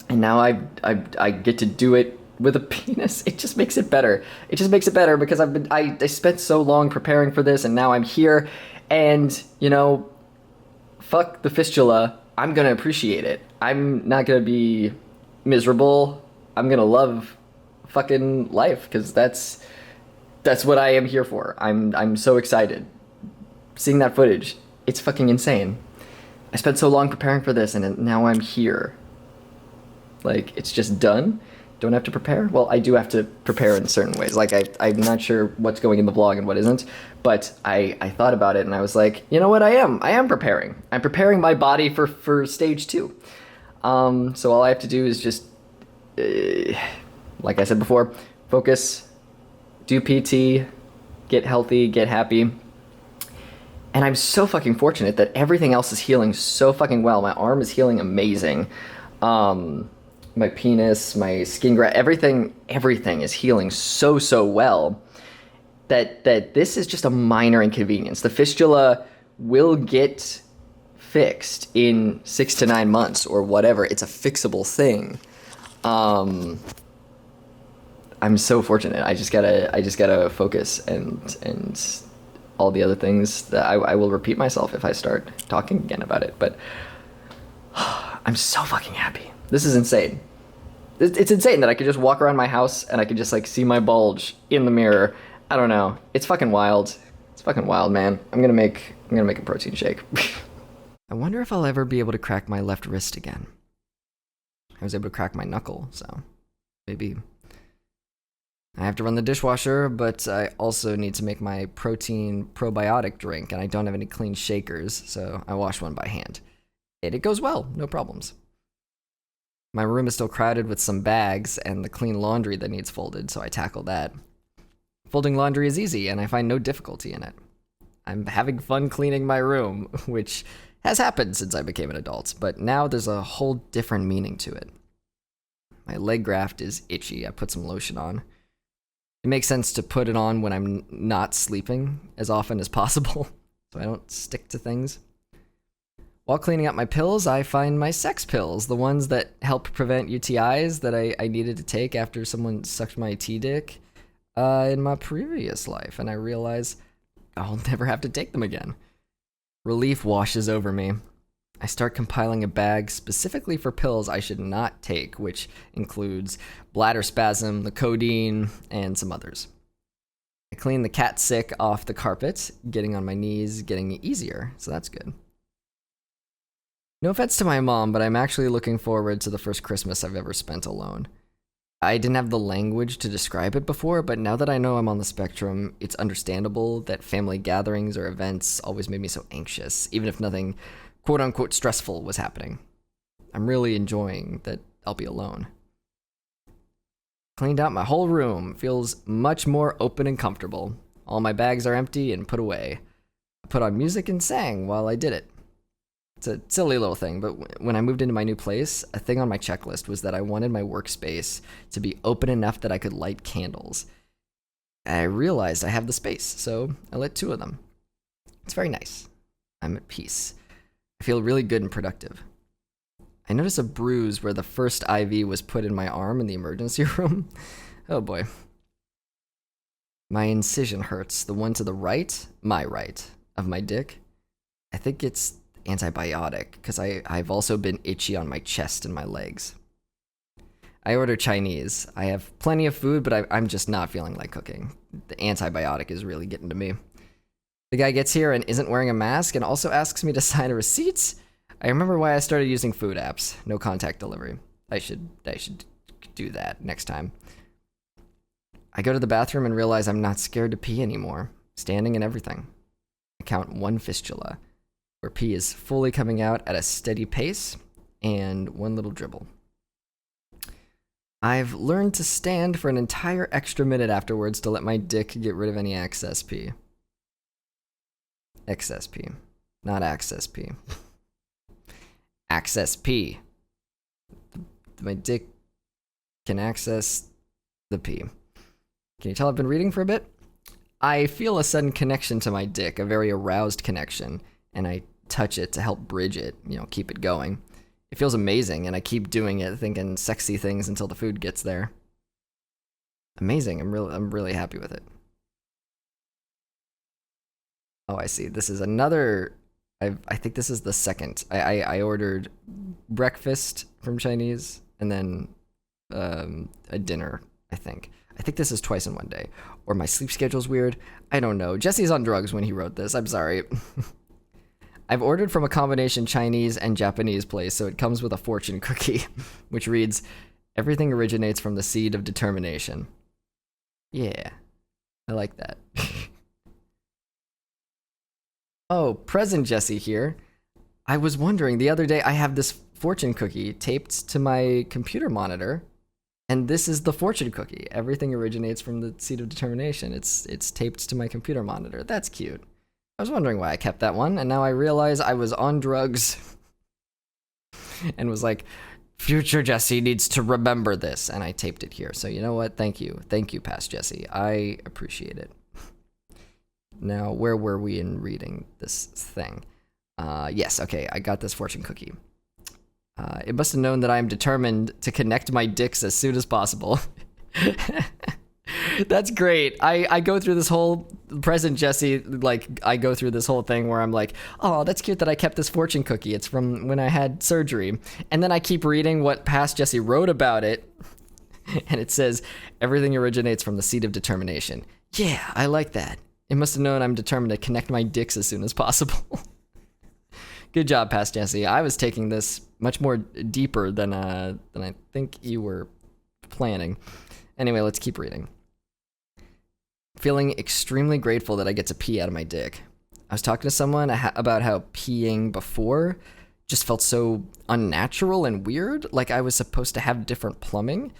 Speaker 3: and now I get to do it with a penis. It just makes it better. It just makes it better because I spent so long preparing for this, and now I'm here, and you know, fuck the fistula. I'm gonna appreciate it. I'm not gonna be miserable. I'm gonna love fucking life because that's what I am here for. I'm so excited. Seeing that footage, it's fucking insane. I spent so long preparing for this, and now I'm here. Like, it's just done. Don't have to prepare? Well, I do have to prepare in certain ways. Like, I'm not sure what's going in the vlog and what isn't, but I thought about it, and I was like, you know what, I am preparing. I'm preparing my body for stage 2. So all I have to do is just, like I said before, focus, do PT, get healthy, get happy. And I'm so fucking fortunate that everything else is healing so fucking well. My arm is healing amazing. My penis, my skin graft, everything is healing so well that this is just a minor inconvenience. The fistula will get fixed in 6 to 9 months or whatever. It's a fixable thing. I'm so fortunate. I just gotta focus and all the other things that I will repeat myself if I start talking again about it. But I'm so fucking happy. This is insane. It's insane that I could just walk around my house and I could just like see my bulge in the mirror. I don't know. It's fucking wild. It's fucking wild, man. I'm gonna make a protein shake.
Speaker 2: I wonder if I'll ever be able to crack my left wrist again. I was able to crack my knuckle, so maybe. I have to run the dishwasher, but I also need to make my protein probiotic drink, and I don't have any clean shakers, so I wash one by hand. And it goes well, no problems. My room is still crowded with some bags and the clean laundry that needs folded, so I tackle that. Folding laundry is easy, and I find no difficulty in it. I'm having fun cleaning my room, which has happened since I became an adult, but now there's a whole different meaning to it. My leg graft is itchy. I put some lotion on. It makes sense to put it on when I'm not sleeping as often as possible, so I don't stick to things. While cleaning up my pills, I find my sex pills, the ones that help prevent UTIs that I needed to take after someone sucked my T-dick in my previous life, and I realize I'll never have to take them again. Relief washes over me. I start compiling a bag specifically for pills I should not take, which includes bladder spasm, the codeine, and some others. I clean the cat sick off the carpet, getting on my knees, getting easier, so that's good. No offense to my mom, but I'm actually looking forward to the first Christmas I've ever spent alone. I didn't have the language to describe it before, but now that I know I'm on the spectrum, it's understandable that family gatherings or events always made me so anxious, even if nothing quote-unquote stressful was happening. I'm really enjoying that I'll be alone. Cleaned out my whole room. Feels much more open and comfortable. All my bags are empty and put away. I put on music and sang while I did it. It's a silly little thing, but when I moved into my new place, a thing on my checklist was that I wanted my workspace to be open enough that I could light candles. I realized I have the space, so I lit 2 of them. It's very nice. I'm at peace. I feel really good and productive. I notice a bruise where the first IV was put in my arm in the emergency room. Oh boy. My incision hurts, the one to the right, my right, of my dick. I think it's antibiotic, because I've also been itchy on my chest and my legs. I order Chinese. I have plenty of food, but I'm just not feeling like cooking. The antibiotic is really getting to me. The guy gets here and isn't wearing a mask and also asks me to sign a receipt. I remember why I started using food apps. No contact delivery. I should do that next time. I go to the bathroom and realize I'm not scared to pee anymore. Standing and everything. I count 1 fistula, where pee is fully coming out at a steady pace, and 1 little dribble. I've learned to stand for an entire extra minute afterwards to let my dick get rid of any excess pee. Excess pee, not access pee. Access pee. My dick can access the pee. Can you tell I've been reading for a bit? I feel a sudden connection to my dick, a very aroused connection, and I touch it to help bridge it, keep it going. It feels amazing, and I keep doing it, thinking sexy things until the food gets there. Amazing. I'm really happy with it. Oh, I see. This is another. I think this is the second. I ordered breakfast from Chinese and then a dinner. I think this is twice in one day, or my sleep schedule's weird. I don't know. Jesse's on drugs when he wrote this. I'm sorry. I've ordered from a combination Chinese and Japanese place, so it comes with a fortune cookie, which reads, "Everything originates from the seed of determination." Yeah, I like that. Oh, present Jesse here. I was wondering, the other day I have this fortune cookie taped to my computer monitor, and this is the fortune cookie. Everything originates from the seed of determination. It's taped to my computer monitor. That's cute. I was wondering why I kept that one, and now I realize I was on drugs and was like, future Jesse needs to remember this, and I taped it here. So you know what? Thank you, past Jesse. I appreciate it. Now, where were we in reading this thing? Yes, okay, I got this fortune cookie. It must have known that I am determined to connect my dicks as soon as possible. That's great. I go through this whole present Jesse, like, I go through this whole thing where I'm like, oh, that's cute that I kept this fortune cookie. It's from when I had surgery. And then I keep reading what past Jesse wrote about it. And it says, everything originates from the seed of determination. Yeah, I like that. It must have known I'm determined to connect my dicks as soon as possible. Good job, past Jesse. I was taking this much more deeper than I think you were planning. Anyway, let's keep reading. Feeling extremely grateful that I get to pee out of my dick. I was talking to someone about how peeing before just felt so unnatural and weird, like I was supposed to have different plumbing,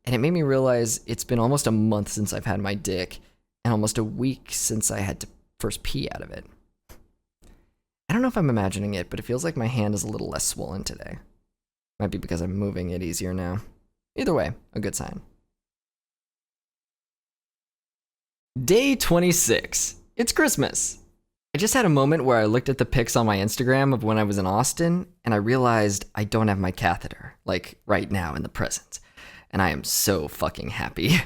Speaker 2: and it made me realize it's been almost a month since I've had my dick, and almost a week since I had to first pee out of it. I don't know if I'm imagining it, but it feels like my hand is a little less swollen today. Might be because I'm moving it easier now. Either way, a good sign. Day 26. It's Christmas. I just had a moment where I looked at the pics on my Instagram of when I was in Austin, and I realized I don't have my catheter, like right now in the present. And I am so fucking happy.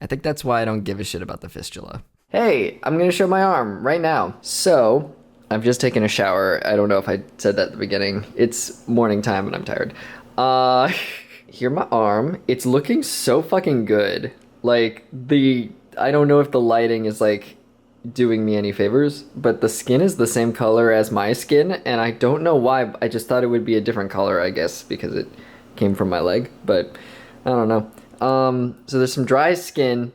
Speaker 2: I think that's why I don't give a shit about the fistula. Hey, I'm gonna show my arm right now. So, I've just taken a shower. I don't know if I said that at the beginning. It's morning time and I'm tired. Here my arm. It's looking so fucking good. Like, I don't know if the lighting is like doing me any favors, but the skin is the same color as my skin, and I don't know why. I just thought it would be a different color, I guess, because it came from my leg, but I don't know. So there's some dry skin,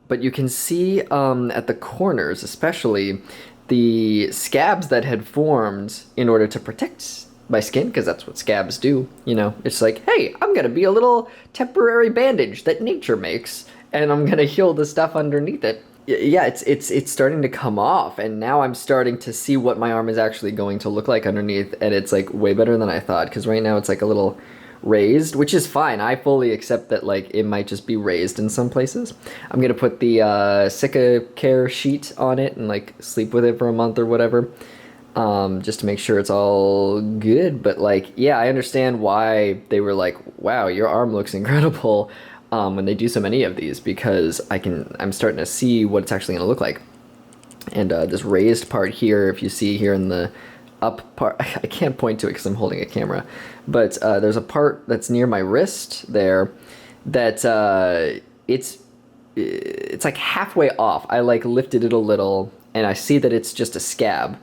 Speaker 2: but you can see at the corners, especially, the scabs that had formed in order to protect my skin, because that's what scabs do. It's like, hey, I'm gonna be a little temporary bandage that nature makes, and I'm gonna heal the stuff underneath it. Yeah, it's starting to come off, and now I'm starting to see what my arm is actually going to look like underneath, and it's like way better than I thought, because right now it's like a little raised, which is fine. I fully accept that, like, it might just be raised in some places. I'm gonna put the Sika Care sheet on it and like sleep with it for a month or whatever, just to make sure it's all good. But like, yeah, I understand why they were like, wow, your arm looks incredible, when they do so many of these, because I'm starting to see what it's actually gonna look like. And this raised part here, if you see here in the up part, I can't point to it because I'm holding a camera, but there's a part that's near my wrist there that it's like halfway off. I like lifted it a little, and I see that it's just a scab.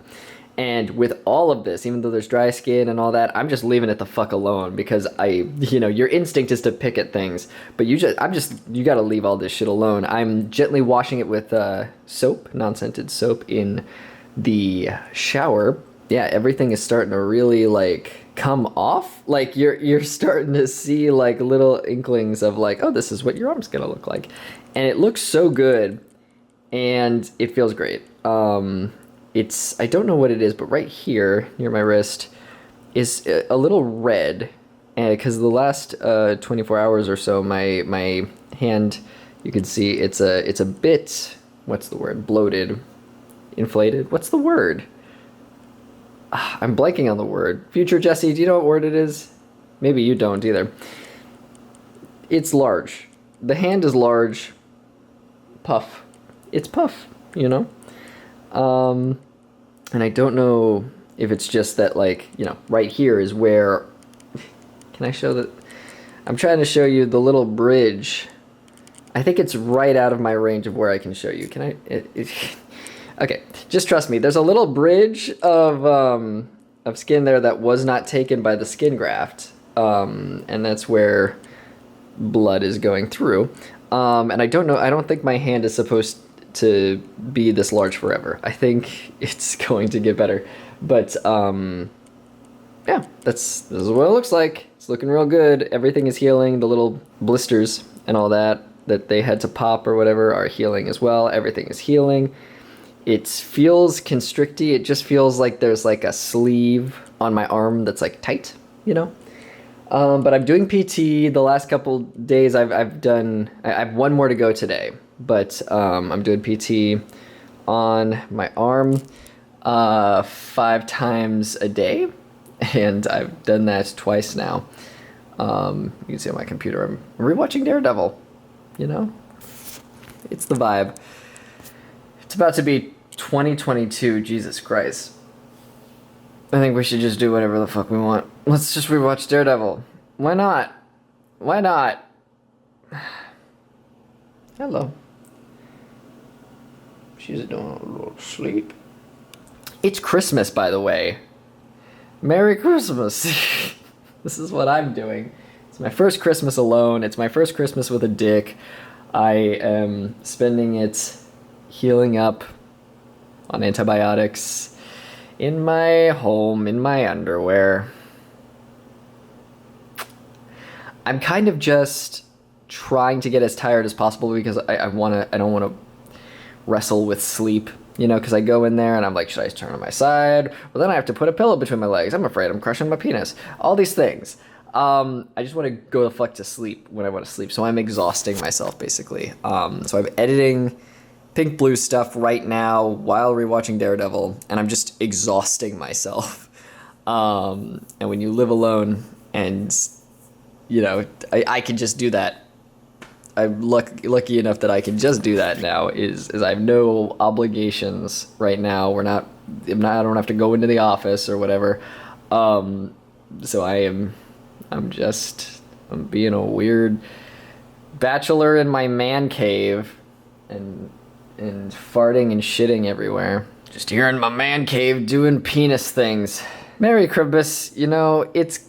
Speaker 2: And with all of this, even though there's dry skin and all that, I'm just leaving it the fuck alone, because your instinct is to pick at things, but you gotta leave all this shit alone. I'm gently washing it with soap, non-scented soap, in the shower. Yeah, everything is starting to really like
Speaker 3: come off. Like you're starting to see like little inklings of like, oh, this is what your arm's gonna look like, and it looks so good, and it feels great. It's, I don't know what it is, but right here near my wrist is a little red, and because the last 24 hours or so, my hand, you can see it's a bit, what's the word, bloated, inflated, what's the word? I'm blanking on the word. Future Jesse, do you know what word it is? Maybe you don't either. It's large. The hand is large. Puff. It's puff, you know? And I don't know if it's just that, like, you know, right here is where... Can I show that? I'm trying to show you the little bridge. I think it's right out of my range of where I can show you. Can I... Okay, just trust me. There's a little bridge of skin there that was not taken by the skin graft, and that's where blood is going through. And I don't know. I don't think my hand is supposed to be this large forever. I think it's going to get better. But yeah, this is what it looks like. It's looking real good. Everything is healing. The little blisters and all that they had to pop or whatever are healing as well. Everything is healing. It feels constricty. It just feels like there's like a sleeve on my arm that's like tight, you know? But I'm doing PT. The last couple days I have one more to go today, but I'm doing PT on my arm 5 times a day, and I've done that twice now. You can see on my computer I'm rewatching Daredevil, you know? It's the vibe. It's about to be 2022, Jesus Christ. I think we should just do whatever the fuck we want. Let's just rewatch Daredevil. Why not? Why not? Hello. She's doing a little sleep. It's Christmas, by the way. Merry Christmas. This is what I'm doing. It's my first Christmas alone. It's my first Christmas with a dick. I am spending it healing up on antibiotics in my home, in my underwear. I'm kind of just trying to get as tired as possible because I don't want to wrestle with sleep, you know, because I go in there and I'm like, should I turn on my side? Well, then I have to put a pillow between my legs. I'm afraid I'm crushing my penis. All these things. I just want to go the fuck to sleep when I want to sleep. So I'm exhausting myself, basically. So I'm editing PinkBlue stuff right now while rewatching Daredevil, and I'm just exhausting myself. And when you live alone and, you know, I can just do that. I'm lucky enough that I can just do that now, is I have no obligations right now. I don't have to go into the office or whatever. So I'm being a weird bachelor in my man cave and farting and shitting everywhere. Just here in my man cave doing penis things. Merry Christmas. You know, it's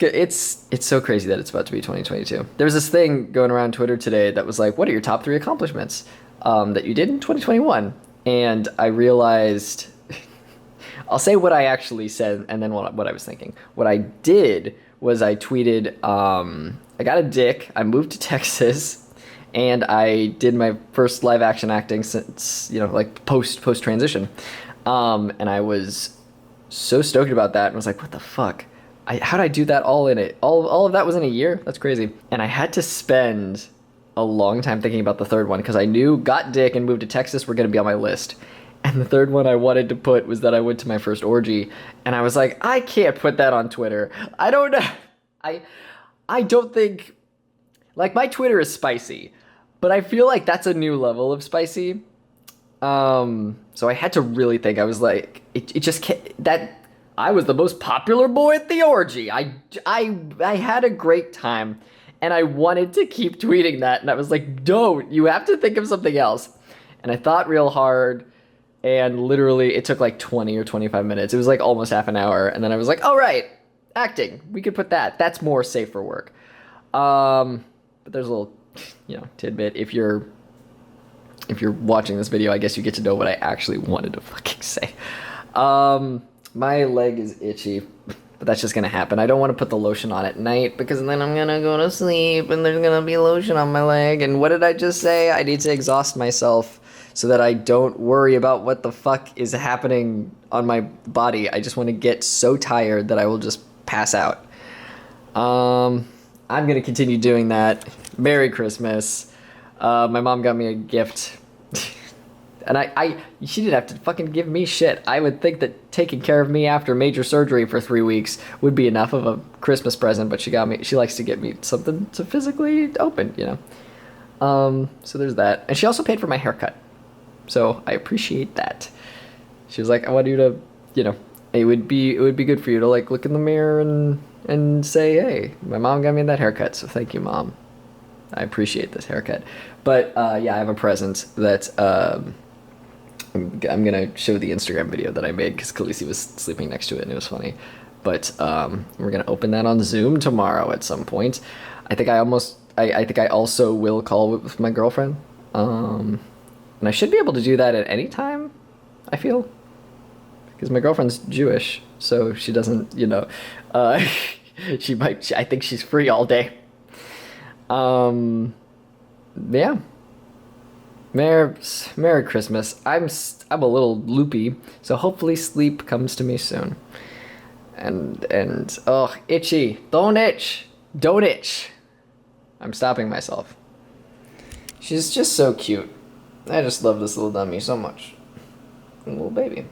Speaker 3: so crazy that it's about to be 2022. There was this thing going around Twitter today that was like, what are your top 3 accomplishments that you did in 2021? And I realized, I'll say what I actually said and then what I was thinking. What I did was I tweeted, I got a dick, I moved to Texas, and I did my first live action acting since, you know, like post transition. And I was so stoked about that and was like, what the fuck? How'd I do that all in it? All of that was in a year? That's crazy. And I had to spend a long time thinking about the third one because I knew got dick and moved to Texas were going to be on my list. And the third one I wanted to put was that I went to my first orgy. And I was like, I can't put that on Twitter. I don't know. I don't think... Like, my Twitter is spicy. But I feel like that's a new level of spicy. So I had to really think. I was like... It just can't... That... I was the most popular boy at the orgy. I had a great time. And I wanted to keep tweeting that. And I was like, don't. You have to think of something else. And I thought real hard. And literally, it took like 20 or 25 minutes. It was like almost half an hour. And then I was like, all right, acting. We could put that. That's more safe for work. But there's a little, you know, tidbit. If you're watching this video, I guess you get to know what I actually wanted to fucking say. My leg is itchy. But that's just gonna happen. I don't want to put the lotion on at night because then I'm gonna go to sleep and there's gonna be lotion on my leg. And what did I just say? I need to exhaust myself so that I don't worry about what the fuck is happening on my body. I just want to get so tired that I will just pass out. I'm gonna continue doing that. Merry Christmas. My mom got me a gift. And she didn't have to fucking give me shit. I would think that taking care of me after major surgery for 3 weeks would be enough of a Christmas present, but she likes to get me something to physically open, you know. So there's that. And she also paid for my haircut. So I appreciate that. She was like, I want you to, you know, it would be good for you to like look in the mirror and say, hey, my mom got me that haircut, so thank you, Mom. I appreciate this haircut. But yeah, I have a present that I'm gonna show the Instagram video that I made because Khaleesi was sleeping next to it and it was funny. But we're gonna open that on Zoom tomorrow at some point. I think I also will call with my girlfriend. And I should be able to do that at any time, I feel. Because my girlfriend's Jewish, so she doesn't, you know, I think she's free all day. Yeah. Merry Christmas. I'm a little loopy, so hopefully sleep comes to me soon. And oh, itchy. Don't itch. Don't itch. I'm stopping myself. She's just so cute. I just love this little dummy so much. A little baby.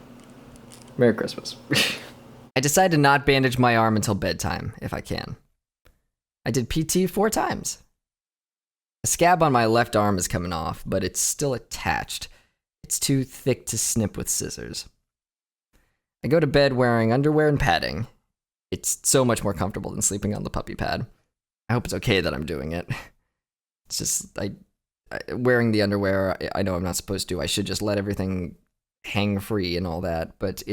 Speaker 3: Merry Christmas.
Speaker 2: I decide to not bandage my arm until bedtime, if I can. I did PT 4 times. A scab on my left arm is coming off, but it's still attached. It's too thick to snip with scissors. I go to bed wearing underwear and padding. It's so much more comfortable than sleeping on the puppy pad. I hope it's okay that I'm doing it. It's just, wearing the underwear, I know I'm not supposed to. I should just let everything hang free and all that, but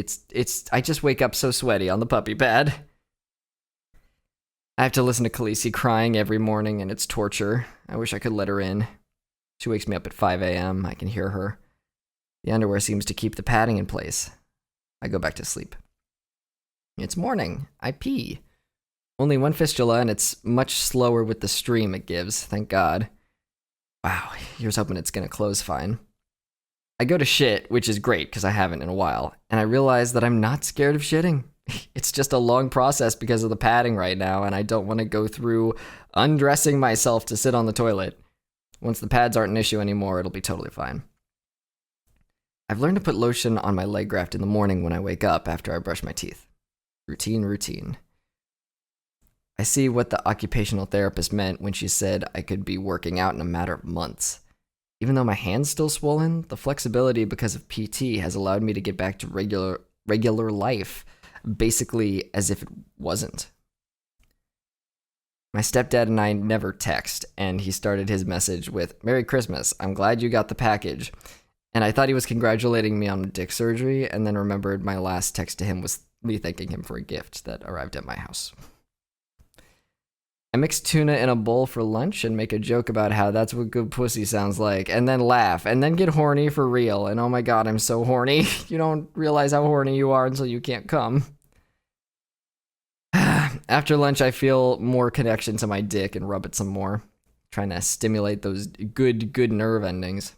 Speaker 2: I just wake up so sweaty on the puppy pad. I have to listen to Khaleesi crying every morning, and it's torture. I wish I could let her in. She wakes me up at 5 a.m. I can hear her. The underwear seems to keep the padding in place. I go back to sleep. It's morning. I pee. Only one fistula, and it's much slower with the stream it gives, thank God. Wow, here's hoping it's gonna close fine. I go to shit, which is great because I haven't in a while, and I realize that I'm not scared of shitting. It's just a long process because of the padding right now, and I don't want to go through undressing myself to sit on the toilet. Once the pads aren't an issue anymore, it'll be totally fine. I've learned to put lotion on my leg graft in the morning when I wake up after I brush my teeth. Routine. I see what the occupational therapist meant when she said I could be working out in a matter of months. Even though my hand's still swollen, the flexibility because of PT has allowed me to get back to regular life, basically as if it wasn't. My stepdad and I never text, and he started his message with, "Merry Christmas, I'm glad you got the package." And I thought he was congratulating me on dick surgery, and then remembered my last text to him was me thanking him for a gift that arrived at my house. I mix tuna in a bowl for lunch and make a joke about how that's what good pussy sounds like, and then laugh, and then get horny for real, and oh my god, I'm so horny. You don't realize how horny you are until you can't come. After lunch, I feel more connection to my dick and rub it some more, trying to stimulate those good nerve endings.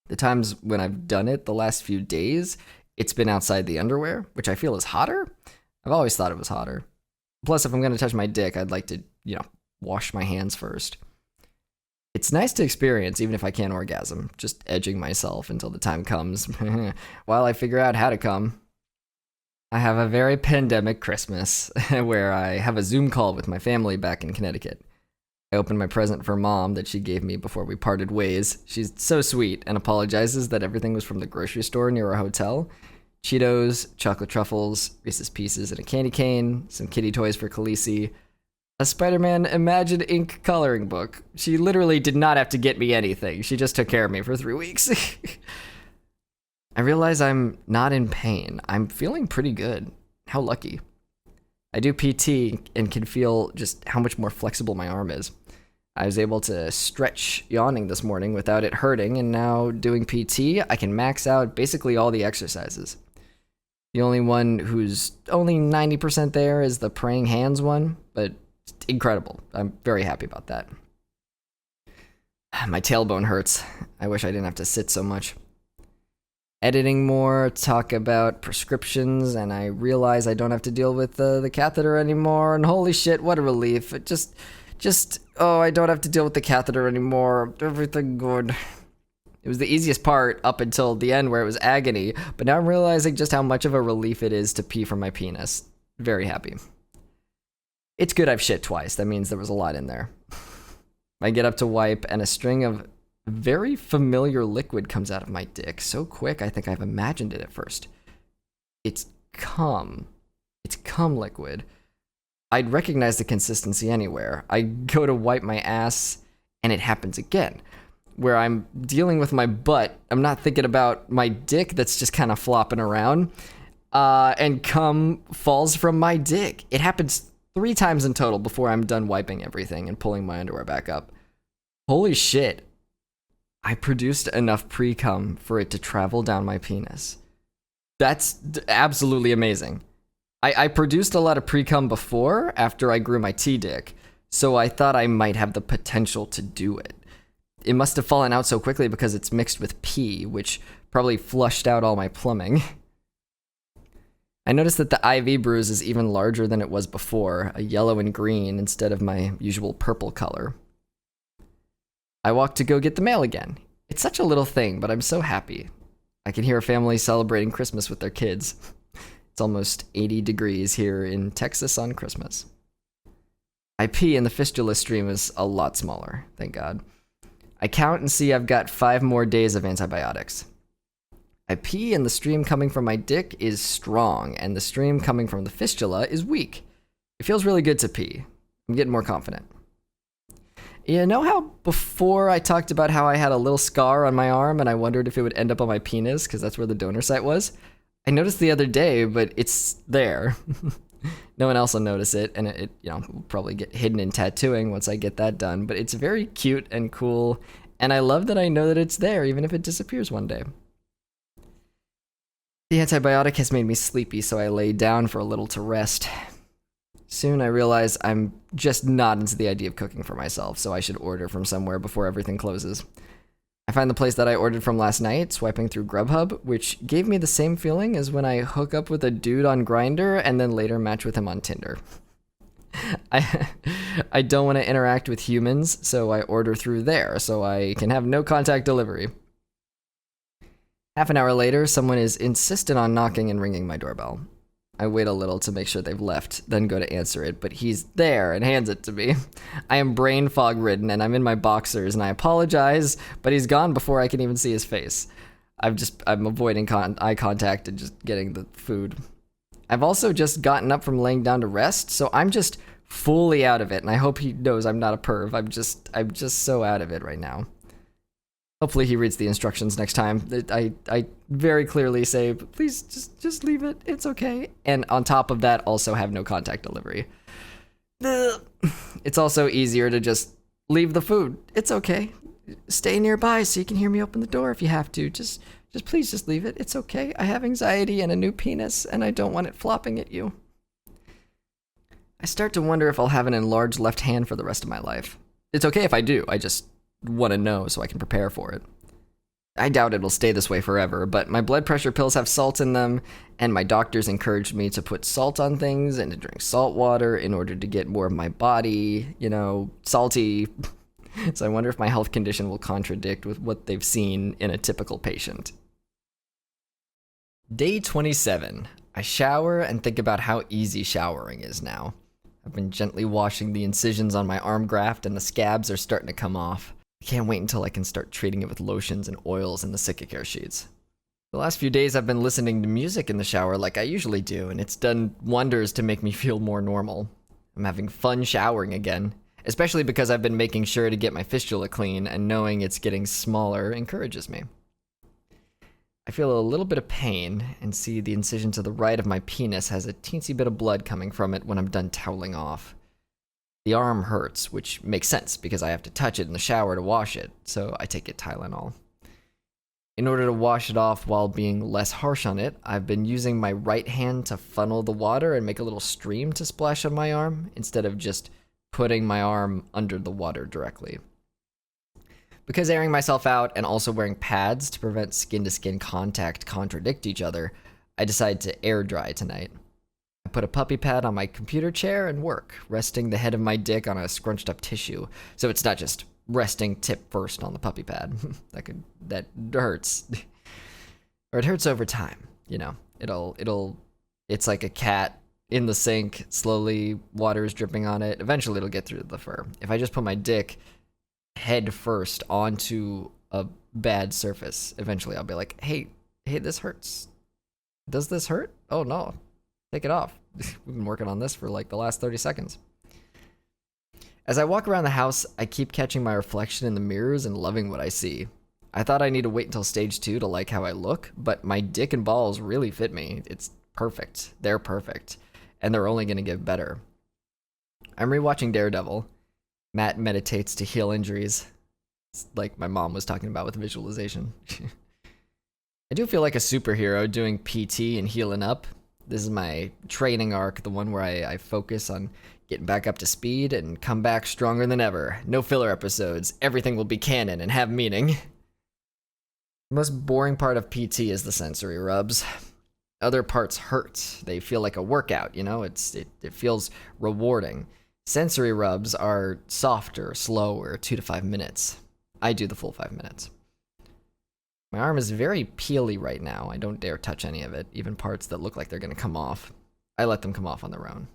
Speaker 2: The times when I've done it the last few days, it's been outside the underwear, which I feel is hotter. I've always thought it was hotter. Plus, if I'm going to touch my dick, I'd like to, wash my hands first. It's nice to experience, even if I can't orgasm, just edging myself until the time comes, while I figure out how to come. I have a very pandemic Christmas, where I have a Zoom call with my family back in Connecticut. I open my present for Mom that she gave me before we parted ways. She's so sweet and apologizes that everything was from the grocery store near our hotel. Cheetos, chocolate truffles, Reese's Pieces, and a candy cane, some kitty toys for Khaleesi, a Spider-Man Imagine Ink coloring book. She literally did not have to get me anything. She just took care of me for 3 weeks. I realize I'm not in pain. I'm feeling pretty good. How lucky. I do PT and can feel just how much more flexible my arm is. I was able to stretch yawning this morning without it hurting, and now doing PT, I can max out basically all the exercises. The only one who's only 90% there is the praying hands one, but incredible. I'm very happy about that. My tailbone hurts. I wish I didn't have to sit so much. Editing more, talk about prescriptions, and I realize I don't have to deal with the catheter anymore, and holy shit, what a relief. Oh, I don't have to deal with the catheter anymore. Everything good. It was the easiest part up until the end where it was agony, but now I'm realizing just how much of a relief it is to pee from my penis. Very happy. It's good I've shit twice. That means there was a lot in there. I get up to wipe, and a string of very familiar liquid comes out of my dick. So quick, I think I've imagined it at first. It's cum. It's cum liquid. I'd recognize the consistency anywhere. I go to wipe my ass, and it happens again. Where I'm dealing with my butt, I'm not thinking about my dick that's just kind of flopping around, and cum falls from my dick. It happens 3 times in total before I'm done wiping everything and pulling my underwear back up. Holy shit. I produced enough pre-cum for it to travel down my penis. That's absolutely amazing. I produced a lot of pre-cum before, after I grew my T-dick, so I thought I might have the potential to do it. It must have fallen out so quickly because it's mixed with pee, which probably flushed out all my plumbing. I noticed that the IV bruise is even larger than it was before, a yellow and green instead of my usual purple color. I walk to go get the mail again. It's such a little thing, but I'm so happy. I can hear a family celebrating Christmas with their kids. It's almost 80 degrees here in Texas on Christmas. I pee and the fistula stream is a lot smaller, thank God. I count and see I've got 5 more days of antibiotics. I pee and the stream coming from my dick is strong, and the stream coming from the fistula is weak. It feels really good to pee. I'm getting more confident. You know how before I talked about how I had a little scar on my arm and I wondered if it would end up on my penis because that's where the donor site was? I noticed the other day, but it's there. No one else will notice it, and it will probably get hidden in tattooing once I get that done, but it's very cute and cool, and I love that I know that it's there, even if it disappears one day. The antibiotic has made me sleepy, so I lay down for a little to rest. Soon I realize I'm just not into the idea of cooking for myself, so I should order from somewhere before everything closes. I find the place that I ordered from last night, swiping through Grubhub, which gave me the same feeling as when I hook up with a dude on Grindr and then later match with him on Tinder. I don't want to interact with humans, so I order through there so I can have no contact delivery. Half an hour later, someone is insistent on knocking and ringing my doorbell. I wait a little to make sure they've left, then go to answer it, but he's there and hands it to me. I am brain fog ridden and I'm in my boxers and I apologize, but he's gone before I can even see his face. I'm avoiding eye contact and just getting the food. I've also just gotten up from laying down to rest, so I'm just fully out of it, and I hope he knows I'm not a perv. I'm just so out of it right now. Hopefully he reads the instructions next time. I very clearly say, please just leave it. It's okay. And on top of that, also have no contact delivery. It's also easier to just leave the food. It's okay. Stay nearby so you can hear me open the door if you have to. Just please just leave it. It's okay. I have anxiety and a new penis, and I don't want it flopping at you. I start to wonder if I'll have an enlarged left hand for the rest of my life. It's okay if I do. I just want to know so I can prepare for it. I doubt it'll stay this way forever, but my blood pressure pills have salt in them, and my doctors encouraged me to put salt on things and to drink salt water in order to get more of my body, salty. So I wonder if my health condition will contradict with what they've seen in a typical patient. Day 27. I shower and think about how easy showering is now. I've been gently washing the incisions on my arm graft and the scabs are starting to come off. I can't wait until I can start treating it with lotions and oils and the Sikicare sheets. The last few days I've been listening to music in the shower like I usually do, and it's done wonders to make me feel more normal. I'm having fun showering again, especially because I've been making sure to get my fistula clean, and knowing it's getting smaller encourages me. I feel a little bit of pain and see the incision to the right of my penis has a teensy bit of blood coming from it when I'm done toweling off. The arm hurts, which makes sense because I have to touch it in the shower to wash it, so I take it Tylenol. In order to wash it off while being less harsh on it, I've been using my right hand to funnel the water and make a little stream to splash on my arm, instead of just putting my arm under the water directly. Because airing myself out and also wearing pads to prevent skin-to-skin contact contradict each other, I decided to air dry tonight. I put a puppy pad on my computer chair and work, resting the head of my dick on a scrunched up tissue, so it's not just resting tip first on the puppy pad. that hurts. Or it hurts over time, you know. It's like a cat in the sink, slowly water is dripping on it. Eventually it'll get through the fur. If I just put my dick head first onto a bad surface, eventually I'll be like, hey, this hurts. Does this hurt? Oh no, take it off. We've been working on this for like the last 30 seconds. As I walk around the house, I keep catching my reflection in the mirrors and loving what I see. I thought I need to wait until stage 2 to like how I look, but my dick and balls really fit me. It's perfect. They're perfect. And they're only going to get better. I'm rewatching Daredevil. Matt meditates to heal injuries. It's like my mom was talking about with visualization. I do feel like a superhero doing PT and healing up. This is my training arc, the one where I focus on getting back up to speed and come back stronger than ever. No filler episodes. Everything will be canon and have meaning. The most boring part of PT is the sensory rubs. Other parts hurt. They feel like a workout, you know? It feels rewarding. Sensory rubs are softer, slower, 2 to 5 minutes. I do the full 5 minutes. My arm is very peely right now. I don't dare touch any of it, even parts that look like they're going to come off. I let them come off on their own.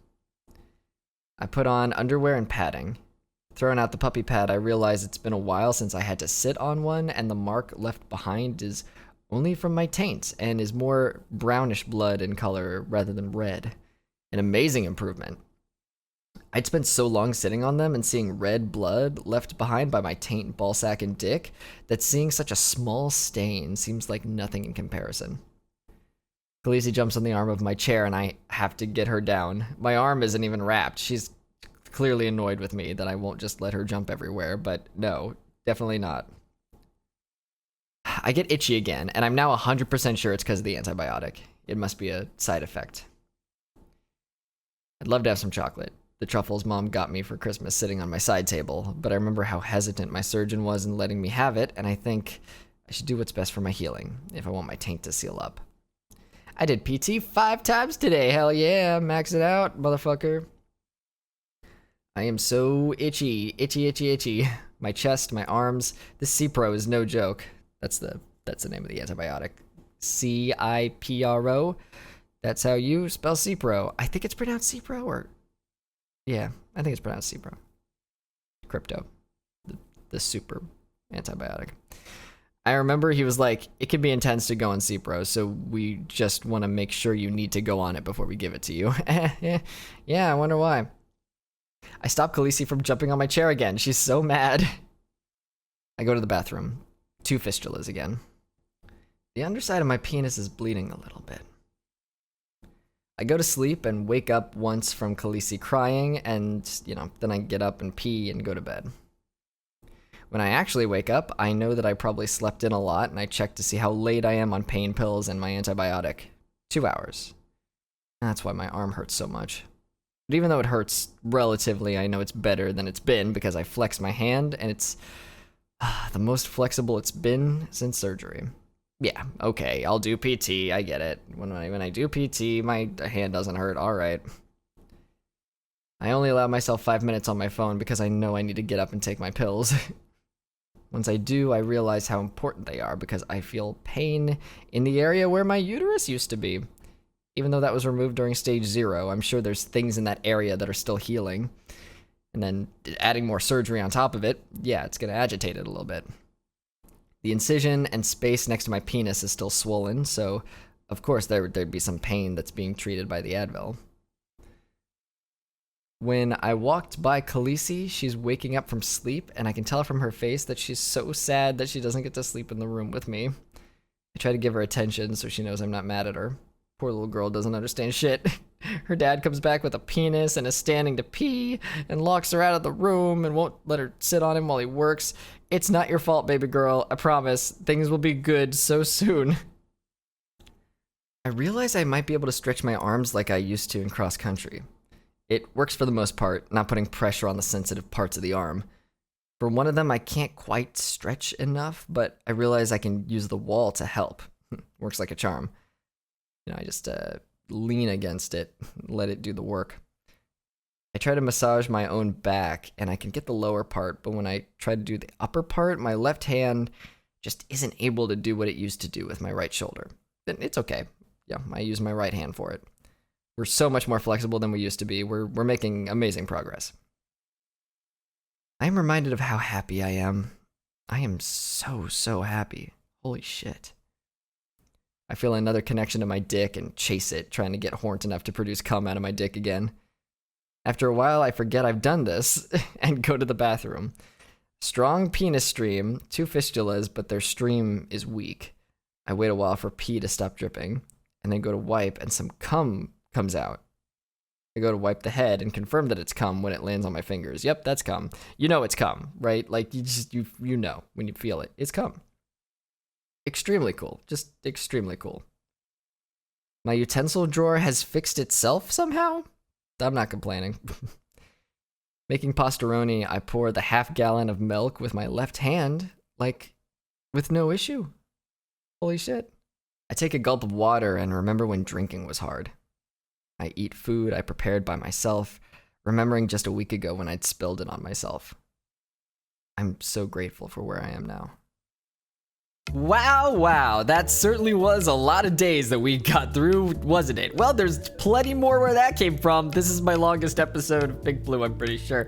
Speaker 2: I put on underwear and padding. Throwing out the puppy pad, I realize it's been a while since I had to sit on one, and the mark left behind is only from my taint and is more brownish blood in color rather than red. An amazing improvement. I'd spent so long sitting on them and seeing red blood left behind by my taint, ballsack, and dick that seeing such a small stain seems like nothing in comparison. Khaleesi jumps on the arm of my chair and I have to get her down. My arm isn't even wrapped. She's clearly annoyed with me that I won't just let her jump everywhere, but no, definitely not. I get itchy again, and I'm now 100% sure it's because of the antibiotic. It must be a side effect. I'd love to have some chocolate. The truffles Mom got me for Christmas sitting on my side table, but I remember how hesitant my surgeon was in letting me have it, and I think I should do what's best for my healing, if I want my taint to seal up. I did PT 5 times today, hell yeah, max it out, motherfucker. I am so itchy, itchy. My chest, my arms, this Cipro is no joke. That's the name of the antibiotic. Cipro. That's how you spell Cipro. I think it's pronounced Cipro, or... Yeah, I think it's pronounced Cipro. Crypto. The super antibiotic. I remember he was like, it can be intense to go on Cipro, so we just want to make sure you need to go on it before we give it to you. Yeah, I wonder why. I stopped Khaleesi from jumping on my chair again. She's so mad. I go to the bathroom. 2 fistulas again. The underside of my penis is bleeding a little bit. I go to sleep and wake up once from Khaleesi crying, and, then I get up and pee and go to bed. When I actually wake up, I know that I probably slept in a lot, and I check to see how late I am on pain pills and my antibiotic. 2 hours. That's why my arm hurts so much. But even though it hurts relatively, I know it's better than it's been because I flex my hand, and it's the most flexible it's been since surgery. Yeah, okay, I'll do PT, I get it. When I do PT, my hand doesn't hurt, alright. I only allow myself 5 minutes on my phone because I know I need to get up and take my pills. Once I do, I realize how important they are because I feel pain in the area where my uterus used to be. Even though that was removed during stage 0, I'm sure there's things in that area that are still healing. And then adding more surgery on top of it, yeah, it's gonna agitate it a little bit. The incision and space next to my penis is still swollen, so of course there'd be some pain that's being treated by the Advil. When I walked by Khaleesi, she's waking up from sleep, and I can tell from her face that she's so sad that she doesn't get to sleep in the room with me. I try to give her attention so she knows I'm not mad at her. Poor little girl doesn't understand shit. Her dad comes back with a penis and is standing to pee and locks her out of the room and won't let her sit on him while he works. It's not your fault, baby girl. I promise. Things will be good so soon. I realize I might be able to stretch my arms like I used to in cross country. It works for the most part, not putting pressure on the sensitive parts of the arm. For one of them, I can't quite stretch enough, but I realize I can use the wall to help. Works like a charm. I just lean against it, let it do the work. I try to massage my own back, and I can get the lower part, but when I try to do the upper part, my left hand just isn't able to do what it used to do with my right shoulder. Then it's okay. Yeah, I use my right hand for it. We're so much more flexible than we used to be. We're making amazing progress. I am reminded of how happy I am. I am so happy. Holy shit. I feel another connection to my dick and chase it, trying to get horned enough to produce cum out of my dick again. After a while, I forget I've done this and go to the bathroom. Strong penis stream, 2 fistulas, but their stream is weak. I wait a while for pee to stop dripping, and then go to wipe, and some cum comes out. I go to wipe the head and confirm that it's cum when it lands on my fingers. Yep, that's cum. You know it's cum, right? Like, you know when you feel it. It's cum. Extremely cool. Just extremely cool. My utensil drawer has fixed itself somehow? I'm not complaining. Making pastaroni, I pour the half-gallon of milk with my left hand, like, with no issue. Holy shit. I take a gulp of water and remember when drinking was hard. I eat food I prepared by myself, remembering just a week ago when I'd spilled it on myself. I'm so grateful for where I am now. Wow, that certainly was a lot of days that we got through, wasn't it? Well, there's plenty more where that came from. This is my longest episode of PinkBlue, I'm pretty sure.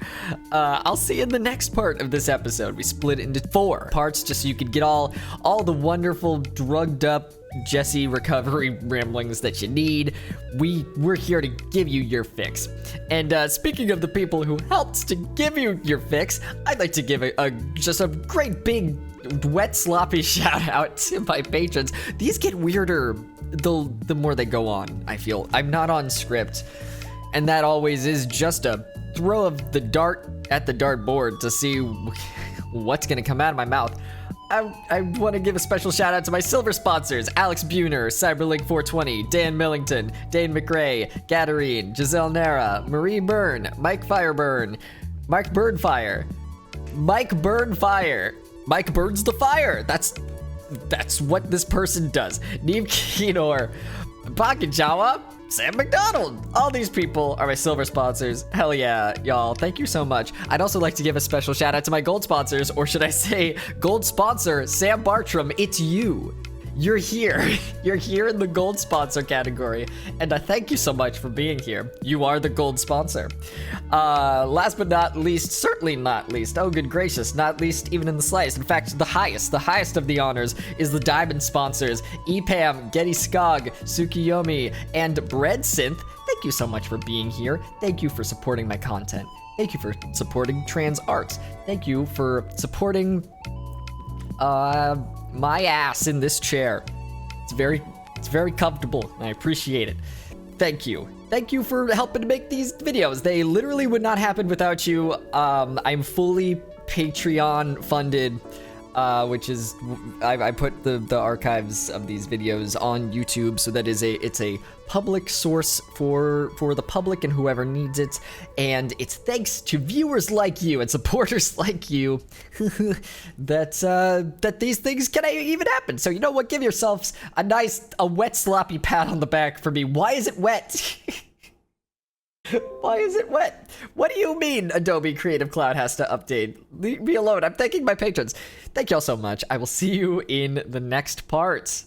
Speaker 2: I'll see you in the next part of this episode. We split it into 4 parts just so you could get all the wonderful, drugged up Jesse recovery ramblings that you need. We're here to give you your fix. And speaking of the people who helped to give you your fix, I'd like to give just a great big wet sloppy shout out to my patrons. These get weirder the more they go on, I feel. I'm not on script, and that always is just a throw of the dart at the dartboard to see what's gonna come out of my mouth. I want to give a special shout out to my silver sponsors: Alex Buhner, Cyberlink420, Dan Millington, Dane McRae, Gadarine, Giselle Nara, Marie Byrne, Mike Fireburn, Mike Birdfire, Mike Birdfire, Mike Burns the Fire. That's what this person does. Neve Kinor, Pocket Jawa, Sam McDonald. All these people are my silver sponsors. Hell yeah, y'all. Thank you so much. I'd also like to give a special shout out to my gold sponsors, or should I say gold sponsor, Sam Bartram. It's you. You're here. You're here in the gold sponsor category, and I thank you so much for being here. You are the gold sponsor. Last but not least, certainly not least, oh good gracious, not least even in the slightest. In fact, the highest of the honors is the diamond sponsors: EPAM, Getty Skog, Tsukiyomi, and Bread Synth. Thank you so much for being here. Thank you for supporting my content. Thank you for supporting trans arts. Thank you for supporting my ass in this chair. It's very comfortable, and I appreciate it. Thank you. Thank you for helping to make these videos. They literally would not happen without you. I'm fully Patreon funded, which is I put the archives of these videos on YouTube, so that it's a public source for the public and whoever needs it. And it's thanks to viewers like you and supporters like you that these things can even happen. So you know what? Give yourselves a wet sloppy pat on the back for me. Why is it wet? Why is it wet? What do you mean Adobe Creative Cloud has to update? Leave me alone. I'm thanking my patrons. Thank y'all so much. I will see you in the next part.